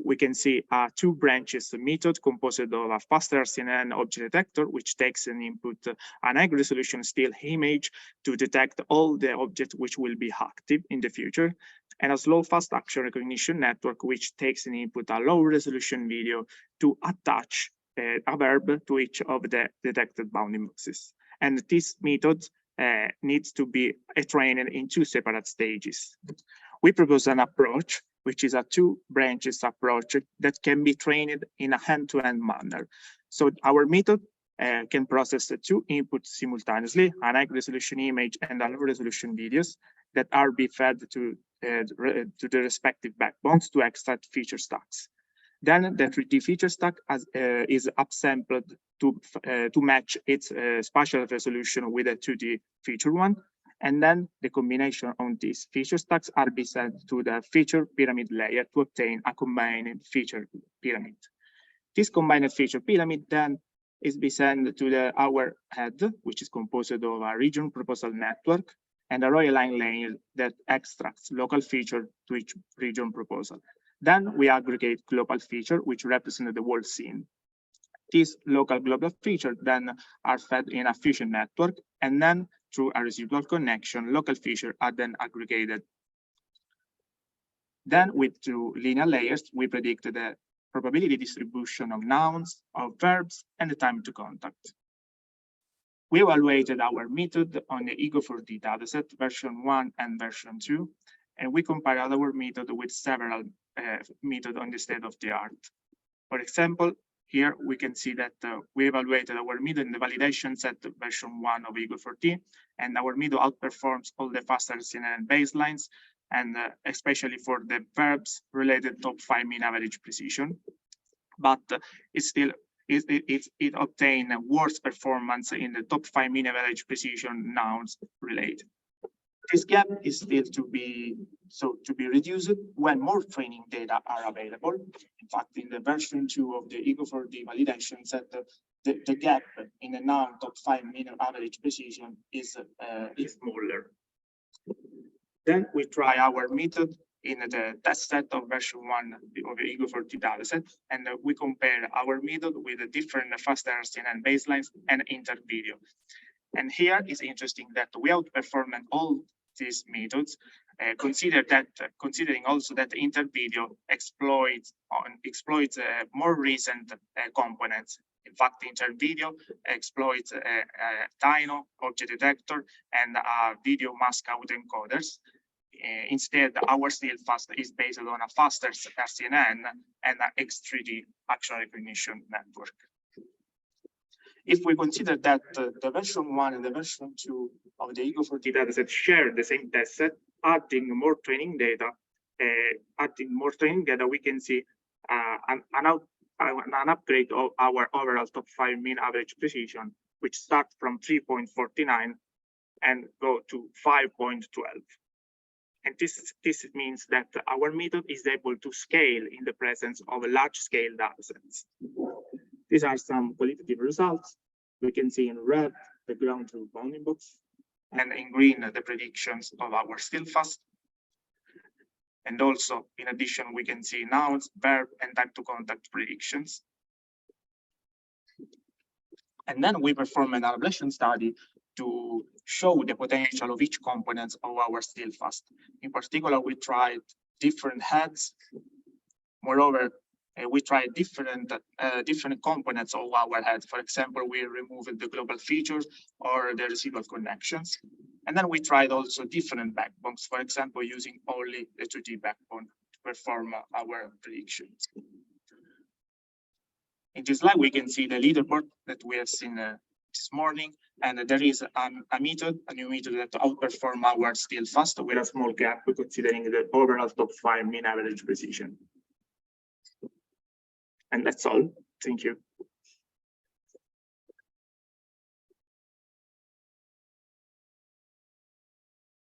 we can see a 2 branches method composed of a faster CNN object detector, which takes an input an high resolution still image to detect all the objects which will be active in the future, and a slow fast action recognition network, which takes an input a low resolution video to attach a verb to each of the detected bounding boxes. And this method needs to be trained in 2 separate stages. We propose an approach, which is a 2 branches approach that can be trained in a hand-to-hand manner. So our method can process the 2 inputs simultaneously, an high resolution image and a low resolution videos that are be fed to the respective backbones to extract feature stacks. Then the 3D feature stack is upsampled to match its spatial resolution with a 2D feature one. And then the combination of these feature stacks are be sent to the feature pyramid layer to obtain a combined feature pyramid. This combined feature pyramid then is be sent to our head, which is composed of a region proposal network and a row line layer that extracts local feature to each region proposal. Then we aggregate global feature, which represent the whole scene. These local global features then are fed in a fusion network, and then through a residual connection, local features are then aggregated. Then with 2 linear layers, we predict the probability distribution of nouns, of verbs, and the time to contact. We evaluated our method on the Ego4D dataset version 1 and version 2, and we compared our method with several methods on the state of the art. For example, here we can see that we evaluated our method in the validation set version 1 of Ego4D, and our method outperforms all the faster CNN baselines, and especially for the verbs related top 5 mean average precision. But it obtained worse performance in the top 5 mean average precision nouns related. This gap is still to be reduced when more training data are available. In fact, in the version 2 of the Ego4D validation set, the gap in the noun top 5 mean average precision is smaller. Then we try our method in the test set of version 1 of the Ego4D dataset, and we compare our method with the different faster CNN baselines and inter-video. And here is interesting that we outperformed all these methods, considering also that the inter-video exploits more recent components. In fact, the inter-video exploits Dino, object detector, and video mask autoencoders. Instead, our still fast is based on a faster CNN and an X3D action recognition network. If we consider that the version 1 and the version 2 of the Ego4D dataset share the same test set, adding more training data, we can see an upgrade of our overall top 5 mean average precision, which starts from 3.49 and go to 5.12. And this means that our method is able to scale in the presence of large-scale datasets. These are some qualitative results. We can see in red the ground truth bounding box, and in green the predictions of our still fast. And also, in addition, we can see nouns, verb, and time to contact predictions. And then we perform an ablation study to show the potential of each component of our still fast. In particular, we tried different heads. Moreover, we tried different components of our head. For example, we removed the global features or the residual connections. And then we tried also different backbones, for example, using only the 2D backbone to perform our predictions. In this slide, we can see the leaderboard that we have seen this morning, and there is a new method that outperforms our still fast with a small gap considering the overall top 5 mean average precision. And that's all. Thank you.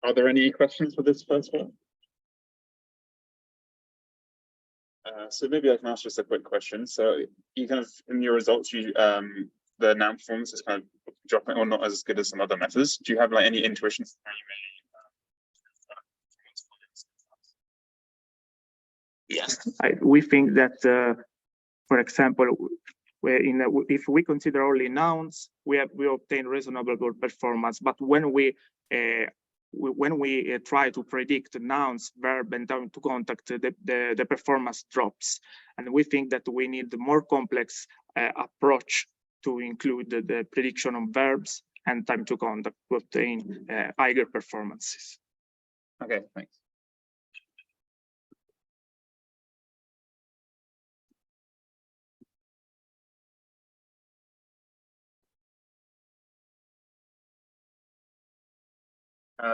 Are there any questions for this first one? So maybe I can ask just a quick question. So you kind of, in your results, you the noun performance is kind of dropping or not as good as some other methods. Do you have like any intuitions how you may Yes, we think that, for example, if we consider only nouns, we obtain reasonable performance. But when we try to predict nouns, verb, and time to contact, the performance drops. And we think that we need a more complex approach to include the prediction of verbs and time to contact to obtain higher performances. Okay, thanks.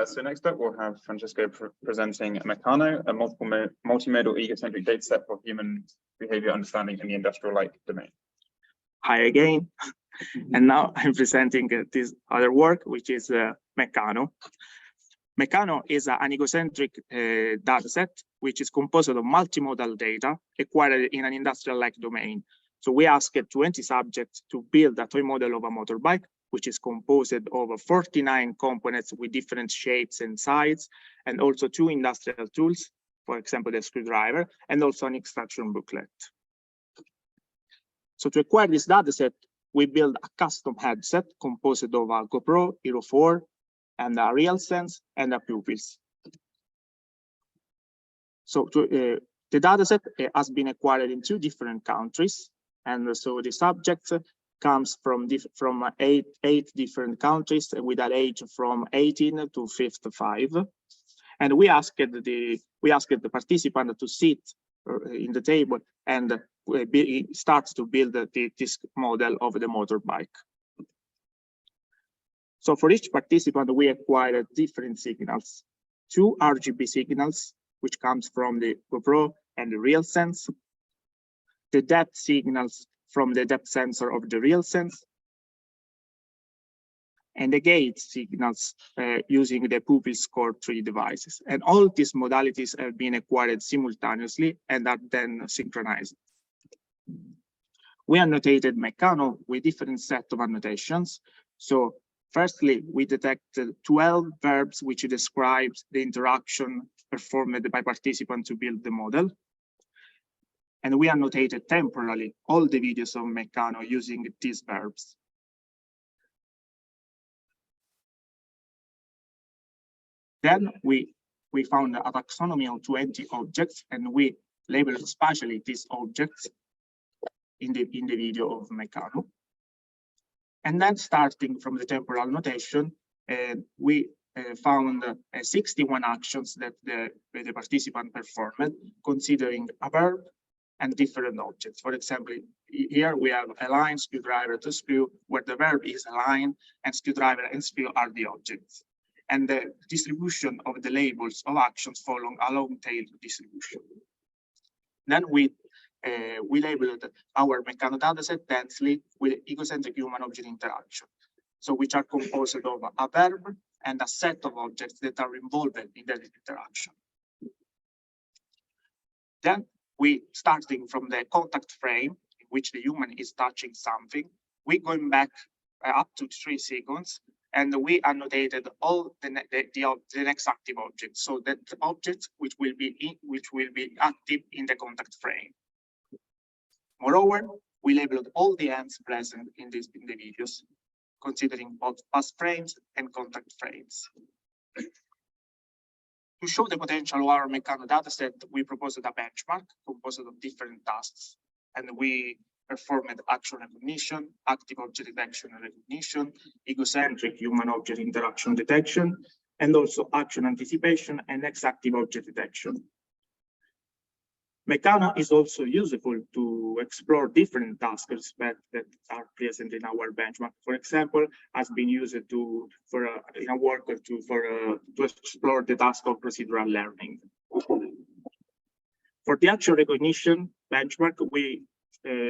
So next up, we'll have Francesco presenting Meccano, a multimodal egocentric dataset for human behavior understanding in the industrial-like domain. Hi again. And now I'm presenting this other work, which is Meccano. Meccano is an egocentric dataset, which is composed of multimodal data acquired in an industrial-like domain. So we asked 20 subjects to build a toy model of a motorbike, which is composed of 49 components with different shapes and sizes, and also 2 industrial tools, for example, the screwdriver, and also an instruction booklet. So to acquire this dataset, we build a custom headset composed of a GoPro Hero 4 and a RealSense and a pupils. So the dataset has been acquired in 2 different countries, and so the subjects comes from 8 different countries with an age from 18 to 55, and we asked the participant to sit in the table and start to build this model of the motorbike. So for each participant, we acquired different signals, 2 RGB signals, which comes from the GoPro and the RealSense, the depth signals from the depth sensor of the RealSense, and the gate signals using the pupils Core 3 devices. And all these modalities have been acquired simultaneously and are then synchronized. We annotated Meccano with different set of annotations. So firstly, we detected 12 verbs which describes the interaction performed by participants to build the model. And we annotated temporally all the videos of Meccano using these verbs. Then we found a taxonomy of 20 objects, and we labeled spatially these objects in the video of Meccano. And then starting from the temporal notation, we found 61 actions that the participant performed, considering a verb and different objects. For example, here we have align, screwdriver to screw, where the verb is align, and screwdriver and screw are the objects. And the distribution of the labels of actions follow a long tail distribution. Then we labeled our Meccano dataset densely with egocentric human-object interaction, so which are composed of a verb and a set of objects that are involved in that interaction. Then we, starting from the contact frame in which the human is touching something, we going back up to 3 seconds, and we annotated all the next active objects, so that the objects which will be active in the contact frame. Moreover, we labeled all the ends present in the videos, considering both past frames and contact frames. To show the potential of our Meccano dataset, we proposed a benchmark composed of different tasks, and we performed action recognition, active object detection and recognition, egocentric human-object interaction detection, and also action anticipation and next active object detection. Meccano is also useful to explore different tasks that are present in our benchmark. For example, has been used in a work to explore the task of procedural learning. For the action recognition benchmark,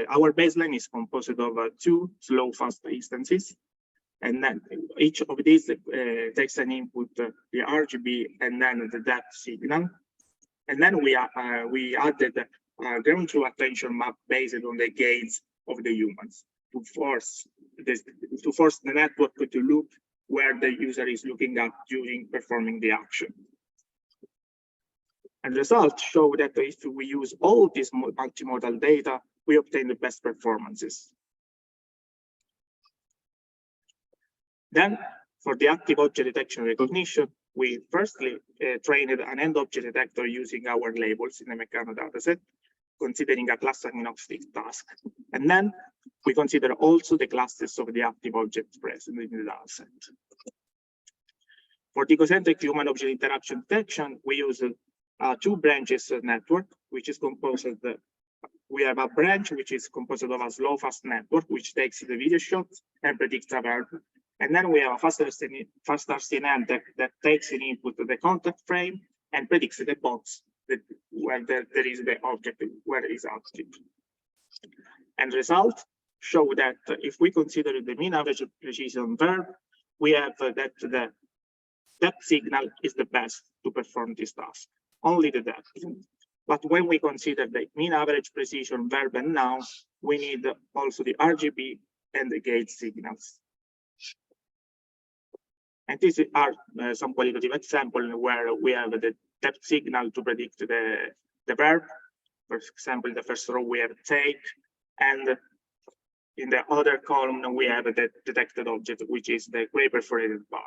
our baseline is composed of 2 slow fast instances, and then each of these takes an input, the RGB, and then the depth signal. And then we added a ground truth attention map based on the gaze of the humans to force the network to look where the user is looking at during performing the action. And results show that if we use all this multimodal data, we obtain the best performances. Then, for the active object detection recognition, we firstly trained an end object detector using our labels in the Meccano dataset, considering a class agnostic task. And then we consider also the classes of the active objects present in the dataset. For the egocentric human object interaction detection, we use two branches network, which is composed of we have a branch which is composed of a slow fast network, which takes the video shot and predicts a verb. And then we have a faster CNN that takes in input the contact frame and predicts the box where there is the object, where it is active. And results show that if we consider the mean average precision verb, we have that the depth signal is the best to perform this task, only the depth. But when we consider the mean average precision verb and noun, we need also the RGB and the gate signals. And these are some qualitative examples where we have the depth signal to predict the verb. For example, in the first row, we have take, and in the other column, we have the detected object, which is the gray perforated bar.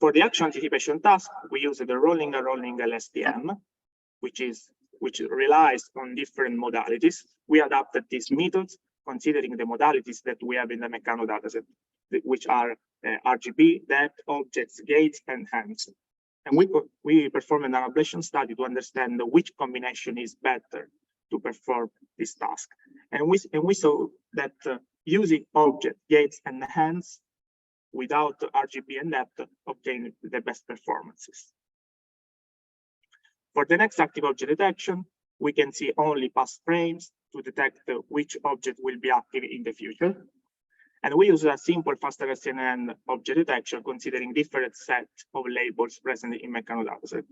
For the action anticipation task, we use the rolling LSTM, which relies on different modalities. We adapted these methods considering the modalities that we have in the Meccano dataset, which are RGB, depth, objects, gates, and hands. And we performed an ablation study to understand which combination is better to perform this task. And we saw that using object, gates, and hands without RGB and depth obtain the best performances. For the next active object detection, we can see only past frames to detect which object will be active in the future. And we use a simple faster CNN object detection considering different sets of labels present in Meccano dataset.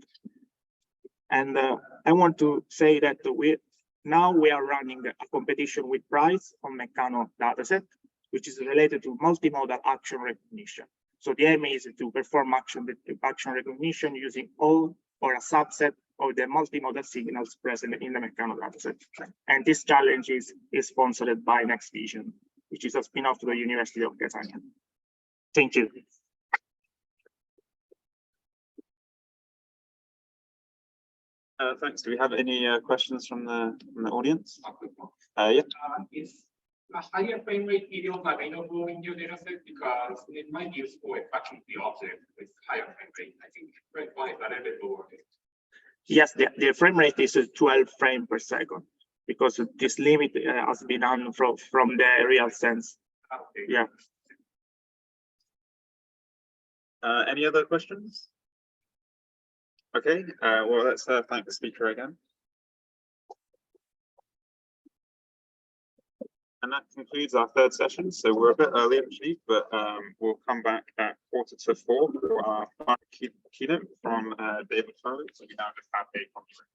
And I want to say that now we are running a competition with prize on Meccano dataset, which is related to multimodal action recognition. So the aim is to perform action recognition using all or a subset of the multimodal signals present in the Meccano dataset. And this challenge is sponsored by Next Vision, which is a spin-off to the University of Catania. Thank you. Thanks. Do we have any questions from the audience? Yeah. Is a higher frame rate videos available in your dataset? Because it might be useful if tracking the object with higher frame rate. I think frame rate is a little bit lower. Yes, the frame rate is 12 frames per second because this limit has been done from the real sense. Okay. Yeah. Any other questions? Okay, well, let's thank the speaker again. And that concludes our third session. So we're a bit early actually, but we'll come back at 3:45 for our final keynote from David Foley. So we now just have a conference.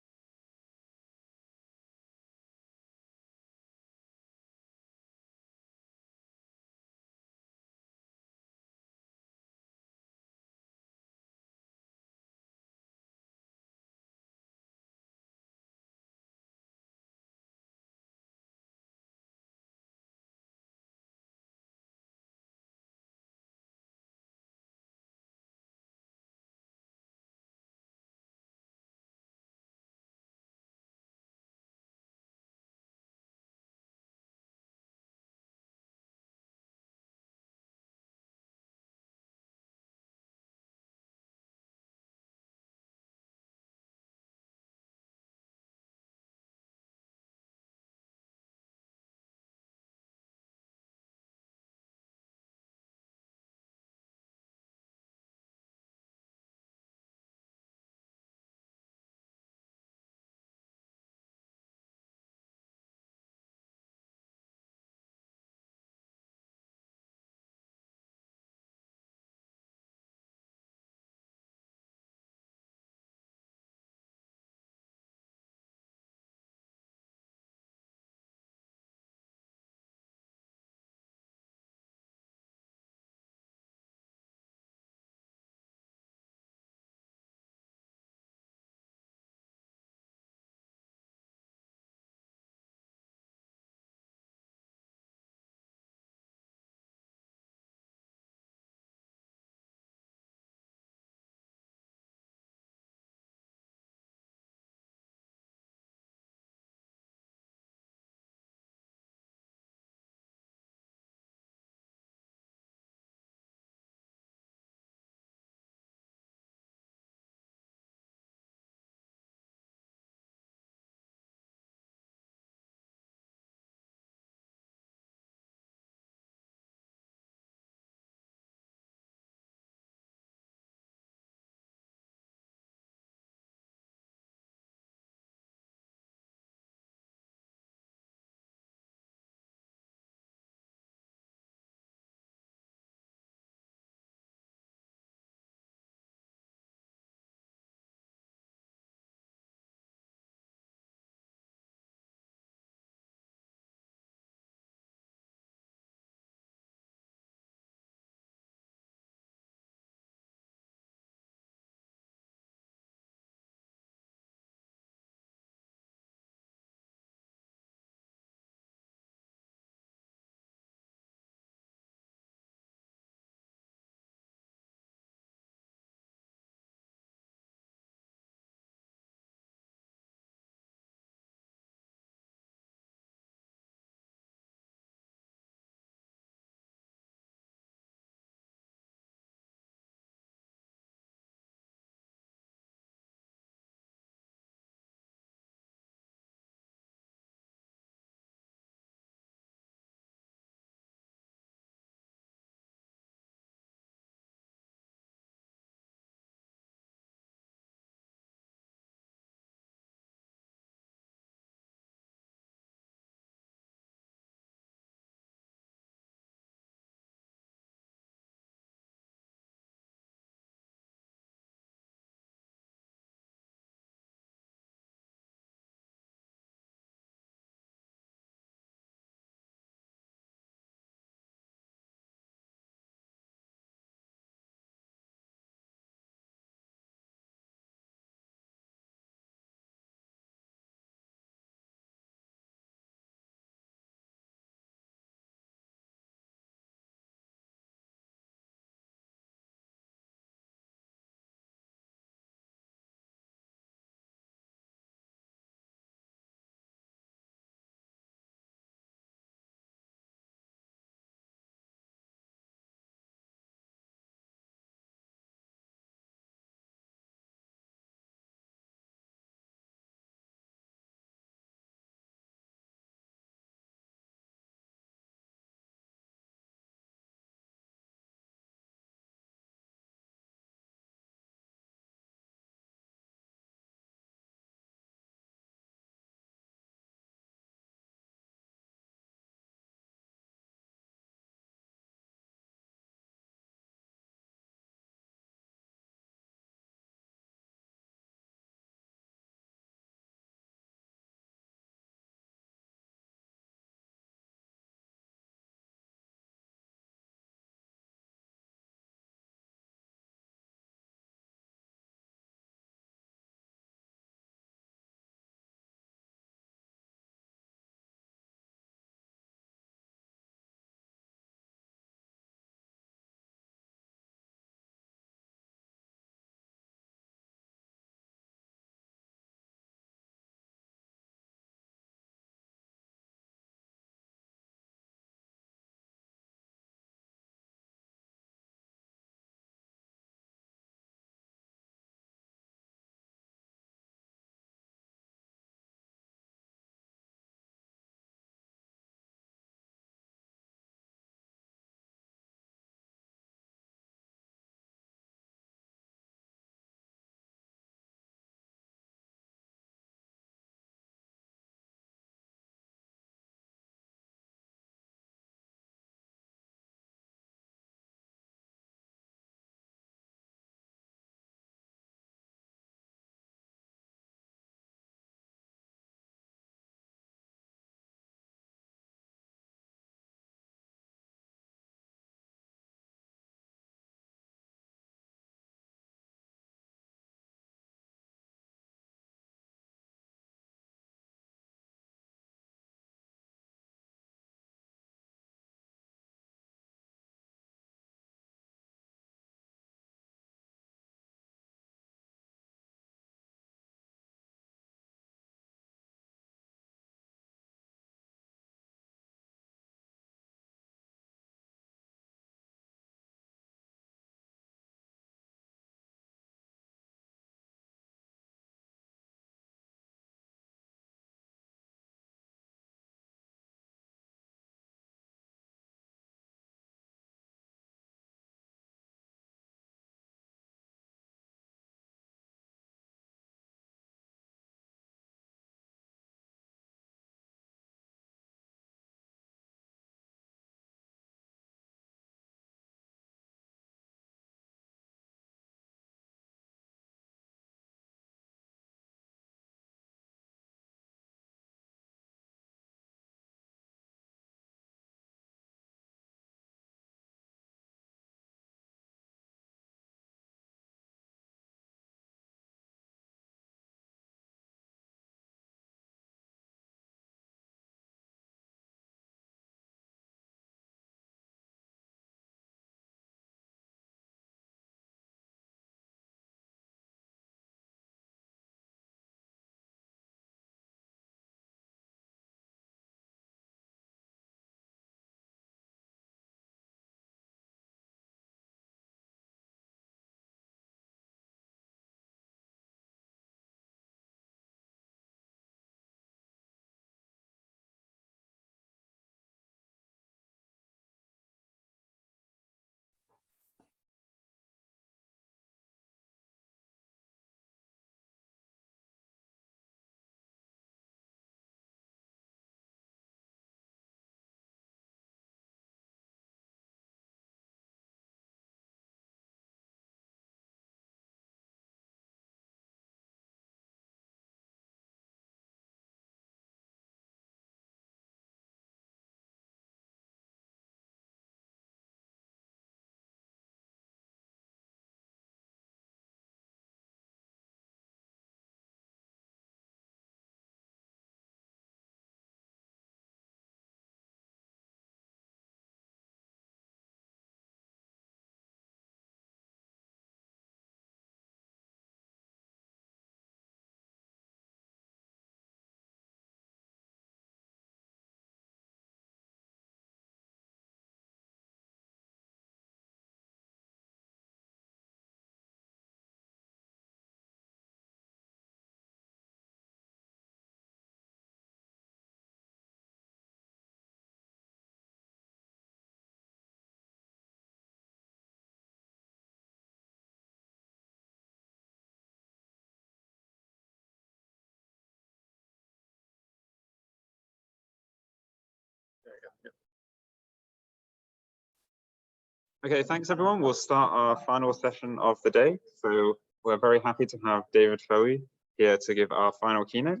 Okay, thanks everyone. We'll start our final session of the day. So we're very happy to have David Foey here to give our final keynote.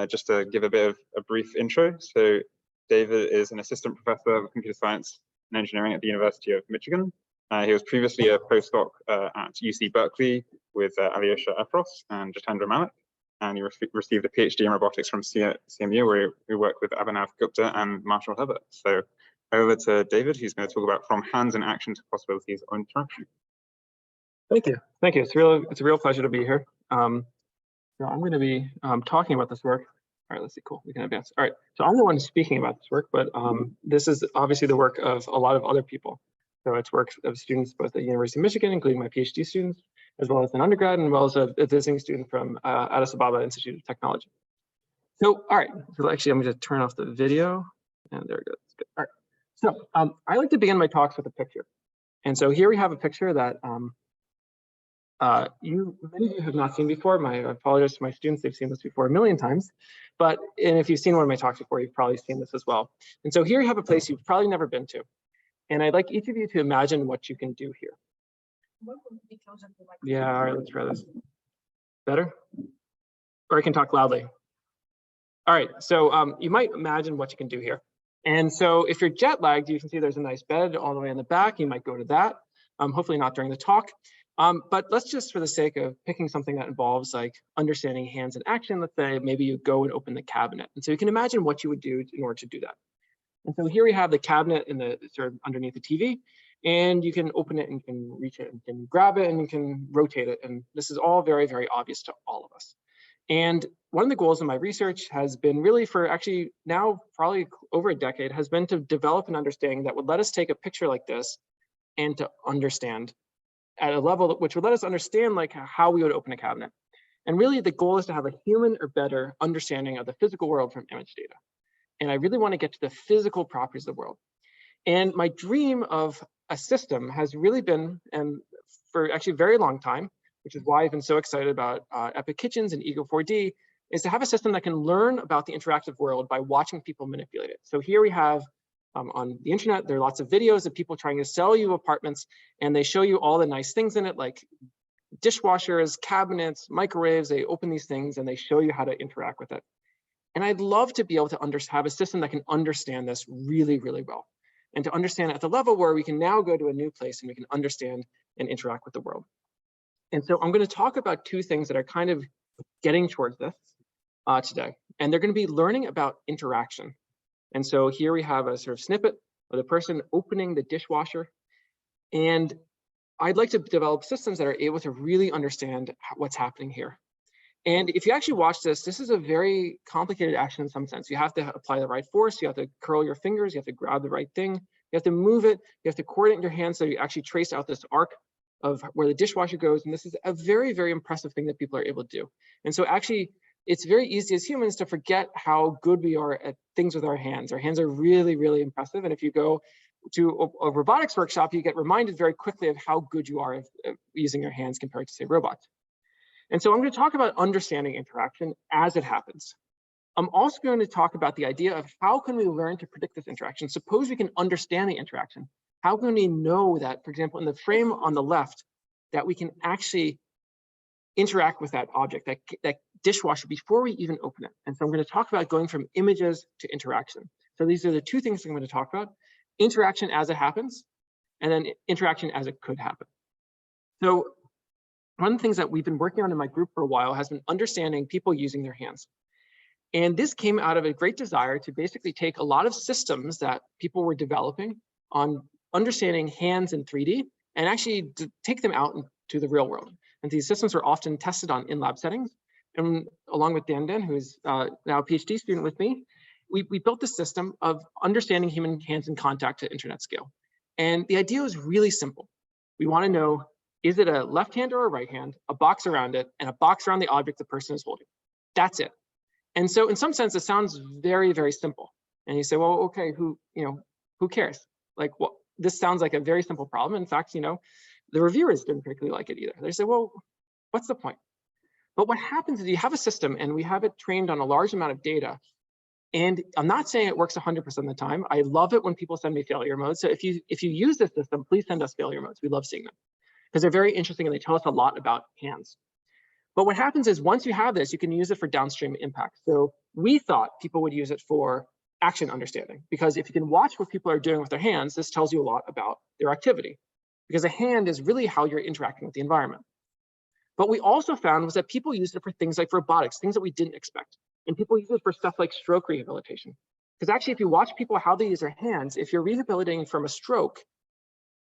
Just to give a bit of a brief intro. So David is an assistant professor of computer science and engineering at the University of Michigan. He was previously a postdoc at UC Berkeley with Alyosha Efros and Jitendra Malik. And he received a PhD in robotics from CMU, where he worked with Abhinav Gupta and Marshall Herbert. So over to David, who's going to talk about from hands and action to possibilities of interaction. Thank you. It's a real pleasure to be here. So I'm going to be talking about this work. All right, let's see. Cool. We can advance. All right. So I'm the one speaking about this work, but this is obviously the work of a lot of other people. So it's work of students both at the University of Michigan, including my PhD students, as well as an undergrad, and as well as a visiting student from Addis Ababa Institute of Technology. So, all right. So actually, I'm going to turn off the video, and there it goes. Good. All right. So I like to begin my talks with a picture. And so here we have a picture that many of you have not seen before. I apologize to my students, they've seen this before a million times. And if you've seen one of my talks before, you've probably seen this as well. And so here you have a place you've probably never been to. And I'd like each of you to imagine what you can do here. Yeah, all right, let's try this. Better? Or I can talk loudly. All right, so you might imagine what you can do here. And so if you're jet lagged, you can see there's a nice bed all the way in the back. You might go to that, hopefully not during the talk. But let's just, for the sake of picking something that involves like understanding hands in action, let's say maybe you go and open the cabinet. And so you can imagine what you would do in order to do that. And so here we have the cabinet in the sort of underneath the TV, and you can open it and you can reach it and you can grab it and you can rotate it. And this is all very, very obvious to all of us. And one of the goals of my research has been really for actually now probably over a decade has been to develop an understanding that would let us take a picture like this and to understand at a level which would let us understand like how we would open a cabinet. And really the goal is to have a human or better understanding of the physical world from image data. And I really want to get to the physical properties of the world. And my dream of a system has really been, and for actually a very long time, which is why I've been so excited about Epic Kitchens and Ego4D, is to have a system that can learn about the interactive world by watching people manipulate it. So here we have on the internet, there are lots of videos of people trying to sell you apartments, and they show you all the nice things in it, like dishwashers, cabinets, microwaves. They open these things and they show you how to interact with it. And I'd love to be able to have a system that can understand this really, really well, and to understand at the level where we can now go to a new place and we can understand and interact with the world. And so I'm going to talk about two things that are kind of getting towards this today. And they're going to be learning about interaction. And so here we have a sort of snippet of the person opening the dishwasher. And I'd like to develop systems that are able to really understand what's happening here. And if you actually watch this, this is a very complicated action in some sense. You have to apply the right force, you have to curl your fingers, you have to grab the right thing, you have to move it, you have to coordinate your hands so you actually trace out this arc of where the dishwasher goes. And this is a very, very impressive thing that people are able to do. And so actually, it's very easy as humans to forget how good we are at things with our hands. Our hands are really, really impressive. And if you go to a robotics workshop, you get reminded very quickly of how good you are at using your hands compared to, say, robots. And so I'm going to talk about understanding interaction as it happens. I'm also going to talk about the idea of how can we learn to predict this interaction? Suppose we can understand the interaction. How can we know that, for example, in the frame on the left, that we can actually interact with that object, that dishwasher, before we even open it? And so I'm going to talk about going from images to interaction. So these are the two things I'm going to talk about: interaction as it happens, and then interaction as it could happen. So one of the things that we've been working on in my group for a while has been understanding people using their hands. And this came out of a great desire to basically take a lot of systems that people were developing on understanding hands in 3D and actually to take them out into the real world. And these systems were often tested on in-lab settings. And along with Dan, who's now a PhD student with me, we built this system of understanding human hands in contact to internet scale. And the idea was really simple. We want to know, is it a left hand or a right hand, a box around it, and a box around the object the person is holding? That's it. And so in some sense, it sounds very, very simple. And you say, well, okay, who cares? Like, well, this sounds like a very simple problem. In fact, the reviewers didn't particularly like it either. They say, well, what's the point? But what happens is you have a system and we have it trained on a large amount of data. And I'm not saying it works 100% of the time. I love it when people send me failure modes. So if you use this system, please send us failure modes. We love seeing them because they're very interesting and they tell us a lot about hands. But what happens is once you have this, you can use it for downstream impact. So we thought people would use it for action understanding, because if you can watch what people are doing with their hands, this tells you a lot about their activity, because a hand is really how you're interacting with the environment. But we also found was that people use it for things like robotics, things that we didn't expect. And people use it for stuff like stroke rehabilitation. Because actually, if you watch people how they use their hands, if you're rehabilitating from a stroke,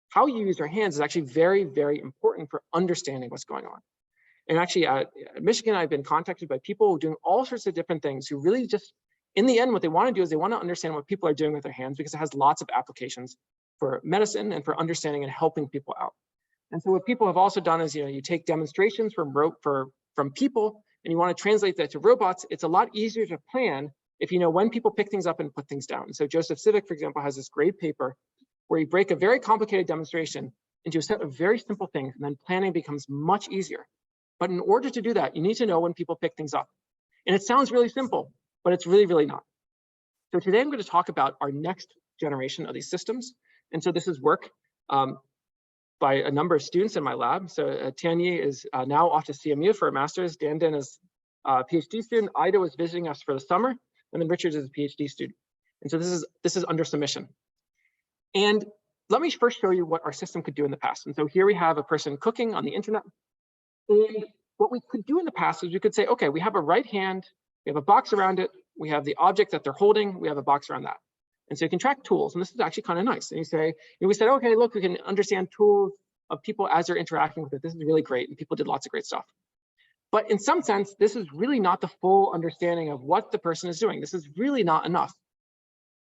how you use your hands is actually very, very important for understanding what's going on. And actually, at Michigan, I've been contacted by people doing all sorts of different things who really just, in the end, what they want to do is they want to understand what people are doing with their hands, because it has lots of applications for medicine and for understanding and helping people out. And so what people have also done is, you take demonstrations from people and you want to translate that to robots. It's a lot easier to plan if you know when people pick things up and put things down. So Joseph Civic, for example, has this great paper where you break a very complicated demonstration into a set of very simple things, and then planning becomes much easier. But in order to do that, you need to know when people pick things up. And it sounds really simple, but it's really, really not. So today I'm going to talk about our next generation of these systems. And so this is work by a number of students in my lab. So Tianyi is now off to CMU for a master's. Dan is a PhD student. Ida was visiting us for the summer. And then Richard is a PhD student. And so this is under submission. And let me first show you what our system could do in the past. And so here we have a person cooking on the internet. And what we could do in the past is we could say, okay, we have a right hand, we have a box around it, we have the object that they're holding, we have a box around that. And so you can track tools, and this is actually kind of nice. And you say, we said, okay, look, we can understand tools of people as they're interacting with it. This is really great, and people did lots of great stuff. But in some sense, this is really not the full understanding of what the person is doing. This is really not enough.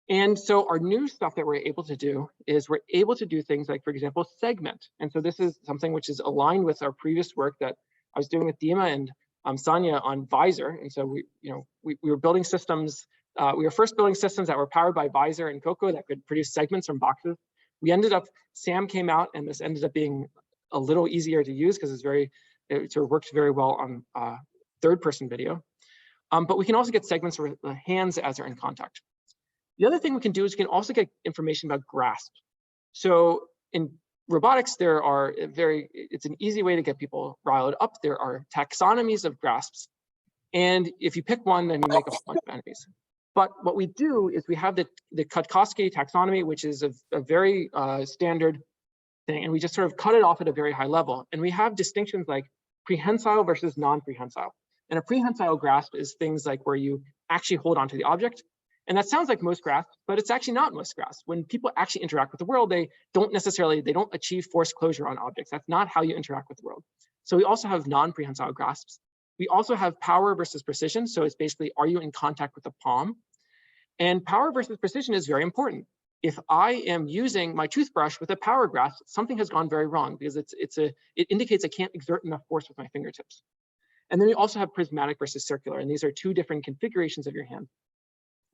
And so our new stuff that we're able to do is we're able to do things like, for example, segment. And so this is something which is aligned with our previous work that I was doing with Dima and Sanya on Visor. And so we were building systems. We were first building systems that were powered by Visor and Coco that could produce segments from boxes. We ended up, Sam came out, and this ended up being a little easier to use because it sort of works very well on third-person video. But we can also get segments with the hands as they're in contact. The other thing we can do is we can also get information about grasp. So in robotics, it's an easy way to get people riled up. There are taxonomies of grasps. And if you pick one, then you make a bunch of enemies. But what we do is we have the Kutkowski taxonomy, which is a very standard thing. And we just sort of cut it off at a very high level. And we have distinctions like prehensile versus non-prehensile. And a prehensile grasp is things like where you actually hold onto the object. And that sounds like most grasps, but it's actually not most grasps. When people actually interact with the world, they don't achieve forced closure on objects. That's not how you interact with the world. So we also have non-prehensile grasps. We also have power versus precision. So it's basically, are you in contact with the palm? And power versus precision is very important. If I am using my toothbrush with a power grasp, something has gone very wrong because it indicates I can't exert enough force with my fingertips. And then we also have prismatic versus circular. And these are two different configurations of your hand.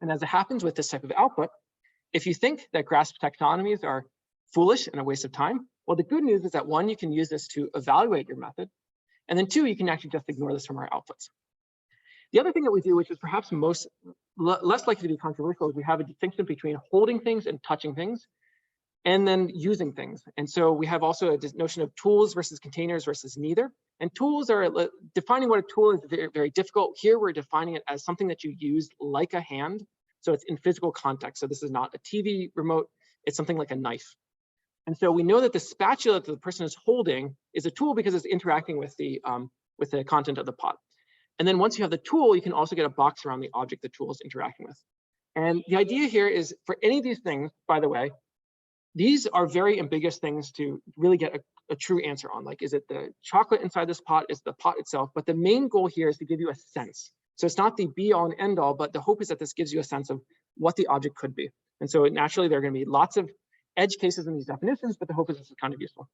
And as it happens with this type of output, if you think that grasp taxonomies are foolish and a waste of time, well, the good news is that one, you can use this to evaluate your method. And then two, you can actually just ignore this from our outputs. The other thing that we do, which is perhaps less likely to be controversial, is we have a distinction between holding things and touching things, and then using things. And so we have also a notion of tools versus containers versus neither. And tools are, defining what a tool is very, very difficult. Here we're defining it as something that you use like a hand. So it's in physical context. So this is not a TV remote, it's something like a knife. And so we know that the spatula that the person is holding is a tool because it's interacting with the content of the pot. And then once you have the tool, you can also get a box around the object the tool is interacting with. And the idea here is for any of these things, by the way, these are very ambiguous things to really get a true answer on. Like, is it the chocolate inside this pot? Is it the pot itself? But the main goal here is to give you a sense. So it's not the be all and end all, but the hope is that this gives you a sense of what the object could be. And so naturally, there are going to be lots of edge cases in these definitions, but the hope is this is kind of useful.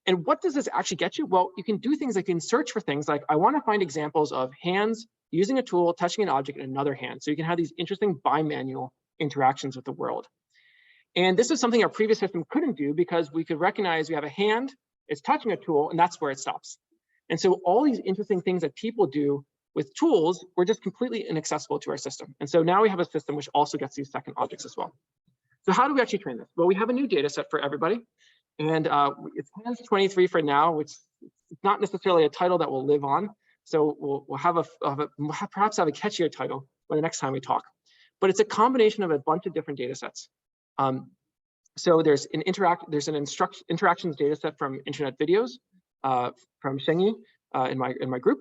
And what does this actually get you? Well, you can do things like you can search for things like, I want to find examples of hands using a tool, touching an object in another hand. So you can have these interesting bimanual interactions with the world. And this is something our previous system couldn't do because we could recognize we have a hand, it's touching a tool, and that's where it stops. And so all these interesting things that people do With tools, we're just completely inaccessible to our system. And so now we have a system which also gets these second objects as well. So how do we actually train this? Well, we have a new data set for everybody. And it's hands 23 for now, which is not necessarily a title that will live on. So we'll perhaps have a catchier title by the next time we talk. But it's a combination of a bunch of different data sets. So there's an interactions data set from internet videos from Shengyi in my group.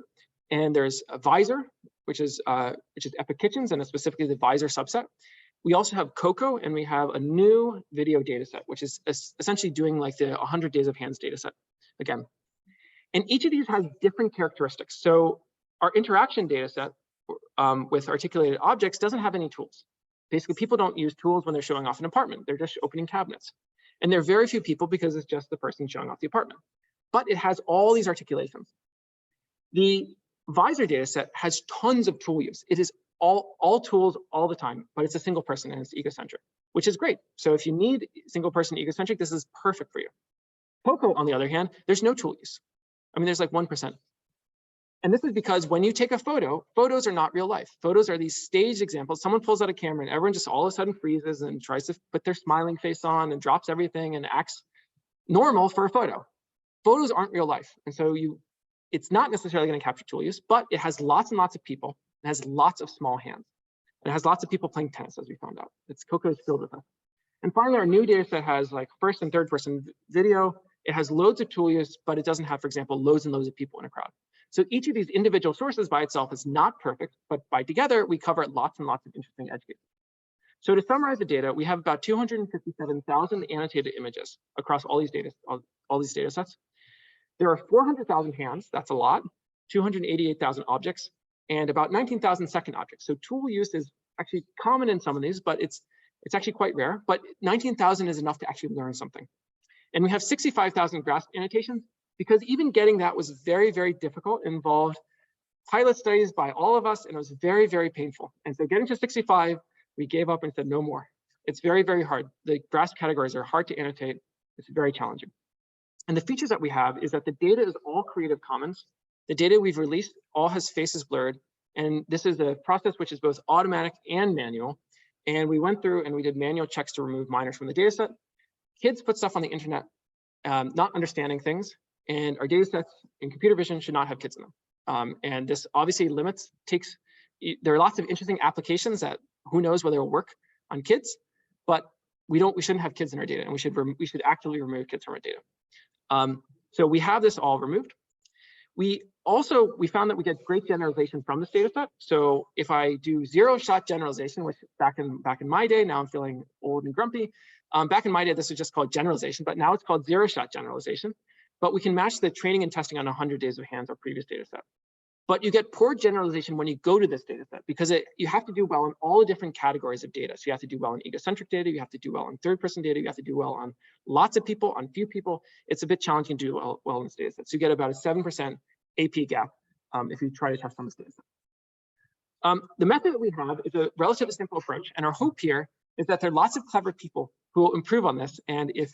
And there's a Visor, which is Epic Kitchens, and specifically the Visor subset. We also have Coco, and we have a new video data set, which is essentially doing like the 100 Days of Hands data set again. And each of these has different characteristics. So our interaction data set with articulated objects doesn't have any tools. Basically, people don't use tools when they're showing off an apartment. They're just opening cabinets. And there are very few people because it's just the person showing off the apartment. But it has all these articulations. The Visor data set has tons of tool use. It is all tools all the time, but it's a single person and it's egocentric, which is great. So if you need single person egocentric, this is perfect for you. Coco, on the other hand, there's no tool use. I mean, there's like 1%. And this is because when you take a photo, photos are not real life. Photos are these staged examples. Someone pulls out a camera and everyone just all of a sudden freezes and tries to put their smiling face on and drops everything and acts normal for a photo. Photos aren't real life. And so it's not necessarily going to capture tool use, but it has lots and lots of people. It has lots of small hands. And it has lots of people playing tennis, as we found out. Coco is filled with us. And finally, our new data set has like first and third person video. It has loads of tool use, but it doesn't have, for example, loads and loads of people in a crowd. So each of these individual sources by itself is not perfect, but by together, we cover lots and lots of interesting edge cases. So to summarize the data, we have about 257,000 annotated images across all these data sets. There are 400,000 hands, that's a lot, 288,000 objects, and about 19,000 second objects. So tool use is actually common in some of these, but it's actually quite rare, but 19,000 is enough to actually learn something. And we have 65,000 grasp annotations, because even getting that was very, very difficult, involved pilot studies by all of us, and it was very, very painful. And so getting to 65, we gave up and said no more. It's very, very hard. The grasp categories are hard to annotate. It's very challenging. And the features that we have is that the data is all Creative Commons. The data we've released all has faces blurred. And this is a process which is both automatic and manual. And we went through and we did manual checks to remove minors from the data set. Kids put stuff on the internet, not understanding things. And our data sets in computer vision should not have kids in them. And this obviously there are lots of interesting applications that who knows whether it'll work on kids, but we shouldn't have kids in our data, and we should actively remove kids from our data. So we have this all removed. We found that we get great generalization from this data set. So if I do zero-shot generalization, which back in my day, now I'm feeling old and grumpy. Back in my day, this was just called generalization, but now it's called zero-shot generalization. But we can match the training and testing on 100 Days of Hands, our previous data set. But you get poor generalization when you go to this data set, because you have to do well in all the different categories of data. So you have to do well in egocentric data, you have to do well in third-person data, you have to do well on lots of people, on few people. It's a bit challenging to do well in this data set. So you get about a 7% AP gap if you try to test on this data set. The method that we have is a relatively simple approach, and our hope here is that there are lots of clever people who will improve on this. And if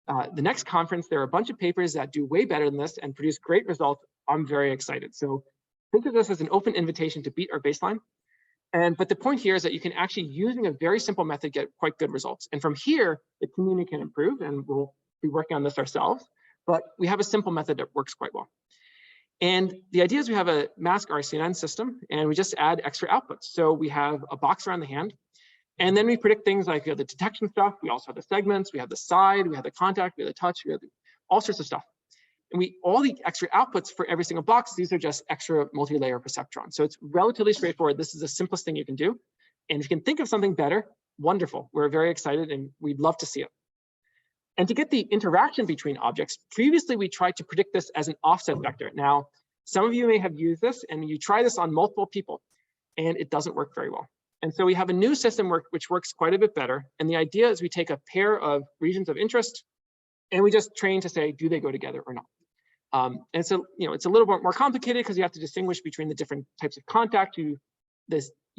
the next conference, there are a bunch of papers that do way better than this and produce great results, I'm very excited. So think of this as an open invitation to beat our baseline. But the point here is that you can actually, using a very simple method, get quite good results. And from here, the community can improve, and we'll be working on this ourselves. But we have a simple method that works quite well. And the idea is we have a mask RCNN system, and we just add extra outputs. So we have a box around the hand, and then we predict things like the detection stuff. We also have the segments, we have the side, we have the contact, we have the touch, we have all sorts of stuff. And all the extra outputs for every single box, these are just extra multi-layer perceptrons. So it's relatively straightforward. This is the simplest thing you can do. And if you can think of something better, wonderful. We're very excited and we'd love to see it. And to get the interaction between objects, previously we tried to predict this as an offset vector. Now, some of you may have used this and you try this on multiple people and it doesn't work very well. And so we have a new system which works quite a bit better. And the idea is we take a pair of regions of interest and we just train to say, do they go together or not? And so, it's a little bit more complicated because you have to distinguish between the different types of contact. You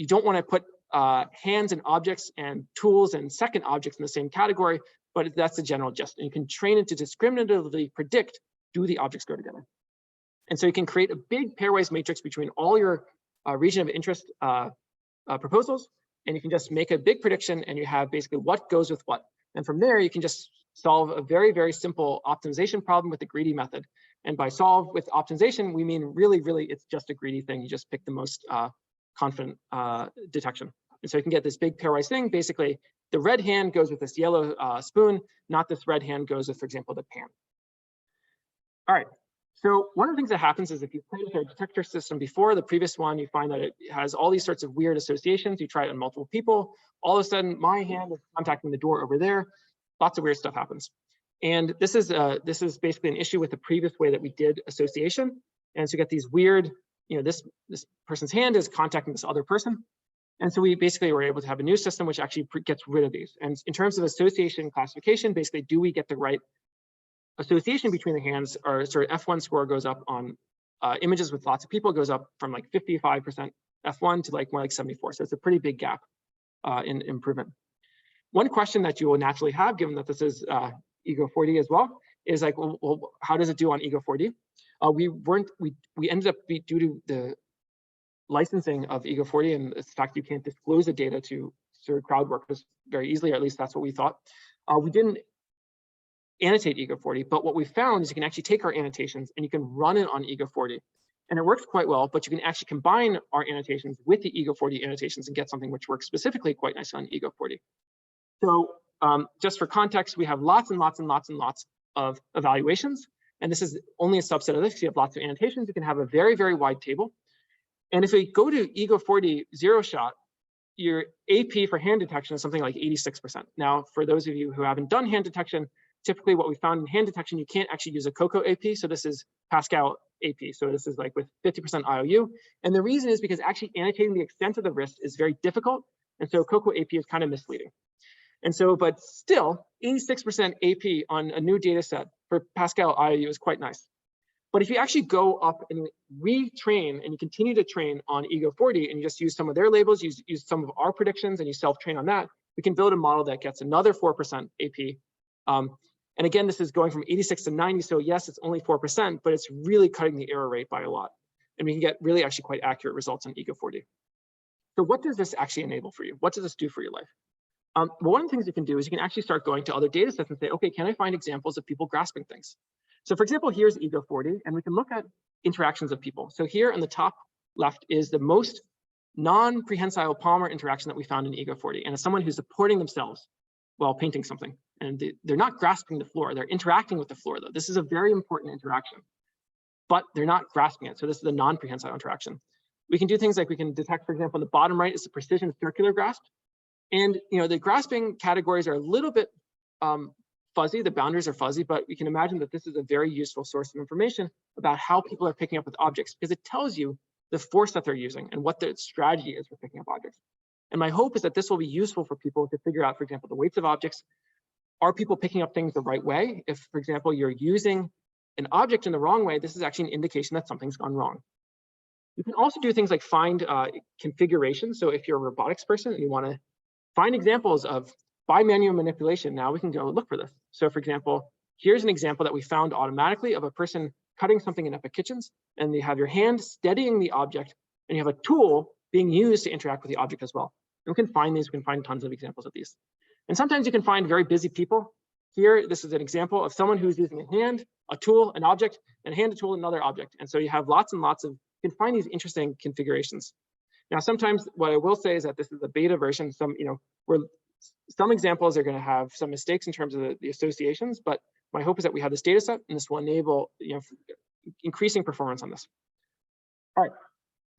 don't want to put hands and objects and tools and second objects in the same category, but that's the general gist. And you can train it to discriminatively predict, do the objects go together? And so you can create a big pairwise matrix between all your region of interest proposals, and you can just make a big prediction, and you have basically what goes with what. And from there, you can just solve a very, very simple optimization problem with the greedy method. And by solve with optimization, we mean really, it's just a greedy thing. You just pick the most confident detection. And so you can get this big pairwise thing. Basically, the red hand goes with this yellow spoon, not this red hand goes with, for example, the pan. All right. So one of the things that happens is if you've played with our detector system before, the previous one, you find that it has all these sorts of weird associations. You try it on multiple people. All of a sudden, my hand is contacting the door over there. Lots of weird stuff happens. And this is basically an issue with the previous way that we did association. And so you get these weird, this person's hand is contacting this other person. And so we basically were able to have a new system which actually gets rid of these. And in terms of association classification, basically, do we get the right association between the hands? Or sort of F1 score goes up on images with lots of people, goes up from like 55% F1 to like more like 74. So it's a pretty big gap in improvement. One question that you will naturally have, given that this is Ego4D as well, is like, well, how does it do on Ego4D? We ended up, due to the licensing of Ego4D and the fact you can't disclose the data to sort of crowd workers very easily, or at least that's what we thought. We didn't annotate Ego4D, but what we found is you can actually take our annotations and you can run it on Ego4D. And it works quite well, but you can actually combine our annotations with the Ego4D annotations and get something which works specifically quite nicely on Ego4D. So just for context, we have lots and lots and lots and lots of evaluations. And this is only a subset of this. You have lots of annotations. You can have a very, very wide table. And if we go to Ego4D zero shot, your AP for hand detection is something like 86%. Now, for those of you who haven't done hand detection, typically what we found in hand detection, you can't actually use a COCO AP. So this is Pascal AP. So this is like with 50% IOU. And the reason is because actually annotating the extent of the risk is very difficult. And so COCO AP is kind of misleading. And so, but still, 86% AP on a new data set for Pascal IOU is quite nice. But if you actually go up and retrain and you continue to train on Ego4D and you just use some of their labels, use some of our predictions and you self-train on that, we can build a model that gets another 4% AP. And again, this is going from 86 to 90. So yes, it's only 4%, but it's really cutting the error rate by a lot. And we can get really actually quite accurate results on Ego4D. So what does this actually enable for you? What does this do for your life? Well, one of the things you can do is you can actually start going to other data sets and say, okay, can I find examples of people grasping things? So for example, here's Ego4D, and we can look at interactions of people. So here on the top left is the most non-prehensile palmar interaction that we found in Ego4D. And it's someone who's supporting themselves while painting something. And they're not grasping the floor, they're interacting with the floor though. This is a very important interaction, but they're not grasping it. So this is a non-prehensile interaction. We can do things like we can detect, for example, on the bottom right is the precision circular grasp. And the grasping categories are a little bit fuzzy, the boundaries are fuzzy, but we can imagine that this is a very useful source of information about how people are picking up with objects, because it tells you the force that they're using and what their strategy is for picking up objects. And my hope is that this will be useful for people to figure out, for example, the weights of objects. Are people picking up things the right way? If, for example, you're using an object in the wrong way, this is actually an indication that something's gone wrong. You can also do things like find configuration. So if you're a robotics person and you want to find examples of bimanual manipulation, now we can go look for this. So for example, here's an example that we found automatically of a person cutting something in Epic Kitchens, and you have your hand steadying the object, and you have a tool being used to interact with the object as well. And we can find these, we can find tons of examples of these. And sometimes you can find very busy people. Here, this is an example of someone who's using a hand, a tool, an object, and a hand, a tool, another object. And so you have lots and lots of, you can find these interesting configurations. Now, sometimes what I will say is that this is a beta version. Some examples are going to have some mistakes in terms of the associations, but my hope is that we have this data set and this will enable increasing performance on this. All right.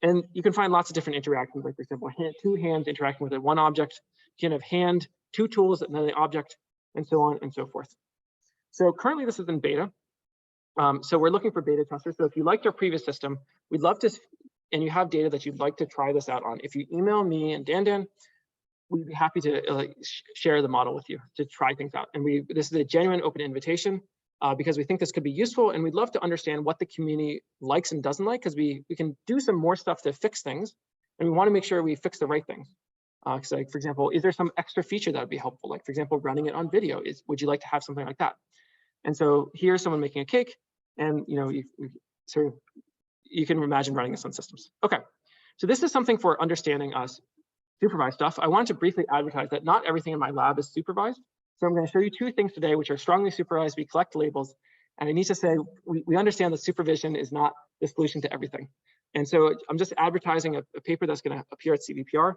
And you can find lots of different interactions, like for example, two hands interacting with one object. You can have hand, two tools, and then the object, and so on and so forth. So currently this is in beta. So we're looking for beta testers. So if you liked our previous system, we'd love to, and you have data that you'd like to try this out on, if you email me and Dan, we'd be happy to share the model with you to try things out. And this is a genuine open invitation because we think this could be useful, and we'd love to understand what the community likes and doesn't like, because we can do some more stuff to fix things, and we want to make sure we fix the right things. So like, for example, is there some extra feature that would be helpful? Like, for example, running it on video. Would you like to have something like that? And so here's someone making a cake, and sort of, you can imagine running this on systems. Okay, so this is something for understanding us supervised stuff. I want to briefly advertise that not everything in my lab is supervised. So I'm going to show you two things today which are strongly supervised. We collect labels, and I need to say we understand that supervision is not the solution to everything. And so I'm just advertising a paper that's going to appear at CVPR,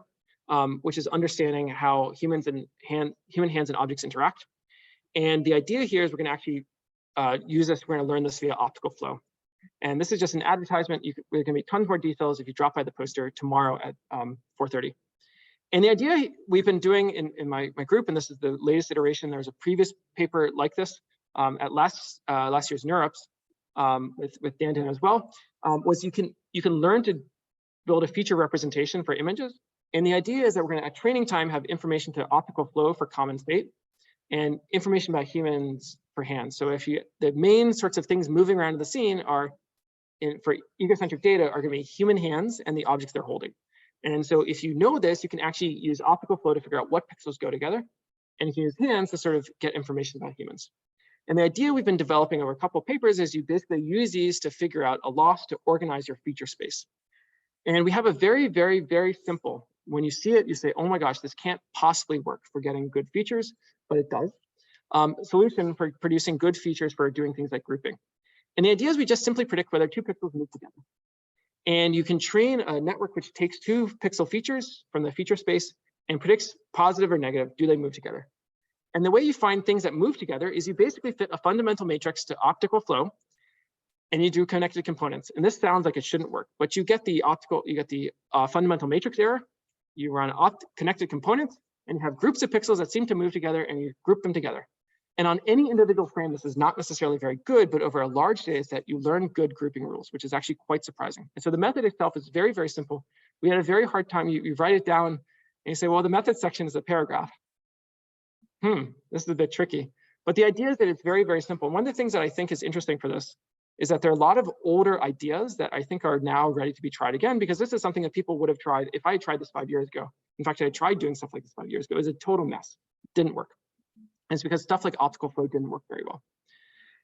which is understanding how human hands and objects interact. And the idea here is we're going to actually use this. We're going to learn this via optical flow. And this is just an advertisement. There can be tons more details if you drop by the poster tomorrow at 4:30. And the idea we've been doing in my group, and this is the latest iteration, there was a previous paper like this at last year's NeurIPS with Dan as well, was you can learn to build a feature representation for images. And the idea is that we're going to, at training time, have information to optical flow for common state and information about humans for hands. So if the main sorts of things moving around in the scene are, for egocentric data, are going to be human hands and the objects they're holding. And so if you know this, you can actually use optical flow to figure out what pixels go together. And you can use hands to sort of get information about humans. And the idea we've been developing over a couple of papers is you basically use these to figure out a loss to organize your feature space. And we have a very, very, very simple, when you see it, you say, oh my gosh, this can't possibly work for getting good features, but it does. Solution for producing good features for doing things like grouping. And the idea is we just simply predict whether two pixels move together. And you can train a network which takes two pixel features from the feature space and predicts positive or negative, do they move together? And the way you find things that move together is you basically fit a fundamental matrix to optical flow, and you do connected components. And this sounds like it shouldn't work, but you get the fundamental matrix error, you run connected components, and you have groups of pixels that seem to move together, and you group them together. And on any individual frame, this is not necessarily very good, but over a large data set, you learn good grouping rules, which is actually quite surprising. And so the method itself is very, very simple. We had a very hard time. You write it down, and you say, well, the method section is a paragraph. This is a bit tricky. But the idea is that it's very, very simple. One of the things that I think is interesting for this is that there are a lot of older ideas that I think are now ready to be tried again, because this is something that people would have tried if I had tried this 5 years ago. In fact, I tried doing stuff like this 5 years ago. It was a total mess. It didn't work. And it's because stuff like optical flow didn't work very well.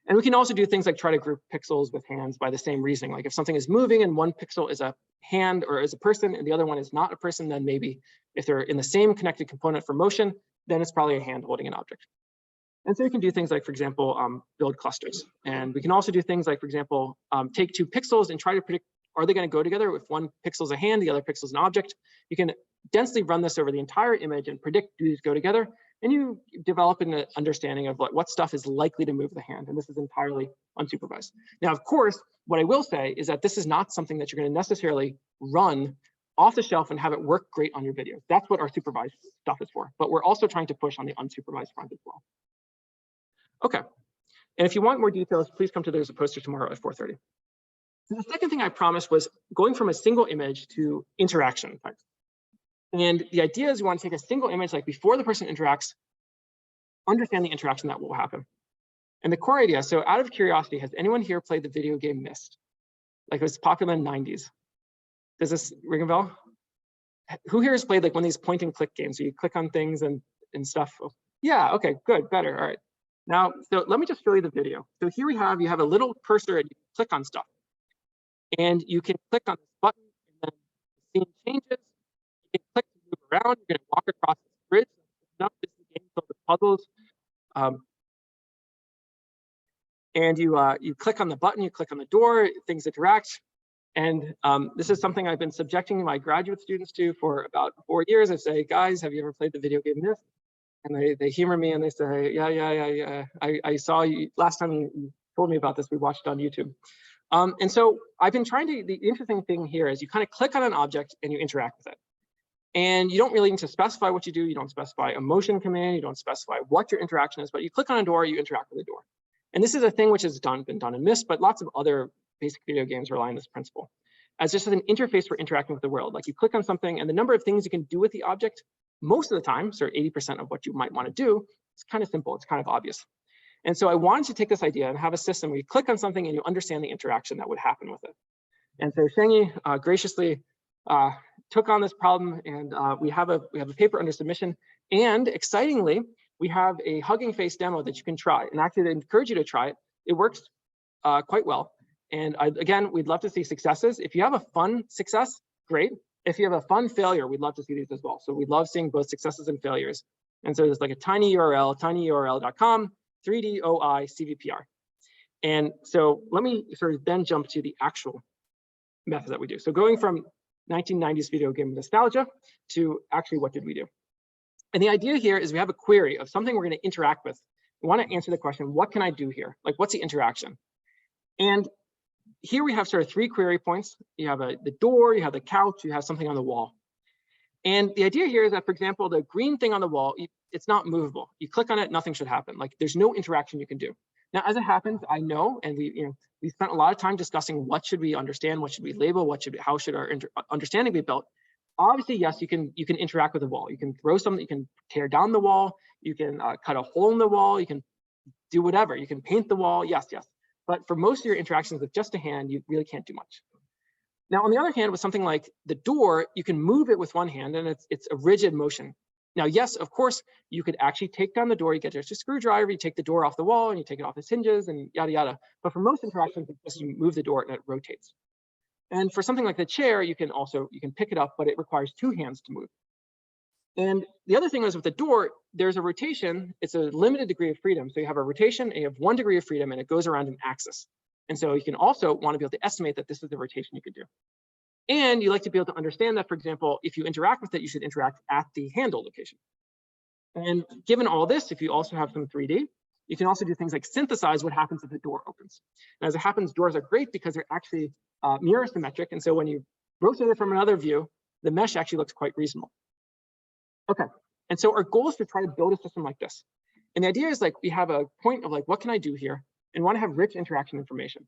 And we can also do things like try to group pixels with hands by the same reasoning. Like if something is moving and one pixel is a hand or is a person and the other one is not a person, then maybe if they're in the same connected component for motion, then it's probably a hand holding an object. And so you can do things like, for example, build clusters. And we can also do things like, for example, take two pixels and try to predict, are they going to go together? If one pixel is a hand, the other pixel is an object. You can densely run this over the entire image and predict, do these go together? And you develop an understanding of what stuff is likely to move the hand. And this is entirely unsupervised. Now, of course, what I will say is that this is not something that you're going to necessarily run off the shelf and have it work great on your videos. That's what our supervised stuff is for. But we're also trying to push on the unsupervised front as well. Okay. And if you want more details, please come to there's a poster tomorrow at 4:30. The second thing I promised was going from a single image to interaction types. And the idea is you want to take a single image, like before the person interacts, understand the interaction that will happen. And the core idea, so out of curiosity, has anyone here played the video game Myst? Like it was popular in the 90s. Does this ring a bell? Who here has played like one of these point and click games where you click on things and stuff? Yeah, okay, good, better, all right. Now, so let me just show you the video. So here you have a little cursor and you click on stuff. And you can click on this button and then the scene changes. You can click to move around. You're going to walk across this bridge. This is a game filled with puzzles. And you click on the button, you click on the door, things interact. And this is something I've been subjecting my graduate students to for about 4 years. I say, guys, have you ever played the video game Myst? And they humor me and they say, yeah. I saw you last time you told me about this. We watched it on YouTube. And so I've been trying to, the interesting thing here is you kind of click on an object and you interact with it. And you don't really need to specify what you do. You don't specify a motion command. You don't specify what your interaction is, but you click on a door, you interact with the door. And this is a thing which has been done in Myst, but lots of other basic video games rely on this principle as just an interface for interacting with the world. Like you click on something and the number of things you can do with the object, most of the time, so 80% of what you might want to do, it's kind of simple, it's kind of obvious. And so I wanted to take this idea and have a system where you click on something and you understand the interaction that would happen with it. And so Shengyi graciously took on this problem, and we have a paper under submission. And excitingly, we have a Hugging Face demo that you can try. And actually, I encourage you to try it. It works quite well. And again, we'd love to see successes. If you have a fun success, great. If you have a fun failure, we'd love to see these as well. So we love seeing both successes and failures. And so there's like a tiny URL, tinyurl.com, 3DOI CVPR. And so let me sort of then jump to the actual method that we do. So going from 1990s video game nostalgia to actually what did we do? And the idea here is we have a query of something we're going to interact with. We want to answer the question, what can I do here? Like, what's the interaction? And here we have sort of 3 query points. You have the door, you have the couch, you have something on the wall. And the idea here is that, for example, the green thing on the wall, it's not movable. You click on it, nothing should happen. Like, there's no interaction you can do. Now, as it happens, I know, and we spent a lot of time discussing what should we understand, what should we label, how should our understanding be built. Obviously, yes, you can interact with the wall. You can throw something, you can tear down the wall, you can cut a hole in the wall, you can do whatever. You can paint the wall, yes. But for most of your interactions with just a hand, you really can't do much. Now, on the other hand, with something like the door, you can move it with one hand, and it's a rigid motion. Now, yes, of course, you could actually take down the door, you get just a screwdriver, you take the door off the wall, and you take it off its hinges, and yada, yada. But for most interactions, it's just you move the door and it rotates. And for something like the chair, you can pick it up, but it requires 2 hands to move. And the other thing is with the door, there's a rotation. It's a limited degree of freedom. So you have a rotation, and you have 1 degree of freedom, and it goes around an axis. And so you can also want to be able to estimate that this is the rotation you could do. And you like to be able to understand that, for example, if you interact with it, you should interact at the handle location. And given all this, if you also have some 3D, you can also do things like synthesize what happens if the door opens. And as it happens, doors are great because they're actually mirror symmetric. And so when you rotate it from another view, the mesh actually looks quite reasonable. Okay, and so our goal is to try to build a system like this. And the idea is like we have a point of like, what can I do here? And want to have rich interaction information.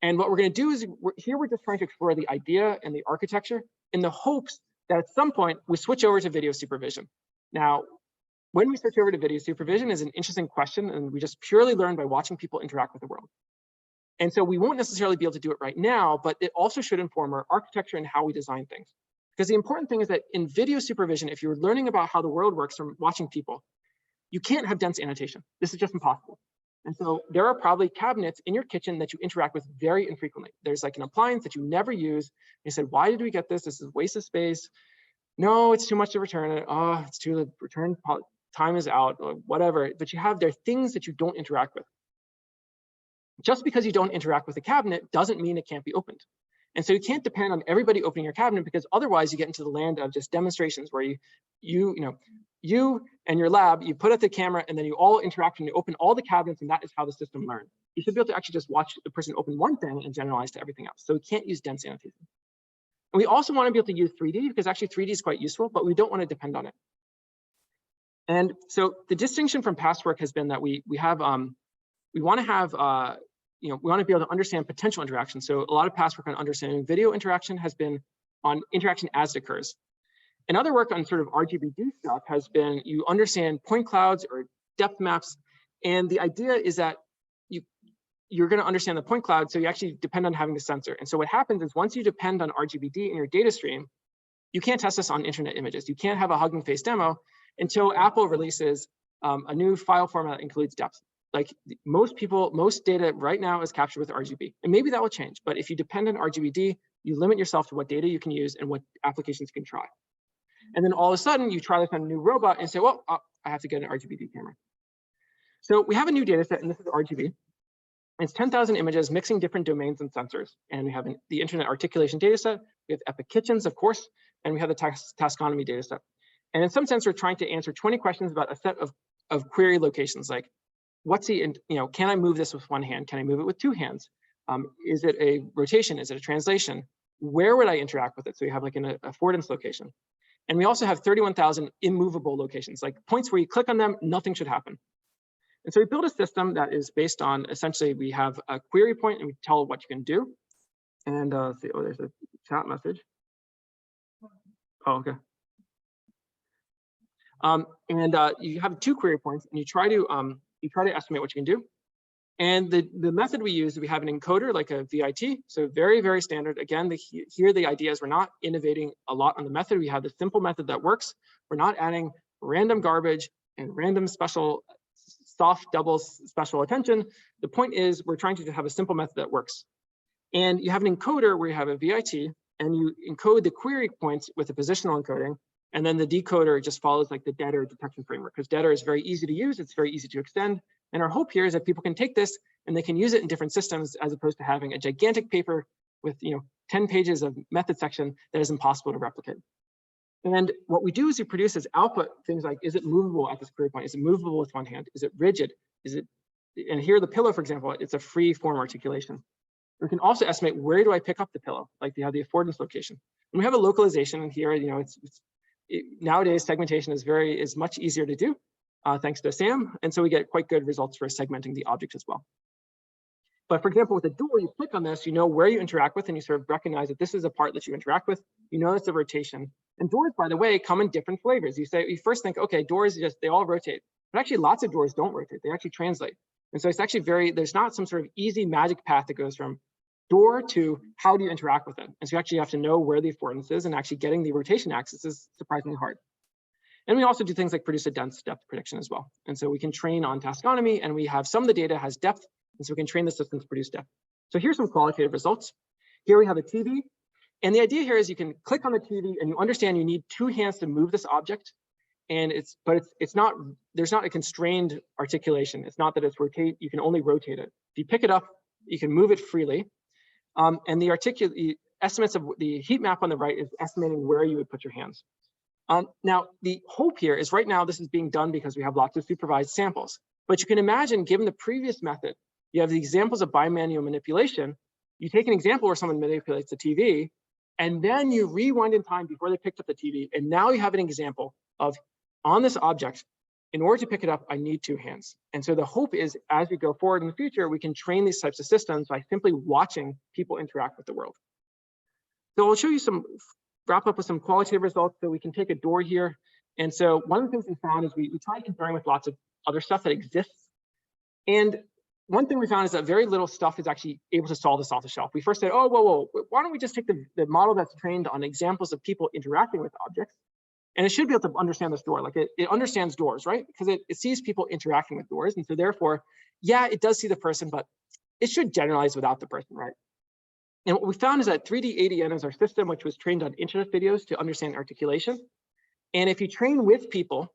And what we're going to do is we're just trying to explore the idea and the architecture in the hopes that at some point we switch over to video supervision. Now, when we switch over to video supervision is an interesting question, and we just purely learn by watching people interact with the world. And so we won't necessarily be able to do it right now, but it also should inform our architecture and how we design things. Because the important thing is that in video supervision, if you're learning about how the world works from watching people, you can't have dense annotation. This is just impossible. And so there are probably cabinets in your kitchen that you interact with very infrequently. There's like an appliance that you never use. You said, why did we get this? This is a waste of space. No, it's too much to return it. Oh, it's too, the return time is out, or whatever. But there are things that you don't interact with. Just because you don't interact with a cabinet doesn't mean it can't be opened. And so you can't depend on everybody opening your cabinet, because otherwise you get into the land of just demonstrations where you and your lab, you put out the camera and then you all interact and you open all the cabinets, and that is how the system learns. You should be able to actually just watch the person open one thing and generalize to everything else. So we can't use dense annotation. And we also want to be able to use 3D, because actually 3D is quite useful, but we don't want to depend on it. And so the distinction from past work has been that we want to be able to understand potential interaction. So a lot of past work on understanding video interaction has been on interaction as it occurs. And other work on sort of RGBD stuff has been you understand point clouds or depth maps. And the idea is that you're going to understand the point cloud, so you actually depend on having the sensor. And so what happens is once you depend on RGBD in your data stream, you can't test this on internet images. You can't have a Hugging Face demo until Apple releases a new file format that includes depth. Like most data right now is captured with RGB, and maybe that will change. But if you depend on RGBD, you limit yourself to what data you can use and what applications you can try. And then all of a sudden you try this on a new robot and say, well, I have to get an RGBD camera. So we have a new data set, and this is RGB. It's 10,000 images mixing different domains and sensors. And we have the internet articulation data set. We have Epic Kitchens, of course, and we have the taxonomy data set. And in some sense, we're trying to answer 20 questions about a set of query locations, like can I move this with one hand? Can I move it with 2 hands? Is it a rotation? Is it a translation? Where would I interact with it? So you have like an affordance location. And we also have 31,000 immovable locations, like points where you click on them, nothing should happen. And so we built a system that is based on, essentially, we have a query point and we tell what you can do. And let's see, there's a chat message. Oh, okay. You have 2 query points, and you try to estimate what you can do. And the method we use, we have an encoder like a VIT, so very, very standard. Again, here the idea is we're not innovating a lot on the method. We have the simple method that works. We're not adding random garbage and random special soft double special attention. The point is we're trying to have a simple method that works. And you have an encoder where you have a VIT, and you encode the query points with a positional encoding. And then the decoder just follows like the DETR detection framework, because DETR is very easy to use. It's very easy to extend. And our hope here is that people can take this and they can use it in different systems, as opposed to having a gigantic paper with 10 pages of method section that is impossible to replicate. And what we do is we produce as output things like, is it movable at this query point? Is it movable with one hand? Is it rigid? Is it, and here the pillow, for example, it's a free form articulation. We can also estimate, where do I pick up the pillow? Like you have the affordance location. And we have a localization, and here, nowadays segmentation is much easier to do, thanks to SAM. And so we get quite good results for segmenting the object as well. But for example, with the door, you click on this, you know where you interact with, and you sort of recognize that this is a part that you interact with. You know it's a rotation. And doors, by the way, come in different flavors. You first think, okay, doors they all rotate. But actually, lots of doors don't rotate. They actually translate. And so it's actually there's not some sort of easy magic path that goes from door to how do you interact with it. And so you actually have to know where the affordance is, and actually getting the rotation axis is surprisingly hard. And we also do things like produce a dense depth prediction as well. And so we can train on taskonomy, and we have some of the data has depth, and so we can train the system to produce depth. So here's some qualitative results. Here we have a TV. And the idea here is you can click on the TV and you understand you need 2 hands to move this object. And there's not a constrained articulation. It's not that it's rotate, you can only rotate it. If you pick it up, you can move it freely. And the estimates of the heat map on the right is estimating where you would put your hands. Now, the hope here is right now this is being done because we have lots of supervised samples. But you can imagine, given the previous method, you have the examples of bimanual manipulation. You take an example where someone manipulates the TV, and then you rewind in time before they picked up the TV. And now you have an example of, on this object, in order to pick it up, I need 2 hands. And so the hope is, as we go forward in the future, we can train these types of systems by simply watching people interact with the world. So I'll show you wrap up with some qualitative results. So we can take a door here. And so one of the things we found is we tried comparing with lots of other stuff that exists. And one thing we found is that very little stuff is actually able to solve this off the shelf. We first said, oh, whoa, why don't we just take the model that's trained on examples of people interacting with objects, and it should be able to understand this door. Like it understands doors, right? Because it sees people interacting with doors. And so therefore, yeah, it does see the person, but it should generalize without the person, right? And what we found is that 3D ADN is our system, which was trained on internet videos to understand articulation. And if you train with people,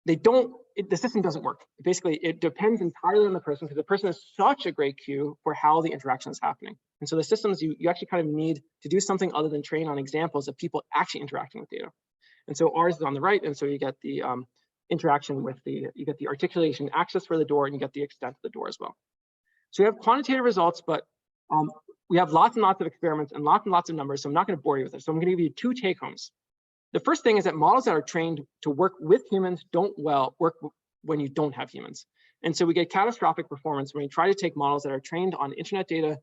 the system doesn't work. Basically, it depends entirely on the person, because the person is such a great cue for how the interaction is happening. And so the systems, you actually kind of need to do something other than train on examples of people actually interacting with data. And so ours is on the right, and so you get the interaction with you get the articulation axis for the door, and you get the extent of the door as well. So we have quantitative results, but we have lots and lots of experiments and lots of numbers, so I'm not going to bore you with it. So I'm going to give you 2 take-homes. The first thing is that models that are trained to work with humans don't work when you don't have humans. And so we get catastrophic performance when we try to take models that are trained on internet data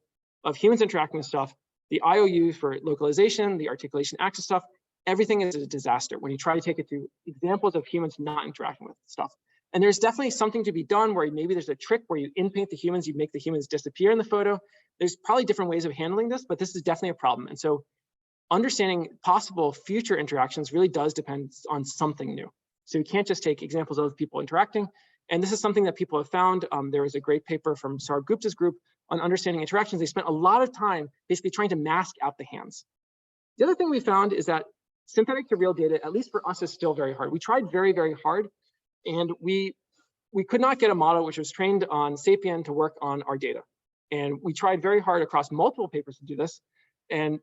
of humans interacting with stuff, the IOUs for localization, the articulation axis stuff, everything is a disaster when you try to take it to examples of humans not interacting with stuff. And there's definitely something to be done where maybe there's a trick where you in-paint the humans, you make the humans disappear in the photo. There's probably different ways of handling this, but this is definitely a problem. And so understanding possible future interactions really does depend on something new. So you can't just take examples of people interacting. And this is something that people have found. There was a great paper from Saurabh Gupta's group on understanding interactions. They spent a lot of time basically trying to mask out the hands. The other thing we found is that synthetic to real data, at least for us, is still very hard. We tried very, very hard, and we could not get a model which was trained on Sapien to work on our data. And we tried very hard across multiple papers to do this. And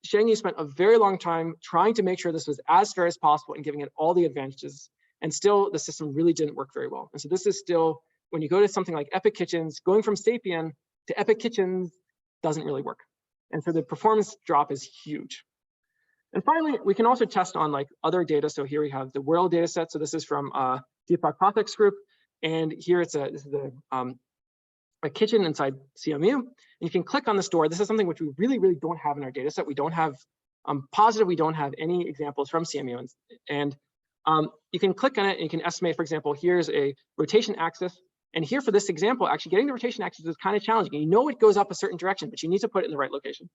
Sheng Yu spent a very long time trying to make sure this was as fair as possible and giving it all the advantages. And still, the system really didn't work very well. And so this is still, when you go to something like Epic Kitchens, going from Sapien to Epic Kitchens doesn't really work. And so the performance drop is huge. And finally, we can also test on like other data. So here we have the world data set. So this is from Deepak Pathak's group. And here this is a kitchen inside CMU. And you can click on this door. This is something which we really, really don't have in our data set. We don't have, I'm positive we don't have any examples from CMU. And you can click on it and you can estimate, for example, here's a rotation axis. And here for this example, actually getting the rotation axis is kind of challenging. You know it goes up a certain direction, but you need to put it in the right location.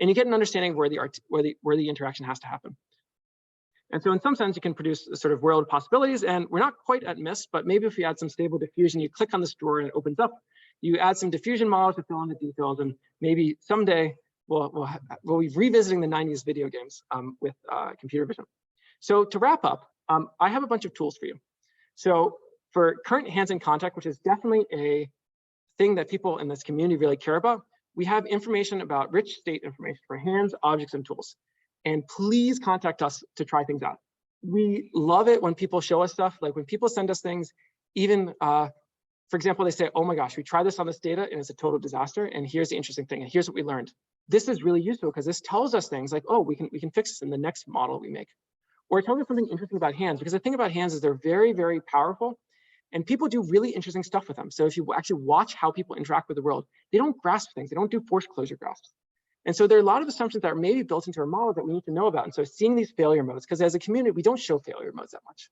And you get an understanding of where the interaction has to happen. And so in some sense, you can produce a sort of world of possibilities. And we're not quite at MIST, but maybe if we add some stable diffusion, you click on this drawer and it opens up. You add some diffusion models to fill in the details, and maybe someday we'll be revisiting the 90s video games with computer vision. So to wrap up, I have a bunch of tools for you. So for current hands-in contact, which is definitely a thing that people in this community really care about, we have information about rich state information for hands, objects, and tools. And please contact us to try things out. We love it when people show us stuff, like when people send us things, even, for example, they say, oh my gosh, we tried this on this data and it's a total disaster. And here's the interesting thing, and here's what we learned. This is really useful because this tells us things like, oh, we can fix this in the next model we make. Or tell us something interesting about hands, because the thing about hands is they're very, very powerful. And people do really interesting stuff with them. So if you actually watch how people interact with the world, they don't grasp things. They don't do forced closure grasps. And so there are a lot of assumptions that are maybe built into our model that we need to know about. And so seeing these failure modes, because as a community, we don't show failure modes that much.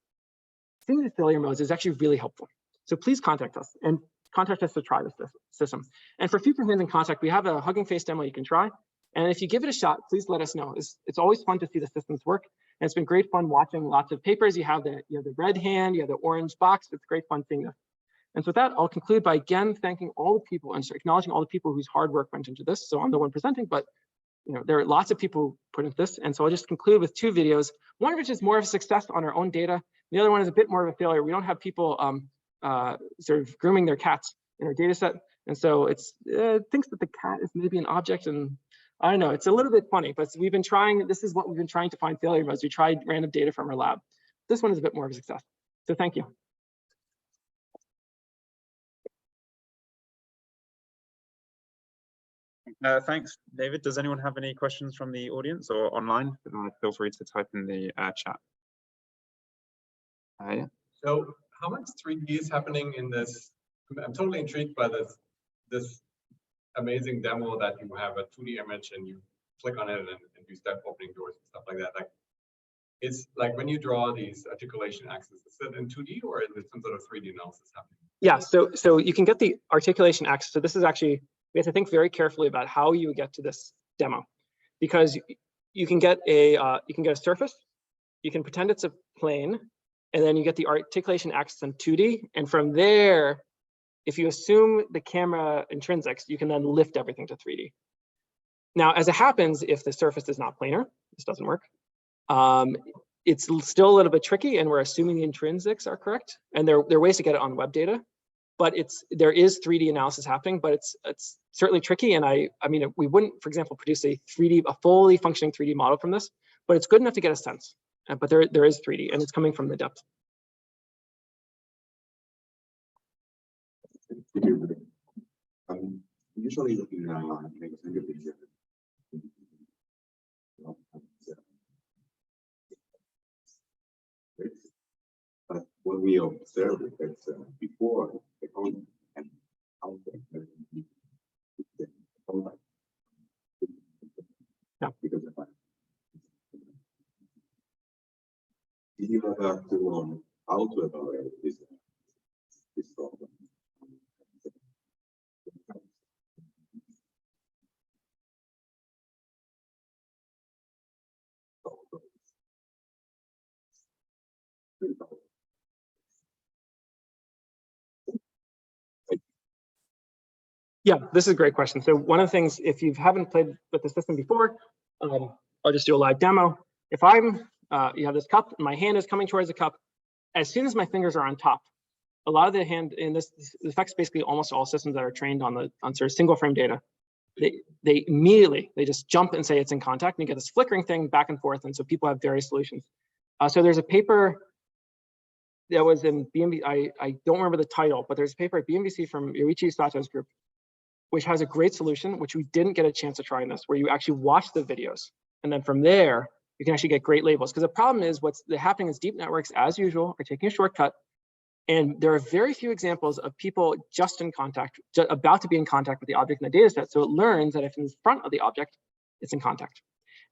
Seeing these failure modes is actually really helpful. So please contact us and contact us to try this system. And for future hands-in contact, we have a Hugging Face demo you can try. And if you give it a shot, please let us know. It's always fun to see the systems work. And it's been great fun watching lots of papers. You have the red hand, you have the orange box. It's great fun seeing this. And so with that, I'll conclude by again thanking all the people and acknowledging all the people whose hard work went into this. So I'm the one presenting, but there are lots of people who put into this. And so I'll just conclude with two videos, one of which is more of a success on our own data. The other one is a bit more of a failure. We don't have people sort of grooming their cats in our data set. And so it's thinks that the cat is maybe an object, and I don't know, it's a little bit funny, but we've been trying, this is what we've been trying to find failure modes. We tried random data from our lab. This one is a bit more of a success. So thank you. Thanks, David. Does anyone have any questions from the audience or online? Feel free to type in the chat. Yeah. So how much 3D is happening in this? I'm totally intrigued by this amazing demo that you have a 2D image and you click on it and you start opening doors and stuff like that. Like, it's like when you draw these articulation axes, is it in 2D or is it some sort of 3D analysis happening? Yeah, so you can get the articulation axis. So this is actually, we have to think very carefully about how you get to this demo, because you can get a surface, you can pretend it's a plane, and then you get the articulation axis in 2D, and from there, if you assume the camera intrinsics, you can then lift everything to 3D. Now, as it happens, if the surface is not planar, this doesn't work. It's still a little bit tricky, and we're assuming the intrinsics are correct, and there are ways to get it on web data, but there is 3D analysis happening, but it's certainly tricky. And I mean, we wouldn't, for example, produce a fully functioning 3D model from this, but it's good enough to get a sense. But there is 3D, and it's coming from the depth. Usually looking at Egocentric video. But what we observe is that before the content and after the content, because of that. Did you have to how to evaluate this problem? Yeah, this is a great question. So one of the things, if you haven't played with the system before, I'll just do a live demo. If you have this cup, and my hand is coming towards the cup, as soon as my fingers are on top, a lot of the hand, and this affects basically almost all systems that are trained on sort of single frame data, they immediately, they just jump and say it's in contact, and you get this flickering thing back and forth, and so people have various solutions. So there's a paper that was in BMV, I don't remember the title, but there's a paper at BMVC from Yoichi Sato's group, which has a great solution, which we didn't get a chance to try in this, where you actually watch the videos. And then from there, you can actually get great labels. Because the problem is what's happening is deep networks, as usual, are taking a shortcut. And there are very few examples of people just in contact, about to be in contact with the object in the data set. So it learns that if in front of the object, it's in contact.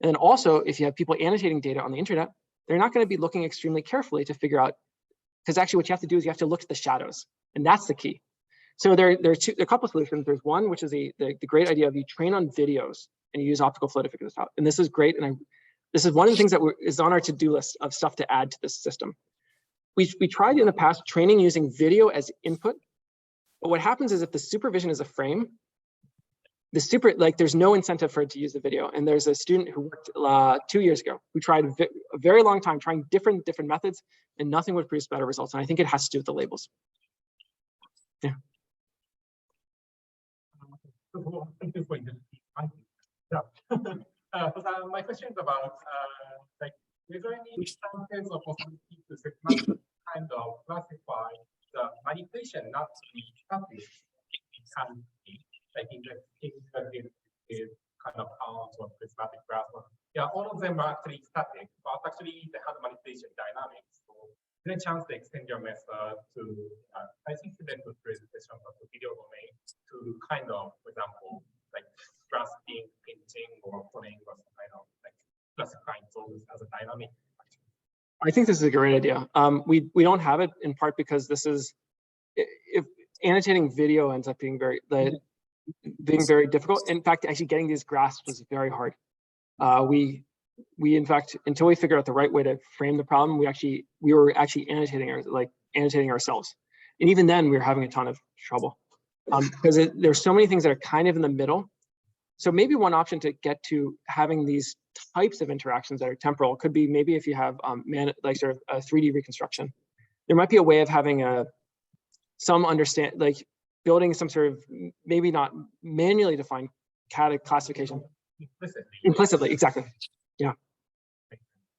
And then also, if you have people annotating data on the internet, they're not going to be looking extremely carefully to figure out, because actually what you have to do is you have to look at the shadows. And that's the key. So there are a couple of solutions. There's one, which is the great idea of you train on videos and you use optical flow to figure this out. And this is great. And this is one of the things that is on our to-do list of stuff to add to this system. We tried in the past training using video as input. But what happens is if the supervision is a frame, there's no incentive for it to use the video. And there's a student who worked 2 years ago who tried a very long time trying different methods, and nothing would produce better results. And I think it has to do with the labels. Yeah. Thank you for my question is about like, is there any instances or possibility to systematically kind of classify the manipulation not to be static? Can be like in the case that is kind of counts or prismatic graphs. Yeah, all of them are actually static, but actually they have manipulation dynamics. So there's a chance to extend your method to I think that would presentation of the video domain to kind of, for example, like grasping, painting, or pulling, or some kind of like classifying those as a dynamic. I think this is a great idea. We don't have it in part because this is, if annotating video ends up being very difficult. In fact, actually getting these graphs was very hard. We in fact, until we figured out the right way to frame the problem, we were actually annotating ourselves. And even then we were having a ton of trouble because there's so many things that are kind of in the middle. So maybe one option to get to having these types of interactions that are temporal could be maybe if you have like sort of a 3D reconstruction. There might be a way of having building some sort of maybe not manually defined classification. Implicitly, exactly. Yeah.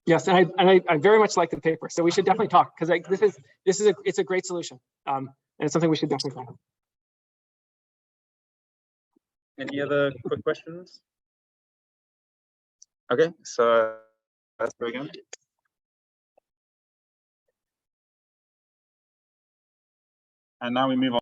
Yes, and I very much like the paper, so we should definitely talk because it's a great solution, and it's something we should definitely find. Any other quick questions? Okay, so let's go again. And now we move on.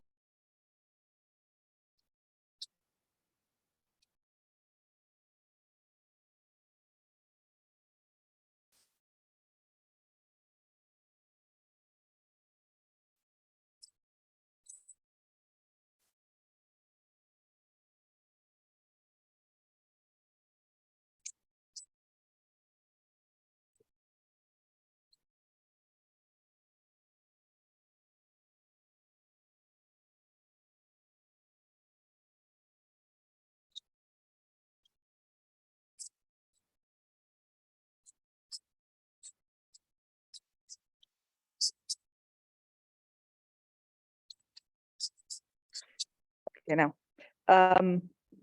You know,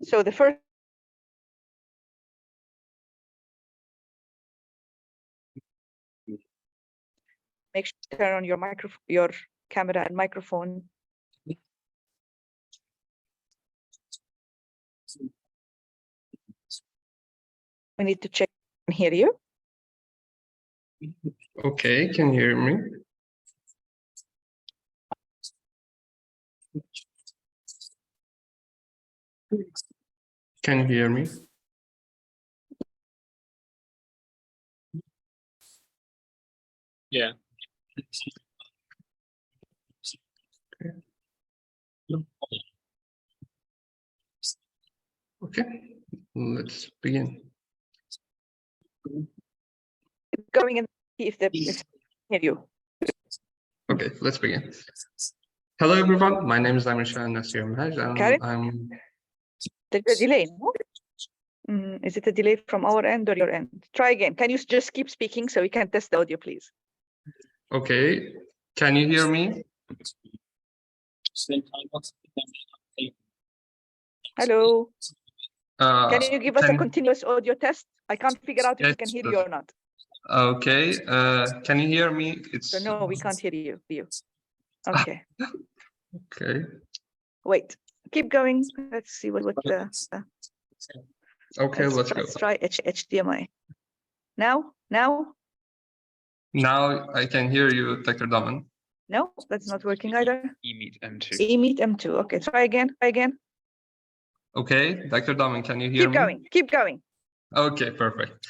so the first. Make sure to turn on your microphone, your camera and microphone. We need to check and hear you. Okay, can you hear me? Can you hear me? Yeah. Okay, let's begin. Going and see if hear you. Okay, let's begin. Hello, everyone. My name is Amisha Nasir Maj, and I'm. There's a delay. No? Is it a delay from our end or your end? Try again. Can you just keep speaking so we can test the audio, please? Okay, can you hear me? Hello. Can you give us a can- continuous audio test? I can't figure out if we Yes, can hear you or not. Okay, can you hear me? So no, we can't hear you. Okay. Okay. Wait. Keep going. Let's see what the. Okay, let's go. Let's try HDMI. Now. Now I can hear you, Dr. Daman. No, that's not working either. eMeet M2. eMeet M2. Okay, try again. Okay, Dr. Daman, can you hear me? Keep going. Okay, perfect.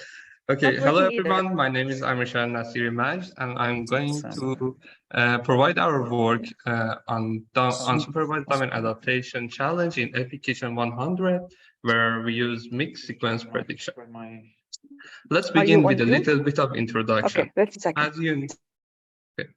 Okay, Not hello working either. everyone. My name is Amisha Nasir Maj, and I'm going to provide our work on unsupervised domain adaptation challenge in application 100, where we use mixed sequence prediction. Let's begin with a little bit of introduction. Okay, let's check. As you okay.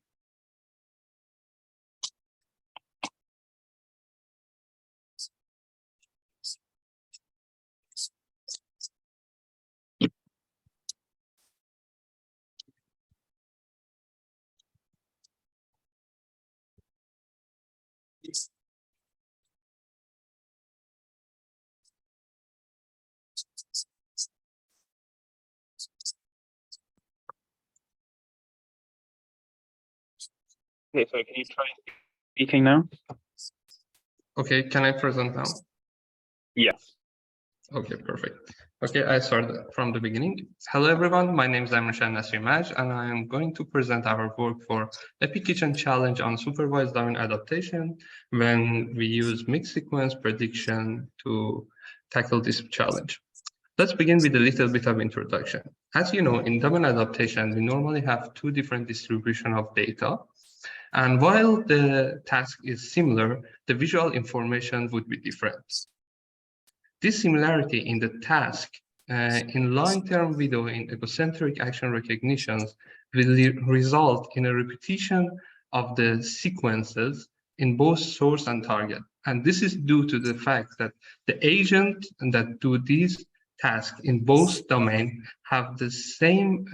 Okay, so can you try speaking now? Okay, can I present now? Yes. Okay, perfect. Okay, I start from the beginning. Hello, everyone. My name is Amrshan Nasrimaj, and I am going to present our work for Epic Kitchen Challenge on supervised domain adaptation when we use mixed sequence prediction to tackle this challenge. Let's begin with a little bit of introduction. As you know, in domain adaptation, we normally have two different distribution of data. And while the task is similar, the visual information would be different. This similarity in the task in long-term video in egocentric action recognitions will result in a repetition of the sequences in both source and target. And this is due to the fact that the agent that do these tasks in both domains have the same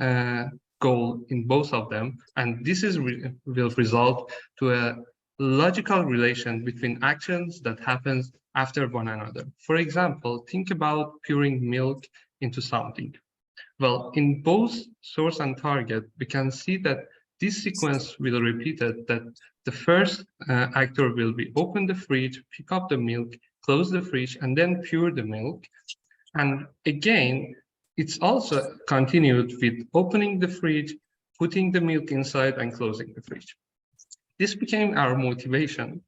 goal in both of them. And this is will result to a logical relation between actions that happens after one another. For example, think about pouring milk into something. Well, in both source and target, we can see that this sequence will repeat it, that the first actor will be open the fridge, pick up the milk, close the fridge, and then pour the milk. And again, it's also continued with opening the fridge, putting the milk inside, and closing the fridge. This became our motivation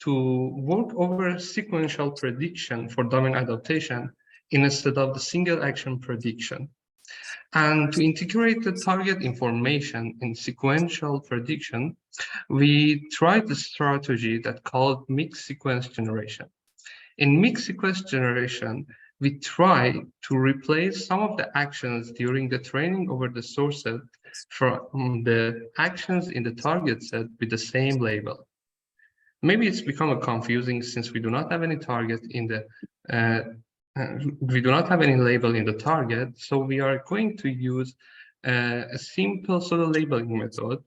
to work over sequential prediction for domain adaptation instead of the single action prediction. And to integrate the target information in sequential prediction, we tried the strategy that called mixed sequence generation. In mixed sequence generation, we try to replace some of the actions during the training over the source set from the actions in the target set with the same label. Maybe it's become confusing since we do not have any target in the we do not have any label in the target, so we are going to use a simple pseudo labeling method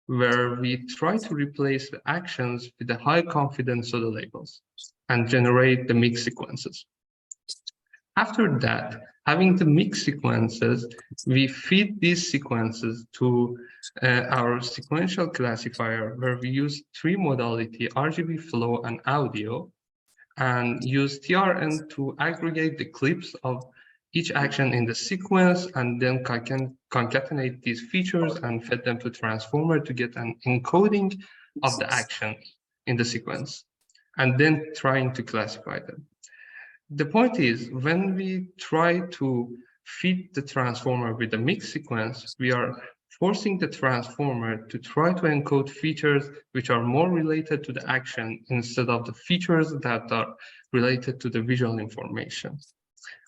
where we try to replace the actions with the high confidence pseudo labels and generate the mixed sequences. After that, having the mixed sequences, we feed these sequences to our sequential classifier where we use three modality, RGB, flow, and audio, and use TRN to aggregate the clips of each action in the sequence and then concatenate these features and fed them to transformer to get an encoding of the action in the sequence, and then trying to classify them. The point is, when we try to feed the transformer with a mixed sequence, we are forcing the transformer to try to encode features which are more related to the action instead of the features that are related to the visual information.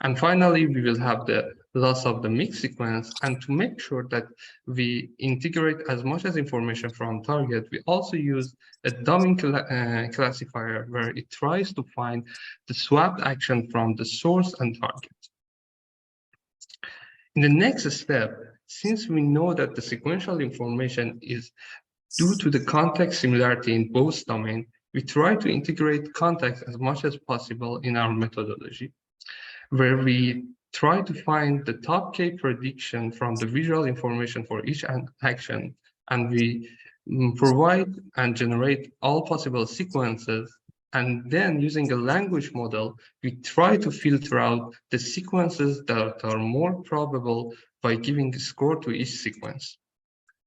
And finally, we will have the loss of the mixed sequence. And to make sure that we integrate as much as information from target, we also use a dummy classifier where it tries to find the swapped action from the source and target. In the next step, since we know that the sequential information is due to the context similarity in both domains, we try to integrate context as much as possible in our methodology, where we try to find the top K prediction from the visual information for each action, and we provide and generate all possible sequences. And then using a language model, we try to filter out the sequences that are more probable by giving a score to each sequence.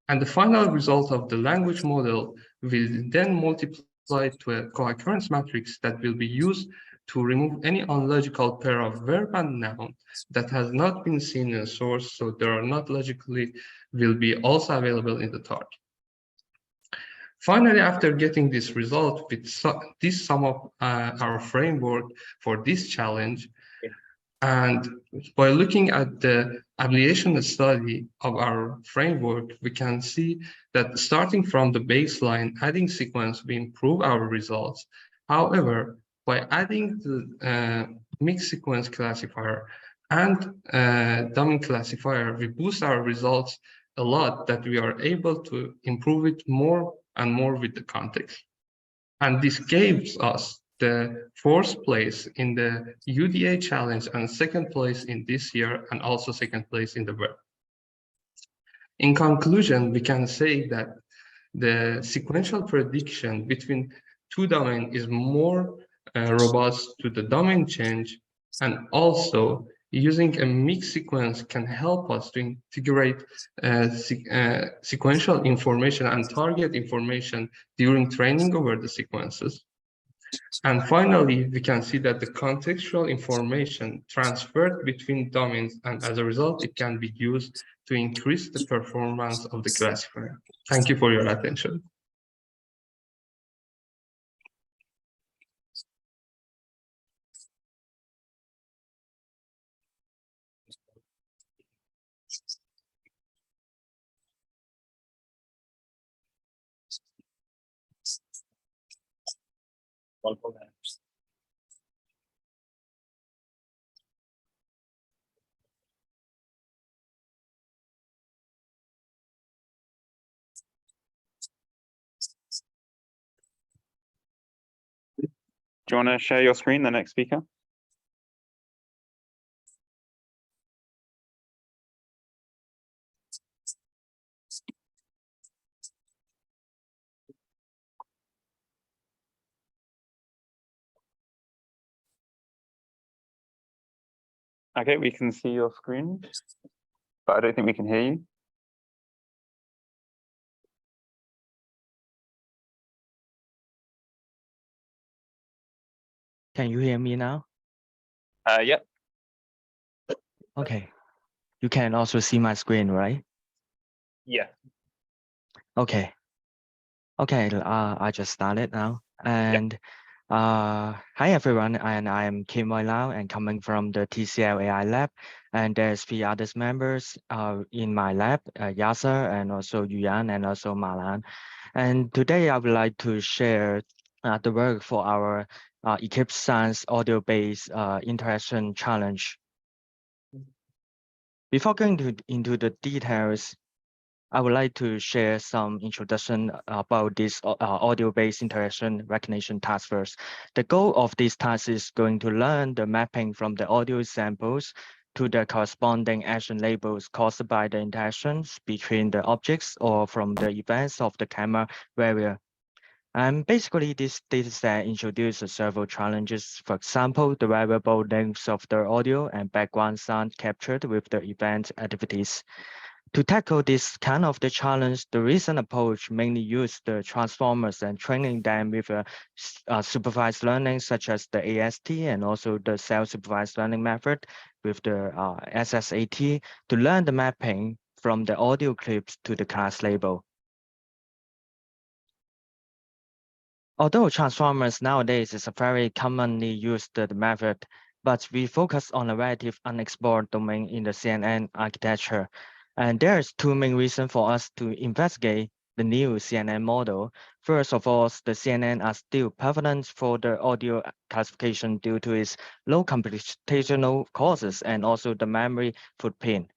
And the final result of the language model will then multiply to a co-occurrence matrix that will be used to remove any unlogical pair of verb and noun that has not been seen in a source, so they are not logically will be also available in the target. Finally, after getting this result with this sum of our framework for this challenge, and by looking at the ablation study of our framework, we can see that starting from the baseline, adding sequence, we improve our results. However, by adding the mixed sequence classifier and dummy classifier, we boost our results a lot, that we are able to improve it more and more with the context. And this gives us the 4th place in the UDA challenge and 2nd place in this year, and also 2nd place in the web. In conclusion, we can say that the sequential prediction between two domains is more robust to the domain change, and also using a mixed sequence can help us to integrate sequential information and target information during training over the sequences. And finally, we can see that the contextual information transferred between domains, and as a result, it can be used to increase the performance of the classifier. Thank you for your attention. Do you want to share your screen, the next speaker? Okay, we can see your screen, but I don't think we can hear you. Can you hear me now? Yep. Okay. You can also see my screen, right? Yeah. Okay. Okay, I just started now. And hi everyone, and I am Kim Wai Lau and coming from the TCL AI lab. And there's three other members in my lab, Yasser and also Yuan and also Malan. And today I would like to share the work for our Eclipse Science audio-based interaction challenge. Before going into the details, I would like to share some introduction about this audio-based interaction recognition task first. The goal of this task is going to learn the mapping from the audio samples to the corresponding action labels caused by the interactions between the objects or from the events of the camera variable. And basically, this dataset introduces several challenges. For example, the variable lengths of the audio and background sound captured with the event activities. To tackle this kind of the challenge, the recent approach mainly used the transformers and training them with a supervised learning, such as the AST and also the self-supervised learning method with the SSAT to learn the mapping from the audio clips to the class label. Although transformers nowadays is a very commonly used method, but we focus on a relative unexplored domain in the CNN architecture. And there's two main reasons for us to investigate the new CNN model. First of all, the CNN are still prevalent for the audio classification due to its low computational costs and also the memory footprint.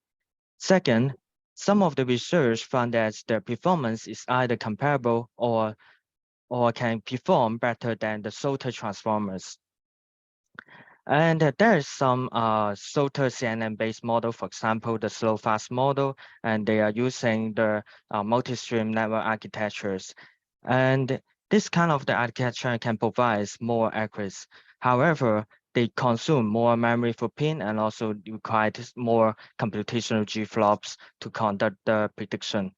Second, some of the research found that the performance is either comparable or can perform better than the shorter transformers. And there is some shorter CNN-based model, for example, the slow-fast model, and they are using the multi-stream network architectures. And this kind of the architecture can provide more accuracy. However, they consume more memory footprint and also require more computational G-flops to conduct the prediction.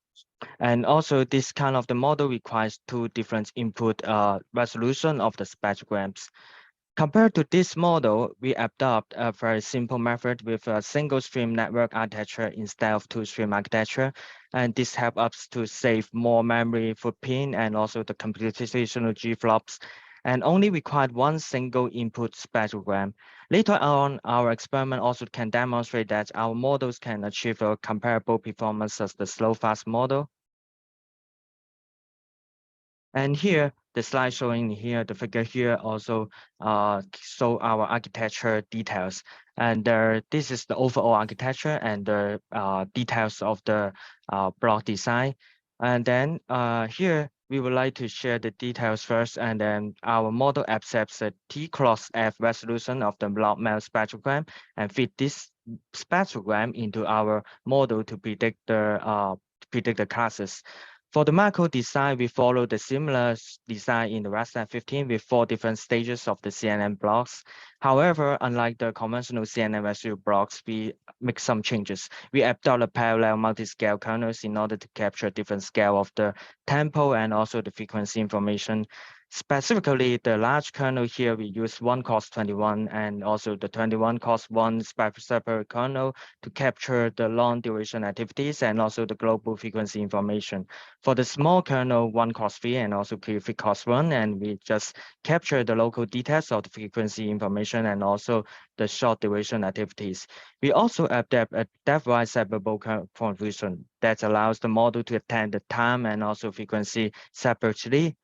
And also this kind of the model requires two different input resolution of the spectrograms. Compared to this model, we adopt a very simple method with a single stream network architecture instead of two stream architecture. And this helps us to save more memory footprint and also the computational G-flops, and only required one single input spectrogram. Later on, our experiment also can demonstrate that our models can achieve a comparable performance as the slow-fast model. And here, the slide showing here, the figure here also show our architecture details. And this is the overall architecture and the details of the block design. And then here, we would like to share the details first, and then our model accepts the T cross F resolution of the block mel spectrogram and fit this spectrogram into our model to predict the classes. For the macro design, we follow the similar design in the Raster 15 with 4 different stages of the CNN blocks. However, unlike the conventional CNN residual blocks, we make some changes. We adopt parallel multi-scale kernels in order to capture different scale of the tempo and also the frequency information. Specifically, the large kernel here, we use 1cos21 and also the 21cos1 separate kernel to capture the long duration activities and also the global frequency information. For the small kernel, 1cos3 and also 3cos1, and we just capture the local details of the frequency information and also the short duration activities. We also adapt a depth-wise separable convolution that allows the model to attend the time and also frequency separately.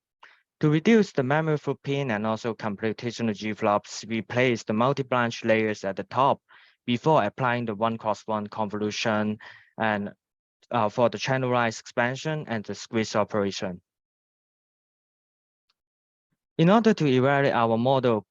To reduce the memory footprint and also computational G-flops, we place the multi-branch layers at the top before applying the 1cos1 convolution and for the channelized expansion and the squeeze operation. In order to evaluate our model,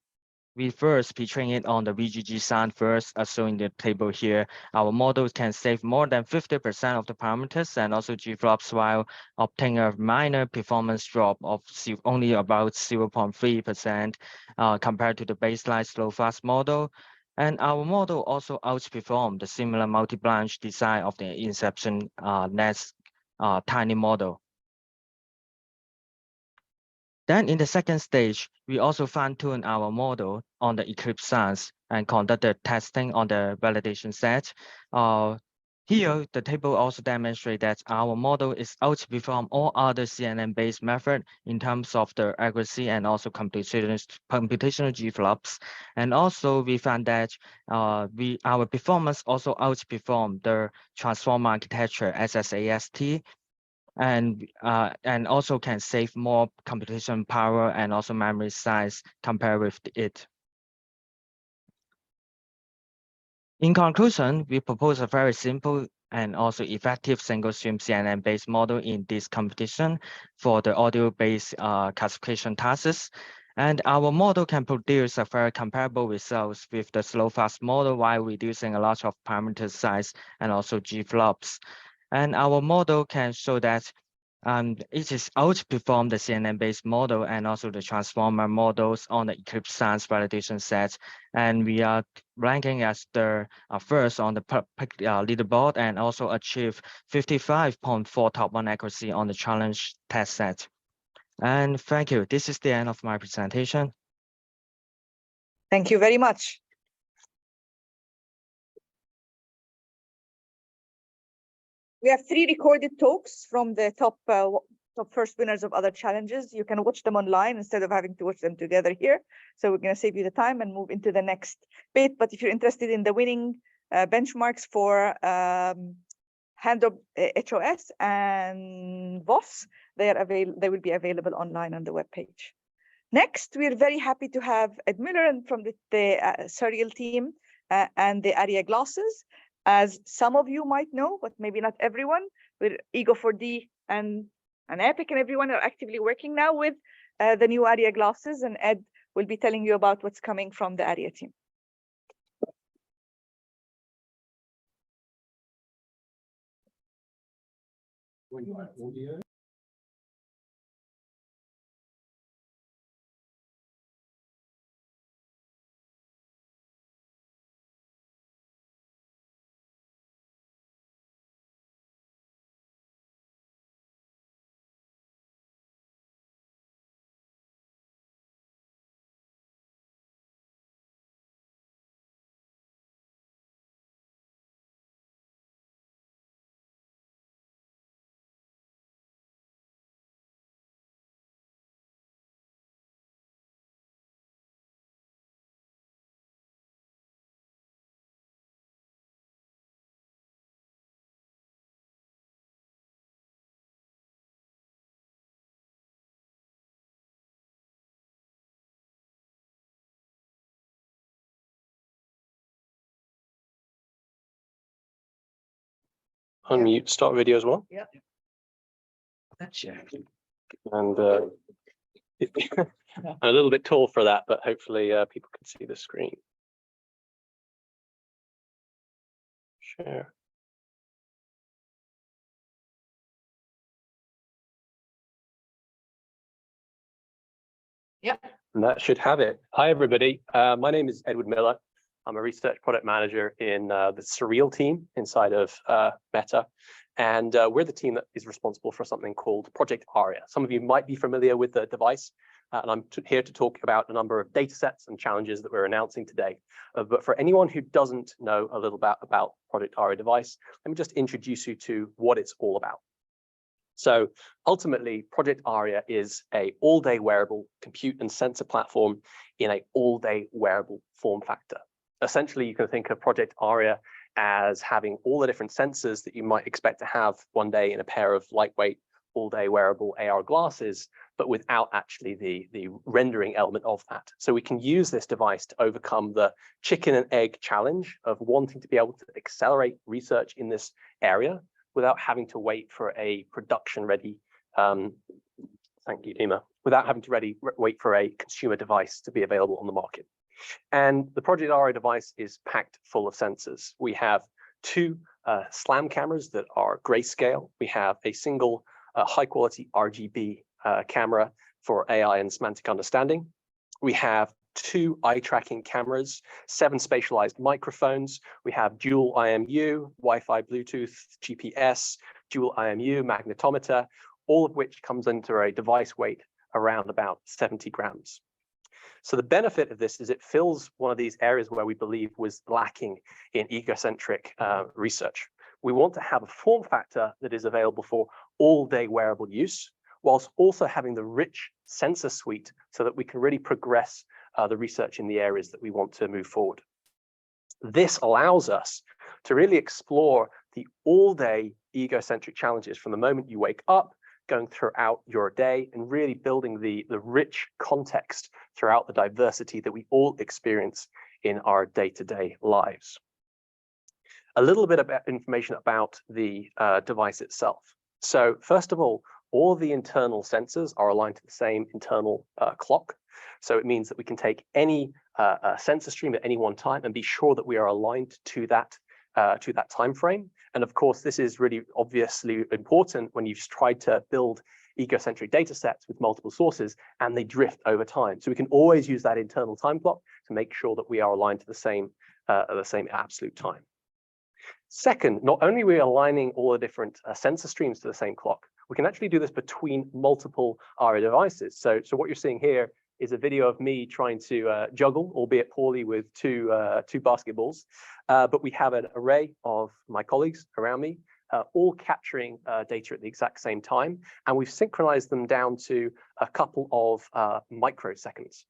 we first pre-train it on the VGG sound first, as shown in the table here. Our models can save more than 50% of the parameters and also G-flops while obtaining a minor performance drop of only about 0.3% compared to the baseline slow-fast model. And our model also outperformed the similar multi-branch design of the Inception NET's tiny model. Then in the second stage, we also fine-tune our model on the Eclipse Sans and conducted testing on the validation set. Here, the table also demonstrates that our model is outperform all other CNN-based methods in terms of the accuracy and also computational G-flops. And also, we found that our performance also outperformed the transformer architecture SSAST, and also can save more computation power and also memory size compared with it. In conclusion, we propose a very simple and also effective single-stream CNN-based model in this competition for the audio-based classification tasks. And our model can produce a very comparable results with the slow-fast model while reducing a lot of parameter size and also G-flops. And our model can show that it is outperform the CNN-based model and also the transformer models on the Eclipse Sans validation set. And we are ranking as the first on the leaderboard and also achieve 55.4 top 1 accuracy on the challenge test set. And thank you. This is the end of my presentation. Thank you very much. We have 3 recorded talks from the top first winners of other challenges. You can watch them online instead of having to watch them together here. So we're going to save you the time and move into the next bit. But if you're interested in the winning benchmarks for hand-up HOS and VOS, they will be available online on the webpage. Next, we're very happy to have Ed Miller from the Surreal team and the ARIA glasses. As some of you might know, but maybe not everyone, with Ego4D and Epic and everyone are actively working now with the new ARIA glasses, and Ed will be telling you about what's coming from the ARIA team. Unmute, start video as well. Yeah. And I'm a little bit tall for that, but hopefully people can see the screen. Share. Yep. And that should have it. Hi, everybody. My name is Edward Miller. I'm a research product manager in the Surreal team inside of Meta. And we're the team that is responsible for something called Project Aria. Some of you might be familiar with the device. And I'm here to talk about a number of data sets and challenges that we're announcing today. But for anyone who doesn't know a little about Project Aria device, let me just introduce you to what it's all about. So ultimately, Project Aria is an all-day wearable compute and sensor platform in an all-day wearable form factor. Essentially, you can think of Project Aria as having all the different sensors that you might expect to have one day in a pair of lightweight, all-day wearable AR glasses, but without actually the rendering element of that. So we can use this device to overcome the chicken and egg challenge of wanting to be able to accelerate research in this area without having to wait for a production-ready, thank you, Dima, without having to wait for a consumer device to be available on the market. And the Project Aria device is packed full of sensors. We have two SLAM cameras that are grayscale. We have a single high-quality RGB camera for AI and semantic understanding. We have two eye tracking cameras, 7 spatialized microphones. We have dual IMU, Wi-Fi, Bluetooth, GPS, dual IMU, magnetometer, all of which comes into a device weight around about 70 grams. So the benefit of this is it fills one of these areas where we believe was lacking in egocentric research. We want to have a form factor that is available for all-day wearable use, whilst also having the rich sensor suite so that we can really progress the research in the areas that we want to move forward. This allows us to really explore the all-day egocentric challenges from the moment you wake up, going throughout your day, and really building the rich context throughout the diversity that we all experience in our day-to-day lives. A little bit about information about the device itself. So first of all the internal sensors are aligned to the same internal clock. So it means that we can take any sensor stream at any one time and be sure that we are aligned to that time frame. And of course, this is really obviously important when you've tried to build egocentric data sets with multiple sources and they drift over time. So we can always use that internal time clock to make sure that we are aligned to the same absolute time. Second, not only are we aligning all the different sensor streams to the same clock, we can actually do this between multiple Aria devices. So what you're seeing here is a video of me trying to juggle, albeit poorly, with two basketballs. But we have an array of my colleagues around me, all capturing data at the exact same time. And we've synchronized them down to a couple of microseconds.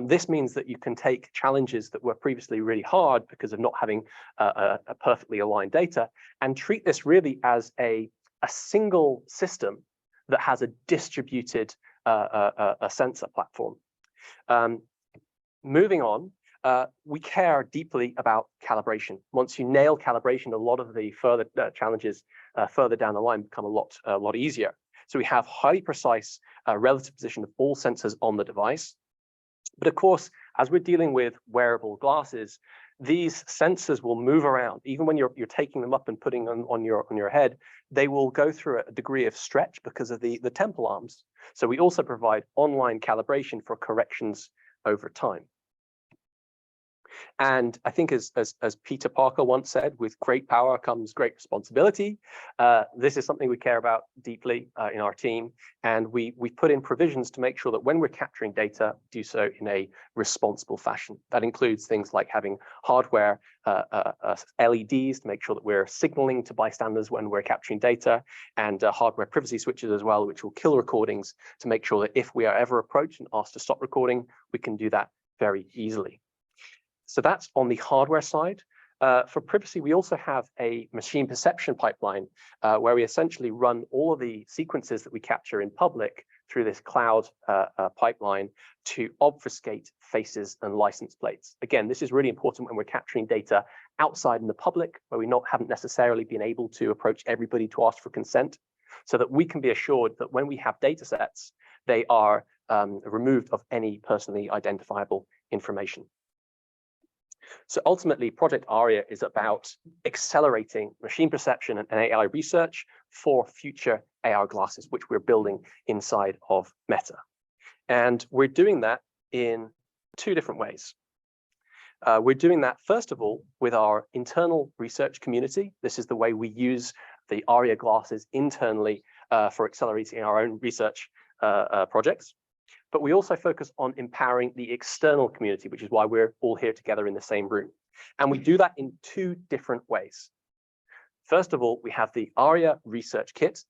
This means that you can take challenges that were previously really hard because of not having a perfectly aligned data and treat this really as a single system that has a distributed a sensor platform. Moving on, we care deeply about calibration. Once you nail calibration, a lot of the further challenges further down the line become a lot easier. So we have highly precise relative position of all sensors on the device. But of course, as we're dealing with wearable glasses, these sensors will move around. Even when you're taking them up and putting them on your head, they will go through a degree of stretch because of the temple arms. So we also provide online calibration for corrections over time. And I think as Peter Parker once said, with great power comes great responsibility. This is something we care about deeply in our team. And we put in provisions to make sure that when we're capturing data, do so in a responsible fashion. That includes things like having hardware LEDs to make sure that we're signaling to bystanders when we're capturing data, and hardware privacy switches as well, which will kill recordings to make sure that if we are ever approached and asked to stop recording, we can do that very easily. So that's on the hardware side. For privacy, we also have a machine perception pipeline where we essentially run all of the sequences that we capture in public through this cloud pipeline to obfuscate faces and license plates. Again, this is really important when we're capturing data outside in the public, where we haven't necessarily been able to approach everybody to ask for consent, so that we can be assured that when we have data sets, they are removed of any personally identifiable information. So ultimately, Project Aria is about accelerating machine perception and AI research for future AR glasses, which we're building inside of Meta. And we're doing that in two different ways. We're doing that, first of all, with our internal research community. This is the way we use the ARIA glasses internally for accelerating our own research projects. But we also focus on empowering the external community, which is why we're all here together in the same room. And we do that in two different ways. First of all, we have the ARIA Research Kit.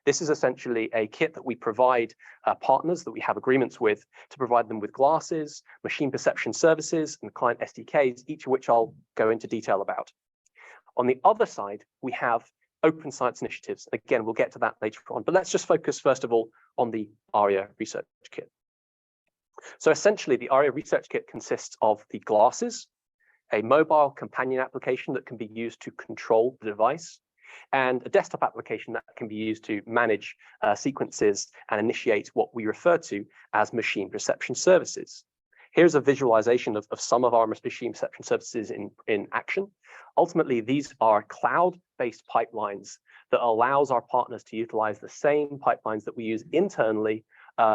This is essentially a kit that we provide partners that we have agreements with to provide them with glasses, machine perception services, and client SDKs, each of which I'll go into detail about. On the other side, we have open science initiatives. Again, we'll get to that later on, but let's just focus first of all on the ARIA Research Kit. So essentially, the ARIA Research Kit consists of the glasses, a mobile companion application that can be used to control the device, and a desktop application that can be used to manage sequences and initiate what we refer to as machine perception services. Here's a visualization of some of our machine perception services in action. Ultimately, these are cloud-based pipelines that allows our partners to utilize the same pipelines that we use internally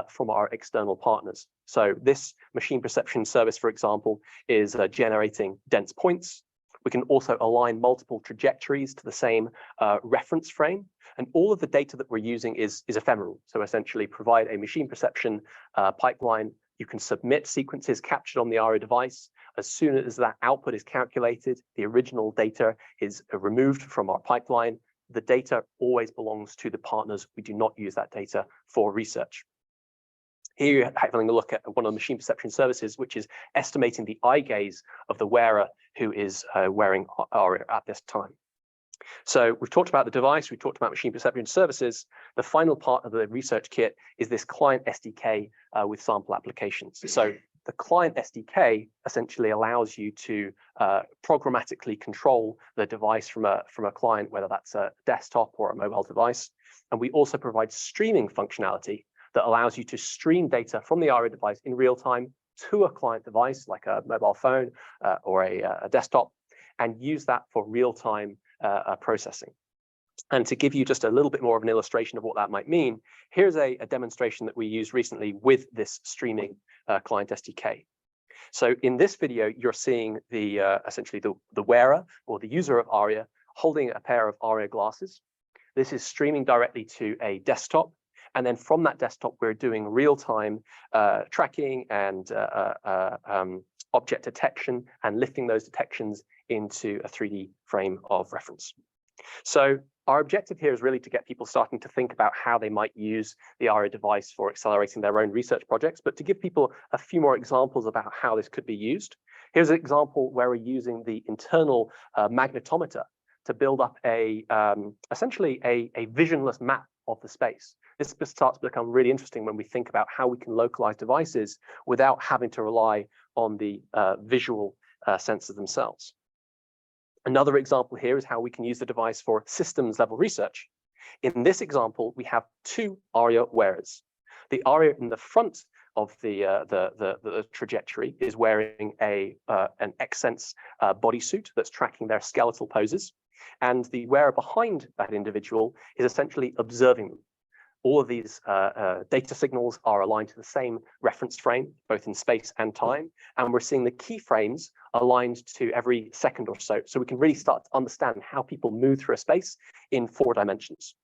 from our external partners. So this machine perception service, for example, is generating dense points. We can also align multiple trajectories to the same reference frame. And all of the data that we're using is ephemeral. So essentially provide a machine perception pipeline. You can submit sequences captured on the ARIA device. As soon as that output is calculated, the original data is removed from our pipeline. The data always belongs to the partners. We do not use that data for research. Here you're having a look at one of the machine perception services, which is estimating the eye gaze of the wearer who is wearing ARIA at this time. So we've talked about the device, we've talked about machine perception services. The final part of the research kit is this client SDK with sample applications. So the client SDK essentially allows you to programmatically control the device from a client, whether that's a desktop or a mobile device. And we also provide streaming functionality that allows you to stream data from the ARIA device in real time to a client device like a mobile phone or a desktop, and use that for real-time processing. And to give you just a little bit more of an illustration of what that might mean, here's a demonstration that we used recently with this streaming client SDK. So in this video, you're seeing the essentially the wearer or the user of ARIA holding a pair of ARIA glasses. This is streaming directly to a desktop. And then from that desktop, we're doing real-time tracking and object detection and lifting those detections into a 3D frame of reference. So our objective here is really to get people starting to think about how they might use the ARIA device for accelerating their own research projects, but to give people a few more examples about how this could be used. Here's an example where we're using the internal magnetometer to build up essentially a visionless map of the space. This starts to become really interesting when we think about how we can localize devices without having to rely on the visual sensors themselves. Another example here is how we can use the device for systems level research. In this example, we have two ARIA wearers. The ARIA in the front of the trajectory is wearing an Xsense bodysuit that's tracking their skeletal poses. And the wearer behind that individual is essentially observing them. All of these data signals are aligned to the same reference frame, both in space and time. And we're seeing the keyframes aligned to every second or so. So we can really start to understand how people move through a space in 4 dimensions.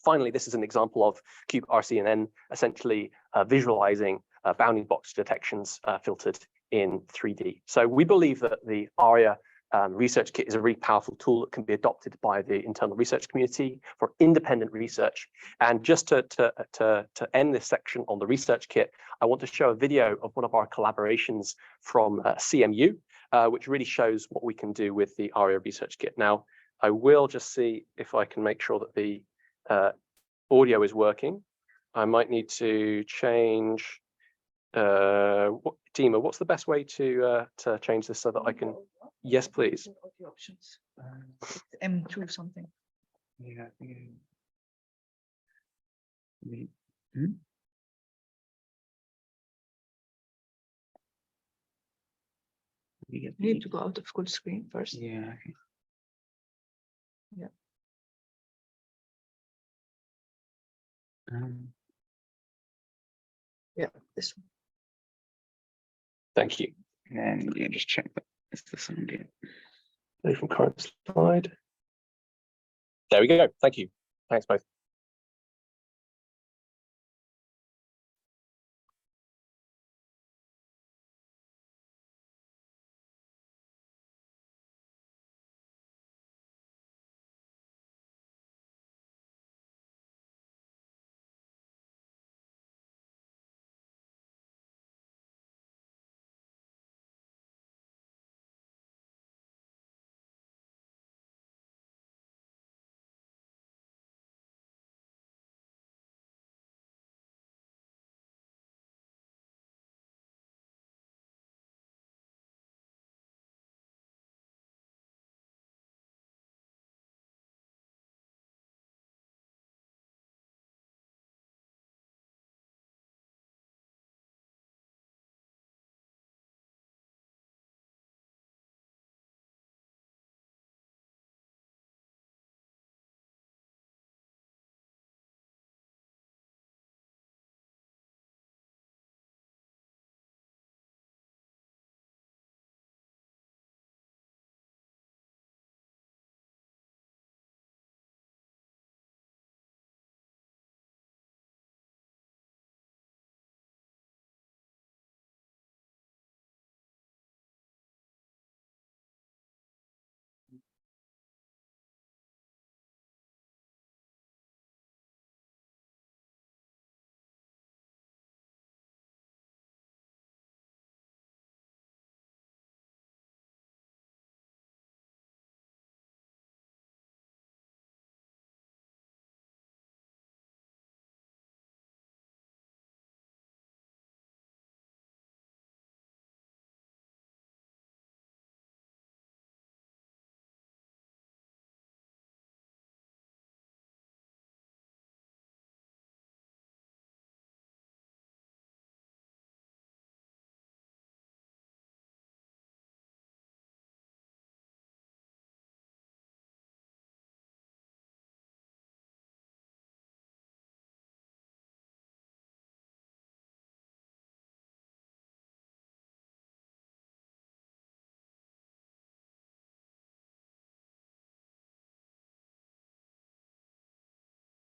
Finally, this is an example of Cube RCNN essentially visualizing bounding box detections filtered in 3D. So we believe that the ARIA research kit is a really powerful tool that can be adopted by the internal research community for independent research. And just to end this section on the research kit, I want to show a video of one of our collaborations from CMU, which really shows what we can do with the ARIA research kit. Now, I will just see if I can make sure that the audio is working. I might need to change. Dima, what's the best way to change this so that I can? Yes, please. Audio options. M2 something. Yeah. You need to go out of full screen first. Yeah. Yeah. This one. Thank you. And yeah, just check that. It's the same again. Go from current slide. There we go. Thank you. Thanks both.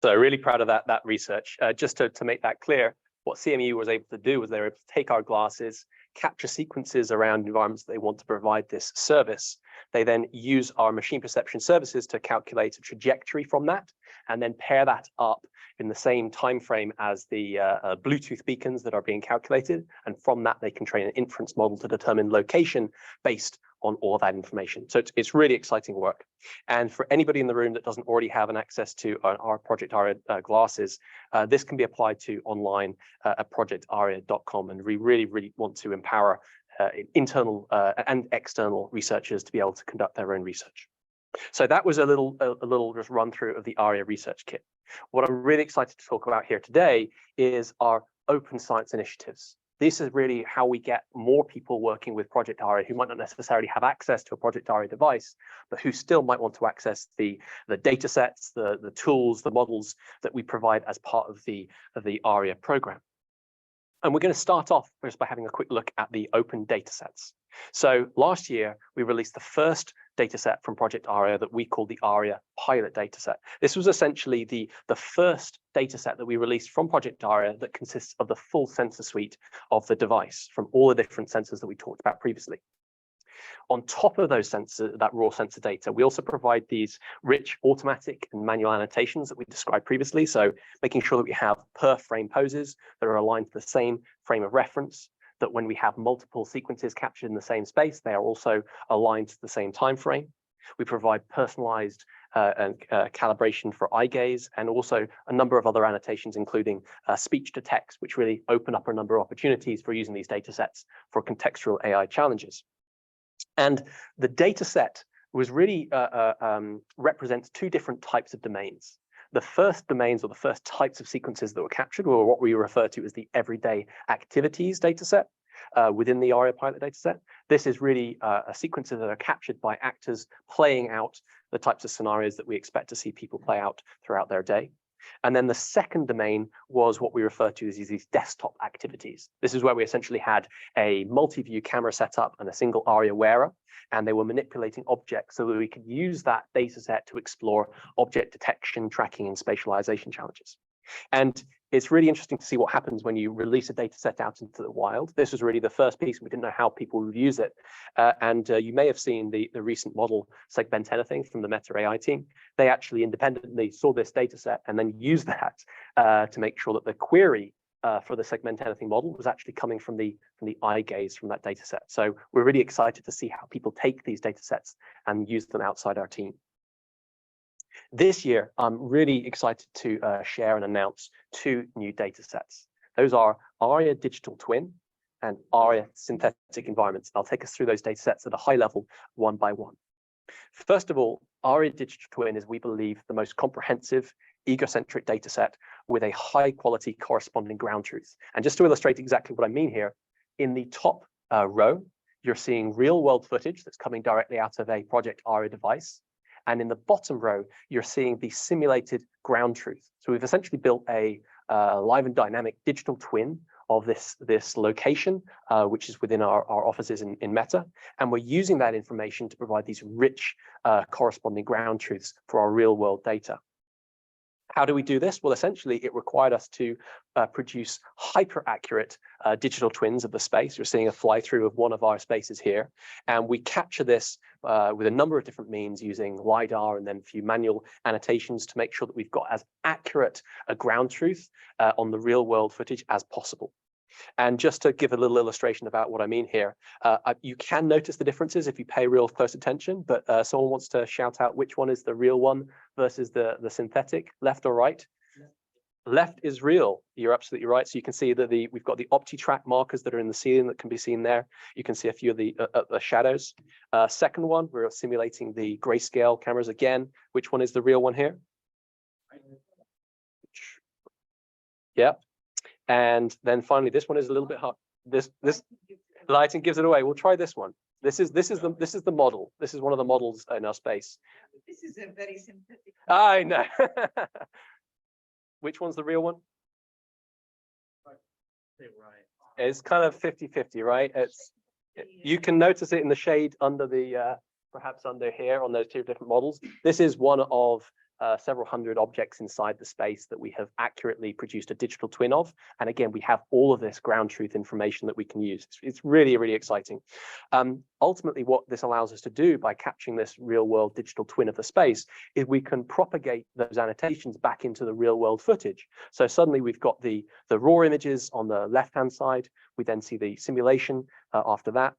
So really proud of that research. Just to make that clear, what CMU was able to do was they were able to take our glasses, capture sequences around environments that they want to provide this service. They then use our machine perception services to calculate a trajectory from that, and then pair that up in the same time frame as the Bluetooth beacons that are being calculated. And from that, they can train an inference model to determine location based on all of that information. So it's really exciting work. And for anybody in the room that doesn't already have an access to our Project Aria glasses, this can be applied to online at projectaria.com. And we really want to empower internal and external researchers to be able to conduct their own research. So that was a little just run through of the ARIA research kit. What I'm really excited to talk about here today is our open science initiatives. This is really how we get more people working with Project Aria who might not necessarily have access to a Project Aria device, but who still might want to access the data sets, the tools, the models that we provide as part of the Aria program. And we're going to start off just by having a quick look at the open data sets. So last year, we released the first data set from Project Aria that we call the Aria pilot data set. This was essentially the first data set that we released from Project Aria that consists of the full sensor suite of the device from all the different sensors that we talked about previously. On top of those sensors, that raw sensor data, we also provide these rich automatic and manual annotations that we described previously. So making sure that we have per frame poses that are aligned to the same frame of reference, that when we have multiple sequences captured in the same space, they are also aligned to the same time frame. We provide personalized calibration for eye gaze, and also a number of other annotations, including speech to text, which really open up a number of opportunities for using these data sets for contextual AI challenges. And the data set was really represents two different types of domains. The first domains, or the first types of sequences that were captured, were what we refer to as the everyday activities data set within the Aria pilot data set. This is really sequences that are captured by actors playing out the types of scenarios that we expect to see people play out throughout their day. And then the second domain was what we refer to as these desktop activities. This is where we essentially had a multi-view camera setup and a single ARIA wearer, and they were manipulating objects so that we could use that data set to explore object detection, tracking, and spatialization challenges. And it's really interesting to see what happens when you release a data set out into the wild. This was really the first piece. We didn't know how people would use it. You may have seen the recent model Segment Anything from the Meta AI team. They actually independently saw this data set and then used that to make sure that the query for the Segment Anything model was actually coming from the eye gaze from that data set. So we're really excited to see how people take these data sets and use them outside our team. This year, I'm really excited to share and announce 2 new data sets. Those are ARIA Digital Twin and ARIA Synthetic Environments. I'll take us through those data sets at a high level, one by one. First of all, ARIA Digital Twin is, we believe, the most comprehensive egocentric data set with a high quality corresponding ground truth. And just to illustrate exactly what I mean here, in the top row, you're seeing real world footage that's coming directly out of a Project ARIA device. And in the bottom row, you're seeing the simulated ground truth. So we've essentially built a live and dynamic digital twin of this location, which is within our offices in Meta. And we're using that information to provide these rich corresponding ground truths for our real world data. How do we do this? Well, essentially, it required us to produce hyper-accurate digital twins of the space. You're seeing a fly-through of one of our spaces here. And we capture this with a number of different means using LiDAR and then a few manual annotations to make sure that we've got as accurate a ground truth on the real-world footage as possible. And just to give a little illustration about what I mean here, you can notice the differences if you pay real close attention, but someone wants to shout out which one is the real one versus the synthetic, left or right? Left is real. You're absolutely right. So you can see that we've got the OptiTrack markers that are in the ceiling that can be seen there. You can see a few of the shadows. Second one, we're simulating the grayscale cameras again. Which one is the real one here? Yep. And then finally, this one is a little bit hard. This lighting gives it away. We'll try this one. This is the model. This is one of the models in our space. This is a very synthetic. I know. Which one's the real one? It's kind of 50-50, right? You can notice it in the shade under the perhaps under here on those 2 different models. This is one of several hundred objects inside the space that we have accurately produced a digital twin of. And again, we have all of this ground truth information that we can use. It's really, really exciting. Ultimately, what this allows us to do by capturing this real world digital twin of the space is we can propagate those annotations back into the real world footage. So suddenly we've got the raw images on the left-hand side. We then see the simulation after that.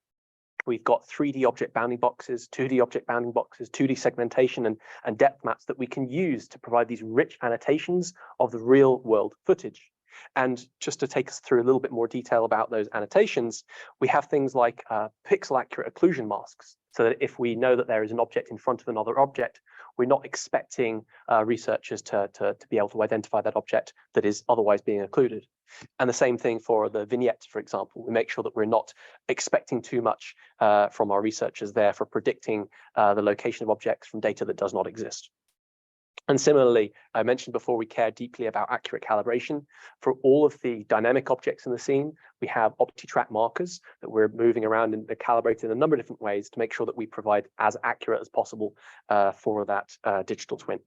We've got 3D object bounding boxes, 2D object bounding boxes, 2D segmentation and depth maps that we can use to provide these rich annotations of the real world footage. And just to take us through a little bit more detail about those annotations, we have things like pixel accurate occlusion masks, so that if we know that there is an object in front of another object, we're not expecting researchers to be able to identify that object that is otherwise being occluded. And the same thing for the vignettes, for example. We make sure that we're not expecting too much from our researchers there for predicting the location of objects from data that does not exist. And similarly, I mentioned before, we care deeply about accurate calibration. For all of the dynamic objects in the scene, we have OptiTrack markers that we're moving around and they're calibrated in a number of different ways to make sure that we provide as accurate as possible for that digital twin.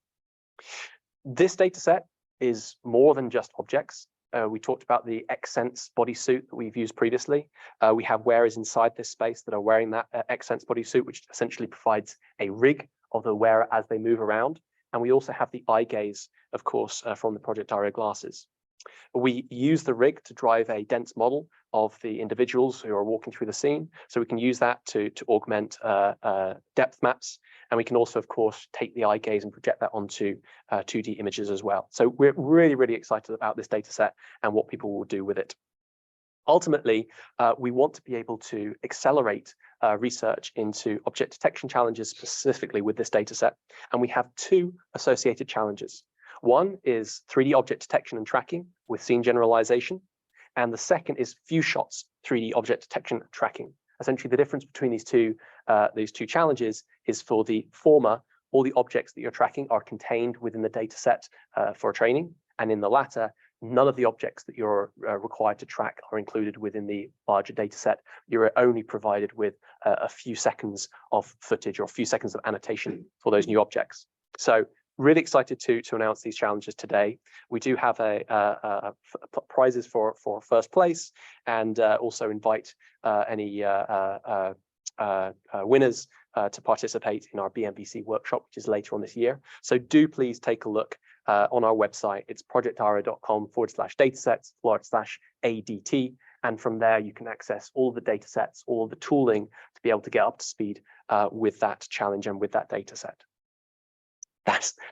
This data set is more than just objects. We talked about the Xsense bodysuit that we've used previously. We have wearers inside this space that are wearing that Xsense bodysuit, which essentially provides a rig of the wearer as they move around. And we also have the eye gaze, of course, from the Project ARIA glasses. We use the rig to drive a dense model of the individuals who are walking through the scene. So we can use that to augment depth maps. And we can also, of course, take the eye gaze and project that onto 2D images as well. So we're really, really excited about this data set and what people will do with it. Ultimately, we want to be able to accelerate research into object detection challenges specifically with this data set. And we have 2 associated challenges. One is 3D object detection and tracking with scene generalization. And the second is few shots 3D object detection and tracking. Essentially, the difference between these two challenges is for the former, all the objects that you're tracking are contained within the data set for training. And in the latter, none of the objects that you're required to track are included within the larger data set. You're only provided with a few seconds of footage or a few seconds of annotation for those new objects. So really excited to announce these challenges today. We do have prizes for first place, and also invite any winners to participate in our BMVC workshop, which is later on this year. So do please take a look on our website. It's projectaria.com/datasets/ADT. And from there, you can access all the data sets, all the tooling to be able to get up to speed with that challenge and with that data set.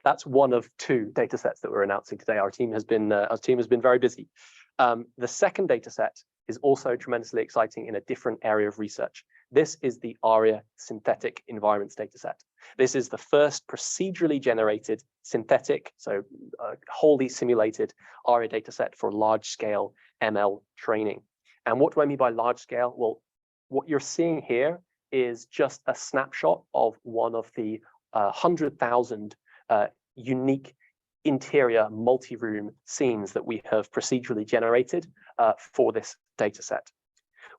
That's one of 2 data sets that we're announcing today. Our team has been very busy. The second data set is also tremendously exciting in a different area of research. This is the ARIA synthetic environments dataset. This is the first procedurally generated synthetic, so wholly simulated ARIA dataset for large-scale ML training. And what do I mean by large scale? Well, what you're seeing here is just a snapshot of one of the 100,000 unique interior multi-room scenes that we have procedurally generated for this dataset.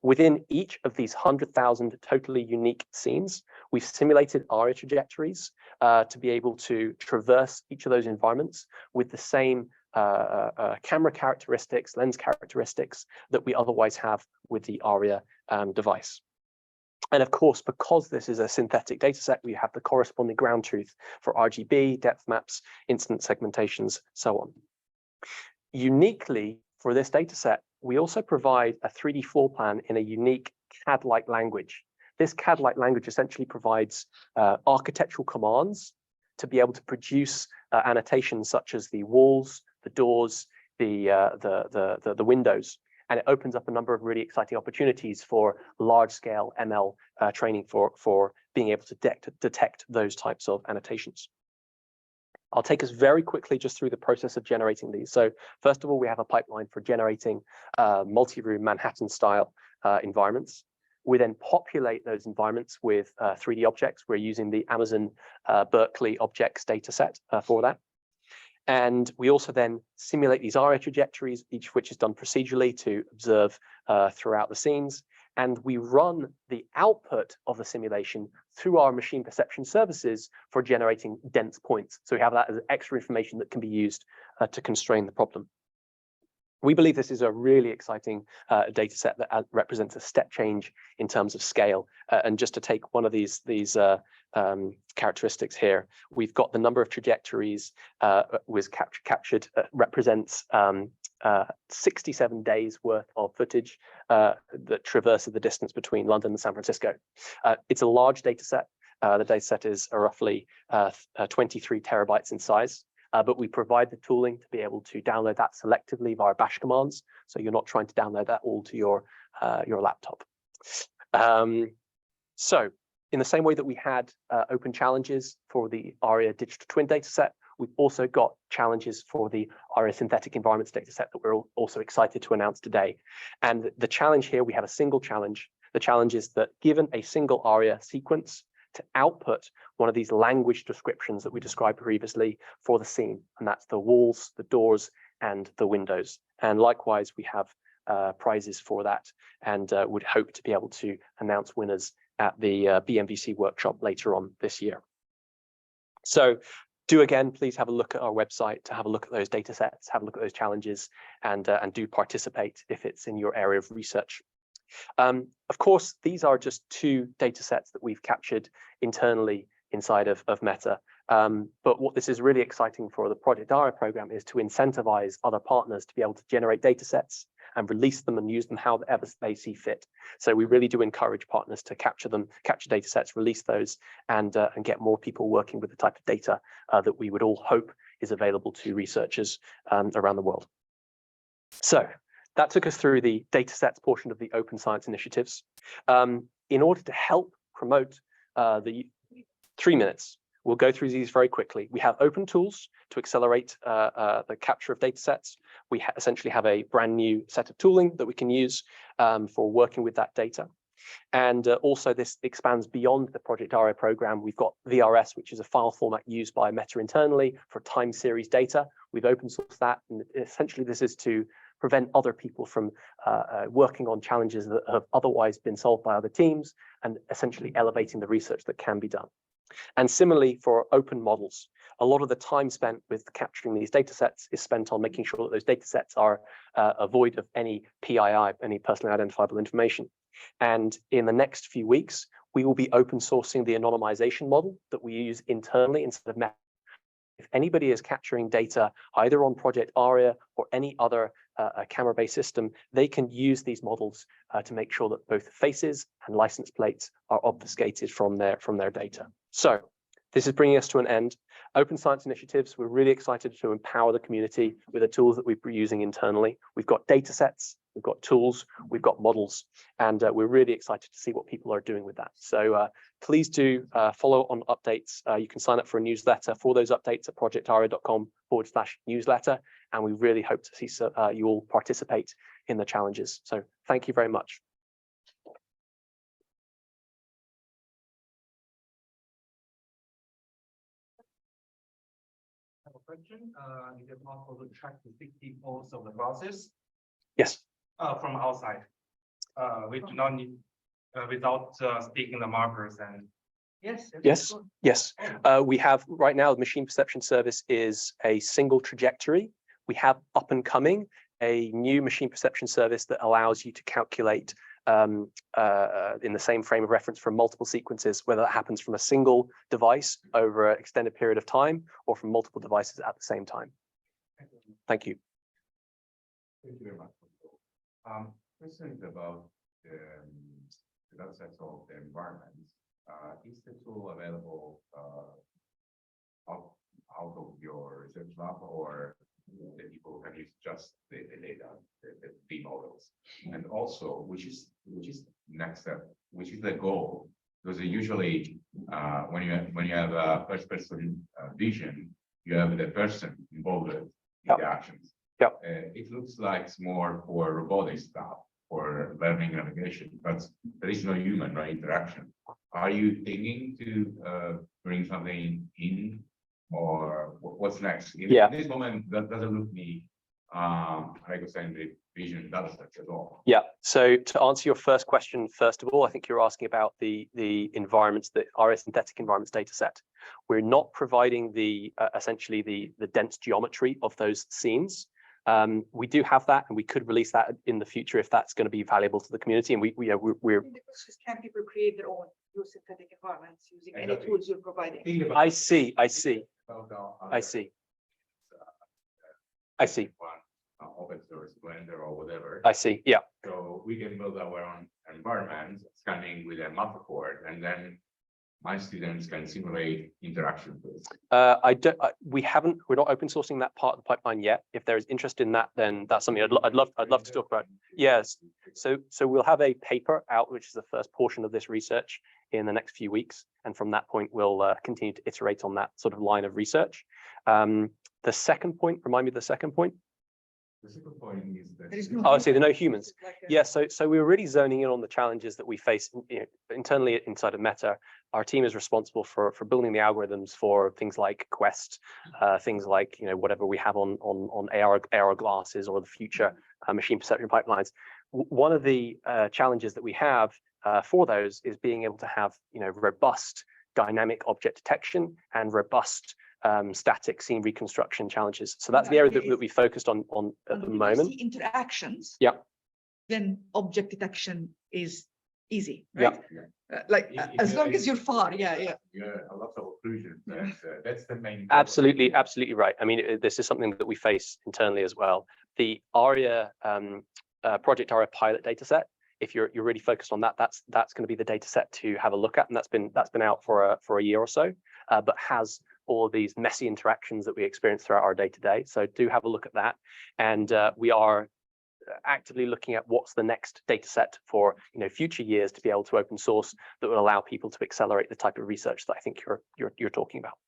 Within each of these 100,000 totally unique scenes, we've simulated ARIA trajectories to be able to traverse each of those environments with the same camera characteristics, lens characteristics that we otherwise have with the ARIA device. And of course, because this is a synthetic dataset, we have the corresponding ground truth for RGB, depth maps, instant segmentations, so on. Uniquely for this dataset, we also provide a 3D floor plan in a unique CAD-like language. This CAD-like language essentially provides architectural commands to be able to produce annotations such as the walls, the doors, the windows. And it opens up a number of really exciting opportunities for large-scale ML training for being able to detect those types of annotations. I'll take us very quickly just through the process of generating these. So first of all, we have a pipeline for generating multi-room Manhattan-style environments. We then populate those environments with 3D objects. We're using the Amazon Berkeley objects dataset for that. And we also then simulate these ARIA trajectories, each of which is done procedurally to observe throughout the scenes. And we run the output of the simulation through our machine perception services for generating dense points. So we have that as extra information that can be used to constrain the problem. We believe this is a really exciting data set that represents a step change in terms of scale. And just to take one of these characteristics here, we've got the number of trajectories was captured, represents 67 days worth of footage that traverses the distance between London and San Francisco. It's a large data set. The data set is roughly 23 terabytes in size. But we provide the tooling to be able to download that selectively via bash commands. So you're not trying to download that all to your laptop. So in the same way that we had open challenges for the ARIA digital twin dataset, we've also got challenges for the ARIA synthetic environments dataset that we're also excited to announce today. And the challenge here, we have a single challenge. The challenge is that given a single ARIA sequence, to output one of these language descriptions that we described previously for the scene, and that's the walls, the doors, and the windows. And likewise, we have prizes for that, and would hope to be able to announce winners at the BMVC workshop later on this year. So do again, please have a look at our website to have a look at those data sets, have a look at those challenges, and do participate if it's in your area of research. Of course, these are just 2 data sets that we've captured internally inside of Meta. But what this is really exciting for the Project ARIA program is to incentivize other partners to be able to generate data sets and release them and use them however they see fit. So we really do encourage partners to capture data sets, release those, and get more people working with the type of data that we would all hope is available to researchers around the world. So that took us through the data sets portion of the open science initiatives. In order to help promote the 3 minutes, we'll go through these very quickly. We have open tools to accelerate the capture of data sets. We essentially have a brand new set of tooling that we can use for working with that data. And also this expands beyond the Project Aria program. We've got VRS, which is a file format used by Meta internally for time series data. We've open sourced that, and essentially this is to prevent other people from working on challenges that have otherwise been solved by other teams, and essentially elevating the research that can be done. And similarly for open models, a lot of the time spent with capturing these data sets is spent on making sure that those data sets are void of any PII, any personally identifiable information. And in the next few weeks, we will be open sourcing the anonymization model that we use internally instead of Meta. If anybody is capturing data either on Project Aria or any other camera-based system, they can use these models to make sure that both faces and license plates are obfuscated from their data. So this is bringing us to an end. Open science initiatives, we're really excited to empower the community with the tools that we've been using internally. We've got data sets, we've got tools, we've got models, and we're really excited to see what people are doing with that. So please do follow on updates. You can sign up for a newsletter for those updates at projectaria.com/newsletter. And we really hope to see you all participate in the challenges. So thank you very much. I have a question. Is it possible to track the 60 poles of the process? Yes. From outside. We do not need without sticking the markers and. Yes. We have right now, the machine perception service is a single trajectory. We have up and coming a new machine perception service that allows you to calculate in the same frame of reference from multiple sequences, whether that happens from a single device over an extended period of time or from multiple devices at the same time. Thank you. Thank you very much. Question is about the data sets of the environment. Is the tool available out of your research lab, or the people can use just the data, the models? And also, which is next step, which is the goal? Because usually, when you have a first-person vision, you have the person involved in the actions. It looks like it's more for robotic stuff, for learning navigation, but there is no human interaction. Are you thinking to bring something in, or what's next? In this moment, that doesn't look me egocentric vision data sets at all. Yeah. So to answer your first question, first of all, I think you're asking about the environments, the ARIA synthetic environments data set. We're not providing the essentially the dense geometry of those scenes. We do have that, and we could release that in the future if that's going to be valuable to the community. And we're. Can people create their own synthetic environments using any tools you're providing? I see. Open source Blender or whatever. I see. Yeah. So we can build our own environment, scanning with a Matterport, and then my students can simulate interaction with. We're not open sourcing that part of the pipeline yet. If there is interest in that, then that's something I'd love to talk about. Yes. So we'll have a paper out, which is the first portion of this research, in the next few weeks, and from that point we'll continue to iterate on that sort of line of research. The second point, remind me of the second point. The second point is that I see the no humans. Yes, so we were really zoning in on the challenges that we face internally inside of Meta. Our team is responsible for building the algorithms for things like Quest, things like whatever we have on AR glasses or the future machine perception pipelines. One of the challenges that we have for those is being able to have robust dynamic object detection and robust static scene reconstruction challenges. So that's the area that we focused on at the moment. Interactions. Yeah. Then object detection is easy, right? Yeah. As long as you're far, yeah. A lot of occlusion. That's the main. Absolutely right. I mean, this is something that we face internally as well. The ARIA Project ARIA pilot data set. If you're really focused on that, that's going to be the data set to have a look at, and that's been out for a year or so, but has all of these messy interactions that we experience throughout our day-to-day. So do have a look at that, and we are actively looking at what's the next data set for future years to be able to open source that will allow people to accelerate the type of research that I think you're talking about.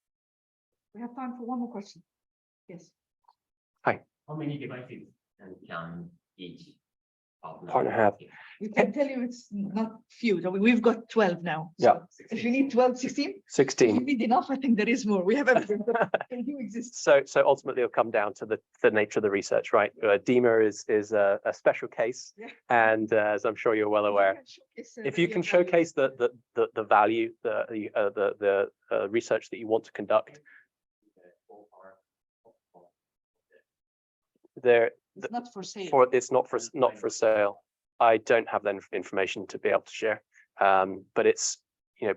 We have time for one more question. Yes. Hi. How many devices can each Partner have. We can tell you it's not few. So we've got 12 now. Yeah. If you need 12, 16. If you 16. need enough, I think there is more. We have everything. They do exist. So ultimately it'll come down to the nature of the research, right? DEMA is a special case. Yeah. And as I'm sure you're well aware, if you can showcase the value, the research that you want to conduct, it's not for sale. It's not for sale. I don't have that information to be able to share. But it's,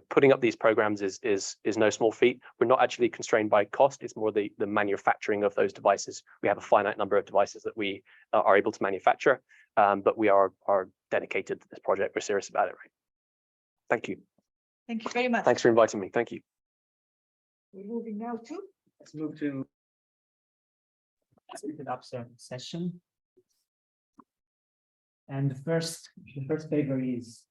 putting up these programs is no small feat. We're not actually constrained by cost. It's more the manufacturing of those devices. We have a finite number of devices that we are able to manufacture, but we are dedicated to this project. We're serious about it, right? Thank you. Thank you very much. Thanks for inviting me. Thank you. We're moving now to. Let's move to the session. And the first paper is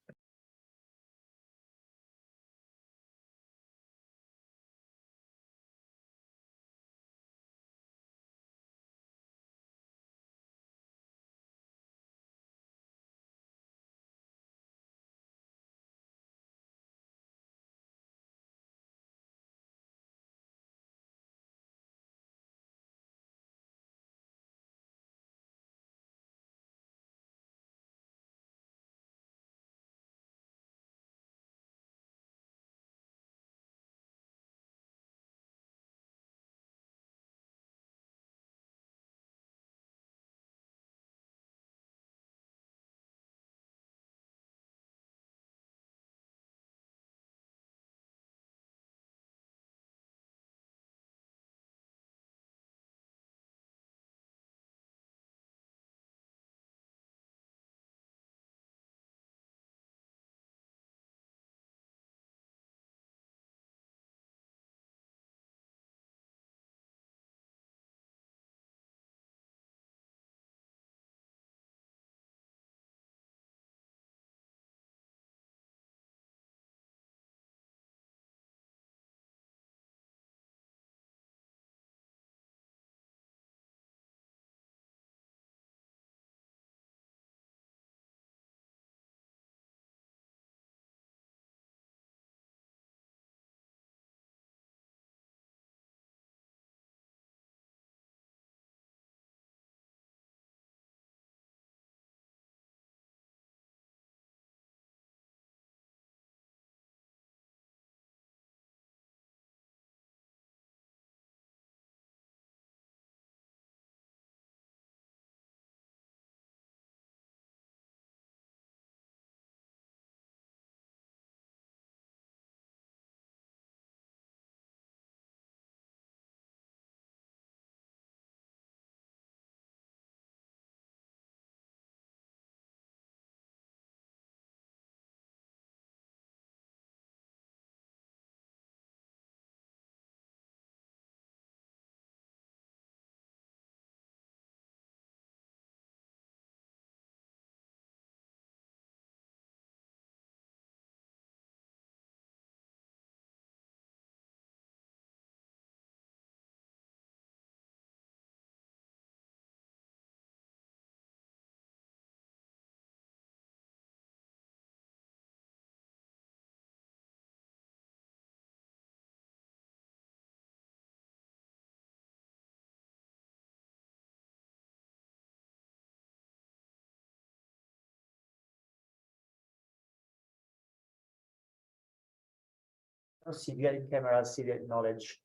serial camera, serial knowledge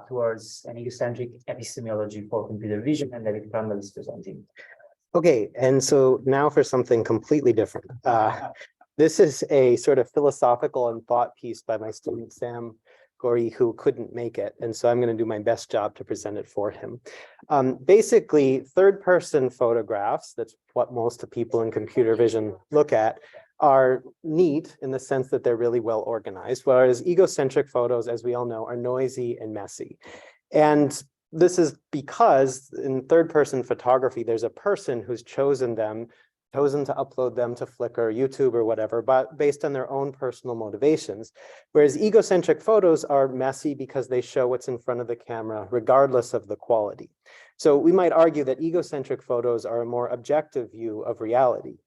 towards an egocentric epistemology for computer vision, and David Crandall is presenting. Okay, and so now for something completely different. This is a sort of philosophical and thought piece by my student Sam Gorey, who couldn't make it. And so I'm going to do my best job to present it for him. Basically, third-person photographs, that's what most people in computer vision look at, are neat in the sense that they're really well organized, whereas egocentric photos, as we all know, are noisy and messy. And this is because in third-person photography, there's a person who's chosen them chosen to upload them to Flickr, YouTube, or whatever, but based on their own personal motivations. Whereas egocentric photos are messy because they show what's in front of the camera, regardless of the quality. So we might argue that egocentric photos are a more objective view of reality.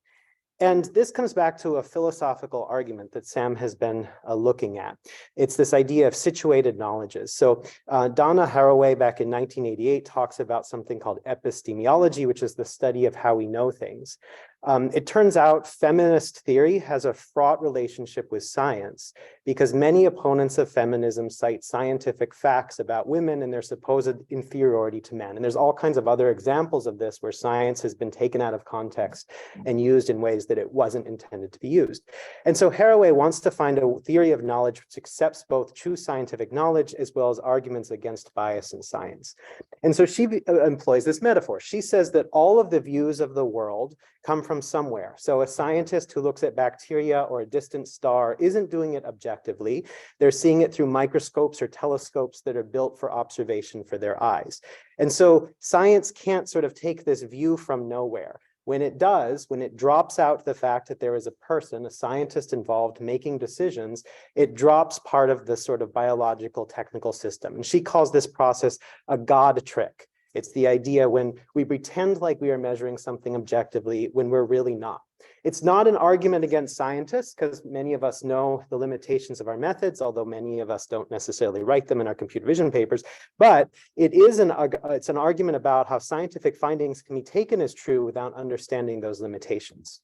And this comes back to a philosophical argument that Sam has been looking at. It's this idea of situated knowledges. So Donna Haraway back in 1988 talks about something called epistemology, which is the study of how we know things. It turns out feminist theory has a fraught relationship with science because many opponents of feminism cite scientific facts about women and their supposed inferiority to men. And there's all kinds of other examples of this where science has been taken out of context and used in ways that it wasn't intended to be used. And so Haraway wants to find a theory of knowledge which accepts both true scientific knowledge as well as arguments against bias in science. And so she employs this metaphor. She says that all of the views of the world come from somewhere. So a scientist who looks at bacteria or a distant star isn't doing it objectively. They're seeing it through microscopes or telescopes that are built for observation for their eyes. And so science can't sort of take this view from nowhere. When it does, when it drops out the fact that there is a person, a scientist involved making decisions, it drops part of the sort of biological technical system. And she calls this process a God trick. It's the idea when we pretend like we are measuring something objectively when we're really not. It's not an argument against scientists because many of us know the limitations of our methods, although many of us don't necessarily write them in our computer vision papers. But it's an argument about how scientific findings can be taken as true without understanding those limitations.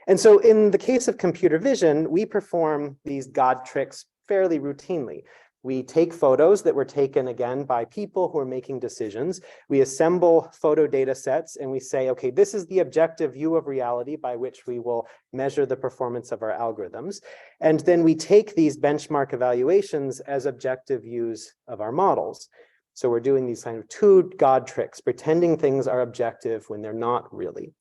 And so in the case of computer vision, we perform these God tricks fairly routinely. We take photos that were taken, again, by people who are making decisions. We assemble photo data sets and we say, okay, this is the objective view of reality by which we will measure the performance of our algorithms. And then we take these benchmark evaluations as objective views of our models. So we're doing these kind of two God tricks, pretending things are objective when they're not really.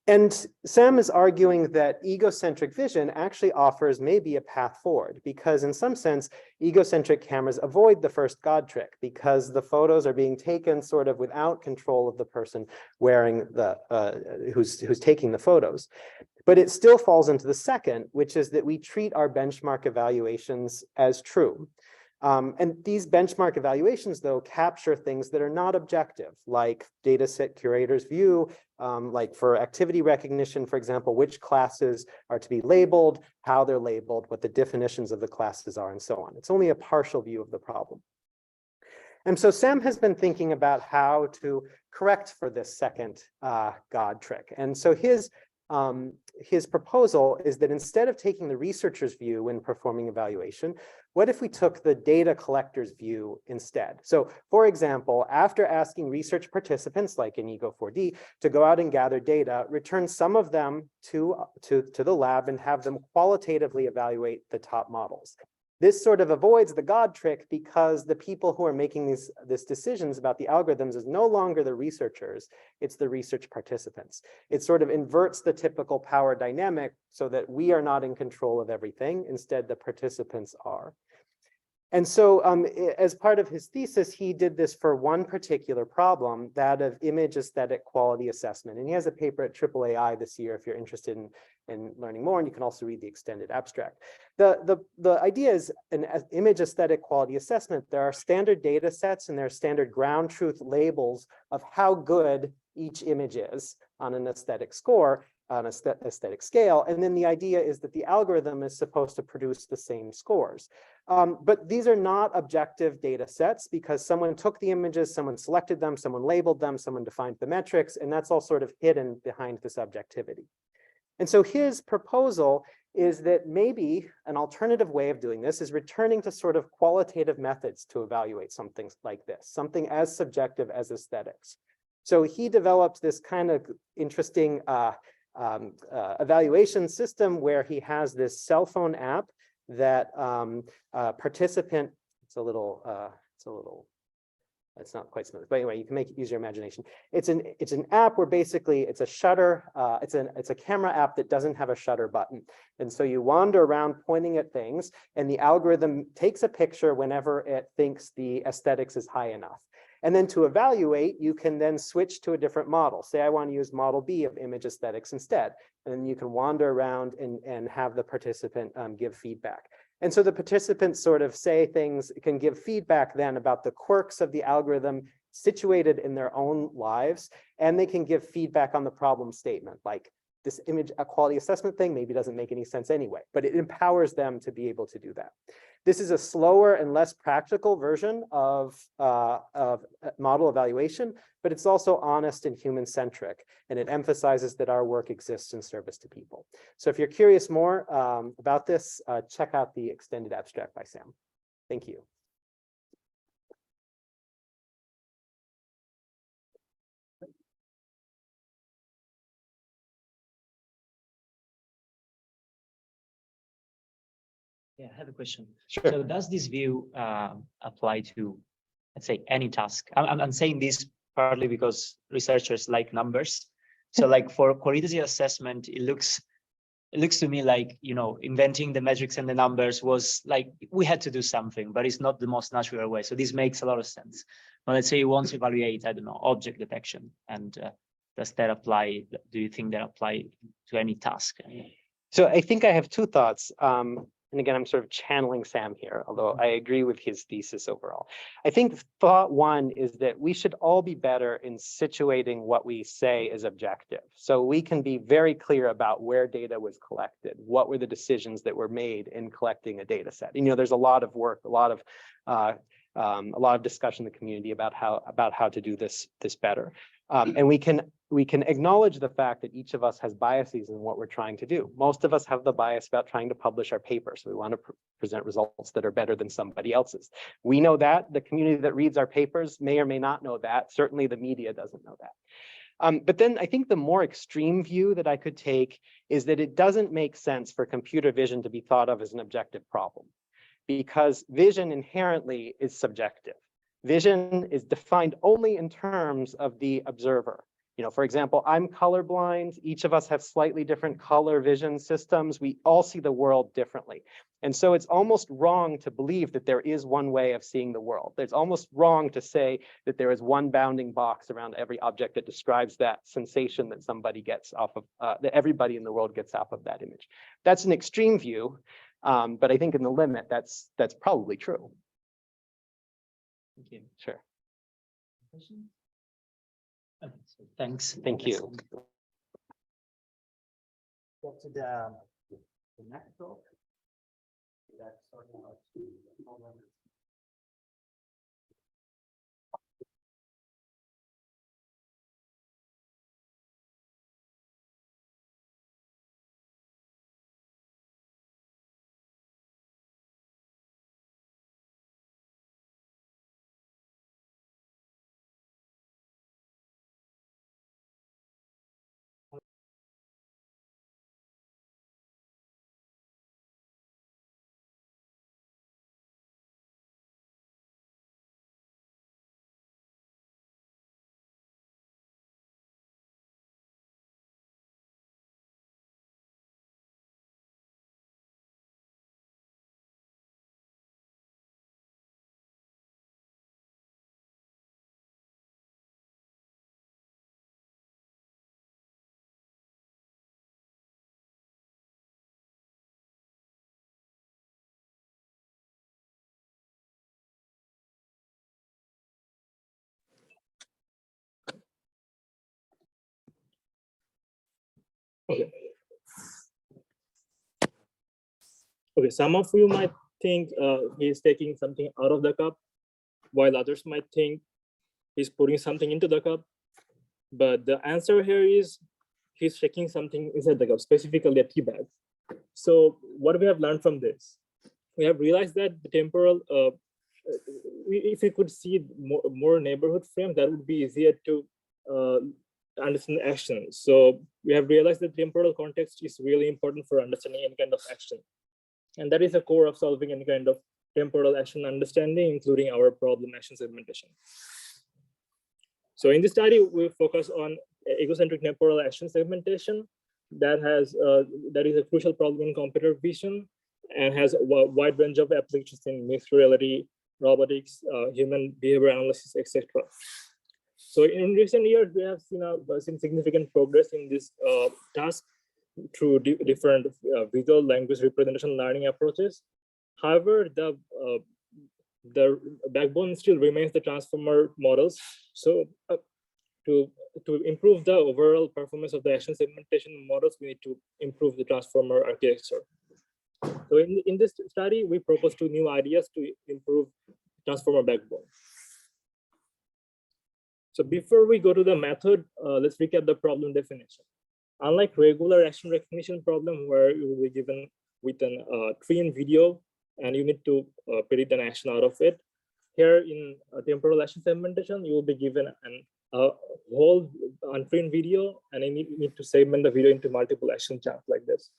And Sam is arguing that egocentric vision actually offers maybe a path forward because in some sense, egocentric cameras avoid the first God trick because the photos are being taken sort of without control of the person wearing the, who's taking the photos. But it still falls into the second, which is that we treat our benchmark evaluations as true. And these benchmark evaluations, though, capture things that are not objective, like dataset curator's view, like for activity recognition, for example, which classes are to be labeled, how they're labeled, what the definitions of the classes are, and so on. It's only a partial view of the problem. And so Sam has been thinking about how to correct for this second God trick. And so his proposal is that instead of taking the researcher's view when performing evaluation, what if we took the data collector's view instead? So for example, after asking research participants like in Ego4D to go out and gather data, return some of them to the lab and have them qualitatively evaluate the top models. This sort of avoids the God trick because the people who are making these decisions about the algorithms is no longer the researchers, it's the research participants. It sort of inverts the typical power dynamic so that we are not in control of everything, instead the participants are. And so as part of his thesis, he did this for one particular problem, that of image aesthetic quality assessment. And he has a paper at AAAI this year if you're interested in learning more, and you can also read the extended abstract. The idea is an image aesthetic quality assessment. There are standard data sets and there are standard ground truth labels of how good each image is on an aesthetic score, on an aesthetic scale. And then the idea is that the algorithm is supposed to produce the same scores. But these are not objective data sets because someone took the images, someone selected them, someone labeled them, someone defined the metrics, and that's all sort of hidden behind this objectivity. And so his proposal is that maybe an alternative way of doing this is returning to sort of qualitative methods to evaluate something like this, something as subjective as aesthetics. So he developed this kind of interesting evaluation system where he has this cell phone app that participant, it's a little It's not quite smooth, but anyway, you can make it use your imagination. It's an app where basically it's a shutter. It's a camera app that doesn't have a shutter button, and so you wander around pointing at things, and the algorithm takes a picture whenever it thinks the aesthetics is high enough. And then to evaluate, you can then switch to a different model. Say I want to use model B of image aesthetics instead, and then you can wander around and have the participant give feedback. And so the participants sort of say things, can give feedback then about the quirks of the algorithm situated in their own lives, and they can give feedback on the problem statement, like this image quality assessment thing maybe doesn't make any sense anyway, but it empowers them to be able to do that. This is a slower and less practical version of model evaluation, but it's also honest and human-centric, and it emphasizes that our work exists in service to people. So if you're curious more about this, check out the extended abstract by Sam. Thank you. Yeah, I have a question. Sure. So does this view apply to, let's say, any task? I'm saying this partly because researchers like numbers. So like for qualitative assessment, it looks to me like, you know, inventing the metrics and the numbers was like, we had to do something, but it's not the most natural way. So this makes a lot of sense. But let's say you want to evaluate, I don't know, object detection. And does that apply? Do you think that apply to any task? So I think I have two thoughts. And again, I'm sort of channeling Sam here, although I agree with his thesis overall. I think thought one is that we should all be better in situating what we say is objective. So we can be very clear about where data was collected, what were the decisions that were made in collecting a data set. You know, there's a lot of work, a lot of discussion in the community about how to do this better. And we can acknowledge the fact that each of us has biases in what we're trying to do. Most of us have the bias about trying to publish our paper. So we want to present results that are better than somebody else's. We know that. The community that reads our papers may or may not know that. Certainly the media doesn't know that. But then I think the more extreme view that I could take is that it doesn't make sense for computer vision to be thought of as an objective problem, because vision inherently is subjective. Vision is defined only in terms of the observer. You know, for example, I'm colorblind. Each of us have slightly different color vision systems. We all see the world differently. And so it's almost wrong to believe that there is one way of seeing the world. It's almost wrong to say that there is one bounding box around every object that describes that sensation that somebody gets off of, that everybody in the world gets off of that image. That's an extreme view, but I think in the limit, that's probably true. Thank you. Sure. Okay, so thanks. Thank you. Go to the next talk. That's sorting out Okay. Okay, some of you might think he's taking something out of the cup, while others might think he's putting something into the cup. But the answer here is he's shaking something inside the cup, specifically a tea bag. So what we have learned from this, we have realized that the temporal, if we could see more neighborhood frame, that would be easier to understand actions. So we have realized that temporal context is really important for understanding any kind of action. And that is the core of solving any kind of temporal action understanding, including our problem action segmentation. So in this study, we focus on egocentric temporal action segmentation that is a crucial problem in computer vision and has a wide range of applications in mixed reality, robotics, human behavior analysis, etc. So in recent years, we have seen significant progress in this task through different visual language representation learning approaches. However, the backbone still remains the transformer models. So to improve the overall performance of the action segmentation models, we need to improve the transformer architecture. So in this study, we propose 2 new ideas to improve transformer backbone. So before we go to the method, let's recap the problem definition. Unlike regular action recognition problem where you will be given with an train video and you need to predict an action out of it, here in temporal action segmentation, you will be given a whole untrained video and you need to segment the video into multiple action chunks like this.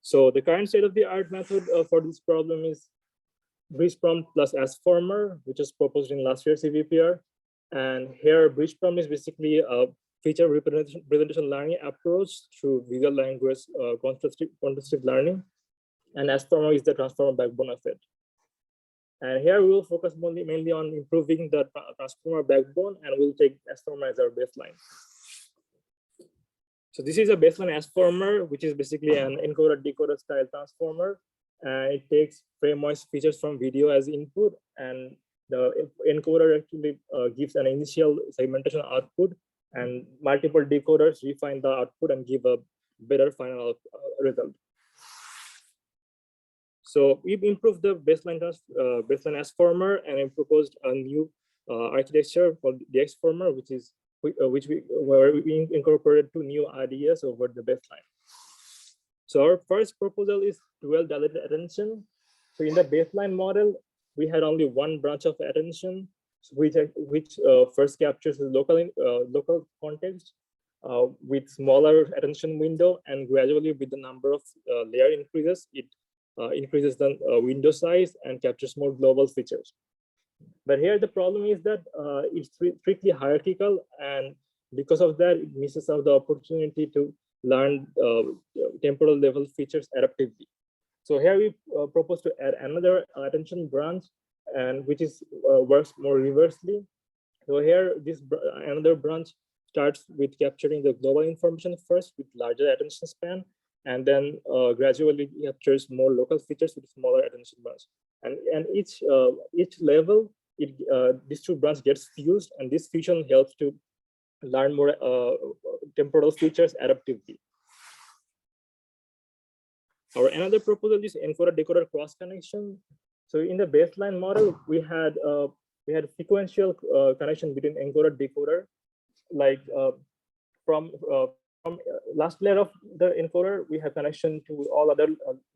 So the current state of the art method for this problem is bridge prompt plus AskFormer, which was proposed in last year's CVPR. And here bridge prompt is basically a feature representation learning approach through visual language quantitative learning. And AskFormer is the transformer backbone of it. And here we will focus mainly on improving the transformer backbone, and we'll take AskFormer as our baseline. So this is a baseline AskFormer, which is basically an encoder-decoder style transformer. It takes frame-wise features from video as input, and the encoder actually gives an initial segmentation output, and multiple decoders refine the output and give a better final result. So we've improved the baseline AskFormer, and I proposed a new architecture called the DXFormer, where we incorporated 2 new ideas over the baseline. So our first proposal is dual dilated attention. So in the baseline model, we had only one branch of attention, which first captures the local context with smaller attention window, and gradually with the number of layer increases, it increases the window size and captures more global features. But here the problem is that it's strictly hierarchical, and because of that, it misses out the opportunity to learn temporal level features adaptively. So here we propose to add another attention branch, and which is works more reversely. So here another branch starts with capturing the global information first with larger attention span, and then gradually captures more local features with smaller attention branch. And each level, these 2 branches gets fused, and this fusion helps to learn more temporal features adaptively. Our another proposal is encoder-decoder cross connection. So in the baseline model, we had sequential connection between encoder-decoder, like from last layer of the encoder, we have connection to all other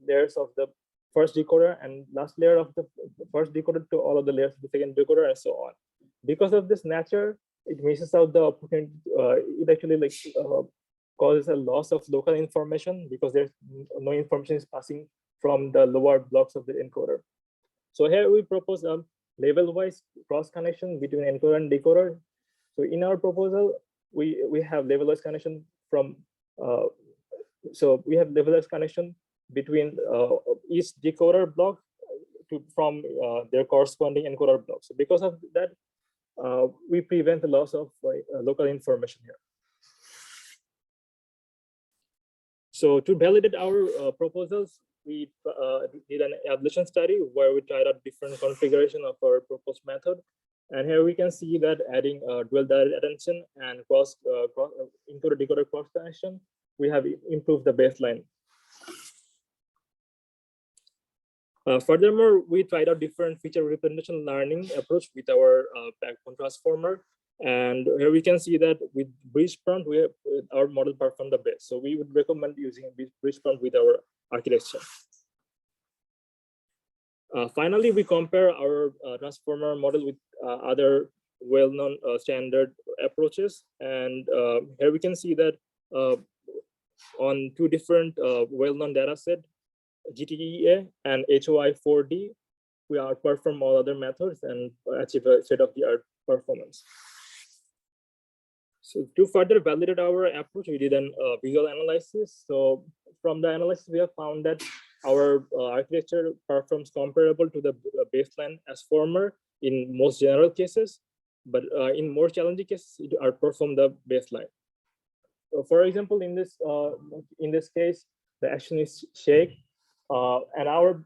layers of the first decoder, and last layer of the first decoder to all of the layers of the second decoder, and so on. Because of this nature, it misses out the opportunity. It actually causes a loss of local information because there's no information is passing from the lower blocks of the encoder. So here we propose a level-wise cross connection between encoder and decoder. So in our proposal, we have level-wise connection from connection between each decoder block from their corresponding encoder blocks. So because of that, we prevent the loss of local information here. So to validate our proposals, we did an evaluation study where we tried out different configuration of our proposed method. And here we can see that adding dual dilated attention and encoder-decoder cross connection, we have improved the baseline. Furthermore, we tried out different feature representation learning approach with our backbone transformer. And here we can see that with bridge prompt, our model performed the best. So we would recommend using bridge prompt with our architecture. Finally, we compare our transformer model with other well-known standard approaches. And here we can see that on 2 different well-known data set, GTEA and HOI4D, we outperform all other methods and achieve a state-of-the-art performance. So to further validate our approach, we did a visual analysis. So from the analysis, we have found that our architecture performs comparable to the baseline as former in most general cases, but in more challenging cases, it outperforms the baseline. So for example, in this case, the action is shake, and our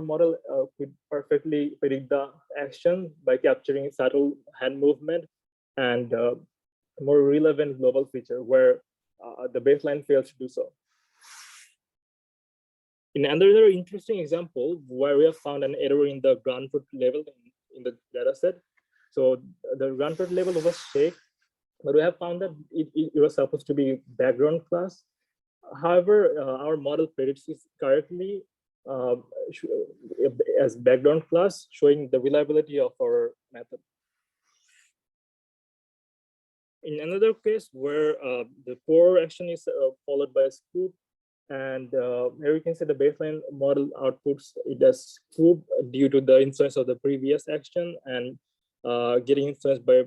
model could perfectly predict the action by capturing subtle hand movement and more relevant global feature where the baseline fails to do so. In another interesting example, where we have found an error in the ground truth level in the data set. So the ground truth level was shake, but we have found that it was supposed to be background class. However, our model predicts it correctly as background class, showing the reliability of our method. In another case where the poor action is followed by a scoop, and here you can see the baseline model outputs it as scoop due to the influence of the previous action and getting influenced by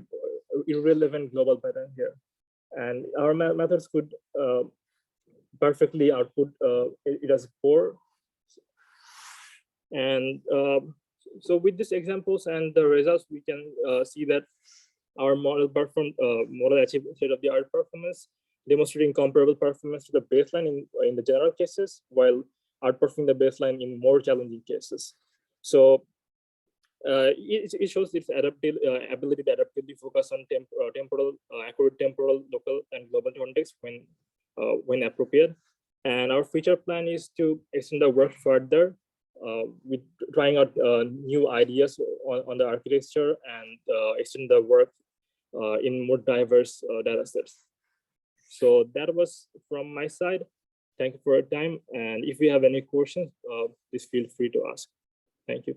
irrelevant global pattern here. And our methods could perfectly output it as poor. And so with these examples and the results, we can see that our model achieved state-of-the-art performance, demonstrating comparable performance to the baseline in the general cases, while outperforming the baseline in more challenging cases. So it shows its ability to adaptively focus on accurate temporal, local, and global context when appropriate. And our future plan is to extend the work further with trying out new ideas on the architecture and extend the work in more diverse data sets. So that was from my side. Thank you for your time. And if you have any questions, please feel free to ask. Thank you.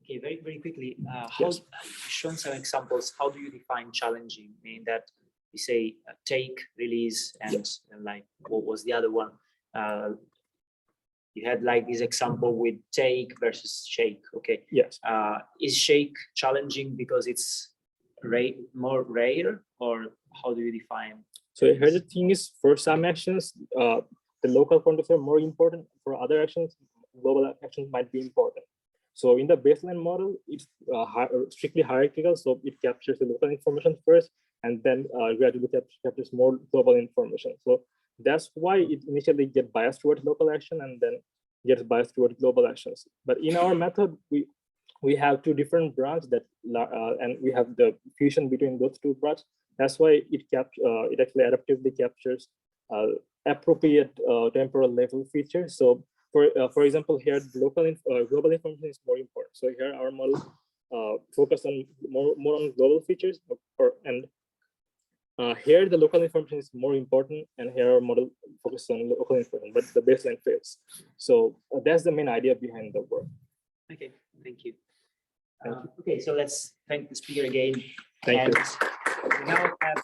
Okay, very quickly, how Yes. you've shown some examples. How do you define challenging? Meaning that you say take, release, and like what was the other one? You had like this example with take versus shake. Okay. Yes. Is shake challenging because it's more rare, or how do you define? So here the thing is, for some actions, the local context are more important. For other actions, global actions might be important. So in the baseline model, it's strictly hierarchical. So it captures the local information first, and then gradually captures more global information. So that's why it initially gets biased towards local action and then gets biased towards global actions. But in our method, we have two different branches that, and we have the fusion between those two branches. That's why it actually adaptively captures appropriate temporal level features. So for example, here the local global information is more important. So here our model focus on more on global features, and here the local information is more important, and here our model focuses on local information, but the baseline fails. So that's the main idea behind the work. Okay, thank you. Okay, so let's thank the speaker again. Thank you. We now have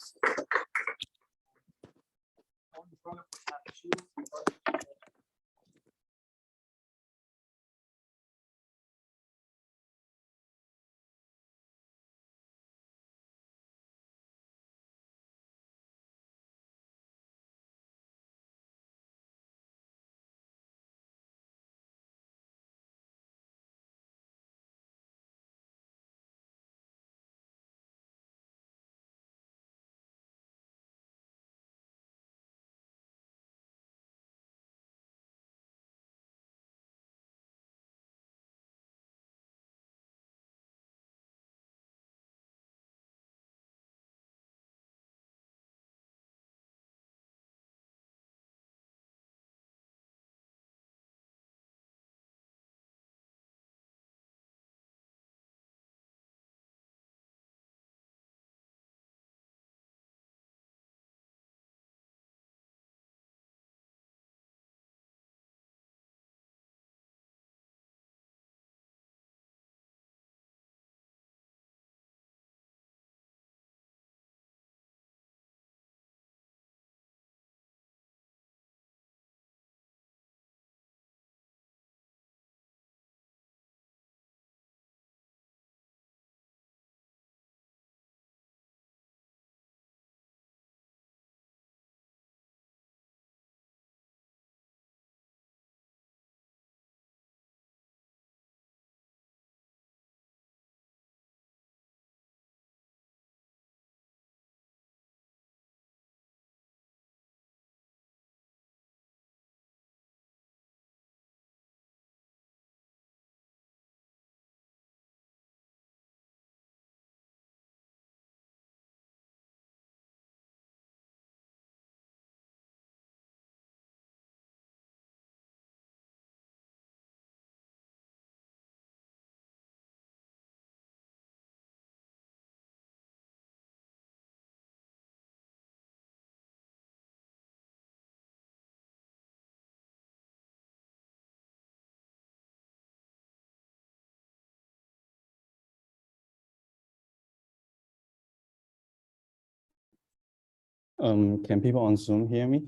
Can people on Zoom hear me?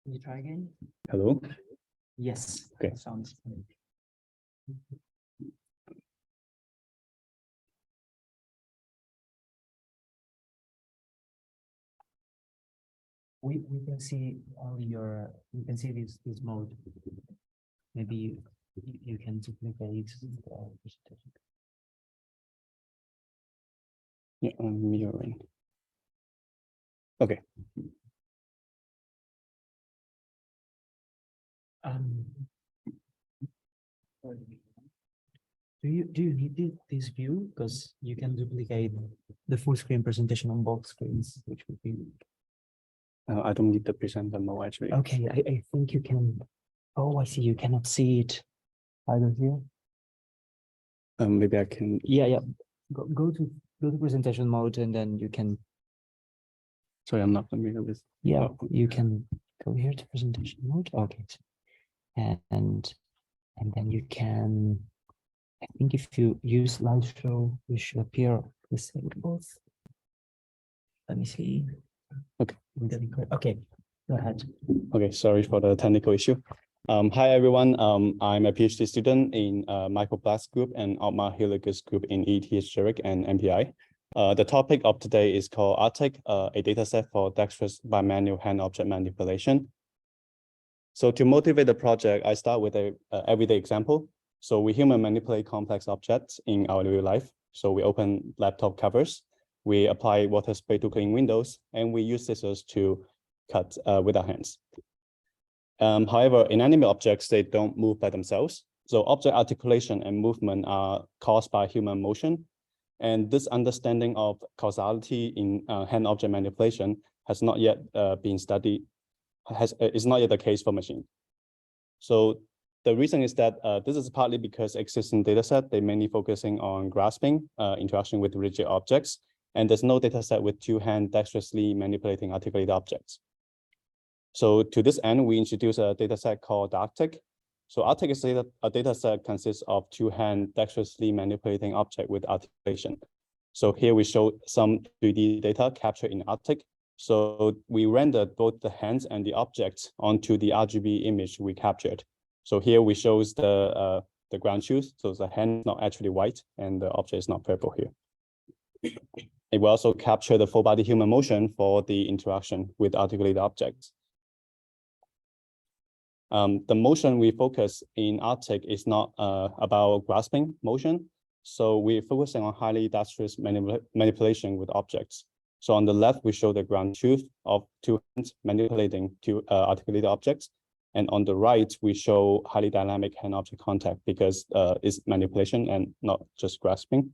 Can you try again? Hello? Yes. Okay. Sounds good. We can see only your, we can see this mode. Maybe you can duplicate the presentation. Yeah, I'm mirroring. Okay. Do you need this view? Because you can duplicate the full screen presentation on both screens, which would be. I don't need the presenter mode actually. Okay, I think you can. Oh, I see. You cannot see it either here. Maybe I can. Yeah. Go to presentation mode, and then you can. Sorry, I'm not familiar with. Yeah, you can go here to presentation mode. Okay, and then you can. I think if you use slideshow, you should appear the same both. Let me see. Okay. Okay, go ahead. Okay, sorry for the technical issue. Hi everyone. I'm a PhD student in Michael Black's group and Otmar Hilliger's group in ETH Zurich and MPI. The topic of today is called Arctic, a dataset for dexterous bimanual hand object manipulation. So to motivate the project, I start with a everyday example. So we human manipulate complex objects in our real life. So we open laptop covers, we apply water spray to clean windows, and we use scissors to cut with our hands. However, inanimate objects, they don't move by themselves. So object articulation and movement are caused by human motion. And this understanding of causality in hand object manipulation has not yet been studied, is not yet the case for machine. So the reason is that this is partly because existing data set, they mainly focusing on grasping, interaction with rigid objects, and there's no data set with two-hand dexterously manipulating articulated objects. So to this end, we introduce a data set called Arctic. So Arctic is a data set consists of two-hand dexterously manipulating object with articulation. So here we show some 3D data captured in Arctic. So we rendered both the hands and the objects onto the RGB image we captured. So here we shows the ground truth. So the hand is not actually white and the object is not purple here. It will also capture the full body human motion for the interaction with articulated objects. The motion we focus in Arctic is not about grasping motion. So we're focusing on highly dexterous manipulation with objects. So on the left, we show the ground truth of two hands manipulating two articulated objects. And on the right, we show highly dynamic hand-object contact because it's manipulation and not just grasping.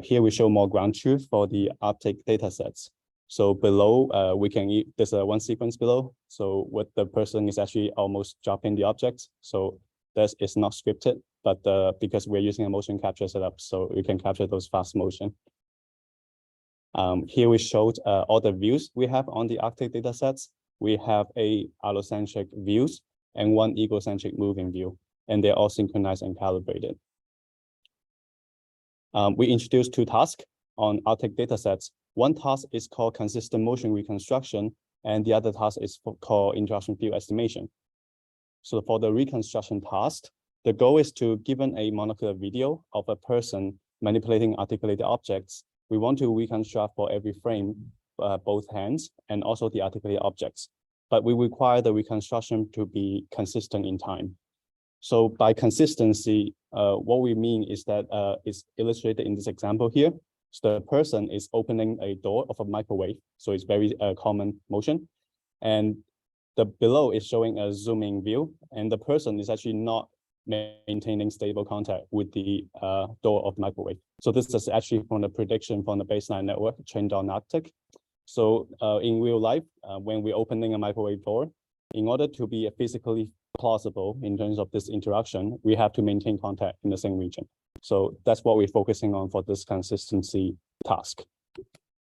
Here we show more ground truth for the Arctic data sets. So below, we can there's one sequence below. So what the person is actually almost dropping the object. So this is not scripted, but because we're using a motion capture setup, so we can capture those fast motion. Here we showed all the views we have on the Arctic data sets. We have a allocentric views and one egocentric moving view, and they're all synchronized and calibrated. We introduced two tasks on Arctic datasets. One task is called consistent motion reconstruction, and the other task is called interaction field estimation. So for the reconstruction task, the goal is to, given a monocular video of a person manipulating articulated objects, we want to reconstruct for every frame both hands and also the articulated objects. But we require the reconstruction to be consistent in time. So by consistency, what we mean is that it's illustrated in this example here. So the person is opening a door of a microwave. So it's very common motion. And the below is showing a zooming view. And the person is actually not maintaining stable contact with the door of microwave. So this is actually from the prediction from the baseline network trained on Arctic. So in real life, when we're opening a microwave door, in order to be physically plausible in terms of this interaction, we have to maintain contact in the same region. So that's what we're focusing on for this consistency task.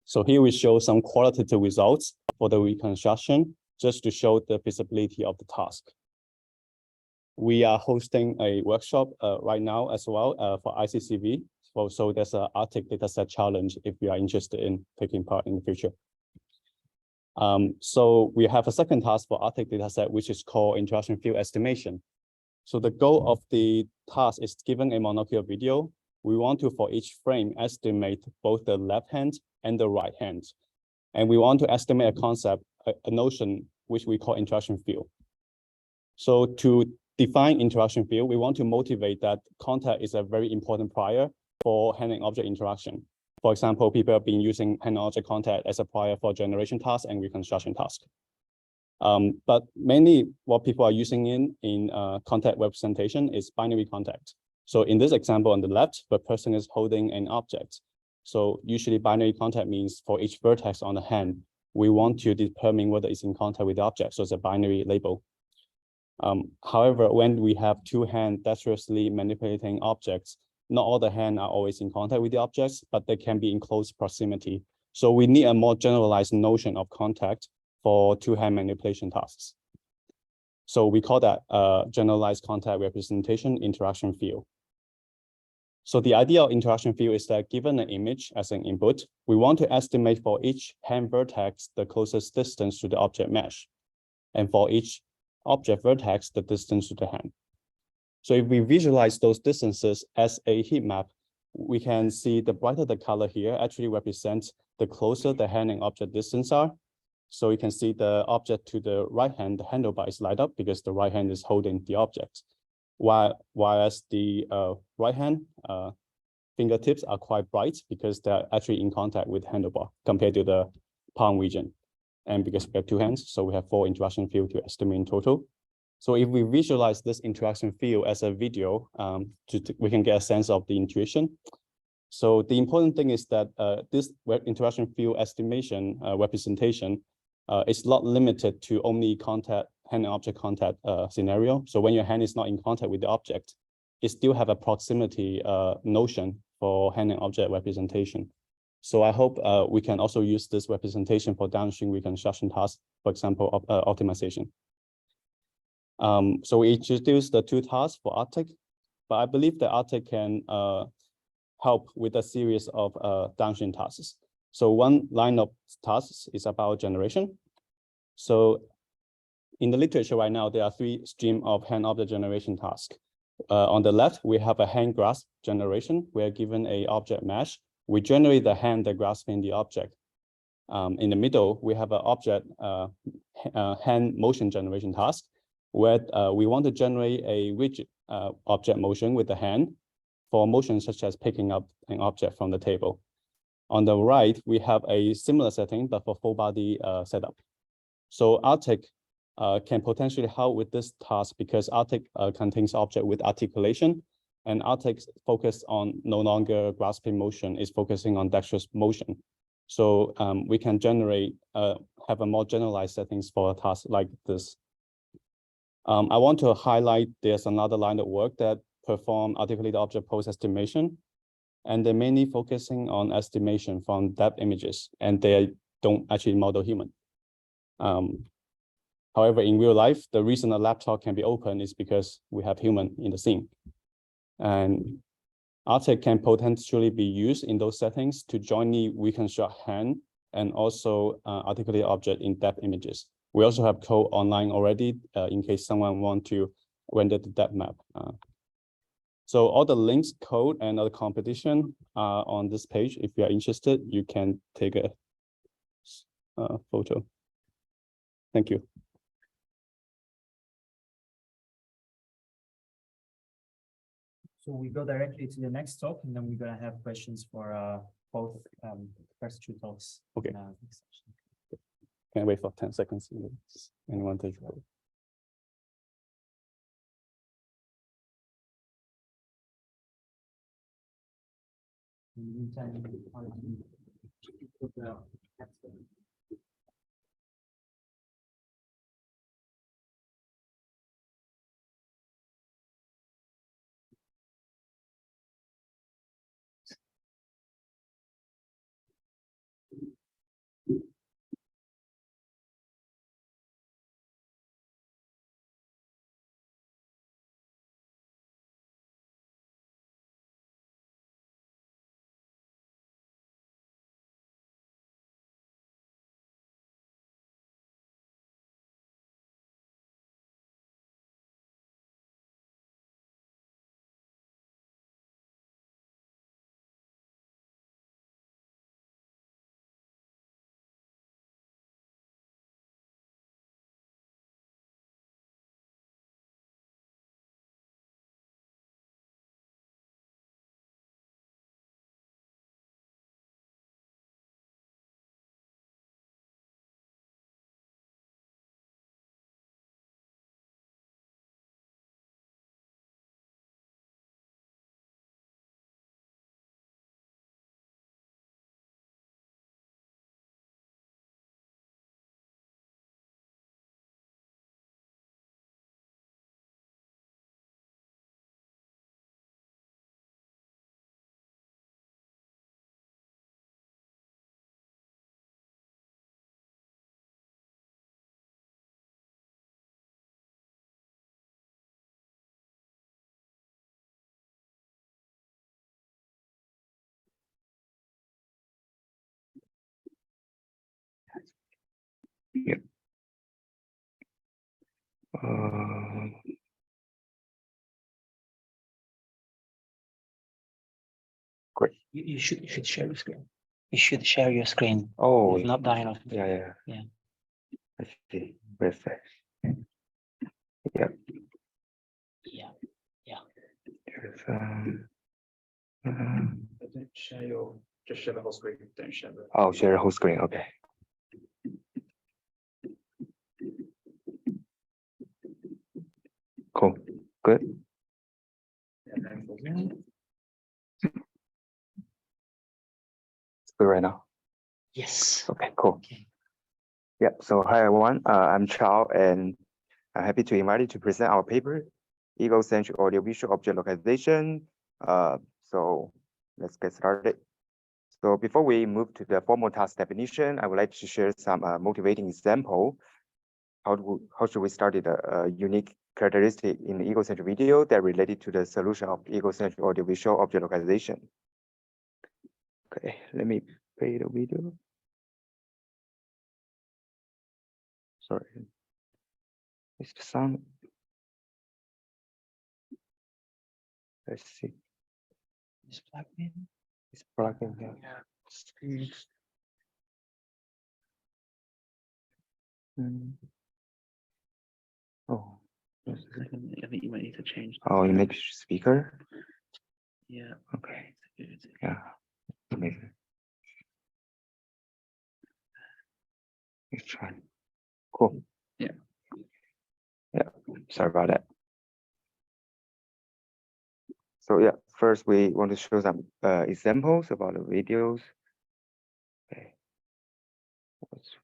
So here we show some qualitative results for the reconstruction, just to show the feasibility of the task. We are hosting a workshop right now as well for ICCV. So there's an Arctic dataset challenge if you are interested in taking part in the future. So we have a second task for Arctic dataset, which is called interaction field estimation. So the goal of the task is given a monocular video. We want to, for each frame, estimate both the left hand and the right hand. And we want to estimate a concept, a notion, which we call interaction field. So to define interaction field, we want to motivate that contact is a very important prior for hand and object interaction. For example, people have been using hand and object contact as a prior for generation task and reconstruction task. But mainly what people are using in contact representation is binary contact. So in this example on the left, the person is holding an object. So usually binary contact means for each vertex on the hand, we want to determine whether it's in contact with the object. So it's a binary label. However, when we have two hands dexterously manipulating objects, not all the hands are always in contact with the objects, but they can be in close proximity. So we need a more generalized notion of contact for two-hand manipulation tasks. So we call that generalized contact representation interaction field. So the idea of interaction field is that given an image as an input, we want to estimate for each hand vertex the closest distance to the object mesh, and for each object vertex the distance to the hand. So if we visualize those distances as a heat map, we can see the brighter the color here actually represents the closer the hand and object distance are. So you can see the object to the right hand, the handlebar is light up because the right hand is holding the object. Whereas the right hand fingertips are quite bright because they're actually in contact with handlebar compared to the palm region. And because we have two hands, so we have 4 interaction fields to estimate in total. So if we visualize this interaction field as a video, we can get a sense of the intuition. So the important thing is that this interaction field estimation representation is not limited to only contact, hand and object contact scenario. So when your hand is not in contact with the object, it still have a proximity notion for hand and object representation. So I hope we can also use this representation for downstream reconstruction tasks, for example, optimization. So we introduced the 2 tasks for Arctic, but I believe that Arctic can help with a series of downstream tasks. So one line of tasks is about generation. So in the literature right now, there are 3 streams of hand object generation tasks. On the left, we have a hand grasp generation. We are given a object mesh. We generate the hand that grasping the object. In the middle, we have an object hand motion generation task, where we want to generate a rigid object motion with the hand for motion such as picking up an object from the table. On the right, we have a similar setting, but for full body setup. So Arctic can potentially help with this task because Arctic contains object with articulation, and Arctic focus on no longer grasping motion, is focusing on dexterous motion. So we can generate, have a more generalized settings for a task like this. I want to highlight there's another line of work that perform articulated object pose estimation, and they're mainly focusing on estimation from depth images, and they don't actually model human. However, in real life, the reason a laptop can be open is because we have human in the scene. And Arctic can potentially be used in those settings to jointly reconstruct hand and also articulate object in depth images. We also have code online already in case someone want to render the depth map. So all the links, code, and other competition are on this page. If you are interested, you can take a photo. Thank you. So we go directly to the next talk, and then we're gonna have questions for both first 2 talks. Okay. Can I wait for 10 seconds? Anyone take a photo? In the meantime, Yeah. Great. You should share your screen. You should share your screen. Oh, You've not done it. yeah. Yeah. I see. Perfect. Yeah. Yeah. Yeah. There's, Share your, just share the whole screen. Don't share the. oh, share the whole screen. Okay. Cool. Good. It's good right now. Yes. Okay, cool. Yeah, so hi everyone, I'm Chao, and I'm happy to invite you to present our paper, Egocentric Audiovisual Object Localization. So let's get started. So before we move to the formal task definition, I would like to share some motivating example. How should we study the unique characteristic in the egocentric video that related to the solution of egocentric audiovisual object localization? Okay, let me play the video. Sorry, it's the sound. Let's see. It's plugged in. It's plugged in. Yeah. Oh. I think you might need to change. Oh, you make speaker. Yeah. Okay. Yeah. Amazing. Let's try. Cool. Yeah. Yeah. Sorry about that. So yeah, first we want to show some examples about the videos. Okay.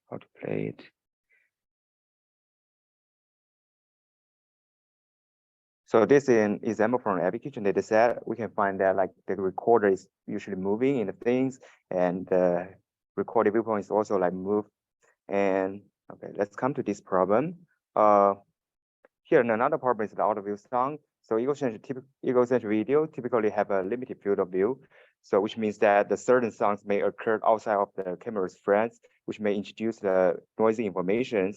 How to play it. So this is an example from an application data set. We can find that like the recorder is usually moving in the things, and the recorded viewpoint is also like move. And okay, let's come to this problem. Here another problem is the auto view sound. So egocentric video typically have a limited field of view. So which means that the certain sounds may occur outside of the camera's frames, which may introduce the noisy information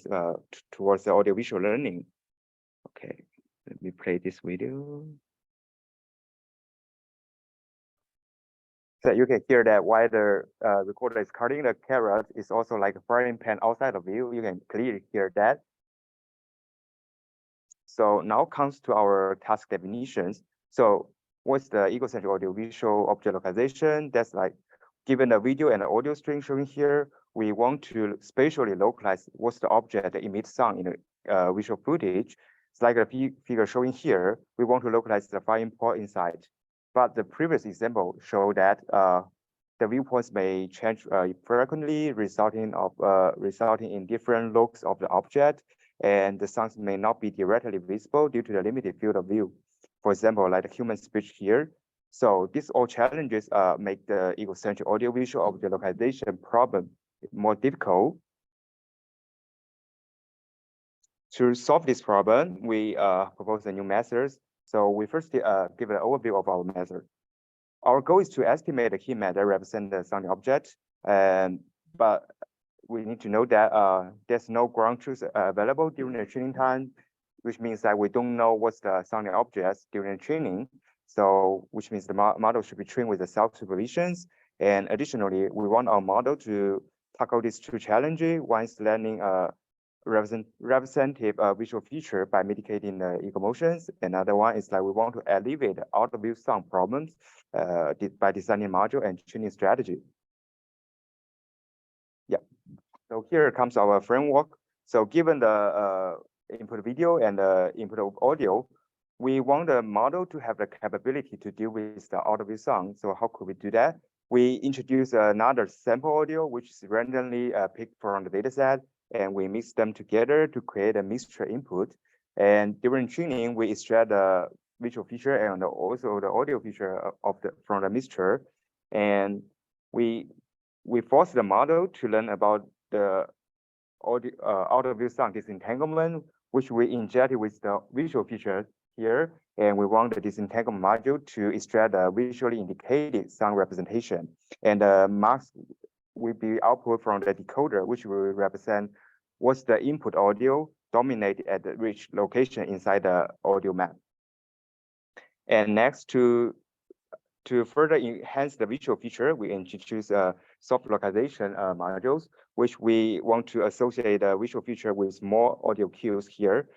towards the audiovisual learning. Okay, let me play this video. So you can hear that while the recorder is cutting the carrot, it's also like a frying pan outside of view. You can clearly hear that. So now comes to our task definitions. So what's the egocentric audiovisual object localization? That's like, given the video and the audio string showing here, we want to spatially localize what's the object that emits sound in the visual footage. It's like a figure showing here. We want to localize the firing point inside. But the previous example showed that the viewpoints may change frequently, resulting in different looks of the object, and the sounds may not be directly visible due to the limited field of view. For example, like the human speech here. So these all challenges make the egocentric audiovisual object localization problem more difficult. To solve this problem, we propose a new method. So we first give an overview of our method. Our goal is to estimate the key that represent the sounding object, but we need to know that there's no ground truth available during the training time, which means that we don't know what's the sounding objects during the training. So which means the model should be trained with the self-supervisions. And additionally, we want our model to tackle these two challenges. One is learning representative visual feature by mitigating the ego motions. Another one is like we want to alleviate the out of view sound problems by designing module and training strategy. Yeah. So here comes our framework. So given the input video and the input of audio, we want the model to have the capability to deal with the out of view sound. So how could we do that? We introduce another sample audio, which is randomly picked from the data set, and we mix them together to create a mixture input. And during training, we extract the visual feature and also the audio feature from the mixture. And we force the model to learn about the audio out of view sound disentanglement, which we inject with the visual feature here. And we want the disentanglement module to extract the visually indicated sound representation. And the marks will be output from the decoder, which will represent what's the input audio dominated at the which location inside the audio map. And next, to further enhance the visual feature, we introduce soft localization modules, which we want to associate the visual feature with more audio cues here.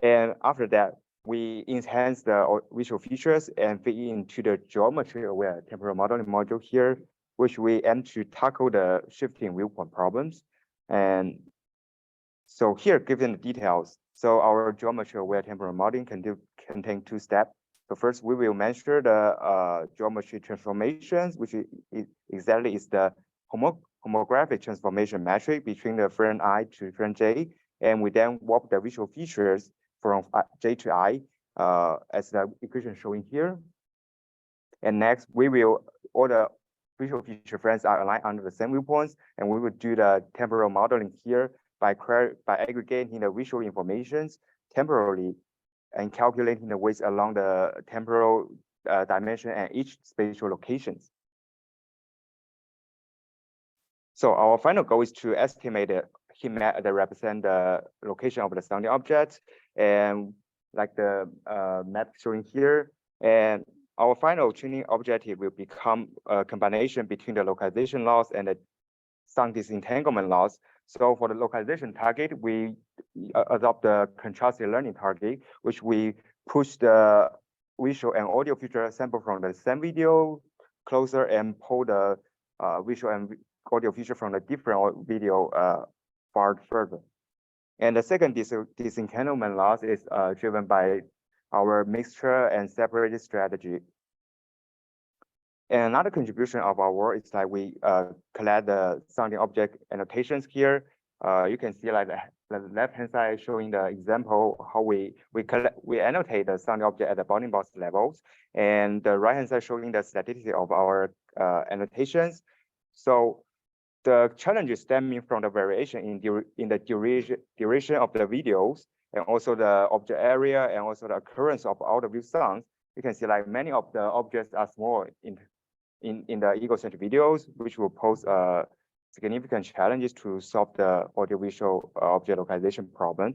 And after that, we enhance the visual features and fit into the geometry-aware temporal modeling module here, which we aim to tackle the shifting viewpoint problems. And so here, given the details, so our geometry-aware temporal modeling contain 2 steps. So first, we will measure the geometry transformations, which exactly is the homographic transformation metric between the frame I to frame J, and we then warp the visual features from J to I, as the equation showing here. And next, all the visual feature frames are aligned under the same viewpoints, and we will do the temporal modeling here by aggregating the visual informations temporally and calculating the weights along the temporal dimension and each spatial locations. So our final goal is to estimate the heat map that represent the location of the sounding object, and like the map showing here. And our final tuning objective will become a combination between the localization loss and the sound disentanglement loss. So for the localization target, we adopt the contrasted learning target, which we push the visual and audio feature sample from the same video closer and pull the visual and audio feature from the different video far further. And the second disentanglement loss is driven by our mixture and separated strategy. And another contribution of our work is that we collect the sounding object annotations here. You can see like the left-hand side showing the example how we annotate the sounding object at the bounding box levels, and the right-hand side showing the statistic of our annotations. So the challenges stemming from the variation in the duration of the videos, and also the object area, and also the occurrence of out of view sounds. You can see like many of the objects are small in the egocentric videos, which will pose significant challenges to solve the audiovisual object localization problem.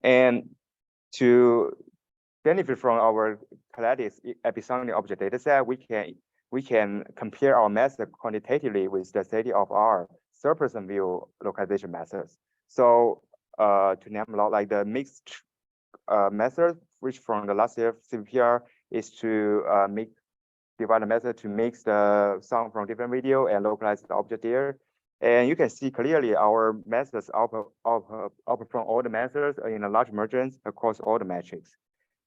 And to benefit from our collected episounding object dataset, we can compare our method quantitatively with the study of our third-person view localization methods. So to name a lot, like the mixed method, which from the last year CVPR is to divide the method to mix the sound from different video and localize the object there. And you can see clearly our methods outperform all the methods in a large margins across all the metrics.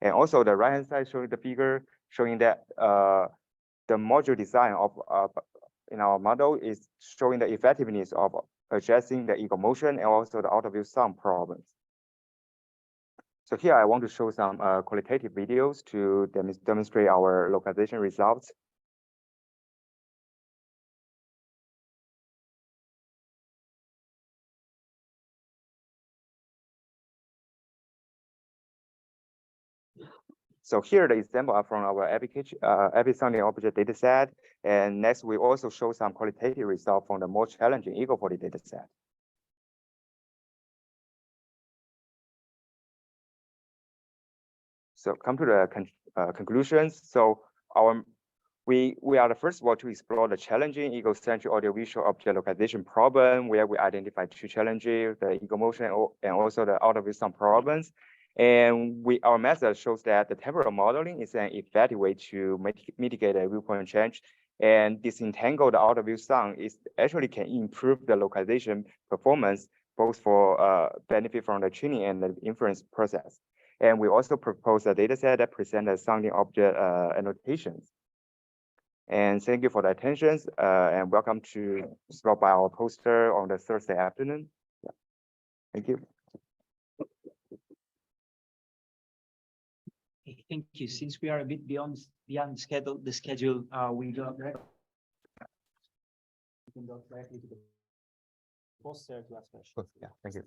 And also the right-hand side showing the figure showing that the module design of in our model is showing the effectiveness of addressing the ego motion and also the out of view sound problems. So here I want to show some qualitative videos to demonstrate our localization results. So here the example are from our episounding object dataset. And next we also show some qualitative results from the more challenging Ego4D dataset. So come to the conclusions. So we are the first one to explore the challenging egocentric audiovisual object localization problem, where we identify 2 challenges, the ego motion and also the out of view sound problems. And our method shows that the temporal modeling is an effective way to mitigate a viewpoint change, and disentangle the out of view sound actually can improve the localization performance, both for benefit from the training and the inference process. And we also propose a data set that presents the sounding object annotations. And thank you for the attention, and welcome to stop by our poster on the Thursday afternoon. Yeah. Thank you. Okay, thank you. Since we are a bit beyond the schedule, we go directly. We can go directly to the poster to ask questions. Yeah, thank you.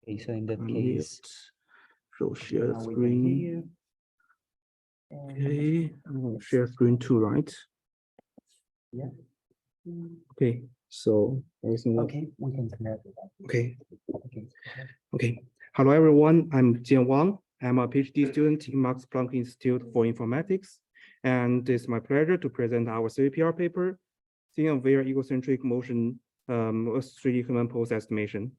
Okay, so in that Unmute. case, So share now we can screen. hear. Okay, I'm gonna share screen too, right? Yeah. Okay, so everything. Okay, we can connect with that. Okay. Okay. Okay. Hello, everyone. I'm Jian Wang. I'm a PhD student in Max Planck Institute for Informatics. And it's my pleasure to present our CVPR paper, Seeing a Very Egocentric Motion 3D Human Pose Estimation.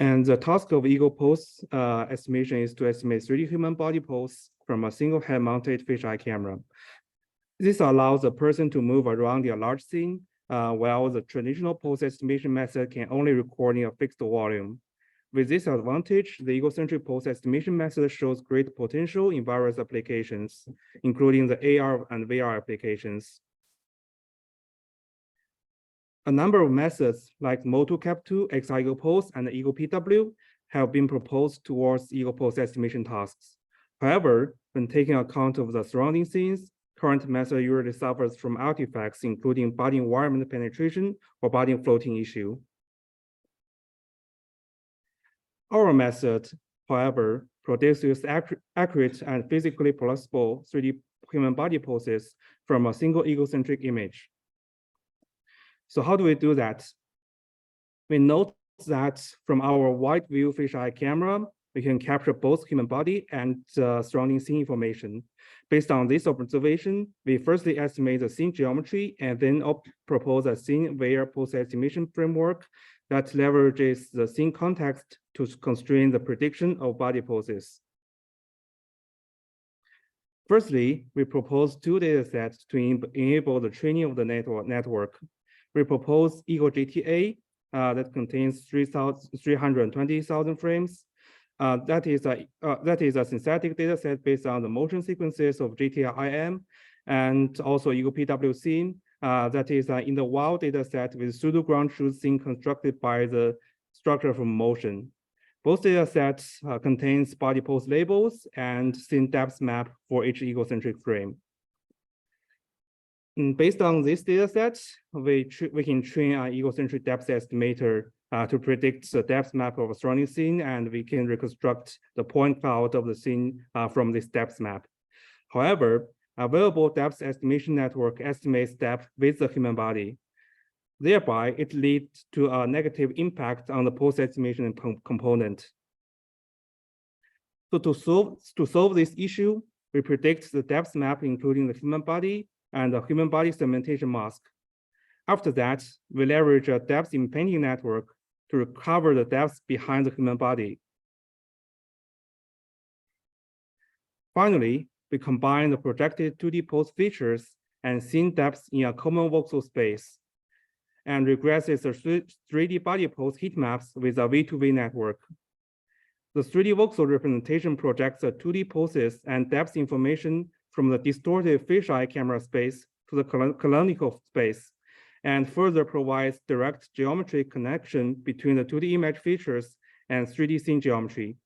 And the task of ego pose estimation is to estimate 3D human body pose from a single head-mounted fisheye camera. This allows a person to move around the large scene, while the traditional pose estimation method can only record in a fixed volume. With this advantage, the egocentric pose estimation method shows great potential in various applications, including the AR and VR applications. A number of methods like Moto-Cap2, X-Ego-Pose, and Ego-PW have been proposed towards ego pose estimation tasks. However, when taking account of the surrounding scenes, current method usually suffers from artifacts, including body environment penetration or body floating issue. Our method, however, produces accurate and physically plausible 3D human body poses from a single egocentric image. So how do we do that? We note that from our wide view fisheye camera, we can capture both human body and surrounding scene information. Based on this observation, we firstly estimate the scene geometry and then propose a scene-aware pose estimation framework that leverages the scene context to constrain the prediction of body poses. Firstly, we propose two datasets to enable the training of the network. We propose Ego GTA that contains 320,000 frames. That is a synthetic dataset based on the motion sequences of GTA-IM, and also Ego PW scene that is in the wild dataset with pseudo ground truth scene constructed by the structure from motion. Both datasets contains body pose labels and scene depth map for each egocentric frame. Based on this dataset, we can train an egocentric depth estimator to predict the depth map of a surrounding scene, and we can reconstruct the point cloud of the scene from this depth map. However, available depth estimation network estimates depth with the human body. Thereby, it leads to a negative impact on the pose estimation component. So to solve this issue, we predict the depth map, including the human body and the human body segmentation mask. After that, we leverage a depth impending network to recover the depth behind the human body. Finally, we combine the projected 2D pose features and scene depth in a common voxel space, and regresses the 3D body pose heat maps with a V2V network. The 3D voxel representation projects the 2D poses and depth information from the distorted fisheye camera space to the canonical space, and further provides direct geometric connection between the 2D image features and 3D scene geometry.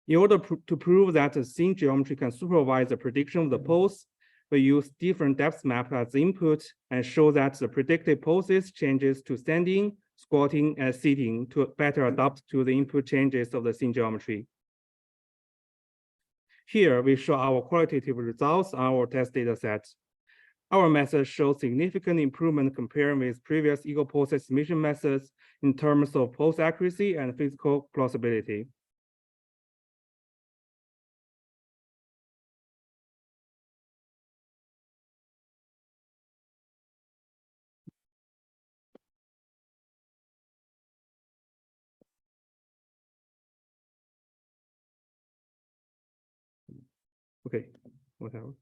In order to prove that the scene geometry can supervise the prediction of the pose, we use different depth maps as input and show that the predicted poses changes to standing, squatting, and sitting to better adapt to the input changes of the scene geometry. Here, we show our qualitative results on our test data set. Our method shows significant improvement compared with previous ego pose estimation methods in terms of pose accuracy and physical plausibility. Okay, whatever.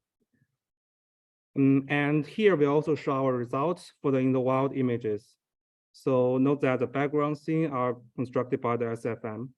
And here we also show our results for the in the wild images. So note that the background scene are constructed by the SFM.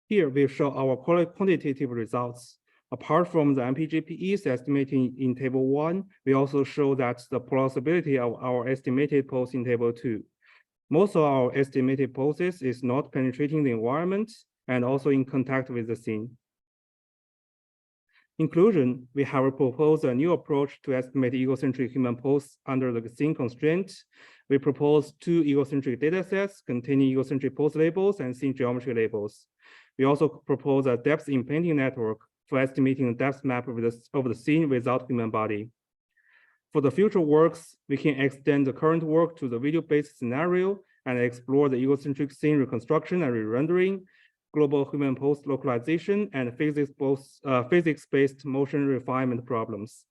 Here we show our quantitative results. Apart from the MPGPEs estimating in table 1, we also show that the plausibility of our estimated pose in table 2. Most of our estimated poses is not penetrating the environment and also in contact with the scene. In conclusion, we have proposed a new approach to estimate egocentric human pose under the scene constraint. We propose 2 egocentric datasets containing egocentric pose labels and scene geometry labels. We also propose a depth impending network for estimating the depth map of the scene without human body. For the future works, we can extend the current work to the video-based scenario and explore the egocentric scene reconstruction and re-rendering, global human pose localization, and physics-based motion refinement problems.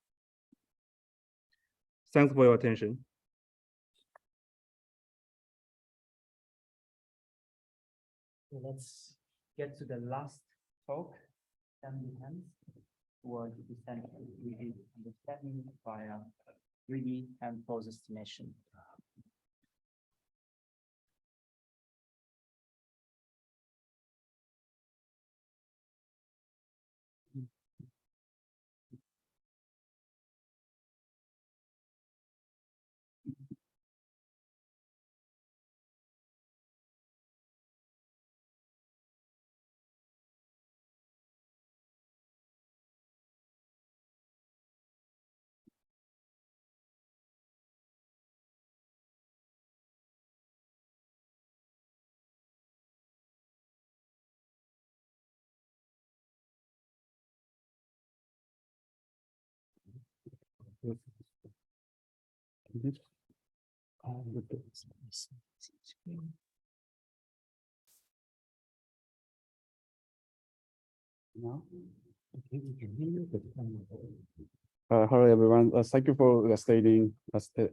Thanks for your attention. So let's get to the last talk, toward essentially 3D understanding via 3D and pose estimation. Hello everyone. Thank you for staying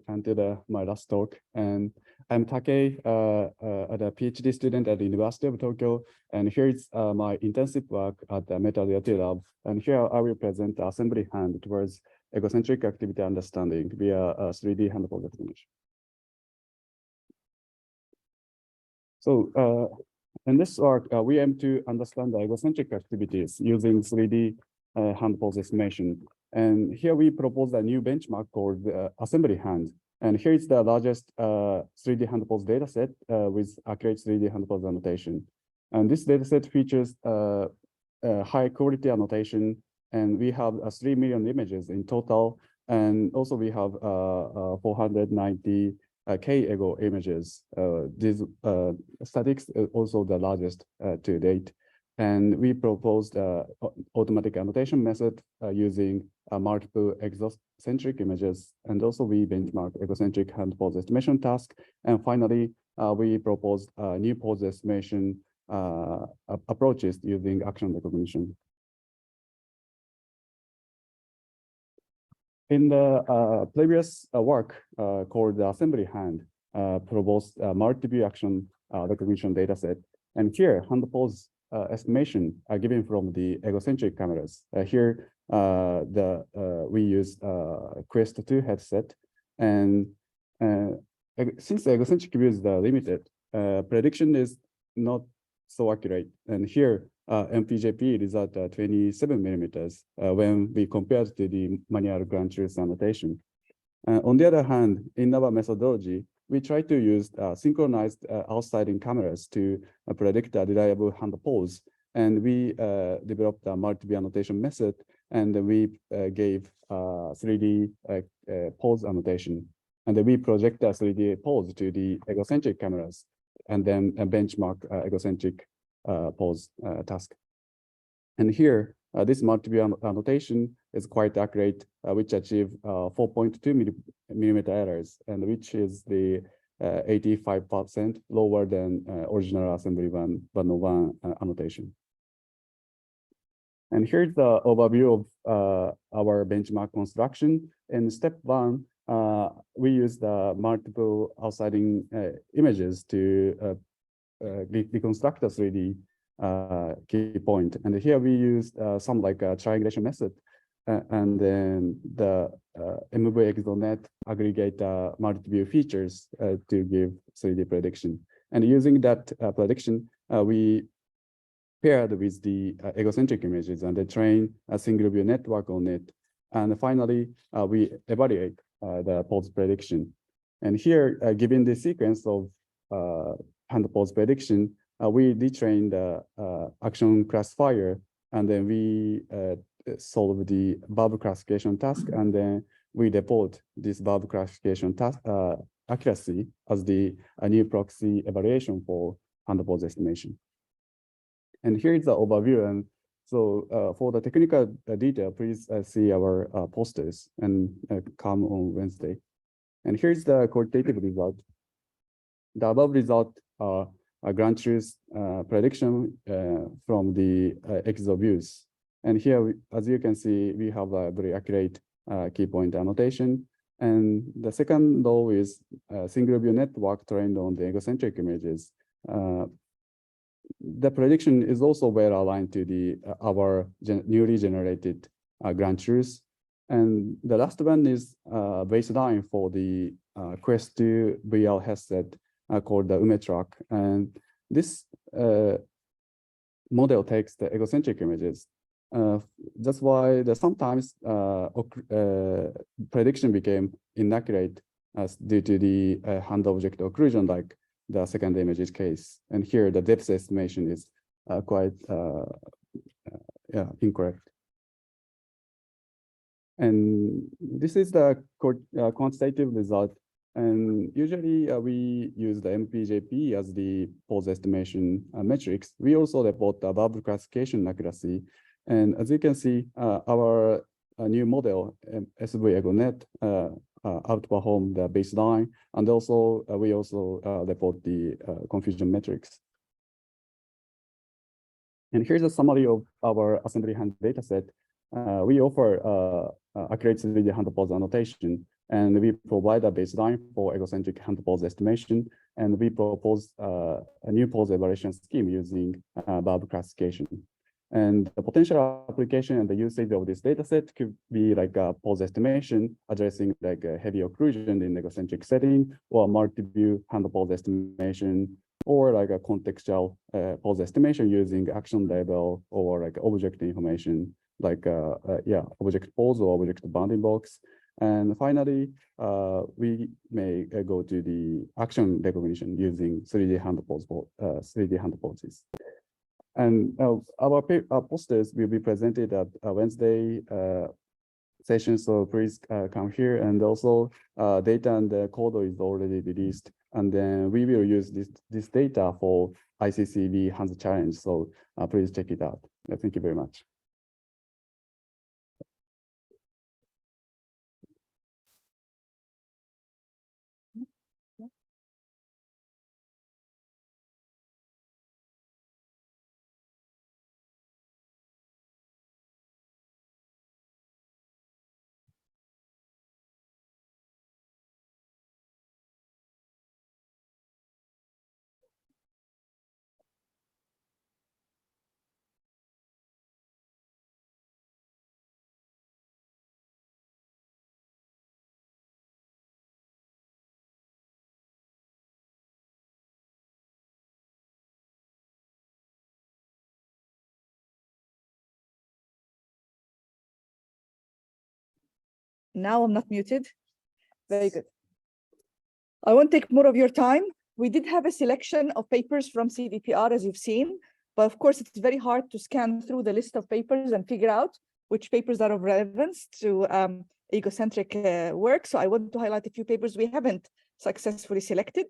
until my last talk. And I'm Take, a PhD student at the University of Tokyo. And here is my intensive work at the Metal Reality Lab. And here I will present the assembly hand towards egocentric activity understanding via a 3D hand pose estimation. So in this work, we aim to understand the egocentric activities using 3D hand pose estimation. And here we propose a new benchmark called assembly hand. And here is the largest 3D hand pose dataset with accurate 3D hand pose annotation. And this dataset features high quality annotation, and we have 3 million images in total. And also we have 490 K-ego images. These statistics are also the largest to date. And we proposed automatic annotation method using multiple egocentric images. And also we benchmark egocentric hand pose estimation task. And finally, we proposed new pose estimation approaches using action recognition. In the previous work called the assembly hand, proposed multi-view action recognition dataset. And here, hand pose estimation are given from the egocentric cameras. Here, we use Quest 2 headset, and since the egocentric view is limited, prediction is not so accurate. And here, MPJP is at 27 millimeters when we compare to the manual ground truth annotation. On the other hand, in our methodology, we try to use synchronized outside-in cameras to predict a reliable hand pose. And we developed a multi-view annotation method, and we gave 3D pose annotation. And then we project a 3D pose to the egocentric cameras, and then benchmark egocentric pose task. And here, this multi-view annotation is quite accurate, which achieve 4.2 millimeter errors, and which is the 85% lower than original assembly 101 annotation. And here's the overview of our benchmark construction. In step 1, we use the multiple outside-in images to reconstruct the 3D key point. And here we used some like a triangulation method, and then the MVXNet aggregate multi-view features to give 3D prediction. And using that prediction, we paired with the egocentric images, and they train a single view network on it. And finally, we evaluate the pose prediction. And here, given the sequence of hand pose prediction, we retrain the action classifier, and then we solve the verb classification task, and then we report this verb classification task accuracy as the new proxy evaluation for hand pose estimation. And here is the overview. And so for the technical detail, please see our posters and come on Wednesday. And here's the quantitative result. The above result are a grand truth prediction from the EXO views. And here, as you can see, we have a very accurate key point annotation. And the second law is a single view network trained on the egocentric images. The prediction is also well aligned to the our newly generated grand truth. And the last one is baseline for the Quest 2 VR headset called the UmeTrack. And this model takes the egocentric images. That's why sometimes prediction became inaccurate due to the hand object occlusion, like the second images case. And here the depth estimation is quite incorrect. And this is the quantitative result. And usually we use the MPJP as the pose estimation metrics. We also report the verb classification accuracy. And as you can see, our new model, SV EgoNet, outperform the baseline. And also, we also report the confusion metrics. And here's a summary of our assembly hand dataset. We offer accurate 3D hand pose annotation, and we provide a baseline for egocentric hand pose estimation, and we propose a new pose evaluation scheme using verb classification. And the potential application and the usage of this dataset could be like a pose estimation, addressing like a heavy occlusion in egocentric setting, or multi-view hand pose estimation, or like a contextual pose estimation using action label or like object information, like object pose or object bounding box. And finally, we may go to the action recognition using 3D hand poses. And our posters will be presented at a Wednesday session, so please come here. And also, data and the code is already released, and then we will use this data for ICCV Hands Challenge. So please check it out. Thank you very much. Now I'm not muted. Very good. I won't take more of your time. We did have a selection of papers from CVPR, as you've seen, but of course it's very hard to scan through the list of papers and figure out which papers are of relevance to egocentric work. So I want to highlight a few papers we haven't successfully selected.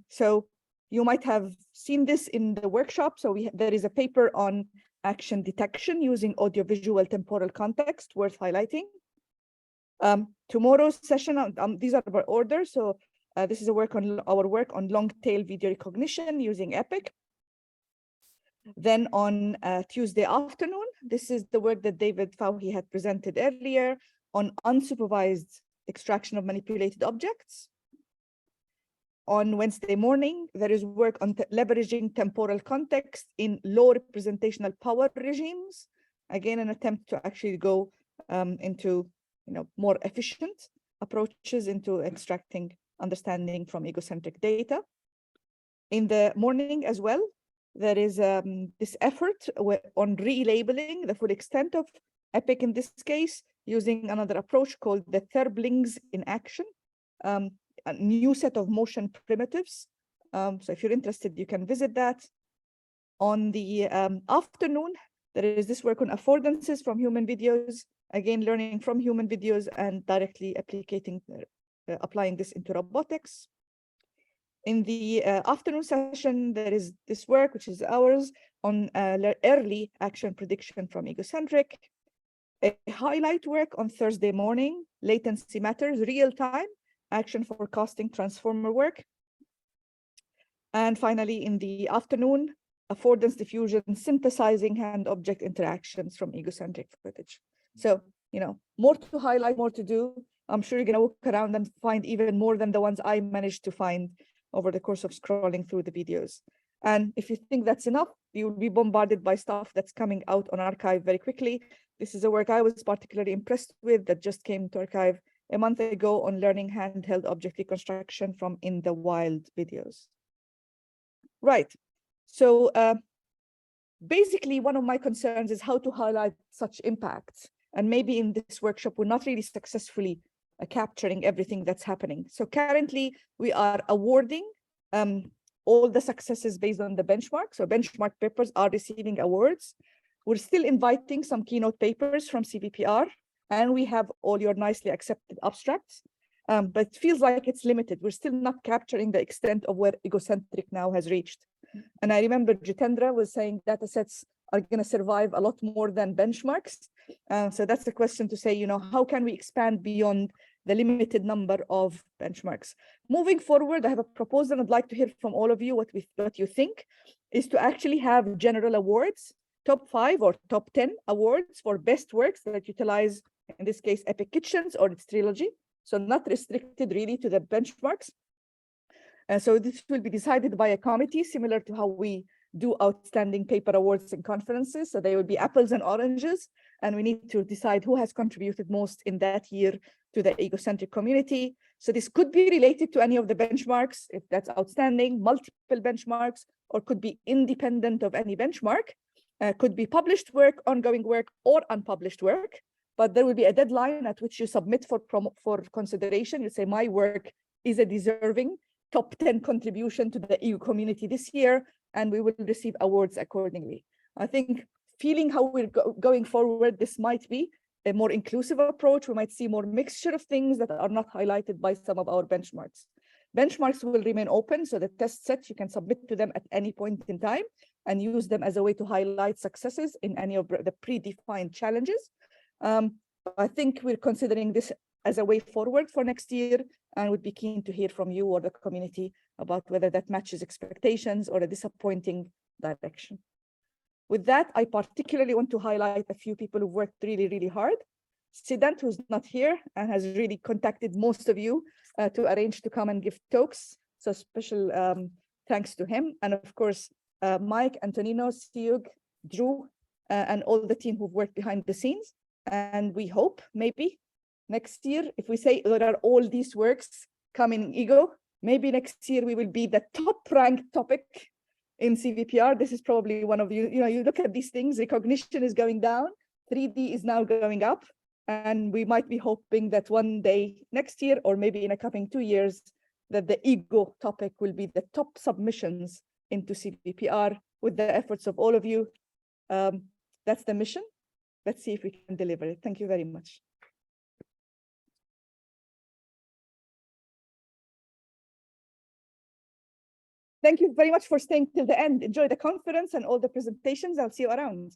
So you might have seen this in the workshop. So there is a paper on action detection using audiovisual temporal context worth highlighting. Tomorrow's session, these are our orders. So this is our work on long tail video recognition using EPIC. Then on Tuesday afternoon, this is the work that David Fauhi had presented earlier on unsupervised extraction of manipulated objects. On Wednesday morning, there is work on leveraging temporal context in low representational power regimes. Again, an attempt to actually go into more efficient approaches into extracting understanding from egocentric data. In the morning as well, there is this effort on relabeling the full extent of EPIC in this case, using another approach called the Therblings in action, a new set of motion primitives. So if you're interested, you can visit that. On the afternoon, there is this work on affordances from human videos, again, learning from human videos and directly applying this into robotics. In the afternoon session, there is this work, which is ours, on early action prediction from Egocentric. A highlight work on Thursday morning, latency matters, real-time action forecasting transformer work. And finally, in the afternoon, affordance diffusion, synthesizing hand-object interactions from Egocentric footage. So, you know, more to highlight, more to do. I'm sure you're going to walk around and find even more than the ones I managed to find over the course of scrolling through the videos. And if you think that's enough, you will be bombarded by stuff that's coming out on archive very quickly. This is a work I was particularly impressed with that just came to archive a month ago on learning handheld object reconstruction from in the wild videos. Right. So basically, one of my concerns is how to highlight such impacts. And maybe in this workshop, we're not really successfully capturing everything that's happening. So currently, we are awarding all the successes based on the benchmark. So benchmark papers are receiving awards. We're still inviting some keynote papers from CVPR, and we have all your nicely accepted abstracts. But it feels like it's limited. We're still not capturing the extent of where Egocentric now has reached. And I remember Jitendra was saying data sets are going to survive a lot more than benchmarks. So that's the question to say, you know, how can we expand beyond the limited number of benchmarks? Moving forward, I have a proposal. I'd like to hear from all of you what you think is to actually have general awards, top 5 or top 10 awards for best works that utilize, in this case, Epic Kitchens or its trilogy. So not restricted really to the benchmarks. So this will be decided by a committee, similar to how we do outstanding paper awards and conferences. So they will be apples and oranges, and we need to decide who has contributed most in that year to the Egocentric community. So this could be related to any of the benchmarks, if that's outstanding, multiple benchmarks, or could be independent of any benchmark, could be published work, ongoing work, or unpublished work. But there will be a deadline at which you submit for consideration. You say, my work is a deserving top 10 contribution to the EU community this year, and we will receive awards accordingly. I think feeling how we're going forward, this might be a more inclusive approach. We might see more mixture of things that are not highlighted by some of our benchmarks. Benchmarks will remain open, so the test sets, you can submit to them at any point in time and use them as a way to highlight successes in any of the predefined challenges. I think we're considering this as a way forward for next year, and would be keen to hear from you or the community about whether that matches expectations or a disappointing direction. With that, I particularly want to highlight a few people who worked really, really hard. Siddhant, who's not here and has really contacted most of you to arrange to come and give talks. So special thanks to him. And of course, Mike, Antonino, Siug, Drew, and all the team who've worked behind the scenes. And we hope maybe next year, if we say there are all these works coming in Ego, maybe next year we will be the top ranked topic in CVPR. This is probably one of you know, you look at these things, recognition is going down, 3D is now going up, and we might be hoping that one day next year, or maybe in a coming 2 years, that the Ego topic will be the top submissions into CVPR with the efforts of all of you. That's the mission. Let's see if we can deliver it. Thank you very much. Thank you very much for staying till the end. Enjoy the conference and all the presentations. I'll see you around.